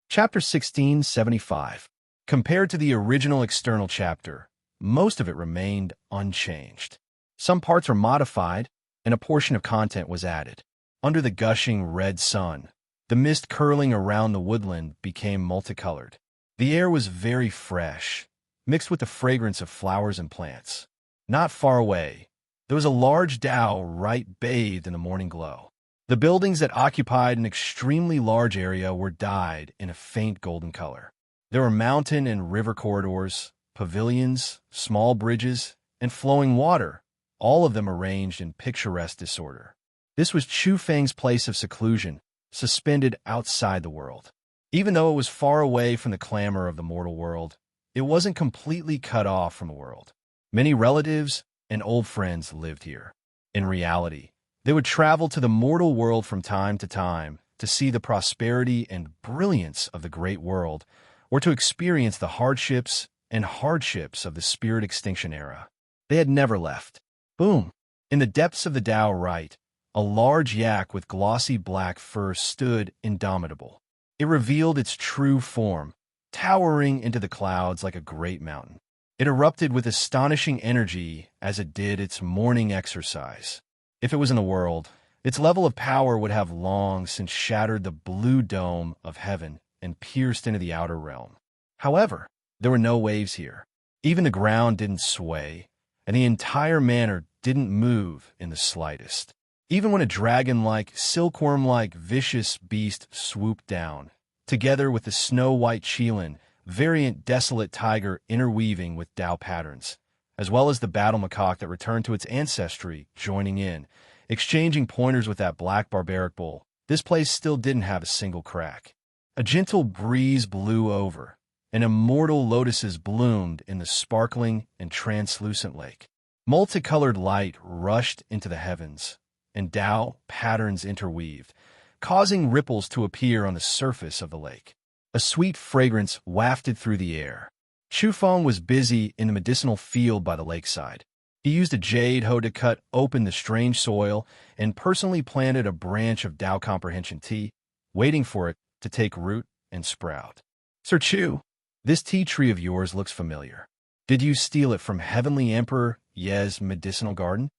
Chapter 1675. Compared to the original external chapter, most of it remained unchanged. Some parts were modified, and a portion of content was added. Under the gushing red sun, the mist curling around the woodland became multicolored. The air was very fresh, mixed with the fragrance of flowers and plants. Not far away, there was a large dao right bathed in the morning glow. The buildings that occupied an extremely large area were dyed in a faint golden color. There were mountain and river corridors, pavilions, small bridges, and flowing water, all of them arranged in picturesque disorder. This was Chu Feng's place of seclusion, suspended outside the world. Even though it was far away from the clamor of the mortal world, it wasn't completely cut off from the world. Many relatives and old friends lived here. In reality, they would travel to the mortal world from time to see the prosperity and brilliance of the great world, or to experience the hardships of the spirit extinction era. They had never left. Boom! In the depths of the Tao right, a large yak with glossy black fur stood indomitable. It revealed its true form, towering into the clouds like a great mountain. It erupted with astonishing energy as it did its morning exercise. If it was in the world, its level of power would have long since shattered the blue dome of heaven and pierced into the outer realm. However, there were no waves here. Even the ground didn't sway, and the entire manor didn't move in the slightest. Even when a dragon-like, silkworm-like, vicious beast swooped down, together with the snow-white Qilin, variant desolate tiger interweaving with Tao patterns, as well as the battle macaque that returned to its ancestry, joining in, exchanging pointers with that black barbaric bull, this place still didn't have a single crack. A gentle breeze blew over, and immortal lotuses bloomed in the sparkling and translucent lake. Multicolored light rushed into the heavens, and Tao patterns interweaved, causing ripples to appear on the surface of the lake. A sweet fragrance wafted through the air. Chu Feng was busy in the medicinal field by the lakeside. He used a jade hoe to cut open the strange soil and personally planted a branch of Tao Comprehension tea, waiting for it to take root and sprout. Sir Chu, this tea tree of yours looks familiar. Did you steal it from Heavenly Emperor Ye's medicinal garden?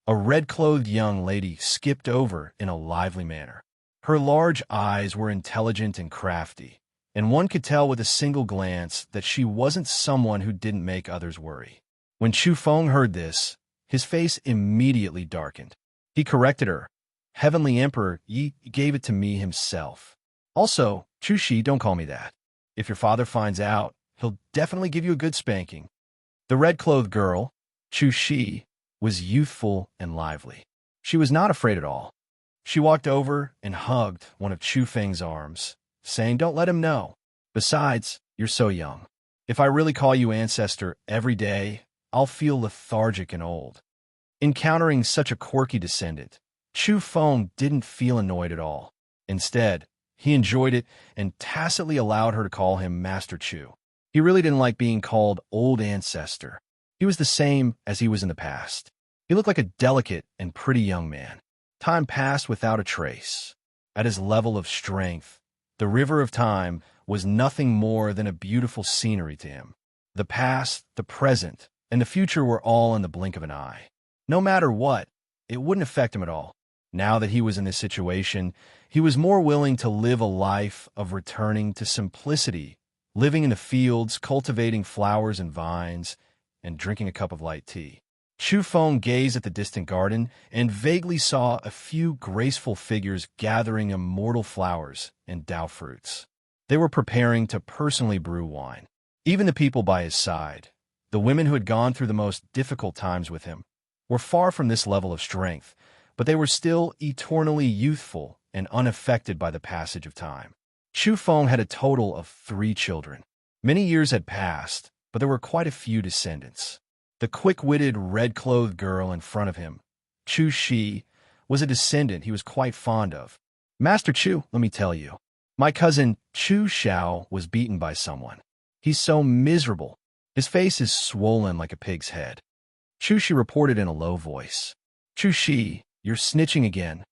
A red-clothed young lady skipped over in a lively manner. Her large eyes were intelligent and crafty, and one could tell with a single glance that she wasn't someone who didn't make others worry. When Chu Feng heard this, his face immediately darkened. He corrected her. Heavenly Emperor Yi gave it to me himself. Also, Chu Shi, don't call me that. If your father finds out, he'll definitely give you a good spanking. The red-clothed girl, Chu Shi, was youthful and lively. She was not afraid at all. She walked over and hugged one of Chu Feng's arms, saying, "Don't let him know. Besides, you're so young. If I really call you ancestor every day, I'll feel lethargic and old. Encountering such a quirky descendant, Chu Feng didn't feel annoyed at all. Instead, he enjoyed it and tacitly allowed her to call him Master Chu. He really didn't like being called Old Ancestor. He was the same as he was in the past. He looked like a delicate and pretty young man. Time passed without a trace. At his level of strength, the river of time was nothing more than a beautiful scenery to him. The past, the present, and the future were all in the blink of an eye. No matter what, it wouldn't affect him at all. Now that he was in this situation, he was more willing to live a life of returning to simplicity, living in the fields, cultivating flowers and vines, and drinking a cup of light tea. Chu Feng gazed at the distant garden and vaguely saw a few graceful figures gathering immortal flowers and dao fruits. They were preparing to personally brew wine. Even the people by his side, the women who had gone through the most difficult times with him, were far from this level of strength, but they were still eternally youthful and unaffected by the passage of time. Chu Feng had a total of 3 children. Many years had passed, but there were quite a few descendants. The quick-witted, red-clothed girl in front of him, Chu Shi, was a descendant he was quite fond of. Master Chu, let me tell you, my cousin Chu Xiao was beaten by someone. He's so miserable. His face is swollen like a pig's head. Chu Shi reported in a low voice. Chu Shi, you're snitching again.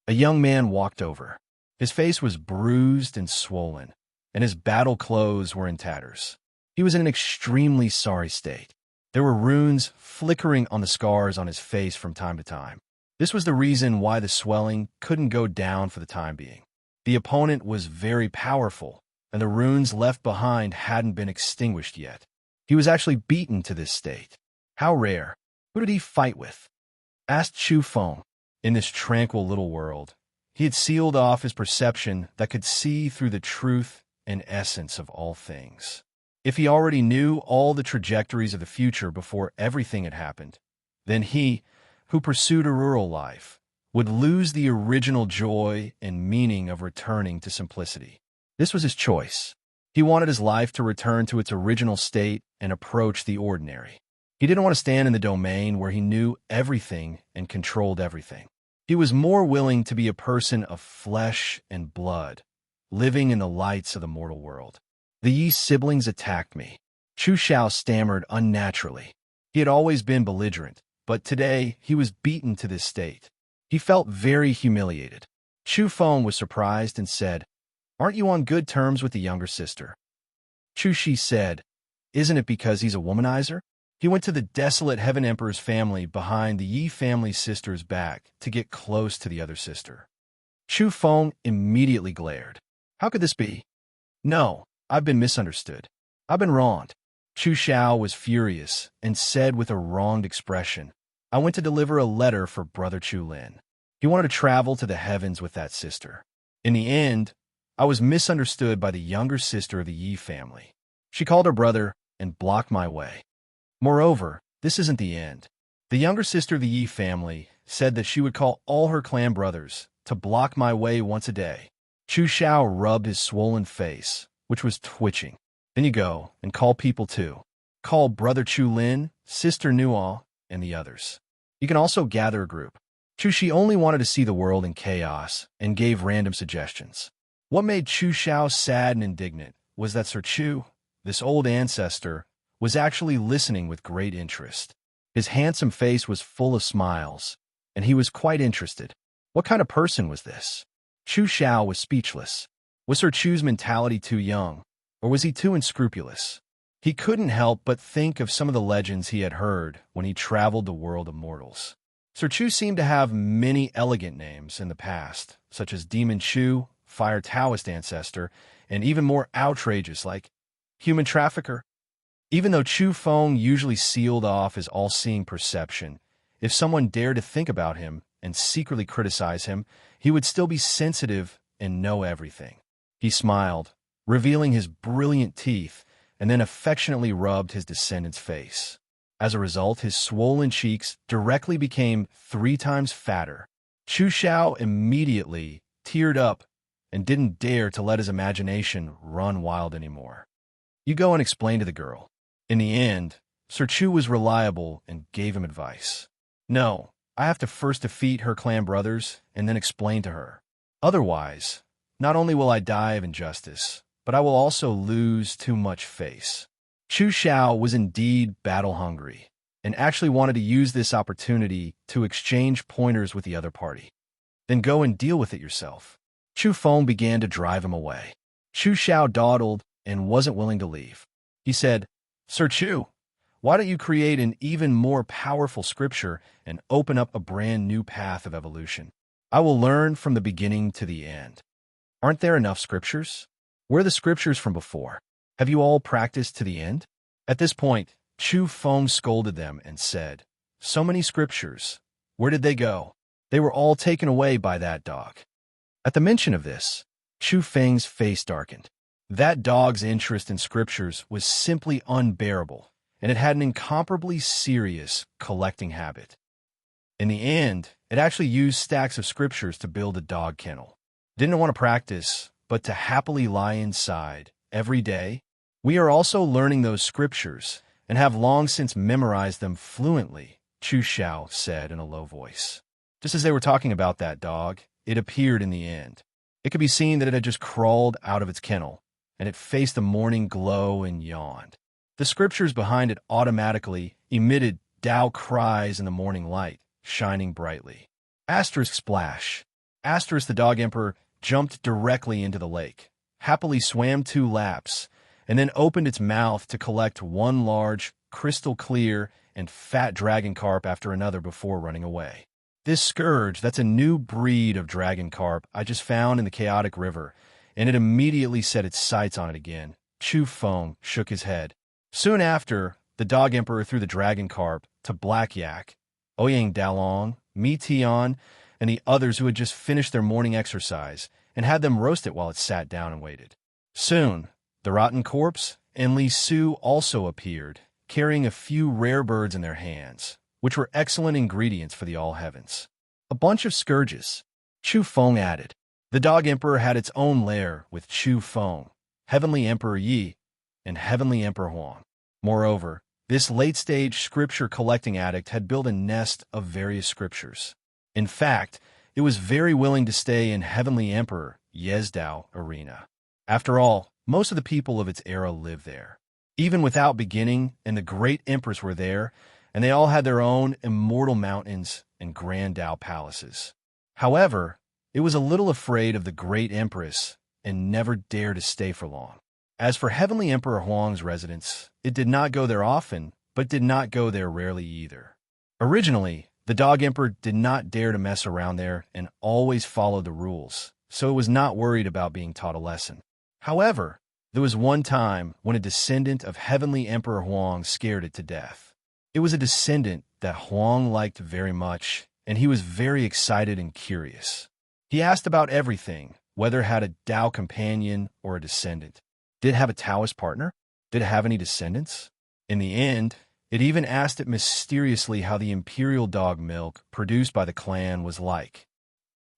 A young man walked over. His face was bruised and swollen, and his battle clothes were in tatters. He was in an extremely sorry state. There were runes flickering on the scars on his face from time to time. This was the reason why the swelling couldn't go down for the time being. The opponent was very powerful, and the runes left behind hadn't been extinguished yet. He was actually beaten to this state. How rare. Who did he fight with? Asked Chu Feng. In this tranquil little world, he had sealed off his perception that could see through the truth and essence of all things. If he already knew all the trajectories of the future before everything had happened, then he, who pursued a rural life, would lose the original joy and meaning of returning to simplicity. This was his choice. He wanted his life to return to its original state and approach the ordinary. He didn't want to stand in the domain where he knew everything and controlled everything. He was more willing to be a person of flesh and blood, living in the lights of the mortal world. The Yi siblings attacked me. Chu Xiao stammered unnaturally. He had always been belligerent, but today he was beaten to this state. He felt very humiliated. Chu Feng was surprised and said, Aren't you on good terms with the younger sister? Chu Shi said, Isn't it because he's a womanizer? He went to the desolate Heaven Emperor's family behind the Yi family sister's back to get close to the other sister. Chu Feng immediately glared. How could this be? No, I've been misunderstood. I've been wronged. Chu Xiao was furious and said with a wronged expression, I went to deliver a letter for Brother Chu Lin. He wanted to travel to the heavens with that sister. In the end, I was misunderstood by the younger sister of the Yi family. She called her brother and blocked my way. Moreover, this isn't the end. The younger sister of the Yi family said that she would call all her clan brothers to block my way once a day. Chu Xiao rubbed his swollen face, which was twitching. Then you go and call people too. Call Brother Chu Lin, Sister Nuo, and the others. You can also gather a group. Chu Shi only wanted to see the world in chaos and gave random suggestions. What made Chu Xiao sad and indignant was that Sir Chu, this old ancestor, was actually listening with great interest. His handsome face was full of smiles, and he was quite interested. What kind of person was this? Chu Xiao was speechless. Was Sir Chu's mentality too young, or was he too unscrupulous? He couldn't help but think of some of the legends he had heard when he traveled the world of mortals. Sir Chu seemed to have many elegant names in the past, such as Demon Chu, Fire Taoist Ancestor, and even more outrageous like Human Trafficker. Even though Chu Feng usually sealed off his all-seeing perception, if someone dared to think about him and secretly criticize him, he would still be sensitive and know everything. He smiled, revealing his brilliant teeth, and then affectionately rubbed his descendant's face. As a result, his swollen cheeks directly became 3 times fatter. Chu Xiao immediately teared up and didn't dare to let his imagination run wild anymore. You go and explain to the girl. In the end, Sir Chu was reliable and gave him advice. No, I have to first defeat her clan brothers and then explain to her. Otherwise, not only will I die of injustice, but I will also lose too much face. Chu Xiao was indeed battle-hungry and actually wanted to use this opportunity to exchange pointers with the other party. Then go and deal with it yourself. Chu Feng began to drive him away. Chu Xiao dawdled and wasn't willing to leave. He said, Sir Chu, why don't you create an even more powerful scripture and open up a brand new path of evolution? I will learn from the beginning to the end. Aren't there enough scriptures? Where are the scriptures from before? Have you all practiced to the end? At this point, Chu Feng scolded them and said, So many scriptures. Where did they go? They were all taken away by that dog. At the mention of this, Chu Feng's face darkened. That dog's interest in scriptures was simply unbearable, and it had an incomparably serious collecting habit. In the end, it actually used stacks of scriptures to build a dog kennel. Didn't want to practice, but to happily lie inside every day. We are also learning those scriptures and have long since memorized them fluently, Chu Xiao said in a low voice. Just as they were talking about that dog, it appeared in the end. It could be seen that it had just crawled out of its kennel, and it faced the morning glow and yawned. The scriptures behind it automatically emitted Tao cries in the morning light, shining brightly. Asterisk splash. Asterisk the dog emperor jumped directly into the lake, happily swam 2 laps, and then opened its mouth to collect one large, crystal clear, and fat dragon carp after another before running away. This scourge, that's a new breed of dragon carp I just found in the chaotic river, and it immediately set its sights on it again. Chu Feng shook his head. Soon after, the dog emperor threw the dragon carp to Black Yak, Ouyang Dalong, Mi Tian, and the others who had just finished their morning exercise, and had them roast it while it sat down and waited. Soon, the rotten corpse and Li Su also appeared, carrying a few rare birds in their hands, which were excellent ingredients for the All Heavens. A bunch of scourges, Chu Feng added. The dog emperor had its own lair with Chu Feng, Heavenly Emperor Yi, and Heavenly Emperor Huang. Moreover, this late-stage scripture collecting addict had built a nest of various scriptures. In fact, it was very willing to stay in Heavenly Emperor Yezdao arena. After all, most of the people of its era lived there. Even without beginning, and the great emperors were there, and they all had their own immortal mountains and grand Tao palaces. However, it was a little afraid of the great empress and never dared to stay for long. As for Heavenly Emperor Huang's residence, it did not go there often, but did not go there rarely either. Originally, the dog emperor did not dare to mess around there and always followed the rules, so it was not worried about being taught a lesson. However, there was one time when a descendant of Heavenly Emperor Huang scared it to death. It was a descendant that Huang liked very much, and he was very excited and curious. He asked about everything, whether it had a Tao companion or a descendant. Did it have a Taoist partner? Did it have any descendants? In the end, it even asked it mysteriously how the imperial dog milk produced by the clan was like.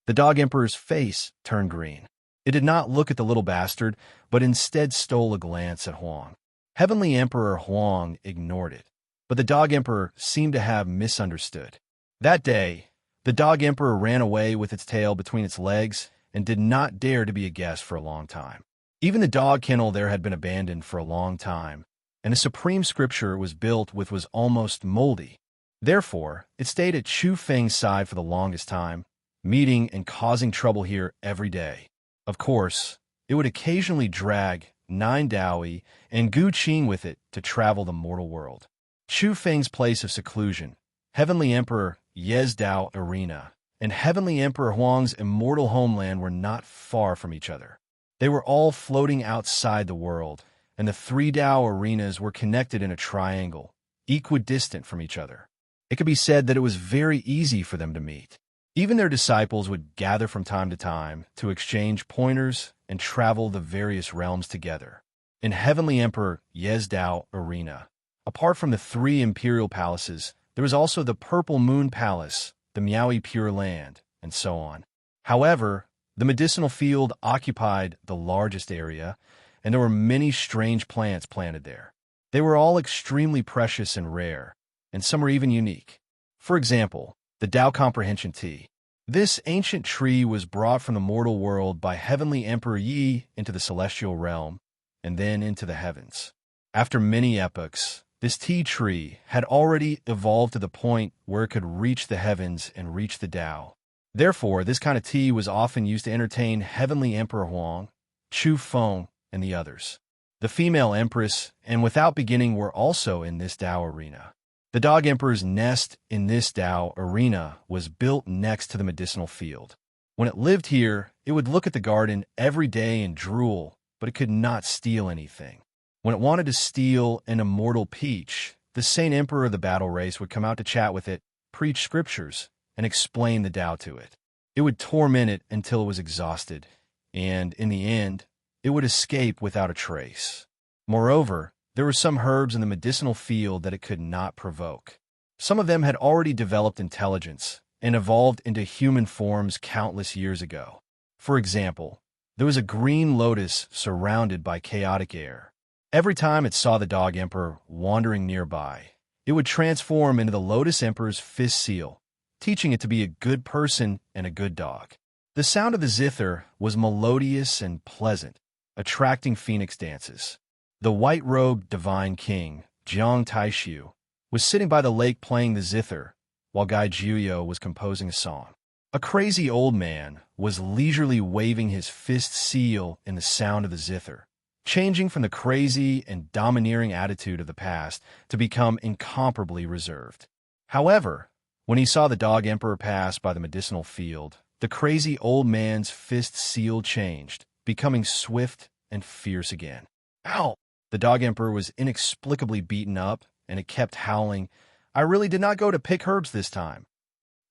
The dog emperor's face turned green. It did not look at the little bastard, but instead stole a glance at Huang. Heavenly Emperor Huang ignored it, but the dog emperor seemed to have misunderstood. That day, the dog emperor ran away with its tail between its legs and did not dare to be a guest for a long time. Even the dog kennel there had been abandoned for a long time, and the supreme scripture it was built with was almost moldy. Therefore, it stayed at Chu Feng's side for the longest time, meeting and causing trouble here every day. Of course, it would occasionally drag Nine Daoi and Gu Qing with it to travel the mortal world. Chu Feng's place of seclusion, Heavenly Emperor Yezdao Arena, and Heavenly Emperor Huang's immortal homeland were not far from each other. They were all floating outside the world, and the 3 Tao arenas were connected in a triangle, equidistant from each other. It could be said that it was very easy for them to meet. Even their disciples would gather from time to time to exchange pointers and travel the various realms together. In Heavenly Emperor Yezdao Arena, apart from the 3 imperial palaces, there was also the Purple Moon Palace, the Miaoi Pure Land, and so on. However, the medicinal field occupied the largest area, and there were many strange plants planted there. They were all extremely precious and rare, and some were even unique. For example, the Tao Comprehension Tea. This ancient tree was brought from the mortal world by Heavenly Emperor Yi into the celestial realm, and then into the heavens. After many epochs, this tea tree had already evolved to the point where it could reach the heavens and reach the Tao. Therefore, this kind of tea was often used to entertain Heavenly Emperor Huang, Chu Feng, and the others. The female empress and without beginning were also in this Tao arena. The dog emperor's nest in this Tao arena was built next to the medicinal field. When it lived here, it would look at the garden every day and drool, but it could not steal anything. When it wanted to steal an immortal peach, the Saint Emperor of the battle race would come out to chat with it, preach scriptures, and explain the Tao to it. It would torment it until it was exhausted, and in the end, it would escape without a trace. Moreover, there were some herbs in the medicinal field that it could not provoke. Some of them had already developed intelligence and evolved into human forms countless years ago. For example, there was a green lotus surrounded by chaotic air. Every time it saw the dog emperor wandering nearby, it would transform into the lotus emperor's fist seal, teaching it to be a good person and a good dog. The sound of the zither was melodious and pleasant, attracting phoenix dances. The white-robed divine king, Jiang Taishu, was sitting by the lake playing the zither, while Gai Juyo was composing a song. A crazy old man was leisurely waving his fist seal in the sound of the zither, changing from the crazy and domineering attitude of the past to become incomparably reserved. However, when he saw the dog emperor pass by the medicinal field, the crazy old man's fist seal changed, becoming swift and fierce again. Ow! The dog emperor was inexplicably beaten up, and it kept howling, "I really did not go to pick herbs this time."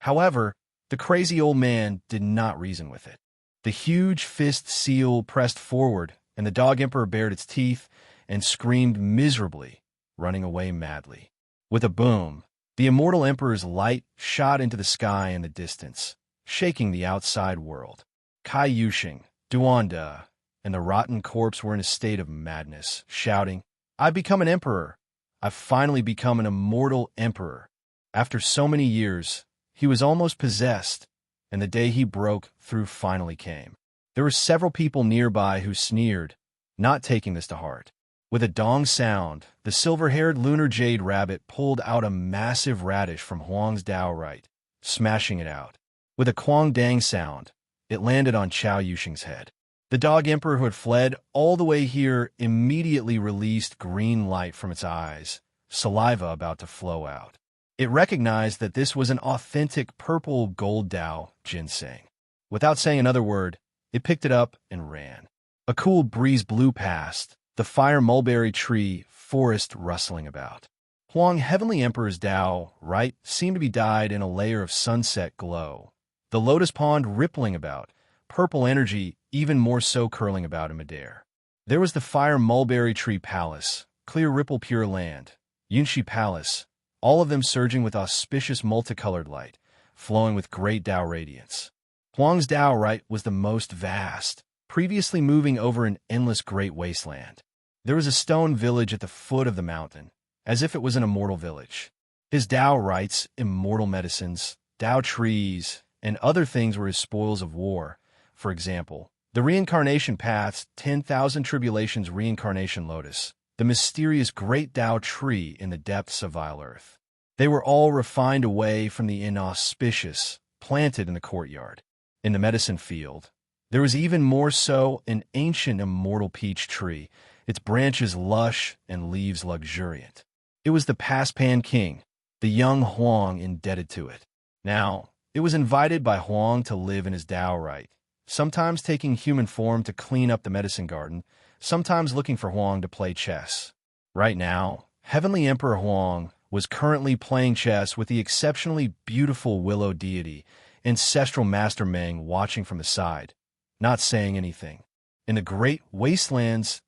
However, the crazy old man did not reason with it. The huge fist seal pressed forward, and the dog emperor bared its teeth and screamed miserably, running away madly. With a boom, the immortal emperor's light shot into the sky in the distance, shaking the outside world. Kai Yushing, Duanda, and the rotten corpse were in a state of madness, shouting, "I've become an emperor! I've finally become an immortal emperor!" After so many years, he was almost possessed, and the day he broke through finally came. There were several people nearby who sneered, not taking this to heart. With a dong sound, the silver-haired lunar jade rabbit pulled out a massive radish from Huang's Tao right, smashing it out. With a quang dang sound, it landed on Chao Yushing's head. The dog emperor who had fled all the way here immediately released green light from its eyes, saliva about to flow out. It recognized that this was an authentic purple gold Tao ginseng. Without saying another word, it picked it up and ran. A cool breeze blew past, the fire mulberry tree forest rustling about. Huang Heavenly Emperor's Tao right seemed to be dyed in a layer of sunset glow. The lotus pond rippling about, purple energy even more so curling about in midair. There was the fire mulberry tree palace, clear ripple pure land, Yunshi Palace, all of them surging with auspicious multicolored light, flowing with great Tao radiance. Huang's Tao right was the most vast, previously moving over an endless great wasteland. There was a stone village at the foot of the mountain, as if it was an immortal village. His Tao rights, immortal medicines, Tao trees, and other things were his spoils of war. For example, the reincarnation path's 10,000 tribulations reincarnation lotus, the mysterious great Tao tree in the depths of vile earth. They were all refined away from the inauspicious, planted in the courtyard. In the medicine field, there was even more so an ancient immortal peach tree, its branches lush and leaves luxuriant. It was the Paspan King, the young Huang indebted to it. Now, it was invited by Huang to live in his Tao right, sometimes taking human form to clean up the medicine garden, sometimes looking for Huang to play chess. Right now, Heavenly Emperor Huang was currently playing chess with the exceptionally beautiful willow deity, ancestral Master Meng watching from the side, not saying anything. In the great wastelands,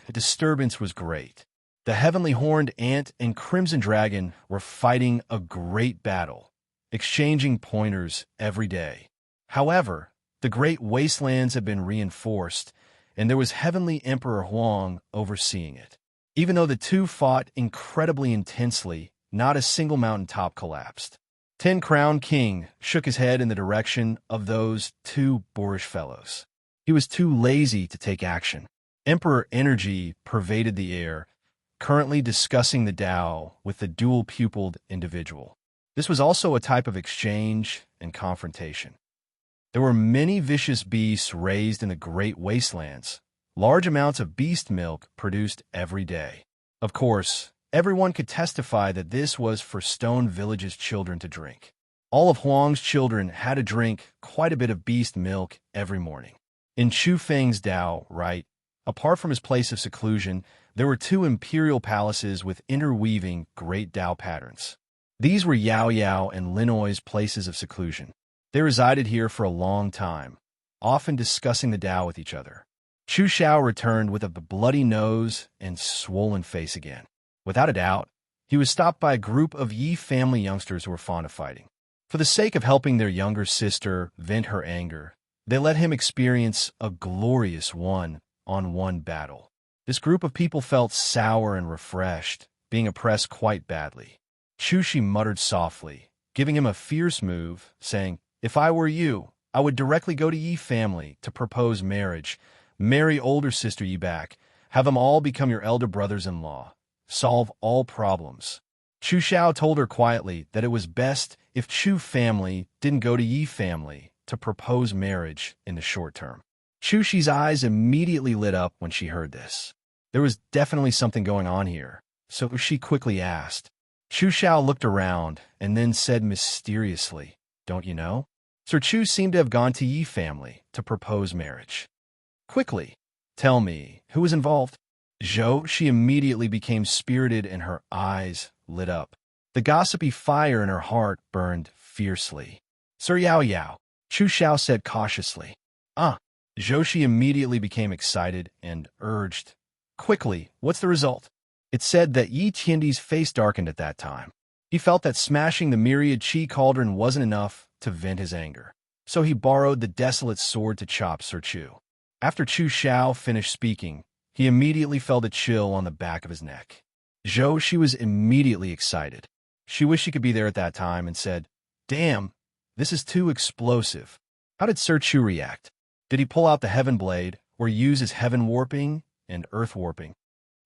the disturbance was great. The heavenly horned ant and crimson dragon were fighting a great battle, exchanging pointers every day. However, the great wastelands had been reinforced, and there was Heavenly Emperor Huang overseeing it. Even though the two fought incredibly intensely, not a single mountaintop collapsed. Ten-Crown King shook his head in the direction of those two boorish fellows. He was too lazy to take action. Emperor energy pervaded the air, currently discussing the Tao with the dual-pupiled individual. This was also a type of exchange and confrontation. There were many vicious beasts raised in the great wastelands, large amounts of beast milk produced every day. Of course, everyone could testify that this was for Stone Village's children to drink. All of Huang's children had to drink quite a bit of beast milk every morning. In Chu Feng's Tao, right, apart from his place of seclusion, there were two imperial palaces with interweaving great Tao patterns. These were Yao Yao and Linoi's places of seclusion. They resided here for a long time, often discussing the Tao with each other. Chu Xiao returned with a bloody nose and swollen face again. Without a doubt, he was stopped by a group of Yi family youngsters who were fond of fighting. For the sake of helping their younger sister vent her anger, they let him experience a glorious one-on-one battle. This group of people felt sour and refreshed, being oppressed quite badly. Chu Shi muttered softly, giving him a fierce move, saying, "If I were you, I would directly go to Yi family to propose marriage, marry older sister Yi back, have them all become your elder brothers-in-law, solve all problems." Chu Xiao told her quietly that it was best if Chu family didn't go to Yi family to propose marriage in the short term. Chu Shi's eyes immediately lit up when she heard this. There was definitely something going on here, so she quickly asked. Chu Xiao looked around and then said mysteriously, "Don't you know? Sir Chu seemed to have gone to Yi family to propose marriage." "Quickly, tell me, who was involved?" Zhou, she immediately became spirited and her eyes lit up. The gossipy fire in her heart burned fiercely. "Sir Yao Yao," Chu Xiao said cautiously. "Ah." Zhou, she immediately became excited and urged, "Quickly, what's the result?" It said that Yi Tiandi's face darkened at that time. He felt that smashing the myriad chi cauldron wasn't enough to vent his anger, so he borrowed the desolate sword to chop Sir Chu. After Chu Xiao finished speaking, he immediately felt a chill on the back of his neck. Zhou, she was immediately excited. She wished she could be there at that time and said, "Damn, this is too explosive." How did Sir Chu react? Did he pull out the heaven blade or use his heaven warping and earth warping?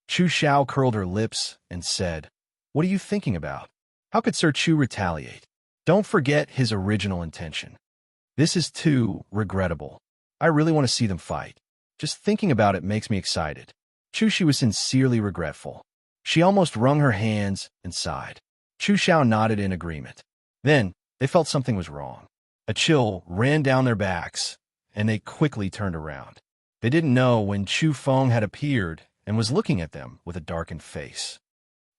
Chu Xiao curled her lips and said, "What are you thinking about? How could Sir Chu retaliate? Don't forget his original intention. This is too regrettable. I really want to see them fight. Just thinking about it makes me excited." Chu Shi was sincerely regretful. She almost wrung her hands and sighed. Chu Xiao nodded in agreement. Then they felt something was wrong. A chill ran down their backs, and they quickly turned around. They didn't know when Chu Feng had appeared and was looking at them with a darkened face.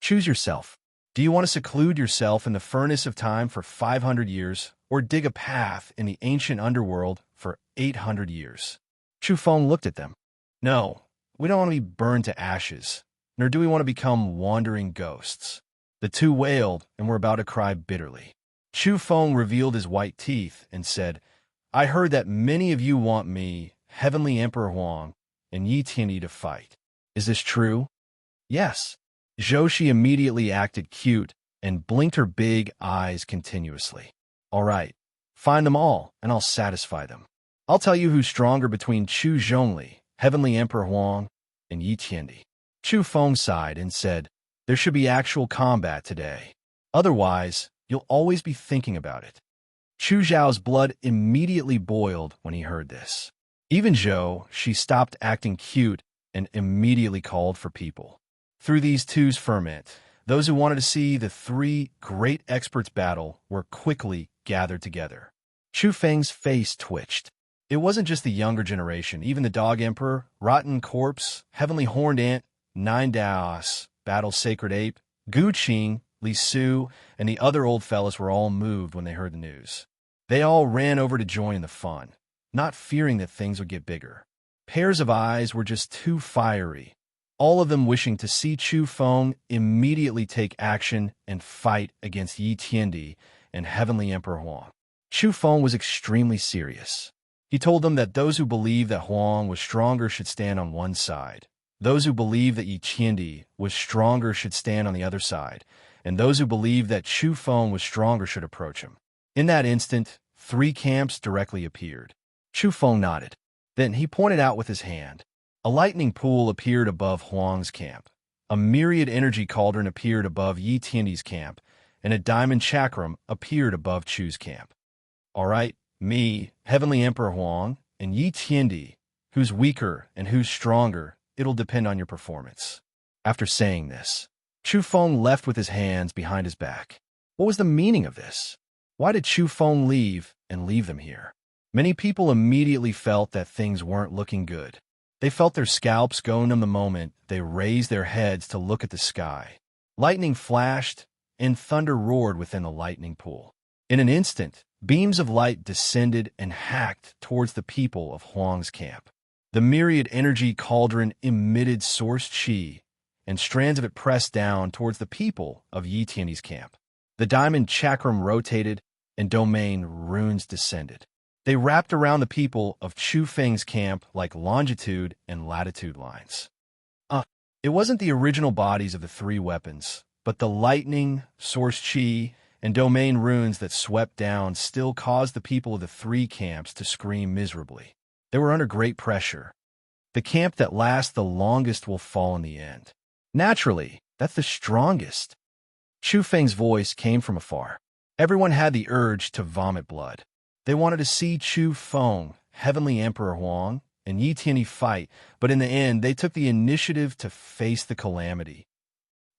"Choose yourself. Do you want to seclude yourself in the furnace of time for 500 years, or dig a path in the ancient underworld for 800 years? Chu Feng looked at them. "No, we don't want to be burned to ashes, nor do we want to become wandering ghosts." The two wailed and were about to cry bitterly. Chu Feng revealed his white teeth and said, "I heard that many of you want me, Heavenly Emperor Huang, and Yi Tianyi to fight. Is this true?" "Yes." Zhou Shi immediately acted cute and blinked her big eyes continuously. "All right, find them all, and I'll satisfy them. I'll tell you who's stronger between Chu Zhongli, Heavenly Emperor Huang, and Yi Tianyi." Chu Feng sighed and said, "There should be actual combat today. Otherwise, you'll always be thinking about it." Chu Zhao's blood immediately boiled when he heard this. Even Zhou, she stopped acting cute and immediately called for people. Through these two's ferment, those who wanted to see the three great experts battle were quickly gathered together. Chu Feng's face twitched. It wasn't just the younger generation, even the Dog Emperor, Rotten Corpse, Heavenly Horned Ant, Nine Daos, Battle Sacred Ape, Gu Qing, Li Su, and the other old fellas were all moved when they heard the news. They all ran over to join the fun, not fearing that things would get bigger. Pairs of eyes were just too fiery, all of them wishing to see Chu Feng immediately take action and fight against Yi Tiandi and Heavenly Emperor Huang. Chu Feng was extremely serious. He told them that those who believed that Huang was stronger should stand on one side, Those who believed that Yi Qiandi was stronger should stand on the other side, and those who believed that Chu Feng was stronger should approach him. In that instant, 3 camps directly appeared. Chu Feng nodded. Then he pointed out with his hand. A lightning pool appeared above Huang's camp. A myriad energy cauldron appeared above Yi Tiandi's camp, and a diamond chakram appeared above Chu's camp. All right, me, Heavenly Emperor Huang, and Yi Tiandi, who's weaker and who's stronger, it'll depend on your performance. After saying this, Chu Feng left with his hands behind his back. What was the meaning of this? Why did Chu Feng leave and leave them here? Many people immediately felt that things weren't looking good. They felt their scalps go numb the moment they raised their heads to look at the sky. Lightning flashed, and thunder roared within the lightning pool. In an instant, beams of light descended and hacked towards the people of Huang's camp. The myriad energy cauldron emitted source chi, and strands of it pressed down towards the people of Yi Tiandi's camp. The diamond chakram rotated, and domain runes descended. They wrapped around the people of Chu Feng's camp like longitude and latitude lines. It wasn't the original bodies of the 3 weapons, but the lightning, source chi, and domain runes that swept down still caused the people of the 3 camps to scream miserably. They were under great pressure. The camp that lasts the longest will fall in the end. Naturally, that's the strongest. Chu Feng's voice came from afar. Everyone had the urge to vomit blood. They wanted to see Chu Feng, Heavenly Emperor Huang, and Yi Tiandi fight, but in the end, they took the initiative to face the calamity.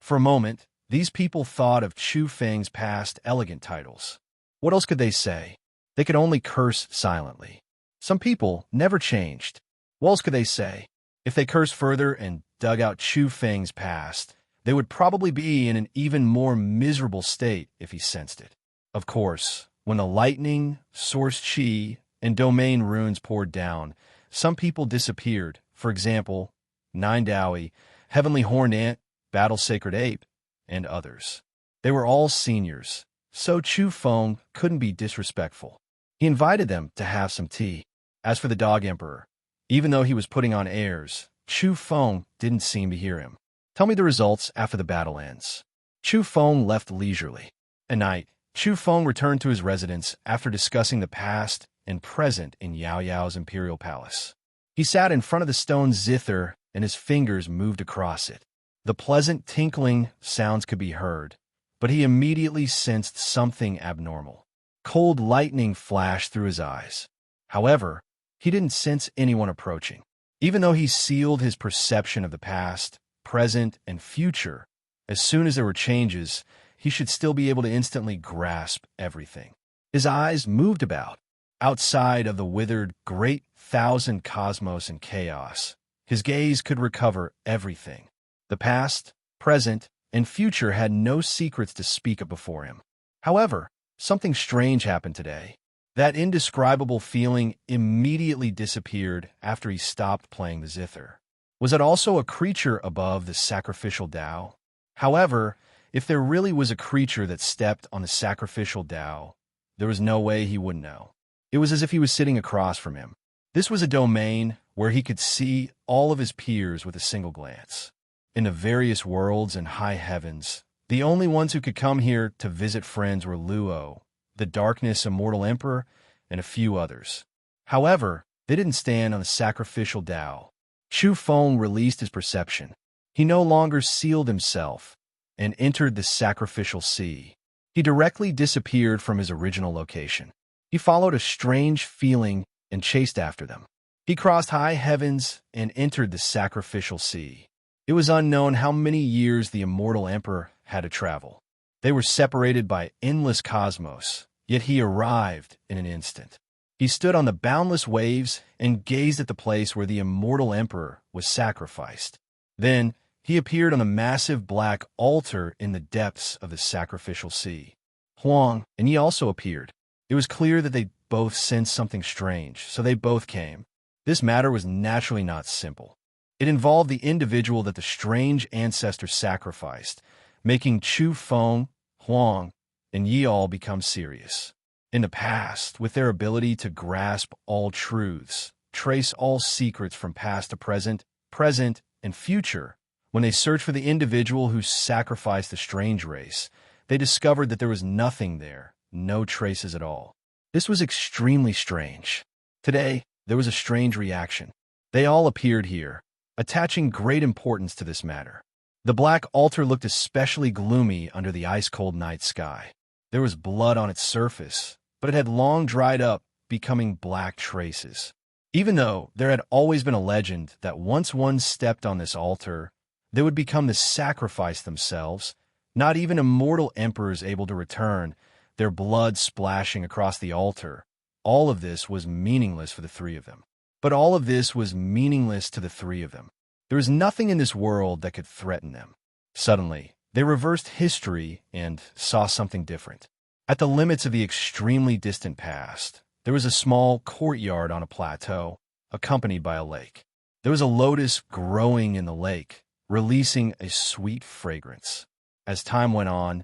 For a moment, these people thought of Chu Feng's past elegant titles. What else could they say? They could only curse silently. Some people never changed. What else could they say? If they cursed further and dug out Chu Feng's past, they would probably be in an even more miserable state if he sensed it. Of course, when the lightning, source chi, and domain runes poured down, some people disappeared. For example, Nine Dowie, Heavenly Horned Ant, Battle Sacred Ape, and others. They were all seniors, so Chu Feng couldn't be disrespectful. He invited them to have some tea. As for the Dog Emperor, even though he was putting on airs, Chu Feng didn't seem to hear him. Tell me the results after the battle ends. Chu Feng left leisurely. At night, Chu Feng returned to his residence after discussing the past and present in Yao Yao's imperial palace. He sat in front of the stone zither and his fingers moved across it. The pleasant tinkling sounds could be heard, but he immediately sensed something abnormal. Cold lightning flashed through his eyes. However, he didn't sense anyone approaching. Even though he sealed his perception of the past, present, and future, as soon as there were changes, he should still be able to instantly grasp everything. His eyes moved about, outside of the withered great thousand cosmos and chaos. His gaze could recover everything. The past, present, and future had no secrets to speak of before him. However, something strange happened today. That indescribable feeling immediately disappeared after he stopped playing the zither. Was it also a creature above the sacrificial Tao? However, if there really was a creature that stepped on the sacrificial Tao, there was no way he wouldn't know. It was as if he was sitting across from him. This was a domain where he could see all of his peers with a single glance. In the various worlds and high heavens, the only ones who could come here to visit friends were Luo, the Darkness Immortal Emperor, and a few others. However, they didn't stand on the sacrificial Tao. Chu Feng released his perception. He no longer sealed himself and entered the sacrificial sea. He directly disappeared from his original location. He followed a strange feeling and chased after them. He crossed high heavens and entered the sacrificial sea. It was unknown how many years the immortal emperor had to travel. They were separated by endless cosmos, yet he arrived in an instant. He stood on the boundless waves and gazed at the place where the immortal emperor was sacrificed. Then he appeared on the massive black altar in the depths of the sacrificial sea. Huang and Yi also appeared. It was clear that they both sensed something strange, so they both came. This matter was naturally not simple. It involved the individual that the strange ancestor sacrificed, making Chu Feng, Huang, and Yi all become serious. In the past, with their ability to grasp all truths, trace all secrets from past to present, present and future, when they searched for the individual who sacrificed the strange race, they discovered that there was nothing there, no traces at all. This was extremely strange. Today, there was a strange reaction. They all appeared here, attaching great importance to this matter. The black altar looked especially gloomy under the ice-cold night sky. There was blood on its surface, but it had long dried up, becoming black traces. Even though there had always been a legend that once one stepped on this altar, they would become the sacrifice themselves, not even immortal emperors able to return, their blood splashing across the altar. All of this was meaningless for the three of them. But all of this was meaningless to the three of them. There was nothing in this world that could threaten them. Suddenly, they reversed history and saw something different. At the limits of the extremely distant past, there was a small courtyard on a plateau, accompanied by a lake. There was a lotus growing in the lake, releasing a sweet fragrance. As time went on,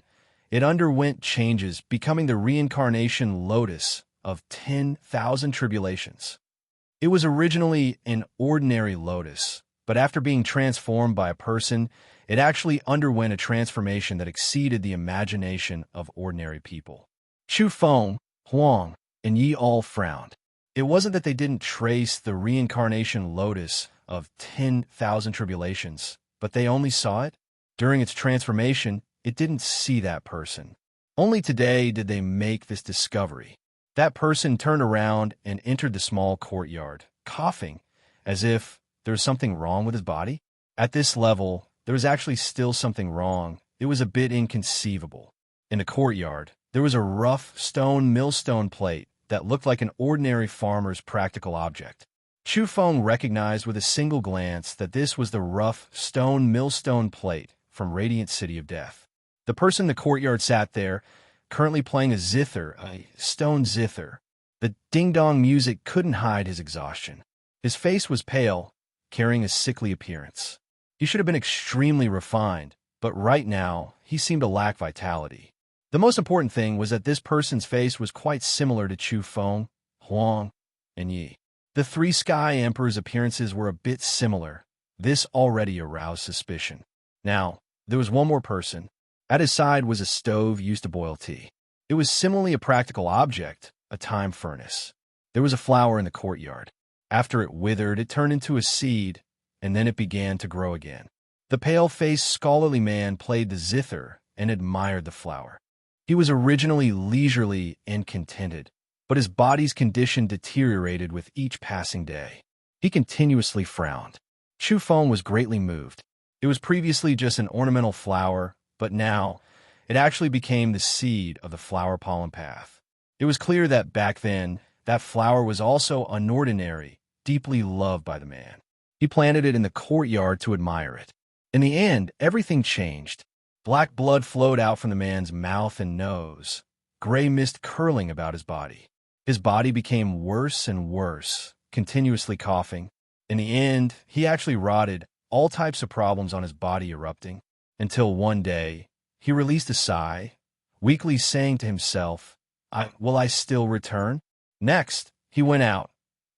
it underwent changes, becoming the reincarnation lotus of 10,000 tribulations. It was originally an ordinary lotus, but after being transformed by a person, it actually underwent a transformation that exceeded the imagination of ordinary people. Chu Feng, Huang, and Yi all frowned. It wasn't that they didn't trace the reincarnation lotus of 10,000 tribulations, but they only saw it. During its transformation, it didn't see that person. Only today did they make this discovery. That person turned around and entered the small courtyard, coughing, as if there was something wrong with his body. At this level, there was actually still something wrong. It was a bit inconceivable. In the courtyard, there was a rough stone millstone plate that looked like an ordinary farmer's practical object. Chu Feng recognized with a single glance that this was the rough stone millstone plate from Radiant City of Death. The person in the courtyard sat there, currently playing a zither, a stone zither. The ding-dong music couldn't hide his exhaustion. His face was pale, carrying a sickly appearance. He should have been extremely refined, but right now, he seemed to lack vitality. The most important thing was that this person's face was quite similar to Chu Feng, Huang, and Yi. The three Sky Emperors' appearances were a bit similar. This already aroused suspicion. Now, there was one more person. At his side was a stove used to boil tea. It was similarly a practical object, a time furnace. There was a flower in the courtyard. After it withered, it turned into a seed, and then it began to grow again. The pale-faced, scholarly man played the zither and admired the flower. He was originally leisurely and contented, but his body's condition deteriorated with each passing day. He continuously frowned. Chu Feng was greatly moved. It was previously just an ornamental flower, but now it actually became the seed of the flower pollen path. It was clear that back then, that flower was also unordinary, deeply loved by the man. He planted it in the courtyard to admire it. In the end, everything changed. Black blood flowed out from the man's mouth and nose, gray mist curling about his body. His body became worse and worse, continuously coughing. In the end, he actually rotted, all types of problems on his body erupting, until one day, he released a sigh, weakly saying to himself, Will I still return? Next, he went out,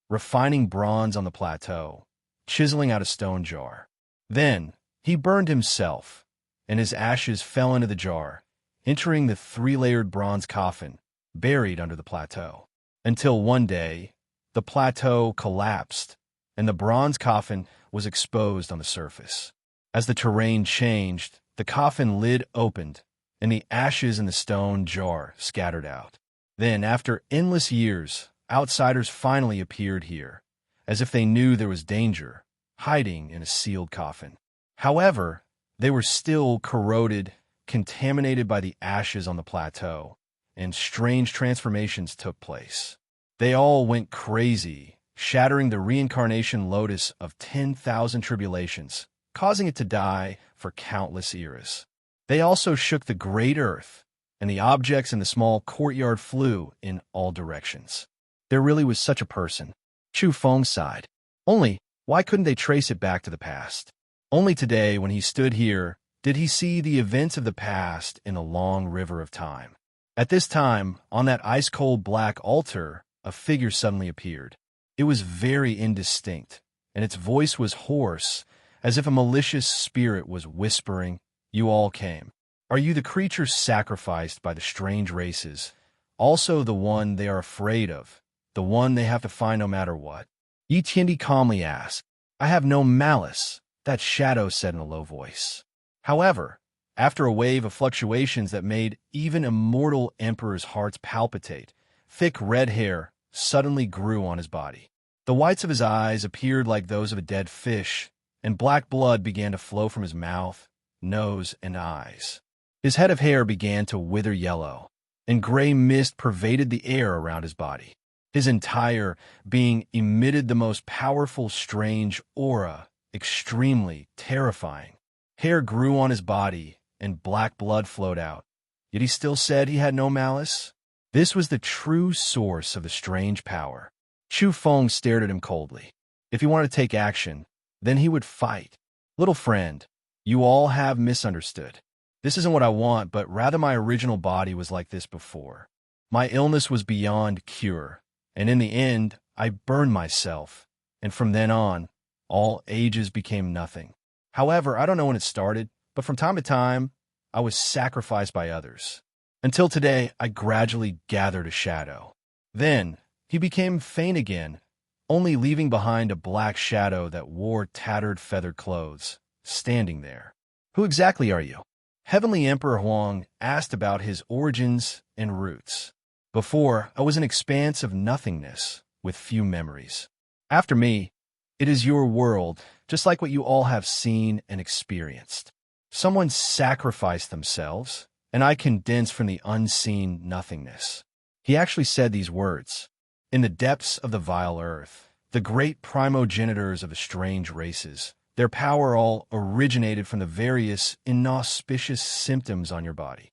refining bronze on the plateau, chiseling out a stone jar. Then, he burned himself, and his ashes fell into the jar, entering the three-layered bronze coffin buried under the plateau. Until one day, the plateau collapsed, and the bronze coffin was exposed on the surface. As the terrain changed, the coffin lid opened, and the ashes in the stone jar scattered out. Then, after endless years, outsiders finally appeared here, as if they knew there was danger, hiding in a sealed coffin. However, they were still corroded, contaminated by the ashes on the plateau, and strange transformations took place. They all went crazy, shattering the reincarnation lotus of 10,000 tribulations, causing it to die for countless eras. They also shook the great earth, and the objects in the small courtyard flew in all directions. There really was such a person. Chu Feng sighed. Only, why couldn't they trace it back to the past? Only today, when he stood here, did he see the events of the past in a long river of time. At this time, on that ice-cold black altar, a figure suddenly appeared. It was very indistinct, and its voice was hoarse, as if a malicious spirit was whispering, "You all came. Are you the creatures sacrificed by the strange races? Also the one they are afraid of, the one they have to find no matter what?" Yi Tiandi calmly asked. "I have no malice," that shadow said in a low voice. However, after a wave of fluctuations that made even immortal emperors' hearts palpitate, thick red hair suddenly grew on his body. The whites of his eyes appeared like those of a dead fish, and black blood began to flow from his mouth, nose, and eyes. His head of hair began to wither yellow, and gray mist pervaded the air around his body. His entire being emitted the most powerful, strange aura, extremely terrifying. Hair grew on his body, and black blood flowed out. Yet he still said he had no malice. This was the true source of the strange power. Chu Feng stared at him coldly. If he wanted to take action, then he would fight. "Little friend, you all have misunderstood. This isn't what I want, but rather my original body was like this before. My illness was beyond cure, and in the end, I burned myself, and from then on, all ages became nothing. However, I don't know when it started, but from time to time, I was sacrificed by others. Until today, I gradually gathered a shadow. Then, he became faint again, only leaving behind a black shadow that wore tattered feathered clothes, standing there. Who exactly are you?" Heavenly Emperor Huang asked about his origins and roots. "Before, I was an expanse of nothingness, with few memories. After me, it is your world, just like what you all have seen and experienced. Someone sacrificed themselves, and I condensed from the unseen nothingness." He actually said these words. In the depths of the vile earth, the great primogenitors of the strange races, their power all originated from the various inauspicious symptoms on your body.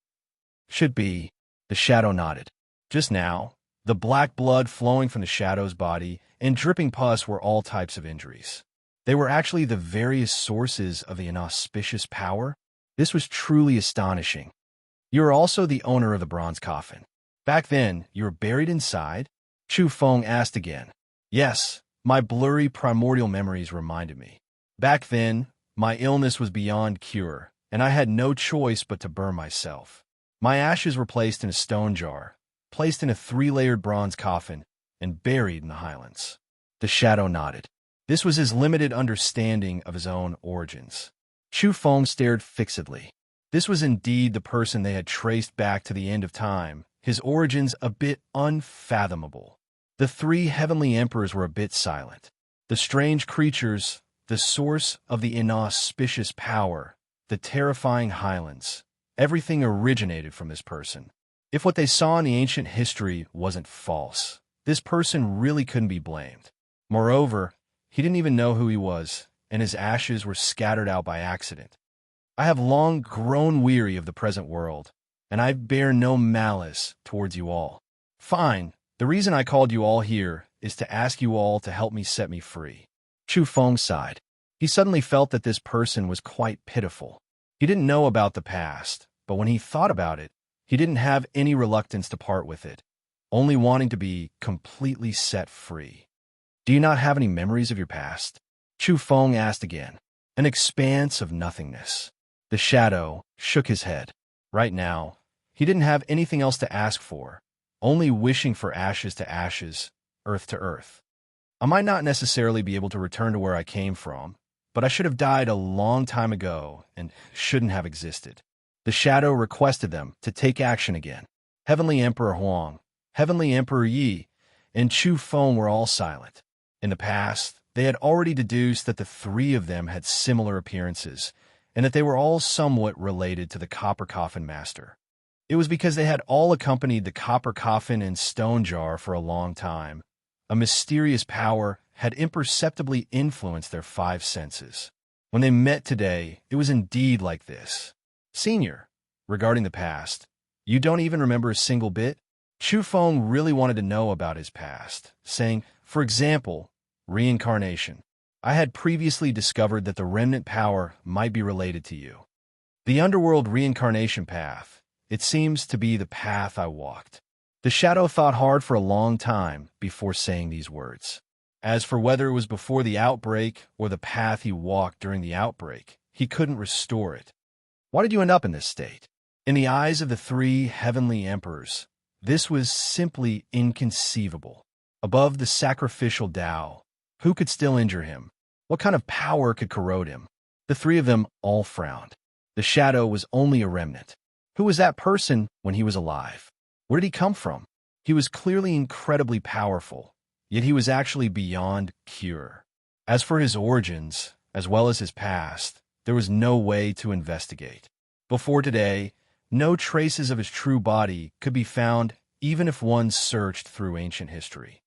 "Should be," the shadow nodded. "Just now, the black blood flowing from the shadow's body and dripping pus were all types of injuries. They were actually the various sources of the inauspicious power. This was truly astonishing. You are also the owner of the bronze coffin. Back then, you were buried inside?" Chu Feng asked again. "Yes, my blurry primordial memories reminded me. Back then, my illness was beyond cure, and I had no choice but to burn myself. My ashes were placed in a stone jar, placed in a 3-layered bronze coffin, and buried in the highlands." The shadow nodded. This was his limited understanding of his own origins. Chu Feng stared fixedly. This was indeed the person they had traced back to the end of time, his origins a bit unfathomable. The 3 heavenly emperors were a bit silent. The strange creatures, the source of the inauspicious power, the terrifying highlands, everything originated from this person. If what they saw in the ancient history wasn't false, this person really couldn't be blamed. Moreover, he didn't even know who he was, and his ashes were scattered out by accident. "I have long grown weary of the present world, and I bear no malice towards you all. Fine, the reason I called you all here is to ask you all to help me set me free." Chu Feng sighed. He suddenly felt that this person was quite pitiful. He didn't know about the past, but when he thought about it, he didn't have any reluctance to part with it, only wanting to be completely set free. "Do you not have any memories of your past?" Chu Feng asked again. An expanse of nothingness. The shadow shook his head. Right now, he didn't have anything else to ask for, only wishing for ashes to ashes, earth to earth. "I might not necessarily be able to return to where I came from, but I should have died a long time ago and shouldn't have existed." The shadow requested them to take action again. Heavenly Emperor Huang, Heavenly Emperor Yi, and Chu Feng were all silent. In the past, they had already deduced that the 3 of them had similar appearances, and that they were all somewhat related to the Copper Coffin Master. It was because they had all accompanied the Copper Coffin and Stone Jar for a long time. A mysterious power had imperceptibly influenced their 5 senses. When they met today, it was indeed like this. "Senior, regarding the past, you don't even remember a single bit?" Chu Feng really wanted to know about his past, saying, for example, reincarnation. "I had previously discovered that the remnant power might be related to you. The underworld reincarnation path, it seems to be the path I walked." The shadow thought hard for a long time before saying these words. As for whether it was before the outbreak or the path he walked during the outbreak, he couldn't restore it. Why did you end up in this state? In the eyes of the three heavenly emperors, this was simply inconceivable. Above the sacrificial Tao, who could still injure him? What kind of power could corrode him? The three of them all frowned. The shadow was only a remnant. Who was that person when he was alive? Where did he come from? He was clearly incredibly powerful, yet he was actually beyond cure. As for his origins, as well as his past, there was no way to investigate. Before today, no traces of his true body could be found even if one searched through ancient history.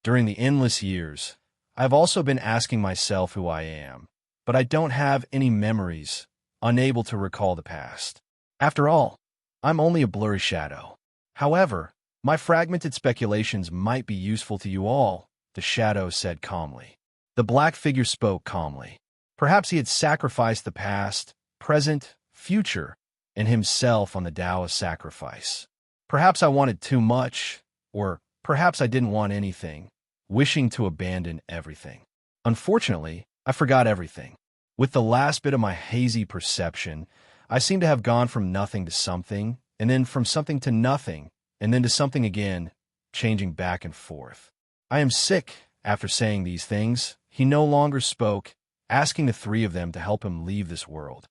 During the endless years, I have also been asking myself who I am, but I don't have any memories, unable to recall the past. After all, I'm only a blurry shadow. However, my fragmented speculations might be useful to you all, the shadow said calmly. The black figure spoke calmly. Perhaps he had sacrificed the past, present, future, and himself on the Tao of sacrifice. Perhaps I wanted too much, or perhaps I didn't want anything, wishing to abandon everything. Unfortunately, I forgot everything. With the last bit of my hazy perception, I seem to have gone from nothing to something, and then from something to nothing, and then to something again, changing back and forth. I am sick. After saying these things, he no longer spoke, asking the three of them to help him leave this world.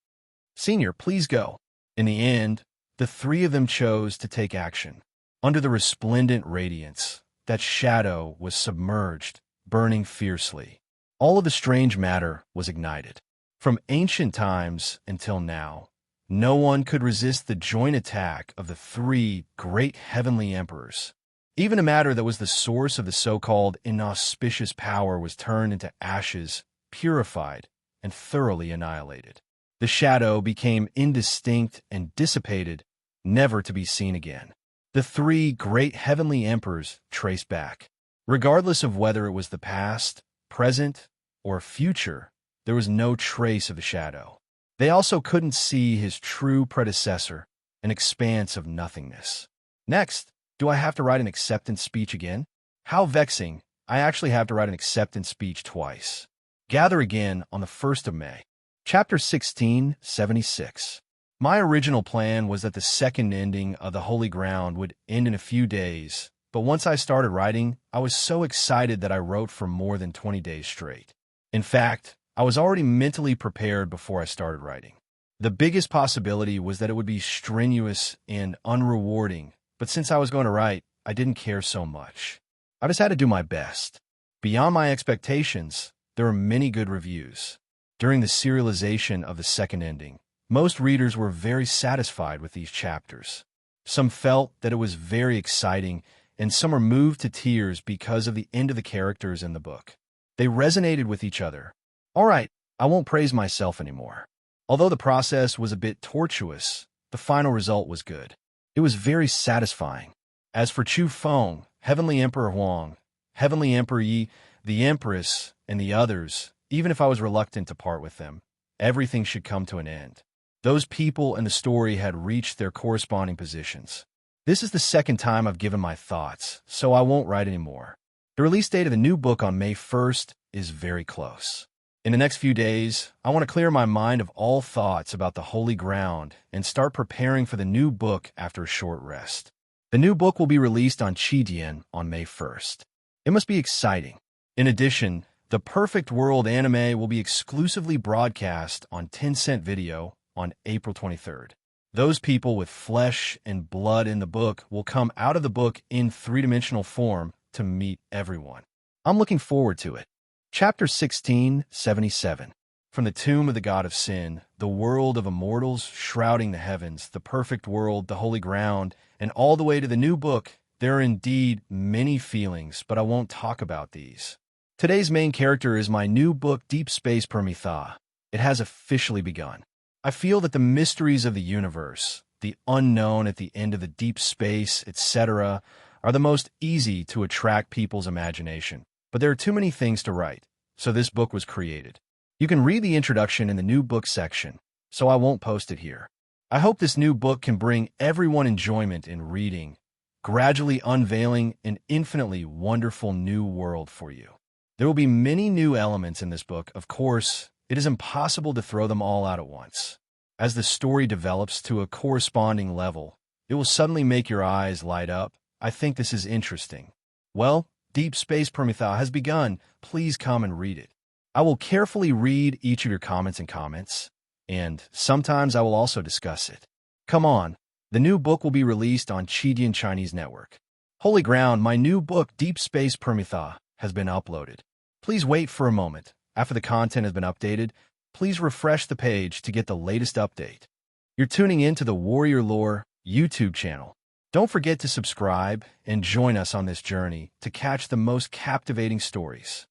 Senior, please go. In the end, the three of them chose to take action. Under the resplendent radiance, that shadow was submerged, burning fiercely. All of the strange matter was ignited. From ancient times until now, no one could resist the joint attack of the three great heavenly emperors. Even a matter that was the source of the so-called inauspicious power was turned into ashes, purified, and thoroughly annihilated. The shadow became indistinct and dissipated, never to be seen again. The three great heavenly emperors traced back. Regardless of whether it was the past, present, or future, there was no trace of the shadow. They also couldn't see his true predecessor, an expanse of nothingness. Next, do I have to write an acceptance speech again? How vexing, I actually have to write an acceptance speech twice. Gather again on the 1st of May. Chapter 16, 76. My original plan was that the second ending of The Holy Ground would end in a few days, but once I started writing, I was so excited that I wrote for more than 20 days straight. In fact, I was already mentally prepared before I started writing. The biggest possibility was that it would be strenuous and unrewarding, but since I was going to write, I didn't care so much. I just had to do my best. Beyond my expectations, there were many good reviews. During the serialization of the second ending, most readers were very satisfied with these chapters. Some felt that it was very exciting, and some were moved to tears because of the end of the characters in the book. They resonated with each other. All right, I won't praise myself anymore. Although the process was a bit tortuous, the final result was good. It was very satisfying. As for Chu Feng, Heavenly Emperor Huang, Heavenly Emperor Yi, the Empress, and the others, even if I was reluctant to part with them, everything should come to an end. Those people and the story had reached their corresponding positions. This is the second time I've given my thoughts, so I won't write anymore. The release date of the new book on May 1st is very close. In the next few days, I want to clear my mind of all thoughts about the Holy Ground and start preparing for the new book after a short rest. The new book will be released on Qidian on May 1st. It must be exciting. In addition, the Perfect World anime will be exclusively broadcast on Tencent Video on April 23rd. Those people with flesh and blood in the book will come out of the book in three-dimensional form to meet everyone. I'm looking forward to it. Chapter 16, 77. From the tomb of the god of sin, the world of immortals shrouding the heavens, the perfect world, the holy ground, and all the way to the new book, there are indeed many feelings, but I won't talk about these. Today's main character is my new book, Deep Space Permitha. It has officially begun. I feel that the mysteries of the universe, the unknown at the end of the deep space, etc., are the most easy to attract people's imagination. But there are too many things to write, so this book was created. You can read the introduction in the new book section, so I won't post it here. I hope this new book can bring everyone enjoyment in reading, gradually unveiling an infinitely wonderful new world for you. There will be many new elements in this book. Of course, it is impossible to throw them all out at once. As the story develops to a corresponding level, it will suddenly make your eyes light up. I think this is interesting. Well, Deep Space Prometha has begun. Please come and read it. I will carefully read each of your comments, and sometimes I will also discuss it. Come on, the new book will be released on Chidian Chinese Network. Holy ground, my new book, Deep Space Prometha, has been uploaded. Please wait for a moment. After the content has been updated, please refresh the page to get the latest update. You're tuning in to the Warrior Lore YouTube channel. Don't forget to subscribe and join us on this journey to catch the most captivating stories.